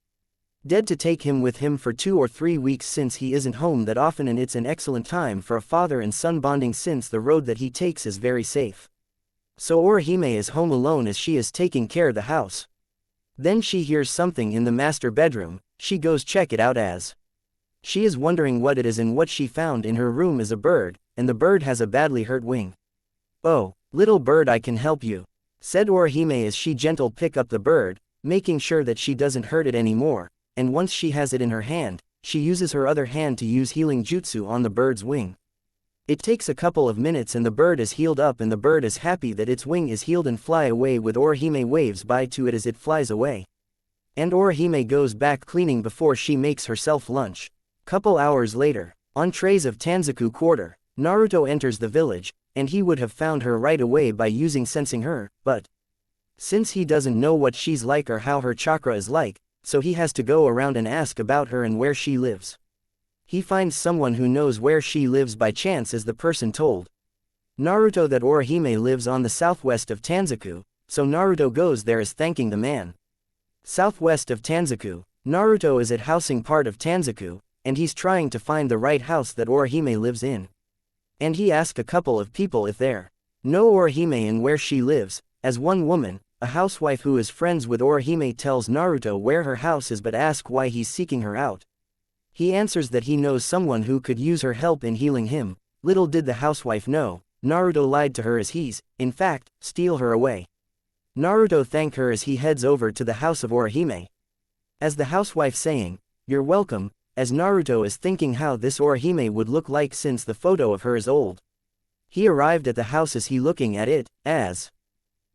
dead to take him with him for 2 or 3 weeks since he isn't home that often, and it's an excellent time for a father and son bonding since the road that he takes is very safe. So Orihime is home alone as she is taking care of the house. Then she hears something in the master bedroom. She goes check it out as she is wondering what it is, and what she found in her room is a bird, and the bird has a badly hurt wing. Oh, little bird, I can help you, said Orihime as she gentle pick up the bird, making sure that she doesn't hurt it anymore, and once she has it in her hand, she uses her other hand to use healing jutsu on the bird's wing. It takes a couple of minutes and the bird is healed up, and the bird is happy that its wing is healed and fly away with Orihime waves by to it as it flies away. And Orihime goes back cleaning before she makes herself lunch. Couple hours later, on trays of Tanzaku quarter, Naruto enters the village, and he would have found her right away by using sensing her, but since he doesn't know what she's like or how her chakra is like, so he has to go around and ask about her and where she lives. He finds someone who knows where she lives by chance, as the person told Naruto that Orihime lives on the southwest of Tanzaku, so Naruto goes there as thanking the man. Southwest of Tanzaku, Naruto is at housing part of Tanzaku, and he's trying to find the right house that Orihime lives in. And he asks a couple of people if they're know Orihime and where she lives, as one woman, a housewife who is friends with Orihime, tells Naruto where her house is but asks why he's seeking her out. He answers that he knows someone who could use her help in healing him. Little did the housewife know, Naruto lied to her as he's, in fact, steal her away. Naruto thank her as he heads over to the house of Orihime. As the housewife saying, "You're welcome," as Naruto is thinking how this Orihime would look like since the photo of her is old. He arrived at the house as he looking at it, as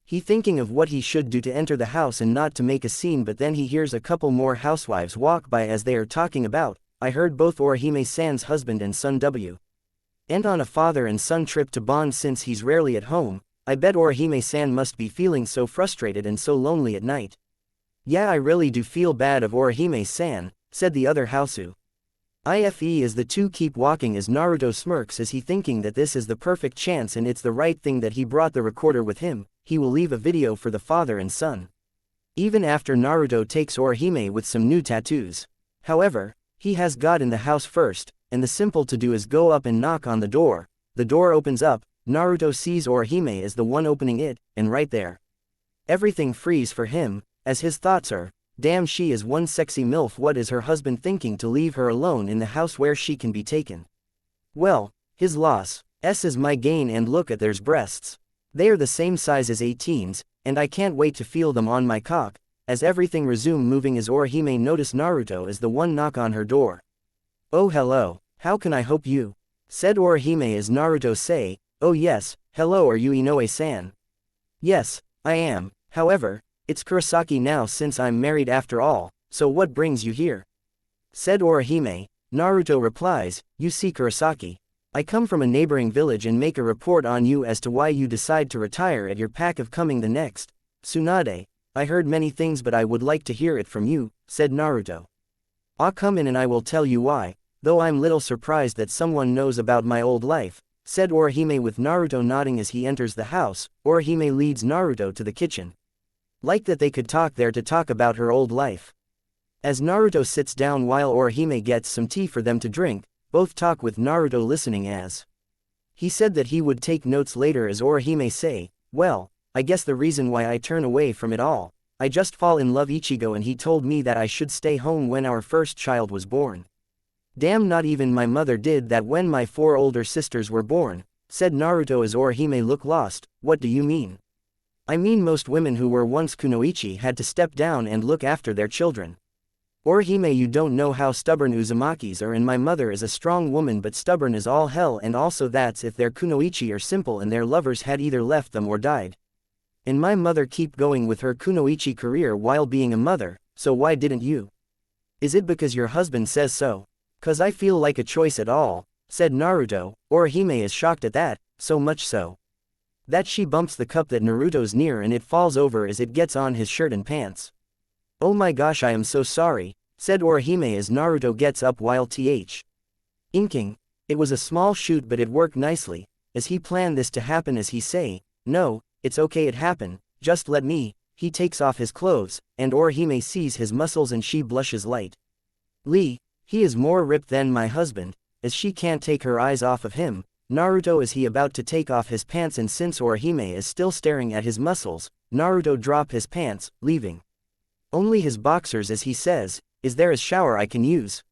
he thinking of what he should do to enter the house and not to make a scene, but then he hears a couple more housewives walk by as they are talking about, "I heard both Orihime-san's husband and son and on a father and son trip to bond since he's rarely at home. I bet Orihime-san must be feeling so frustrated and so lonely at night." "Yeah, I really do feel bad of Orihime-san," said the other Hausu. IFE as the two keep walking as Naruto smirks as he thinking that this is the perfect chance and it's the right thing that he brought the recorder with him. He will leave a video for the father and son. Even after Naruto takes Orihime with some new tattoos. However, he has got in the house first, and the simple to do is go up and knock on the door. The door opens up, Naruto sees Orihime as the one opening it, and right there, everything frees for him, as his thoughts are, damn, she is one sexy MILF. What is her husband thinking to leave her alone in the house where she can be taken? Well, his loss, is my gain, and look at there's breasts. They are the same size as 18's, and I can't wait to feel them on my cock. As everything resume moving as Orihime notice Naruto as the one knock on her door. "Oh hello, how can I help you?" Said Orihime as Naruto say, "Oh yes, hello, are you Inoue-san?" "Yes, I am, however, it's Kurosaki now since I'm married after all, so what brings you here?" Said Orihime. Naruto replies, "You see Kurosaki. I come from a neighboring village and make a report on you as to why you decide to retire at your pack of coming the next. Tsunade, I heard many things but I would like to hear it from you," said Naruto. "I'll come in and I will tell you why, though I'm little surprised that someone knows about my old life," said Orihime with Naruto nodding as he enters the house. Orihime leads Naruto to the kitchen. Like that they could talk there to talk about her old life. As Naruto sits down while Orihime gets some tea for them to drink, both talk with Naruto listening as he said that he would take notes later as Orihime say, "Well, I guess the reason why I turn away from it all, I just fall in love Ichigo and he told me that I should stay home when our first child was born. Damn, not even my mother did that when my 4 older sisters were born," said Naruto as Orihime looked lost. "What do you mean?" "I mean most women who were once kunoichi had to step down and look after their children. Orihime, you don't know how stubborn Uzumakis are, and my mother is a strong woman but stubborn as all hell, and also that's if their kunoichi are simple and their lovers had either left them or died. And my mother keep going with her kunoichi career while being a mother, so why didn't you? Is it because your husband says so? 'Cause I feel like a choice at all," said Naruto. Orihime is shocked at that, so much so that she bumps the cup that Naruto's near and it falls over as it gets on his shirt and pants. "Oh my gosh, I am so sorry," said Orihime as Naruto gets up while inking. It was a small shoot but it worked nicely, as he planned this to happen as he say, "No, it's okay, it happened, just let me." He takes off his clothes, and Orihime sees his muscles and she blushes lightly. "He is more ripped than my husband," as she can't take her eyes off of him. Naruto is he about to take off his pants, and since Orihime is still staring at his muscles, Naruto drop his pants, leaving only his boxers as he says, "Is there a shower I can use?"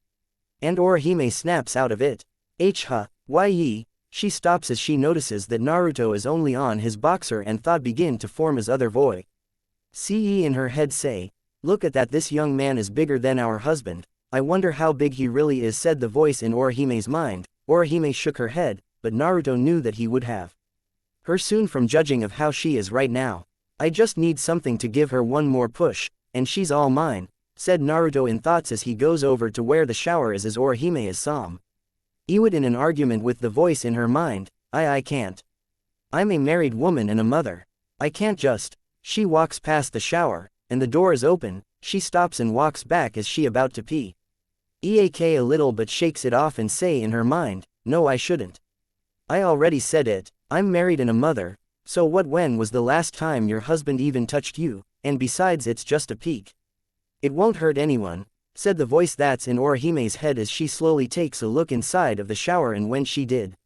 And Orihime snaps out of it. Ye. She stops as she notices that Naruto is only on his boxer and thought begin to form his other voice. Ce in her head say, "Look at that, this young man is bigger than our husband. I wonder how big he really is," said the voice in Orihime's mind. Orihime shook her head, but Naruto knew that he would have her soon from judging of how she is right now. "I just need something to give her one more push, and she's all mine," said Naruto in thoughts as he goes over to where the shower is as Orihime is Iwit in an argument with the voice in her mind. I can't. I'm a married woman and a mother. I can't just." She walks past the shower, and the door is open. She stops and walks back as she about to pee. Eak a little but shakes it off and say in her mind, "No, I shouldn't. I already said it, I'm married and a mother, so what? When was the last time your husband even touched you? And besides, it's just a peek. It won't hurt anyone," said the voice that's in Orihime's head as she slowly takes a look inside of the shower, and when she did,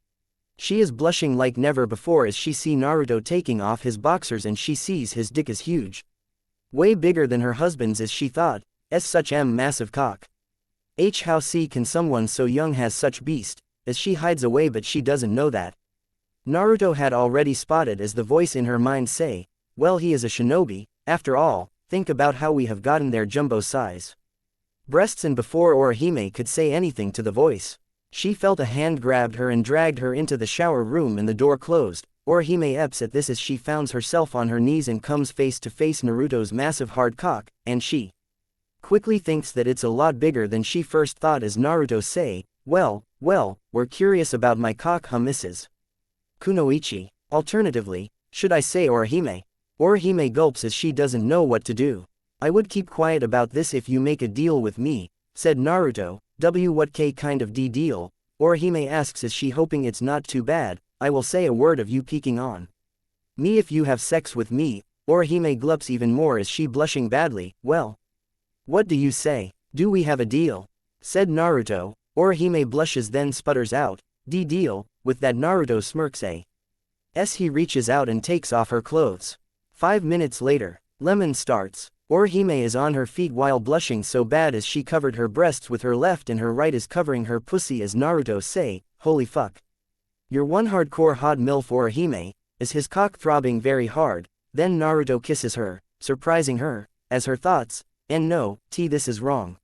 she is blushing like never before as she see Naruto taking off his boxers and she sees his dick is huge. Way bigger than her husband's as she thought, such massive cock. How can someone so young has such beast, as she hides away but she doesn't know that Naruto had already spotted as the voice in her mind say, "Well, he is a shinobi, after all, think about how we have gotten their jumbo size breasts," and before Orihime could say anything to the voice, she felt a hand grabbed her and dragged her into the shower room and the door closed. Orihime eps at this as she finds herself on her knees and comes face to face Naruto's massive hard cock, and she quickly thinks that it's a lot bigger than she first thought as Naruto say, well, we're curious about my cock, huh, Mrs. Kunoichi? Alternatively, should I say Orihime? Orihime gulps as she doesn't know what to do. "I would keep quiet about this if you make a deal with me," said Naruto. What kind of deal? Orihime asks as she hoping it's not too bad. "I will say a word of you peeking on me if you have sex with me." Orihime glups even more as she blushing badly. "Well, what do you say? Do we have a deal?" said Naruto. Orihime blushes then sputters out, deal." With that Naruto smirks he reaches out and takes off her clothes. 5 minutes later, Lemon starts. Orihime is on her feet while blushing so bad as she covered her breasts with her left and her right is covering her pussy as Naruto say, "Holy fuck. You're one hardcore hot MILF." Orihime, as his cock throbbing very hard. Then Naruto kisses her, surprising her, as her thoughts, and no, this is wrong.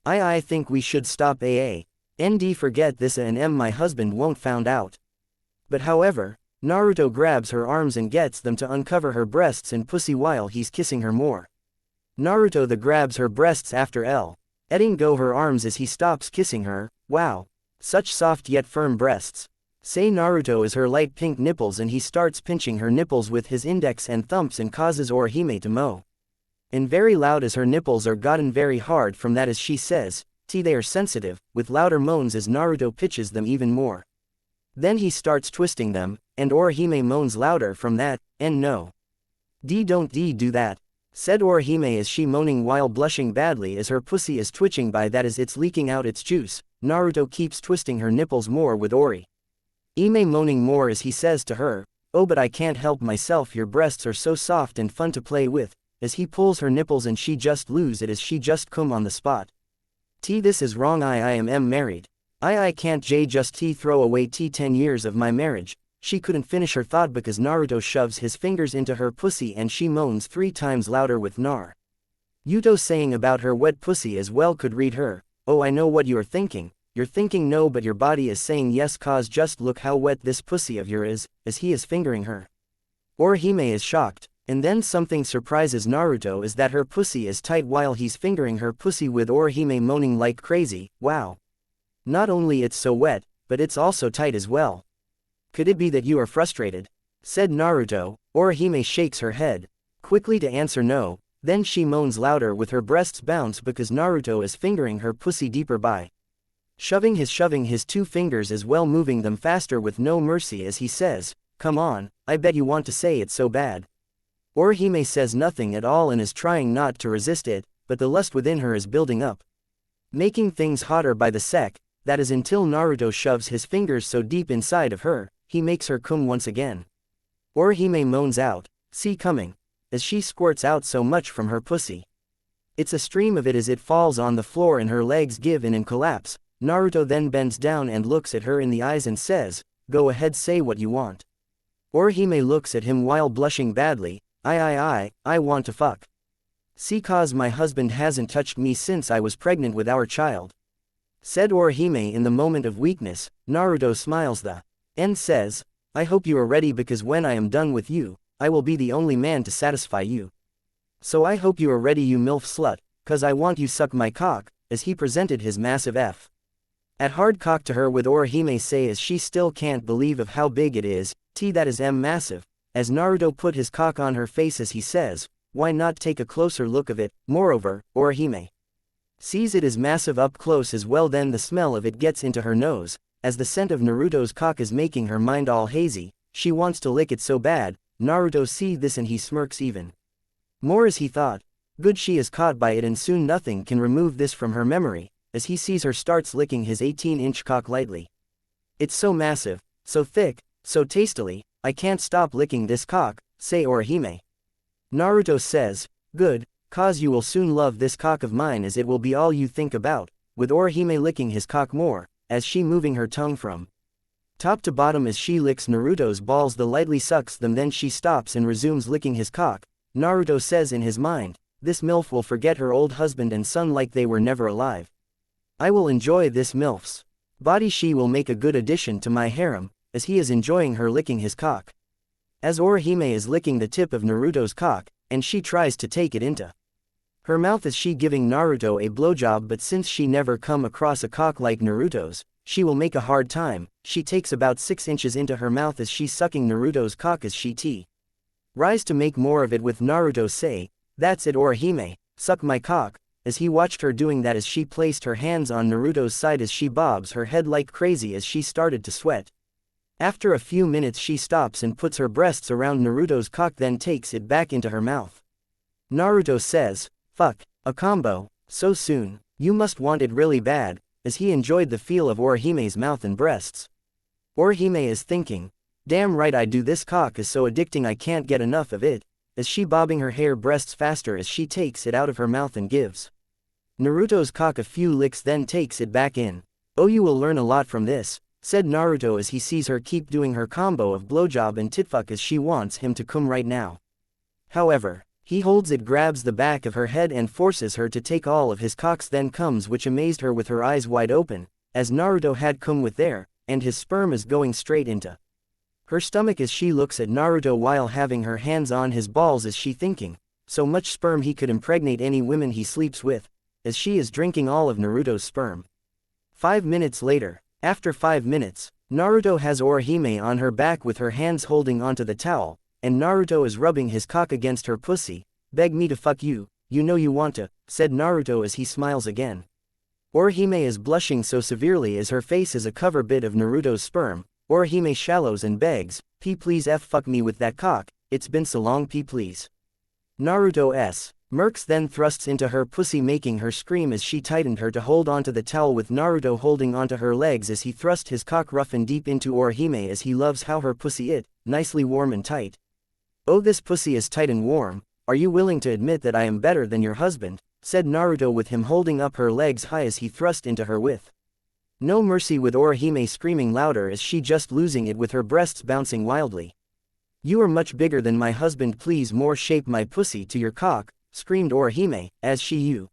I think we should stop. ND forget this and my husband won't found out. But however, Naruto grabs her arms and gets them to uncover her breasts and pussy while he's kissing her more. Naruto the grabs her breasts after letting go her arms as he stops kissing her. Wow. Such soft yet firm breasts. Say Naruto is her light pink nipples and he starts pinching her nipples with his index and thumbs and causes Orihime to moan. And very loud as her nipples are gotten very hard from that as she says, they are sensitive, with louder moans as Naruto pitches them even more. Then he starts twisting them, and Orihime moans louder from that, and no. Don't do that, said Orihime as she moaning while blushing badly as her pussy is twitching by that as it's leaking out its juice. Naruto keeps twisting her nipples more with Ime moaning more as he says to her, oh but I can't help myself, your breasts are so soft and fun to play with, as he pulls her nipples and she just lose it as she just come on the spot. This is wrong, I am married. I can't just throw away 10 years of my marriage. She couldn't finish her thought because Naruto shoves his fingers into her pussy and she moans 3 times louder with Yuto saying about her wet pussy as well could read her, oh I know what you are thinking. You're thinking no but your body is saying yes cause just look how wet this pussy of yours is, as he is fingering her. Orihime is shocked, and then something surprises Naruto is that her pussy is tight while he's fingering her pussy with Orihime moaning like crazy. Wow. Not only it's so wet, but it's also tight as well. Could it be that you are frustrated? Said Naruto. Orihime shakes her head, quickly to answer no, then she moans louder with her breasts bounce because Naruto is fingering her pussy deeper by shoving his 2 fingers as well, moving them faster with no mercy as he says, come on, I bet you want to say it so bad. Orihime says nothing at all and is trying not to resist it, but the lust within her is building up, making things hotter by the sec, that is until Naruto shoves his fingers so deep inside of her, he makes her come once again. Orihime moans out, see coming, as she squirts out so much from her pussy. It's a stream of it as it falls on the floor and her legs give in and collapse. Naruto then bends down and looks at her in the eyes and says, go ahead say what you want. Orihime looks at him while blushing badly, I want to fuck. See cause my husband hasn't touched me since I was pregnant with our child. Said Orihime in the moment of weakness. Naruto smiles and says, I hope you are ready because when I am done with you, I will be the only man to satisfy you. So I hope you are ready you MILF slut, cause I want you suck my cock, as he presented his massive at hard cock to her with Orihime say as she still can't believe of how big it is, that is massive, as Naruto put his cock on her face as he says, why not take a closer look of it. Moreover, Orihime sees it is massive up close as well, then the smell of it gets into her nose, as the scent of Naruto's cock is making her mind all hazy, she wants to lick it so bad. Naruto sees this and he smirks even more as he thought, good she is caught by it and soon nothing can remove this from her memory, as he sees her starts licking his 18-inch cock lightly. It's so massive, so thick, so tastily, I can't stop licking this cock, say Orihime. Naruto says, good, cause you will soon love this cock of mine as it will be all you think about, with Orihime licking his cock more, as she moving her tongue from top to bottom as she licks Naruto's balls the lightly sucks them then she stops and resumes licking his cock. Naruto says in his mind, this MILF will forget her old husband and son like they were never alive. I will enjoy this MILF's body, she will make a good addition to my harem, as he is enjoying her licking his cock. As Orihime is licking the tip of Naruto's cock, and she tries to take it into her mouth as she giving Naruto a blowjob, but since she never come across a cock like Naruto's, she will make a hard time. She takes about 6 inches into her mouth as she's sucking Naruto's cock as she rise to make more of it with Naruto say, that's it Orihime, suck my cock, as he watched her doing that as she placed her hands on Naruto's side as she bobs her head like crazy as she started to sweat. After a few minutes she stops and puts her breasts around Naruto's cock then takes it back into her mouth. Naruto says, fuck, a combo, so soon, you must want it really bad, as he enjoyed the feel of Orihime's mouth and breasts. Orihime is thinking, damn right I do, this cock is so addicting I can't get enough of it, as she bobbing her hair breasts faster as she takes it out of her mouth and gives Naruto's cock a few licks then takes it back in. Oh you will learn a lot from this, said Naruto as he sees her keep doing her combo of blowjob and titfuck as she wants him to come right now. However, he holds it, grabs the back of her head and forces her to take all of his cocks then comes which amazed her with her eyes wide open, as Naruto had come with there, and his sperm is going straight into her stomach as she looks at Naruto while having her hands on his balls as she thinking, so much sperm he could impregnate any women he sleeps with, as she is drinking all of Naruto's sperm. 5 minutes later, after 5 minutes, Naruto has Orihime on her back with her hands holding onto the towel, and Naruto is rubbing his cock against her pussy. Beg me to fuck you, you know you want to, said Naruto as he smiles again. Orihime is blushing so severely as her face is a cover bit of Naruto's sperm. Orihime shallows and begs, P please F fuck me with that cock, it's been so long P please. Naruto's Mercs then thrusts into her pussy making her scream as she tightened her to hold onto the towel with Naruto holding onto her legs as he thrust his cock rough and deep into Orihime as he loves how her pussy nicely warm and tight. Oh this pussy is tight and warm, are you willing to admit that I am better than your husband, said Naruto with him holding up her legs high as he thrust into her with no mercy with Orihime screaming louder as she just losing it with her breasts bouncing wildly. You are much bigger than my husband please more shape my pussy to your cock, screamed Orihime, as she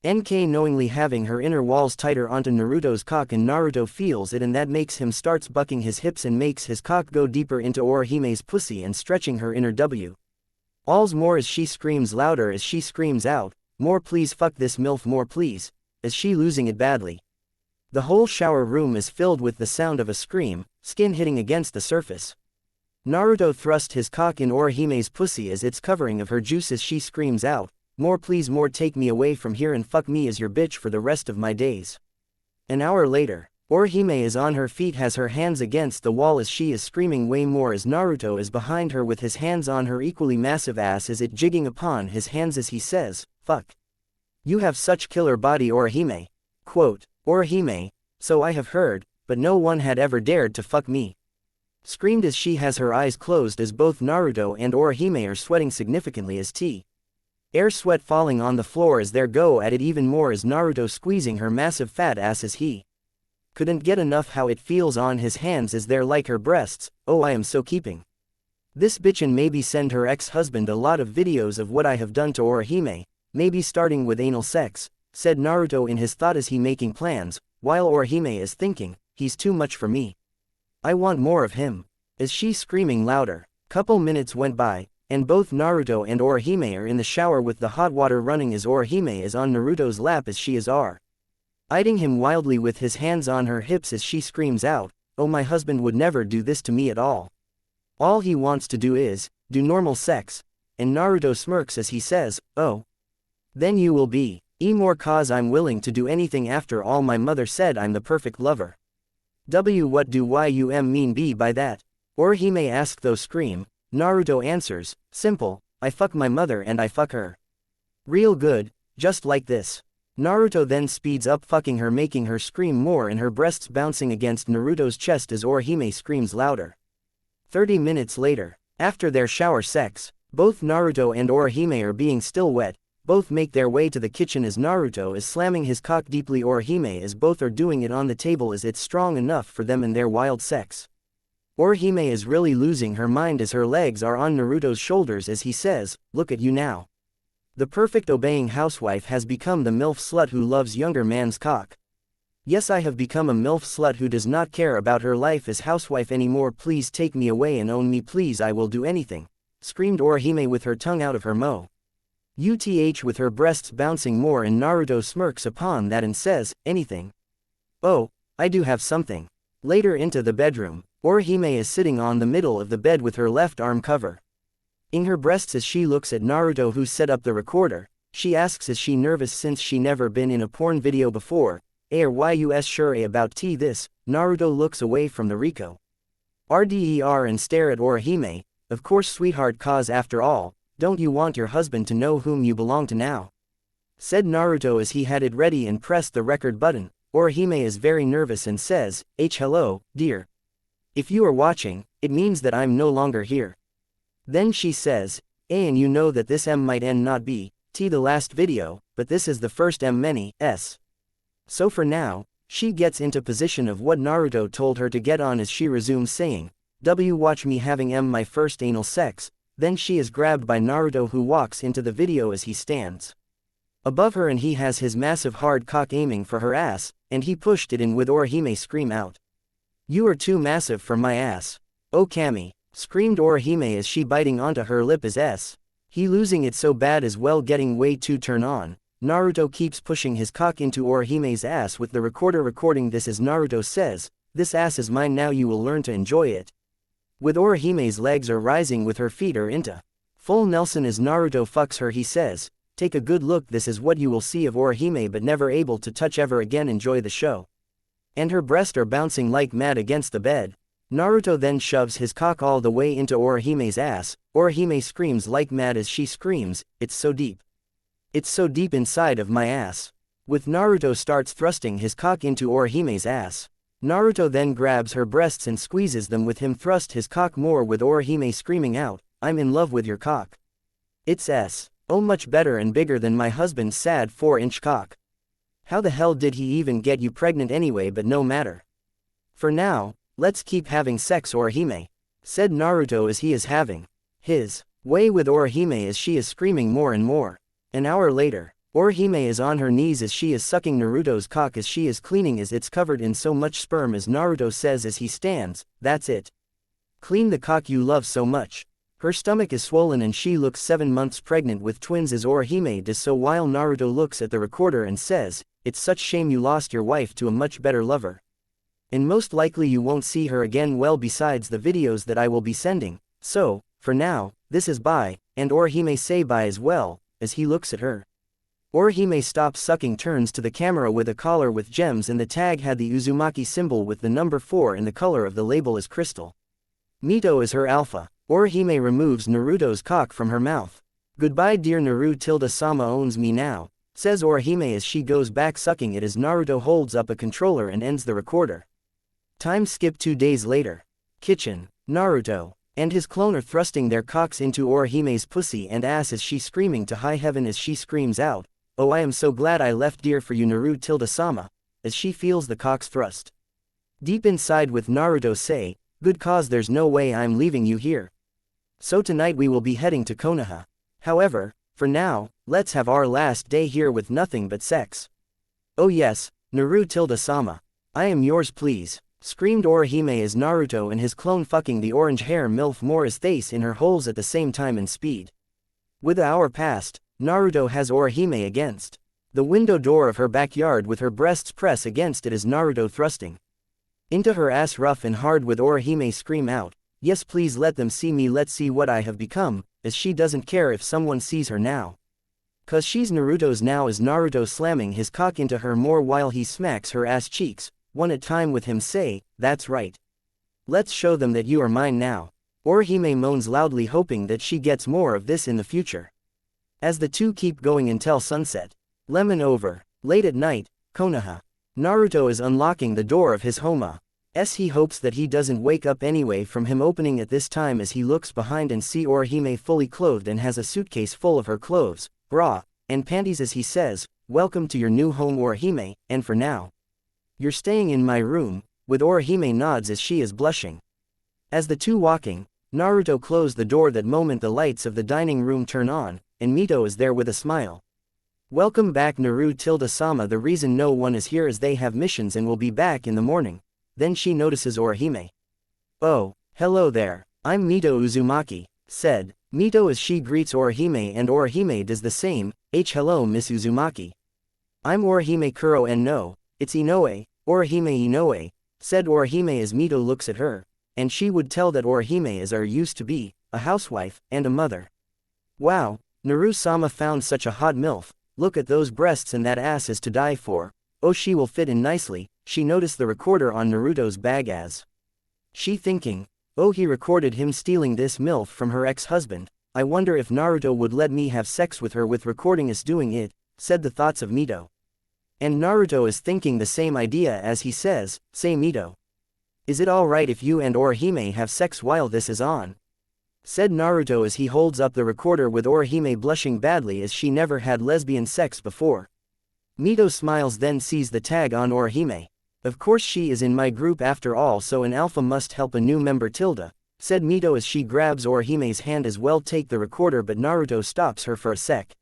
knowingly having her inner walls tighter onto Naruto's cock and Naruto feels it and that makes him starts bucking his hips and makes his cock go deeper into Orihime's pussy and stretching her inner W. Alls more as she screams louder as she screams out, more please fuck this MILF more please, as she losing it badly. The whole shower room is filled with the sound of a scream, skin hitting against the surface. Naruto thrust his cock in Orihime's pussy as it's covering of her juice as she screams out, more please more take me away from here and fuck me as your bitch for the rest of my days. An hour later, Orihime is on her feet has her hands against the wall as she is screaming way more as Naruto is behind her with his hands on her equally massive ass as it jigging upon his hands as he says, fuck. You have such killer body Orihime. Quote, Orihime, so I have heard, but no one had ever dared to fuck me. Screamed as she has her eyes closed as both Naruto and Orihime are sweating significantly as air sweat falling on the floor as they go at it even more as Naruto squeezing her massive fat ass as he couldn't get enough how it feels on his hands as they're like her breasts, oh I am so keeping. This bitchin' maybe send her ex-husband a lot of videos of what I have done to Orihime, maybe starting with anal sex, said Naruto in his thought as he making plans, while Orihime is thinking, he's too much for me. I want more of him. As she's screaming louder, couple minutes went by, and both Naruto and Orihime are in the shower with the hot water running as Orihime is on Naruto's lap as she is eyeing him wildly with his hands on her hips as she screams out, oh my husband would never do this to me at all. All he wants to do is, do normal sex, and Naruto smirks as he says, oh. Then you will be. More cause I'm willing to do anything after all my mother said I'm the perfect lover. What do you mean B by that? Orihime asked though scream, Naruto answers, simple, I fuck my mother and I fuck her. Real good, just like this. Naruto then speeds up fucking her making her scream more and her breasts bouncing against Naruto's chest as Orihime screams louder. 30 minutes later, after their shower sex, both Naruto and Orihime are being still wet. Both make their way to the kitchen as Naruto is slamming his cock deeply Orihime as both are doing it on the table as it's strong enough for them in their wild sex. Orihime is really losing her mind as her legs are on Naruto's shoulders as he says, look at you now. The perfect obeying housewife has become the MILF slut who loves younger man's cock. Yes I have become a MILF slut who does not care about her life as housewife anymore please take me away and own me please I will do anything, screamed Orihime with her tongue out of her with her breasts bouncing more and Naruto smirks upon that and says, anything. Oh, I do have something. Later into the bedroom, Orihime is sitting on the middle of the bed with her left arm covering her breasts as she looks at Naruto who set up the recorder. She asks is she nervous since she never been in a porn video before, are you sure about this? Naruto looks away from the recorder and stare at Orihime, of course sweetheart cause after all, don't you want your husband to know whom you belong to now? Said Naruto as he had it ready and pressed the record button. Orihime is very nervous and says, hello, dear. If you are watching, it means that I'm no longer here. Then she says, and you know that this might end not be the last video, but this is the first many s. So for now, she gets into position of what Naruto told her to get on as she resumes saying, watch me having my first anal sex. Then she is grabbed by Naruto who walks into the video as he stands above her and he has his massive hard cock aiming for her ass, and he pushed it in with Orihime scream out. "You are too massive for my ass. Oh Kami," screamed Orihime as she biting onto her lip as s. He losing it so bad as well getting way too turn on. Naruto keeps pushing his cock into Orihime's ass with the recorder recording this as Naruto says, "This ass is mine now, you will learn to enjoy it." With Orihime's legs are rising with her feet are into full Nelson as Naruto fucks her he says, "Take a good look, this is what you will see of Orihime but never able to touch ever again, enjoy the show." And her breasts are bouncing like mad against the bed. Naruto then shoves his cock all the way into Orihime's ass. Orihime screams like mad as she screams, "It's so deep. It's so deep inside of my ass." With Naruto starts thrusting his cock into Orihime's ass. Naruto then grabs her breasts and squeezes them with him thrust his cock more with Orihime screaming out, "I'm in love with your cock. It's oh much better and bigger than my husband's sad 4-inch cock. How the hell did he even get you pregnant anyway, but no matter. For now, let's keep having sex Orihime," said Naruto as he is having his way with Orihime as she is screaming more and more. An hour later, Orihime is on her knees as she is sucking Naruto's cock as she is cleaning as it's covered in so much sperm as Naruto says as he stands, "That's it. Clean the cock you love so much." Her stomach is swollen and she looks 7 months pregnant with twins as Orihime does so while Naruto looks at the recorder and says, "It's such shame you lost your wife to a much better lover. And most likely you won't see her again well besides the videos that I will be sending. So, for now, this is bye," and Orihime say bye as well, as he looks at her. Orihime stops sucking turns to the camera with a collar with gems and the tag had the Uzumaki symbol with the number 4 and the color of the label is crystal. Mito is her alpha. Orihime removes Naruto's cock from her mouth. "Goodbye dear Naru-sama owns me now," says Orihime as she goes back sucking it as Naruto holds up a controller and ends the recorder. Time skip 2 days later. Kitchen. Naruto and his clone are thrusting their cocks into Orihime's pussy and ass as she screaming to high heaven as she screams out, "Oh I am so glad I left dear for you Naru-sama," as she feels the cocks thrust deep inside with Naruto say, "Good cause there's no way I'm leaving you here. So tonight we will be heading to Konoha. However, for now, let's have our last day here with nothing but sex." "Oh yes, Naru-sama. I am yours please," screamed Orihime as Naruto and his clone fucking the orange hair MILF Morris face in her holes at the same time in speed. With an hour past, Naruto has Orihime against the window door of her backyard with her breasts press against it as Naruto thrusting into her ass rough and hard with Orihime scream out, "Yes please let them see me, let's see what I have become," as she doesn't care if someone sees her now. Cause she's Naruto's now as Naruto slamming his cock into her more while he smacks her ass cheeks, one at time with him say, "That's right. Let's show them that you are mine now." Orihime moans loudly hoping that she gets more of this in the future. As the two keep going until sunset. Lemon over. Late at night, Konoha. Naruto is unlocking the door of his home. He hopes that he doesn't wake up anyway from him opening at this time as he looks behind and see Orihime fully clothed and has a suitcase full of her clothes, bra, and panties as he says, "Welcome to your new home Orihime, and for now, you're staying in my room," with Orihime nods as she is blushing. As the two walking, Naruto closed the door that moment the lights of the dining room turn on, and Mito is there with a smile. "Welcome back Naru-sama, the reason no one is here is they have missions and will be back in the morning." Then she notices Orihime. "Oh, hello there, I'm Mito Uzumaki," said Mito as she greets Orihime and Orihime does the same, "Hello Miss Uzumaki. I'm Orihime Kuro and no, it's Inoue, Orihime Inoue," said Orihime as Mito looks at her, and she would tell that Orihime is used to be a housewife and a mother. "Wow, Naru-sama found such a hot MILF, look at those breasts and that ass is to die for. Oh she will fit in nicely." She noticed the recorder on Naruto's bag as she thinking, "Oh he recorded him stealing this MILF from her ex-husband, I wonder if Naruto would let me have sex with her with recording us doing it," said the thoughts of Mito. And Naruto is thinking the same idea as he says, "Say Mito, is it alright if you and Orihime have sex while this is on?" said Naruto as he holds up the recorder with Orihime blushing badly as she never had lesbian sex before. Mito smiles then sees the tag on Orihime. "Of course she is in my group after all, so an alpha must help a new member said Mito as she grabs Orihime's hand as well take the recorder but Naruto stops her for a sec.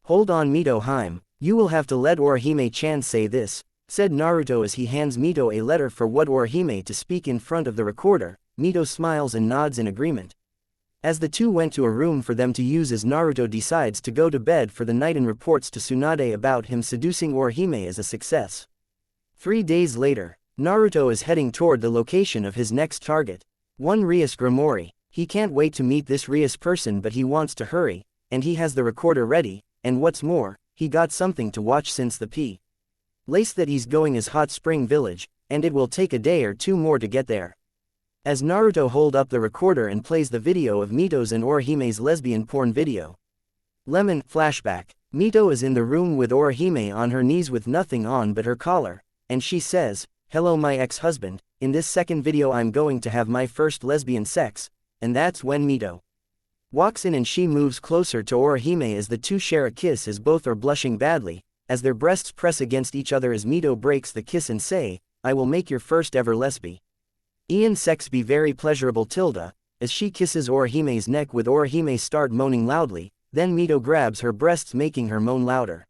"Hold on Mito Heim, you will have to let Orihime-chan say this," said Naruto as he hands Mito a letter for what Orihime to speak in front of the recorder. Mito smiles and nods in agreement. As the two went to a room for them to use as Naruto decides to go to bed for the night and reports to Tsunade about him seducing Orihime as a success. 3 days later, Naruto is heading toward the location of his next target. One Rias Grimori. He can't wait to meet this Rias person, but he wants to hurry, and he has the recorder ready, and what's more, he got something to watch since the place that he's going is Hot Spring Village, and it will take a day or two more to get there. As Naruto hold up the recorder and plays the video of Mito's and Orihime's lesbian porn video. Lemon flashback. Mito is in the room with Orihime on her knees with nothing on but her collar, and she says, "Hello my ex-husband, in this second video I'm going to have my first lesbian sex," and that's when Mito walks in and she moves closer to Orihime as the two share a kiss as both are blushing badly, as their breasts press against each other as Mito breaks the kiss and say, "I will make your first ever lesbi. Ian sex be very pleasurable tilde," as she kisses Orihime's neck with Orihime start moaning loudly, then Mito grabs her breasts making her moan louder.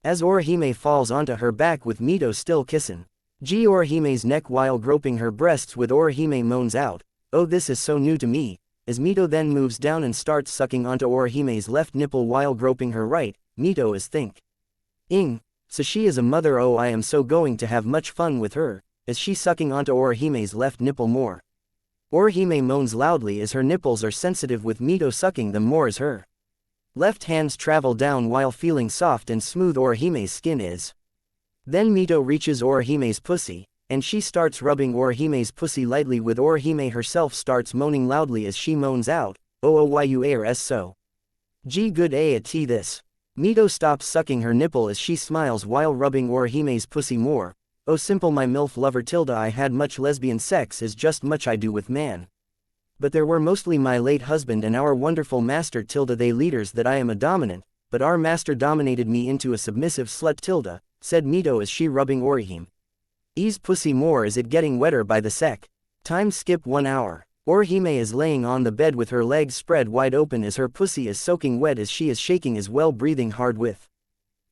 As Orihime falls onto her back with Mito still kissing Orihime's neck while groping her breasts with Orihime moans out, "Oh this is so new to me," as Mito then moves down and starts sucking onto Orihime's left nipple while groping her right. Mito is thinking, so she is a mother, oh I am so going to have much fun with her, as she sucking onto Orihime's left nipple more. Orihime moans loudly as her nipples are sensitive with Mito sucking them more as her left hands travel down while feeling soft and smooth Orihime's skin is. Then Mito reaches Orihime's pussy, and she starts rubbing Orihime's pussy lightly with Orihime herself starts moaning loudly as she moans out, "Oh you are so good at this." Mito stops sucking her nipple as she smiles while rubbing Orihime's pussy more. "Oh simple my MILF lover tilde I had much lesbian sex is just much I do with man. But there were mostly my late husband and our wonderful master tilde they leaders that I am a dominant, but our master dominated me into a submissive slut tilde," said Mito as she rubbing Orihime's pussy more as it getting wetter by the sec. Time skip 1 hour. Orihime is laying on the bed with her legs spread wide open as her pussy is soaking wet as she is shaking as well breathing hard with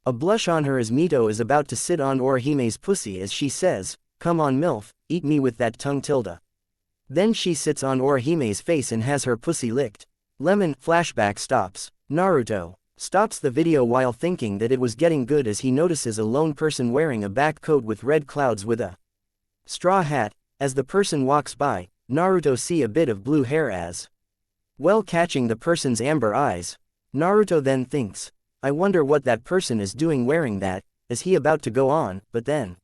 a blush on her as Mito is about to sit on Orihime's pussy as she says, "Come on MILF, eat me with that tongue tilde." Then she sits on Orihime's face and has her pussy licked. Lemon flashback stops. Naruto stops the video while thinking that it was getting good as he notices a lone person wearing a back coat with red clouds with a straw hat. As the person walks by, Naruto see a bit of blue hair as well catching the person's amber eyes. Naruto then thinks, "I wonder what that person is doing wearing that," as he about to go on, but then,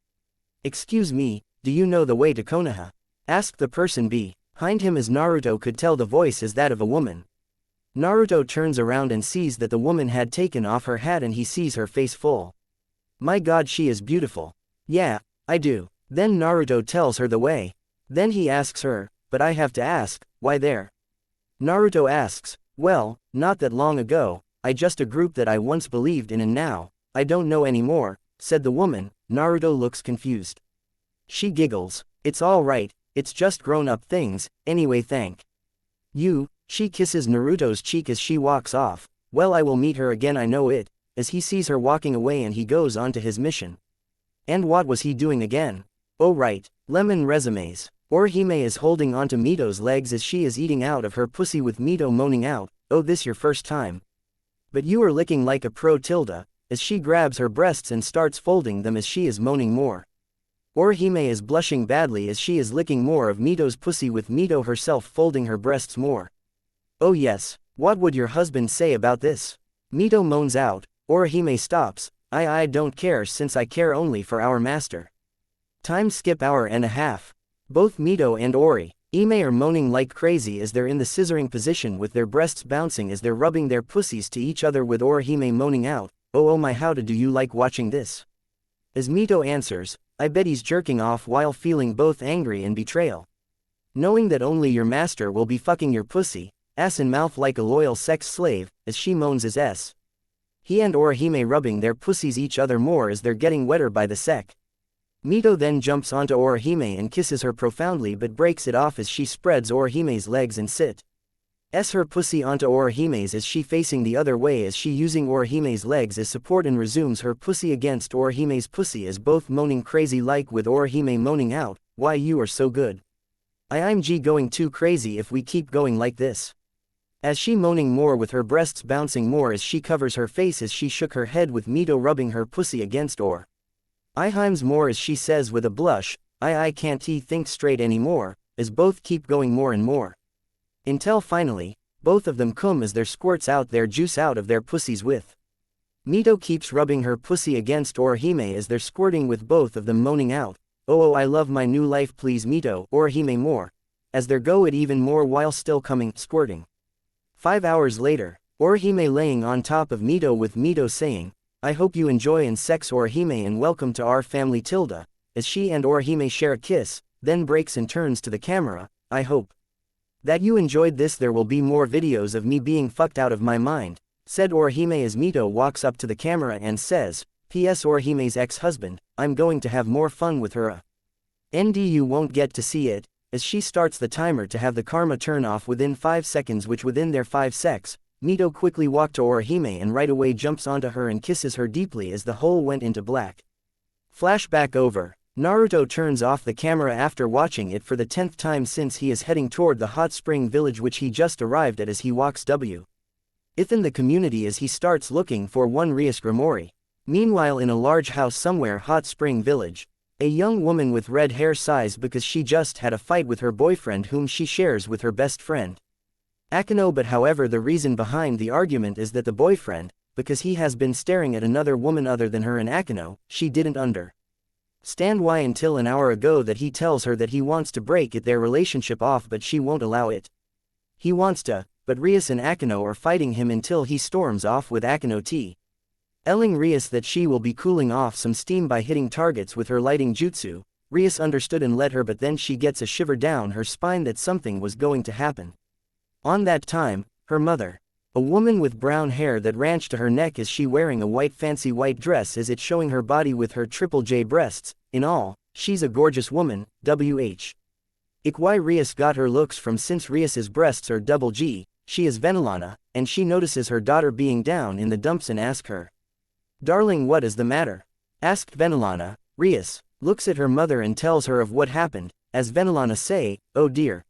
"Excuse me, do you know the way to Konoha?" asked the person behind him as Naruto could tell the voice is that of a woman. Naruto turns around and sees that the woman had taken off her hat and he sees her face full. "My god she is beautiful." "Yeah, I do." Then Naruto tells her the way. Then he asks her, "But I have to ask, why there?" Naruto asks, "Well, not that long ago, I just a group that I once believed in and now, I don't know anymore," said the woman. Naruto looks confused. She giggles, "It's all right, it's just grown-up things, anyway thank you." She kisses Naruto's cheek as she walks off. "Well I will meet her again I know it," as he sees her walking away and he goes on to his mission. And what was he doing again? Oh right, lemon resumes. Orihime is holding onto Mito's legs as she is eating out of her pussy with Mito moaning out, "Oh this your first time? But you are licking like a pro tilde," as she grabs her breasts and starts folding them as she is moaning more. Orihime is blushing badly as she is licking more of Mito's pussy with Mito herself folding her breasts more. "Oh yes, what would your husband say about this?" Mito moans out. Orihime stops, I don't care since I care only for our master." Time skip 1.5 hours. Both Mito and Orihime are moaning like crazy as they're in the scissoring position with their breasts bouncing as they're rubbing their pussies to each other with Orihime moaning out, oh my how do you like watching this?" As Mito answers, "I bet he's jerking off," while feeling both angry and betrayal. "Knowing that only your master will be fucking your pussy, ass and mouth like a loyal sex slave," as she moans as he and Orihime rubbing their pussies each other more as they're getting wetter by the sec. Mito then jumps onto Orihime and kisses her profoundly but breaks it off as she spreads Orihime's legs and sit her pussy onto Orihime's as she facing the other way as she using Orihime's legs as support and resumes her pussy against Orihime's pussy as both moaning crazy like with Orihime moaning out, "Why you are so good. I'm going too crazy if we keep going like this." As she moaning more with her breasts bouncing more as she covers her face as she shook her head with Mito rubbing her pussy against Orihime's more as she says with a blush, I can't think straight anymore, as both keep going more and more. Until finally, both of them come as there squirts out their juice out of their pussies with. Mito keeps rubbing her pussy against Orihime as they're squirting with both of them moaning out, "Oh I love my new life please Mito," Orihime more. As they go it even more while still coming, squirting. 5 hours later, Orihime laying on top of Mito with Mito saying, "I hope you enjoy and sex Orihime and welcome to our family tilde," as she and Orihime share a kiss, then breaks and turns to the camera, "I hope that you enjoyed this. There will be more videos of me being fucked out of my mind," said Orihime as Mito walks up to the camera and says, "P.S. Orihime's ex-husband, I'm going to have more fun with her. You won't get to see it," as she starts the timer to have the karma turn off within 5 seconds which within their 5 secs, Mito quickly walked to Orihime and right away jumps onto her and kisses her deeply as the whole went into black. Flashback over. Naruto turns off the camera after watching it for the 10th time since he is heading toward the hot spring village which he just arrived at as he walks within the community as he starts looking for one Rias Grimori. Meanwhile in a large house somewhere hot spring village, a young woman with red hair sighs because she just had a fight with her boyfriend whom she shares with her best friend Akino, but however the reason behind the argument is that the boyfriend, because he has been staring at another woman other than her and Akino, she didn't understand why until an hour ago that he tells her that he wants to break their relationship off but she won't allow it. He wants to, but Rias and Akino are fighting him until he storms off with Akino telling Rias that she will be cooling off some steam by hitting targets with her lighting jutsu. Rias understood and let her, but then she gets a shiver down her spine that something was going to happen. On that time, her mother, a woman with brown hair that ranched to her neck as she wearing a white fancy white dress as it showing her body with her triple J breasts, in all, she's a gorgeous woman, why Rias got her looks from since Rias's breasts are double G, she is Venelana, and she notices her daughter being down in the dumps and asks her, "Darling what is the matter?" asked Venelana. Rias looks at her mother and tells her of what happened, as Venelana say, "Oh dear.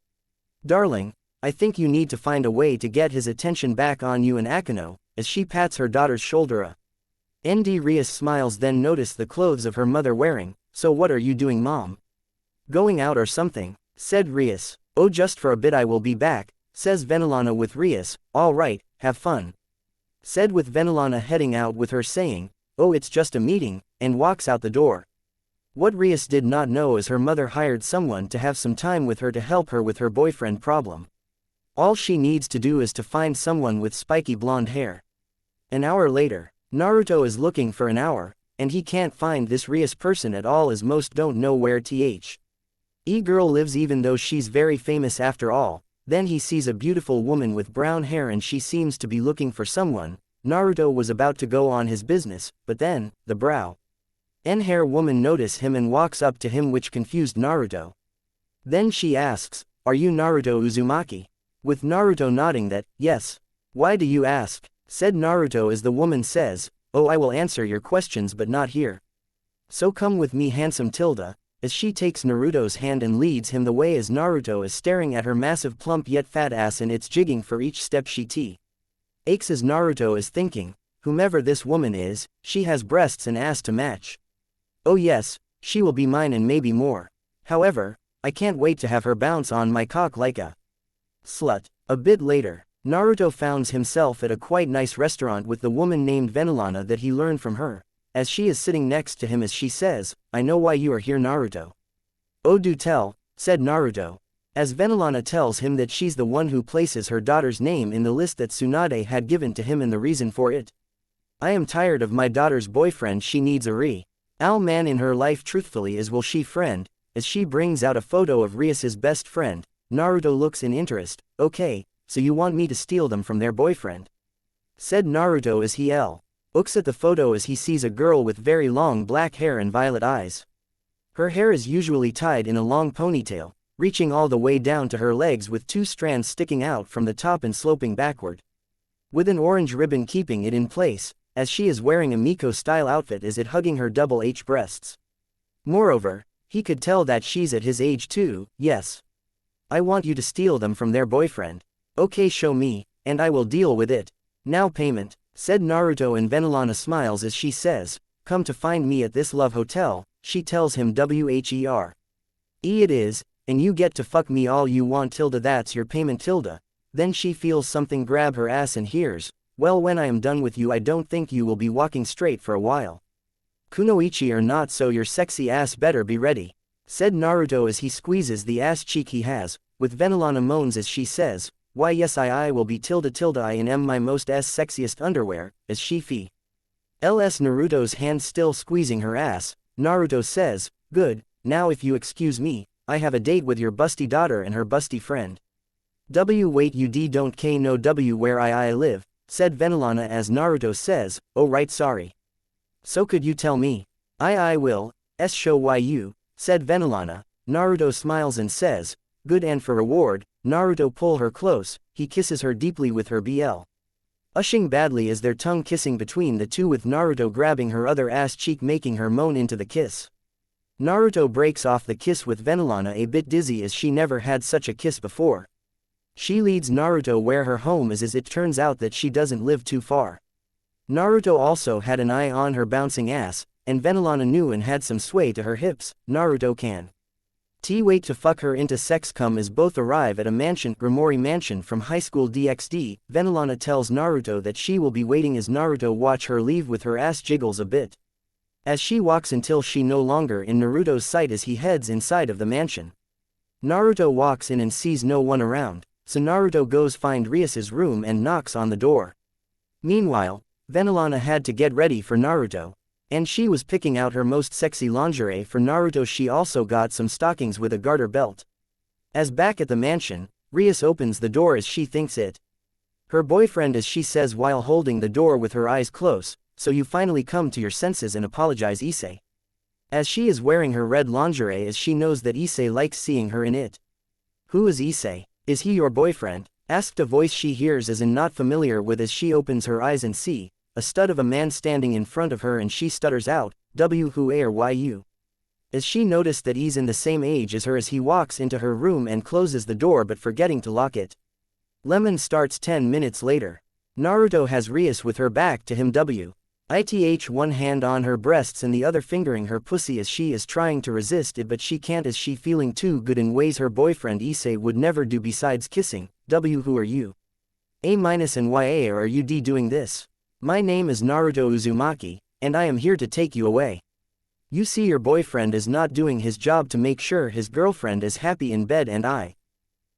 Darling, I think you need to find a way to get his attention back on you and Akino," as she pats her daughter's shoulder. Rias smiles then notice the clothes of her mother wearing. "So what are you doing mom? Going out or something?" said Rias. "Oh just for a bit I will be back," says Venelana with Rias. "All right, have fun," said with Venelana heading out with her saying, "Oh it's just a meeting," and walks out the door. What Rias did not know is her mother hired someone to have some time with her to help her with her boyfriend problem. All she needs to do is to find someone with spiky blonde hair. An hour later, Naruto is looking for an hour, and he can't find this Rias person at all as most don't know where girl lives even though she's very famous after all. Then he sees a beautiful woman with brown hair and she seems to be looking for someone. Naruto was about to go on his business, but then, the brown hair woman notices him and walks up to him which confused Naruto. Then she asks, "Are you Naruto Uzumaki?" With Naruto nodding that, "Yes." "Why do you ask?" said Naruto as the woman says, "Oh I will answer your questions but not here. So come with me handsome tilde," as she takes Naruto's hand and leads him the way as Naruto is staring at her massive plump yet fat ass and it's jigging for each step she takes as Naruto is thinking, whomever this woman is, she has breasts and ass to match. Oh yes, she will be mine and maybe more. However, I can't wait to have her bounce on my cock like a slut. A bit later, Naruto finds himself at a quite nice restaurant with the woman named Venelana that he learned from her, as she is sitting next to him as she says, "I know why you are here Naruto." "Oh do tell," said Naruto, as Venelana tells him that she's the one who places her daughter's name in the list that Tsunade had given to him and the reason for it. "I am tired of my daughter's boyfriend, she needs a real man in her life truthfully as will she friend," as she brings out a photo of Rias's best friend. Naruto looks in interest. "Okay, so you want me to steal them from their boyfriend?" said Naruto as he looks at the photo as he sees a girl with very long black hair and violet eyes. Her hair is usually tied in a long ponytail, reaching all the way down to her legs with 2 strands sticking out from the top and sloping backward, with an orange ribbon keeping it in place, as she is wearing a Miko-style outfit as it hugging her double H breasts. Moreover, he could tell that she's at his age too. Yes. I want you to steal them from their boyfriend. Okay, show me, and I will deal with it. Now payment, said Naruto, and Venelana smiles as she says, come to find me at this love hotel. She tells him where. It is, and you get to fuck me all you want tilde, that's your payment tilde. Then she feels something grab her ass and hears, well, when I am done with you I don't think you will be walking straight for a while. Kunoichi or not, so your sexy ass better be ready, said Naruto as he squeezes the ass cheek he has, with Venelana moans as she says, why yes I will be tilde I am my most sexiest underwear, as she fee. LS Naruto's hand still squeezing her ass, Naruto says, good, now if you excuse me, I have a date with your busty daughter and her busty friend. Wait you don't know where I live, said Venelana as Naruto says, oh right, sorry. So could you tell me? I will, show you, said Venelana. Naruto smiles and says, good, and for reward, Naruto pull her close, he kisses her deeply with her BL. Ushing badly as their tongue kissing between the two, with Naruto grabbing her other ass cheek making her moan into the kiss. Naruto breaks off the kiss with Venelana a bit dizzy as she never had such a kiss before. She leads Naruto where her home is, as it turns out that she doesn't live too far. Naruto also had an eye on her bouncing ass, and Venelana knew and had some sway to her hips. Naruto can wait to fuck her into sex come as both arrive at a mansion, Grimori Mansion from High School DxD. Venelana tells Naruto that she will be waiting as Naruto watch her leave with her ass jiggles a bit as she walks until she no longer in Naruto's sight as he heads inside of the mansion. Naruto walks in and sees no one around, so Naruto goes find Rias's room and knocks on the door. Meanwhile, Venelana had to get ready for Naruto, and she was picking out her most sexy lingerie for Naruto. She also got some stockings with a garter belt. As back at the mansion, Rias opens the door as she thinks it her boyfriend, as she says while holding the door with her eyes closed, so you finally come to your senses and apologize, Issei. As she is wearing her red lingerie as she knows that Issei likes seeing her in it. Who is Issei? Is he your boyfriend? Asked a voice she hears as in not familiar with as she opens her eyes and see a stud of a man standing in front of her, and she stutters out, who are you? As she noticed that he's in the same age as her as he walks into her room and closes the door but forgetting to lock it. Lemon starts 10 minutes later. Naruto has Rias with her back to him, one hand on her breasts and the other fingering her pussy as she is trying to resist it but she can't as she feeling too good in ways her boyfriend Issei would never do besides kissing. Who are you? And YA are you doing this? My name is Naruto Uzumaki, and I am here to take you away. You see, your boyfriend is not doing his job to make sure his girlfriend is happy in bed, and I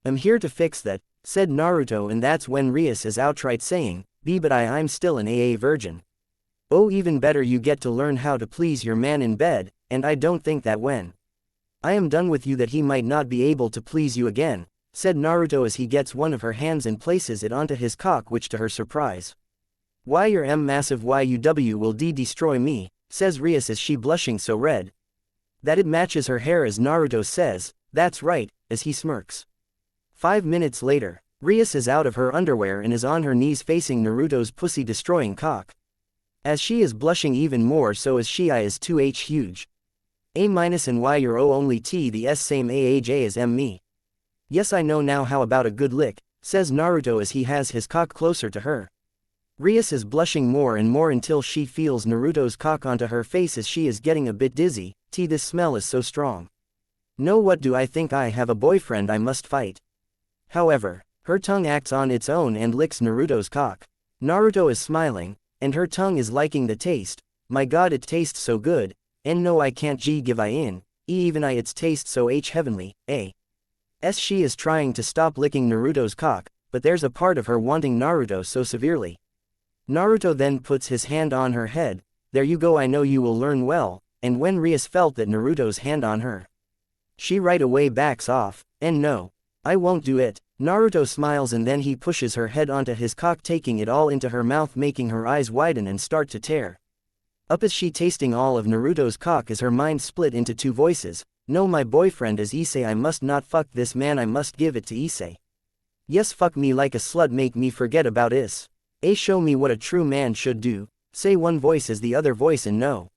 am here to fix that, said Naruto, and that's when Rias is outright saying, but I'm still an AA virgin. Oh, even better, you get to learn how to please your man in bed, and I don't think that when I am done with you that he might not be able to please you again, said Naruto as he gets one of her hands and places it onto his cock, which to her surprise, why your massive YUW will destroy me, says Rias as she blushing so red that it matches her hair as Naruto says, that's right, as he smirks. 5 minutes later, Rias is out of her underwear and is on her knees facing Naruto's pussy destroying cock. As she is blushing even more so as she is 2H huge. And Y your O only T the S same AJ as me. Yes, I know now, how about a good lick, says Naruto as he has his cock closer to her. Rias is blushing more and more until she feels Naruto's cock onto her face as she is getting a bit dizzy. This smell is so strong. No, what do I think? I have a boyfriend I must fight. However, her tongue acts on its own and licks Naruto's cock. Naruto is smiling, and her tongue is liking the taste. My god, it tastes so good, and no I can't give I in, even I its taste so heavenly, she is trying to stop licking Naruto's cock, but there's a part of her wanting Naruto so severely. Naruto then puts his hand on her head, there you go, I know you will learn well, and when Rias felt that Naruto's hand on her, she right away backs off, and no, I won't do it. Naruto smiles and then he pushes her head onto his cock, taking it all into her mouth, making her eyes widen and start to tear up as she tasting all of Naruto's cock as her mind split into two voices. No, my boyfriend is Issei. I must not fuck this man, I must give it to Issei. Yes, fuck me like a slut, make me forget about is. Show me what a true man should do, say one voice as the other voice, and no.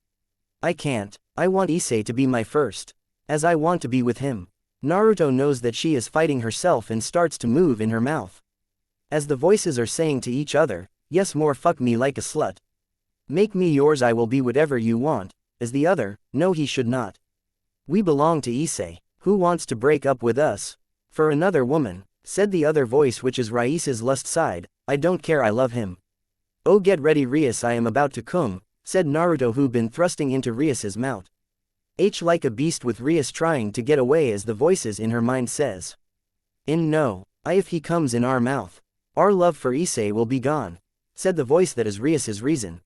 I can't, I want Issei to be my first. As I want to be with him. Naruto knows that she is fighting herself and starts to move in her mouth. As the voices are saying to each other, yes, more fuck me like a slut. Make me yours, I will be whatever you want. As the other, no, he should not. We belong to Issei. Who wants to break up with us? For another woman, said the other voice, which is Raisa's lust side, I don't care, I love him. Oh, get ready Rias, I am about to come, said Naruto, who been thrusting into Rias's mouth. Like a beast, with Rias trying to get away as the voices in her mind says. No, if he comes in our mouth, our love for Issei will be gone, said the voice that is Rias's reason.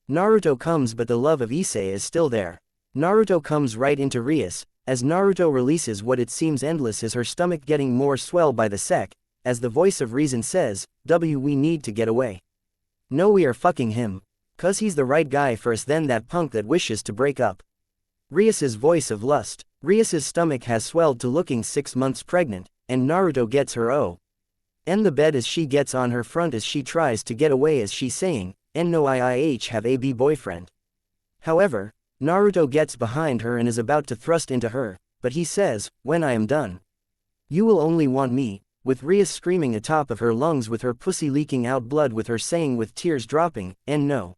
Naruto comes, but the love of Issei is still there. Naruto comes right into Rias, as Naruto releases what it seems endless is her stomach getting more swell by the sec, as the voice of reason says, we need to get away. No, we are fucking him. 'Cause he's the right guy for us, then that punk that wishes to break up. Rias's voice of lust. Rias's stomach has swelled to looking 6 months pregnant, and Naruto gets her in the bed as she gets on her front as she tries to get away, as she's saying, no, I have a boyfriend. However, Naruto gets behind her and is about to thrust into her, but he says, when I am done, you will only want me, with Rias screaming atop of her lungs with her pussy leaking out blood, with her saying with tears dropping, no.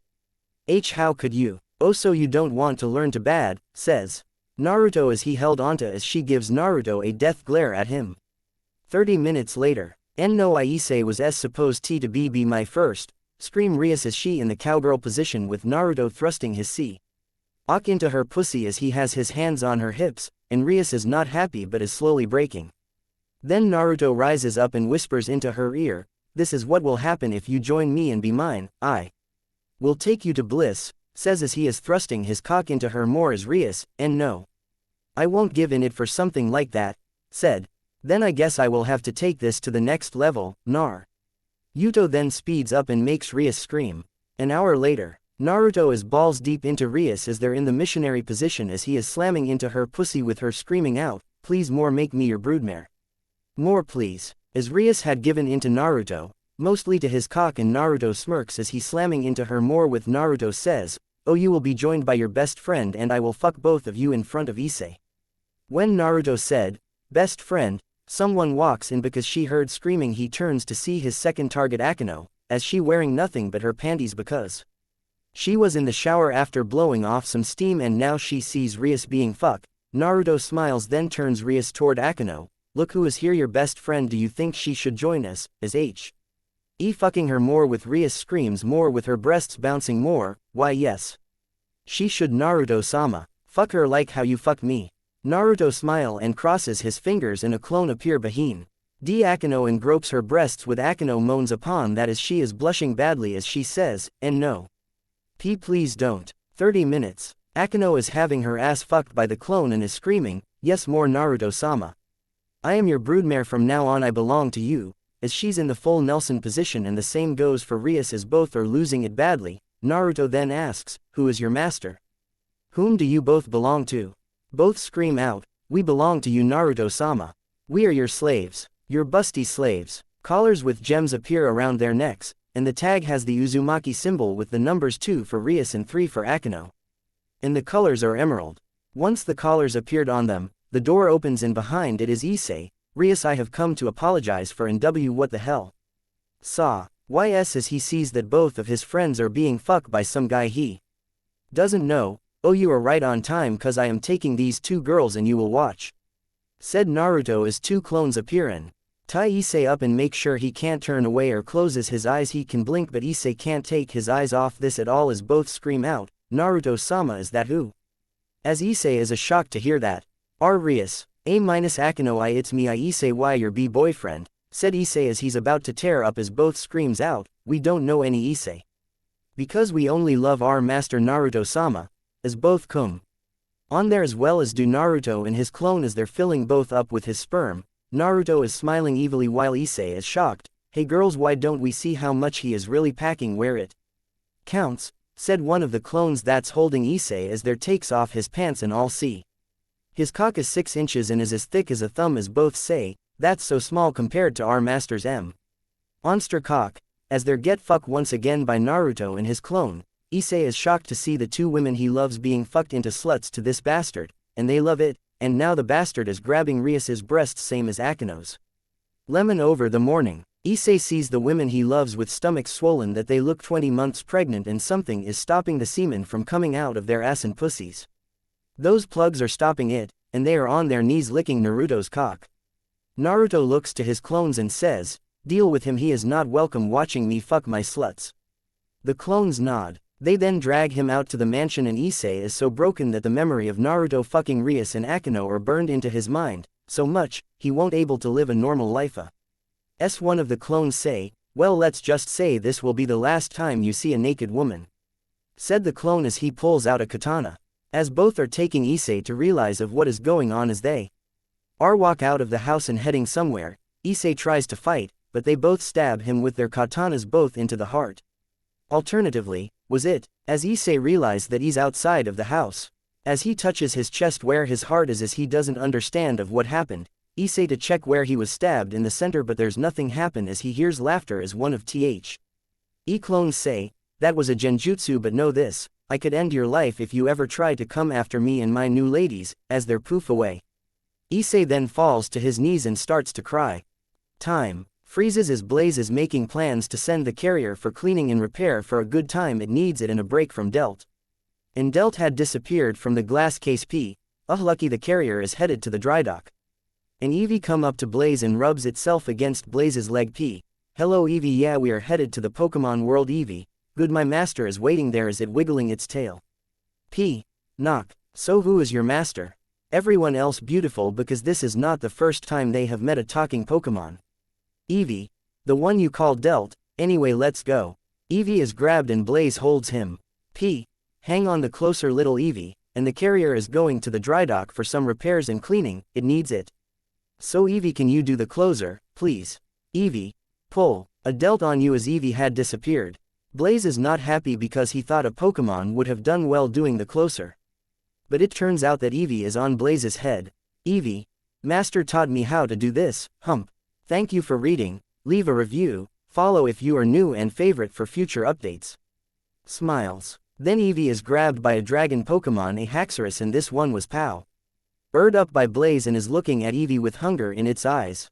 How could you? Oh, so you don't want to learn to bad, says Naruto as he held onto as she gives Naruto a death glare at him. 30 minutes later, no, Issei was supposed to be my first, scream Rias as she in the cowgirl position with Naruto thrusting his into her pussy as he has his hands on her hips, and Rias is not happy but is slowly breaking. Then Naruto rises up and whispers into her ear, this is what will happen if you join me and be mine, I will take you to bliss, says as he is thrusting his cock into her more as Rias, no. I won't give in it for something like that, said. Then I guess I will have to take this to the next level, Yuto then speeds up and makes Rias scream. An hour later, Naruto is balls deep into Rias as they're in the missionary position as he is slamming into her pussy with her screaming out, please more, make me your broodmare. More please. As Rias had given into Naruto, mostly to his cock, and Naruto smirks as he's slamming into her more with Naruto says, oh, you will be joined by your best friend and I will fuck both of you in front of Issei. When Naruto said, best friend, someone walks in because she heard screaming. He turns to see his second target Akino, as she wearing nothing but her panties because she was in the shower after blowing off some steam and now she sees Rias being fucked. Naruto smiles, then turns Rias toward Akino, look who is here, your best friend, do you think she should join us, as fucking her more with Rias screams more with her breasts bouncing more, why yes. She should, Naruto-sama, fuck her like how you fuck me. Naruto smile and crosses his fingers and a clone appear behind Akino and gropes her breasts with Akino moans upon that as she is blushing badly as she says, no. Please don't. 30 minutes. Akino is having her ass fucked by the clone and is screaming, yes more Naruto-sama. I am your broodmare from now on, I belong to you, as she's in the full Nelson position, and the same goes for Rias as both are losing it badly. Naruto then asks, who is your master? Whom do you both belong to? Both scream out, we belong to you Naruto-sama. We are your slaves, your busty slaves. Collars with gems appear around their necks, and the tag has the Uzumaki symbol with the numbers 2 for Rias and 3 for Akino. And the colors are emerald. Once the collars appeared on them, the door opens and behind it is Issei. Rias, I have come to apologize for what the hell? As he sees that both of his friends are being fucked by some guy he doesn't know. Oh, you are right on time, cause I am taking these 2 girls and you will watch, said Naruto as 2 clones appear and tie Issei up and make sure he can't turn away or closes his eyes. He can blink but Issei can't take his eyes off this at all as both scream out, Naruto-sama, is that who? As Issei is a shock to hear that. Rias, Akino, it's me, Issei, why your boyfriend, said Issei as he's about to tear up as both screams out, we don't know any Issei. Because we only love our master Naruto-sama, as both come on there as well as do Naruto and his clone as they're filling both up with his sperm. Naruto is smiling evilly while Issei is shocked, hey girls, why don't we see how much he is really packing where it counts, said one of the clones that's holding Issei as there takes off his pants and all see His cock is 6 inches and is as thick as a thumb as both say, that's so small compared to our master's monster cock. As they get fucked once again by Naruto and his clone, Issei is shocked to see the 2 women he loves being fucked into sluts to this bastard, and they love it, and now the bastard is grabbing Rias's breasts same as Akino's. Lemon over the morning, Issei sees the women he loves with stomachs swollen that they look 20 months pregnant and something is stopping the semen from coming out of their ass and pussies. Those plugs are stopping it, and they are on their knees licking Naruto's cock. Naruto looks to his clones and says, "Deal with him, he is not welcome watching me fuck my sluts." The clones nod. They then drag him out to the mansion and Issei is so broken that the memory of Naruto fucking Rias and Akino are burned into his mind, so much, he won't able to live a normal life. One of the clones say, "Well, let's just say this will be the last time you see a naked woman," said the clone as he pulls out a katana. As both are taking Issei to realize of what is going on as they walk out of the house and heading somewhere, Issei tries to fight, but they both stab him with their katanas both into the heart. Alternatively, was it, as Issei realized that he's outside of the house. As he touches his chest where his heart is as he doesn't understand of what happened, Issei to check where he was stabbed in the center but there's nothing happen as he hears laughter as one of clones say, "That was a genjutsu but know this, I could end your life if you ever try to come after me and my new ladies," as they're poof away. Issei then falls to his knees and starts to cry. Time freezes as Blaze is making plans to send the carrier for cleaning and repair for a good time it needs it and a break from Delt. And Delt had disappeared from the glass case lucky the carrier is headed to the dry dock. And Eevee come up to Blaze and rubs itself against Blaze's leg "Hello Eevee, yeah we are headed to the Pokemon world Eevee, good my master is waiting there as it wiggling its tail." Knock, so who is your master? Everyone else beautiful because this is not the first time they have met a talking Pokemon. Eevee, the one you call Delt, anyway let's go. Eevee is grabbed and Blaze holds him. Hang on the closer little Eevee, and the carrier is going to the dry dock for some repairs and cleaning, it needs it. So Eevee can you do the closer, please? Eevee, pull, a Delt on you as Eevee had disappeared. Blaze is not happy because he thought a Pokemon would have done well doing the closer. But it turns out that Eevee is on Blaze's head. Eevee, master taught me how to do this, hump. Thank you for reading, leave a review, follow if you are new and favorite for future updates. Smiles. Then Eevee is grabbed by a dragon Pokemon a Haxorus and this one was powered up by Blaze and is looking at Eevee with hunger in its eyes.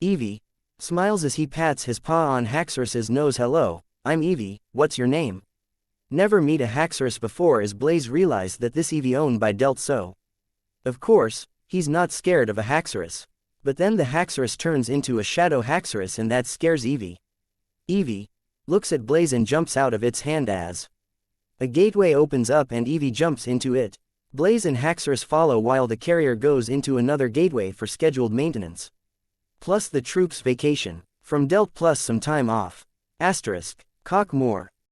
Eevee smiles as he pats his paw on Haxorus's nose. "Hello, I'm Eevee, what's your name?" Never meet a Haxorus before as Blaze realized that this Eevee owned by Delt so. Of course, he's not scared of a Haxorus. But then the Haxorus turns into a Shadow Haxorus and that scares Eevee. Eevee looks at Blaze and jumps out of its hand as a gateway opens up and Eevee jumps into it. Blaze and Haxorus follow while the carrier goes into another gateway for scheduled maintenance. Plus the troops' vacation from Delt plus some time off. Cock more.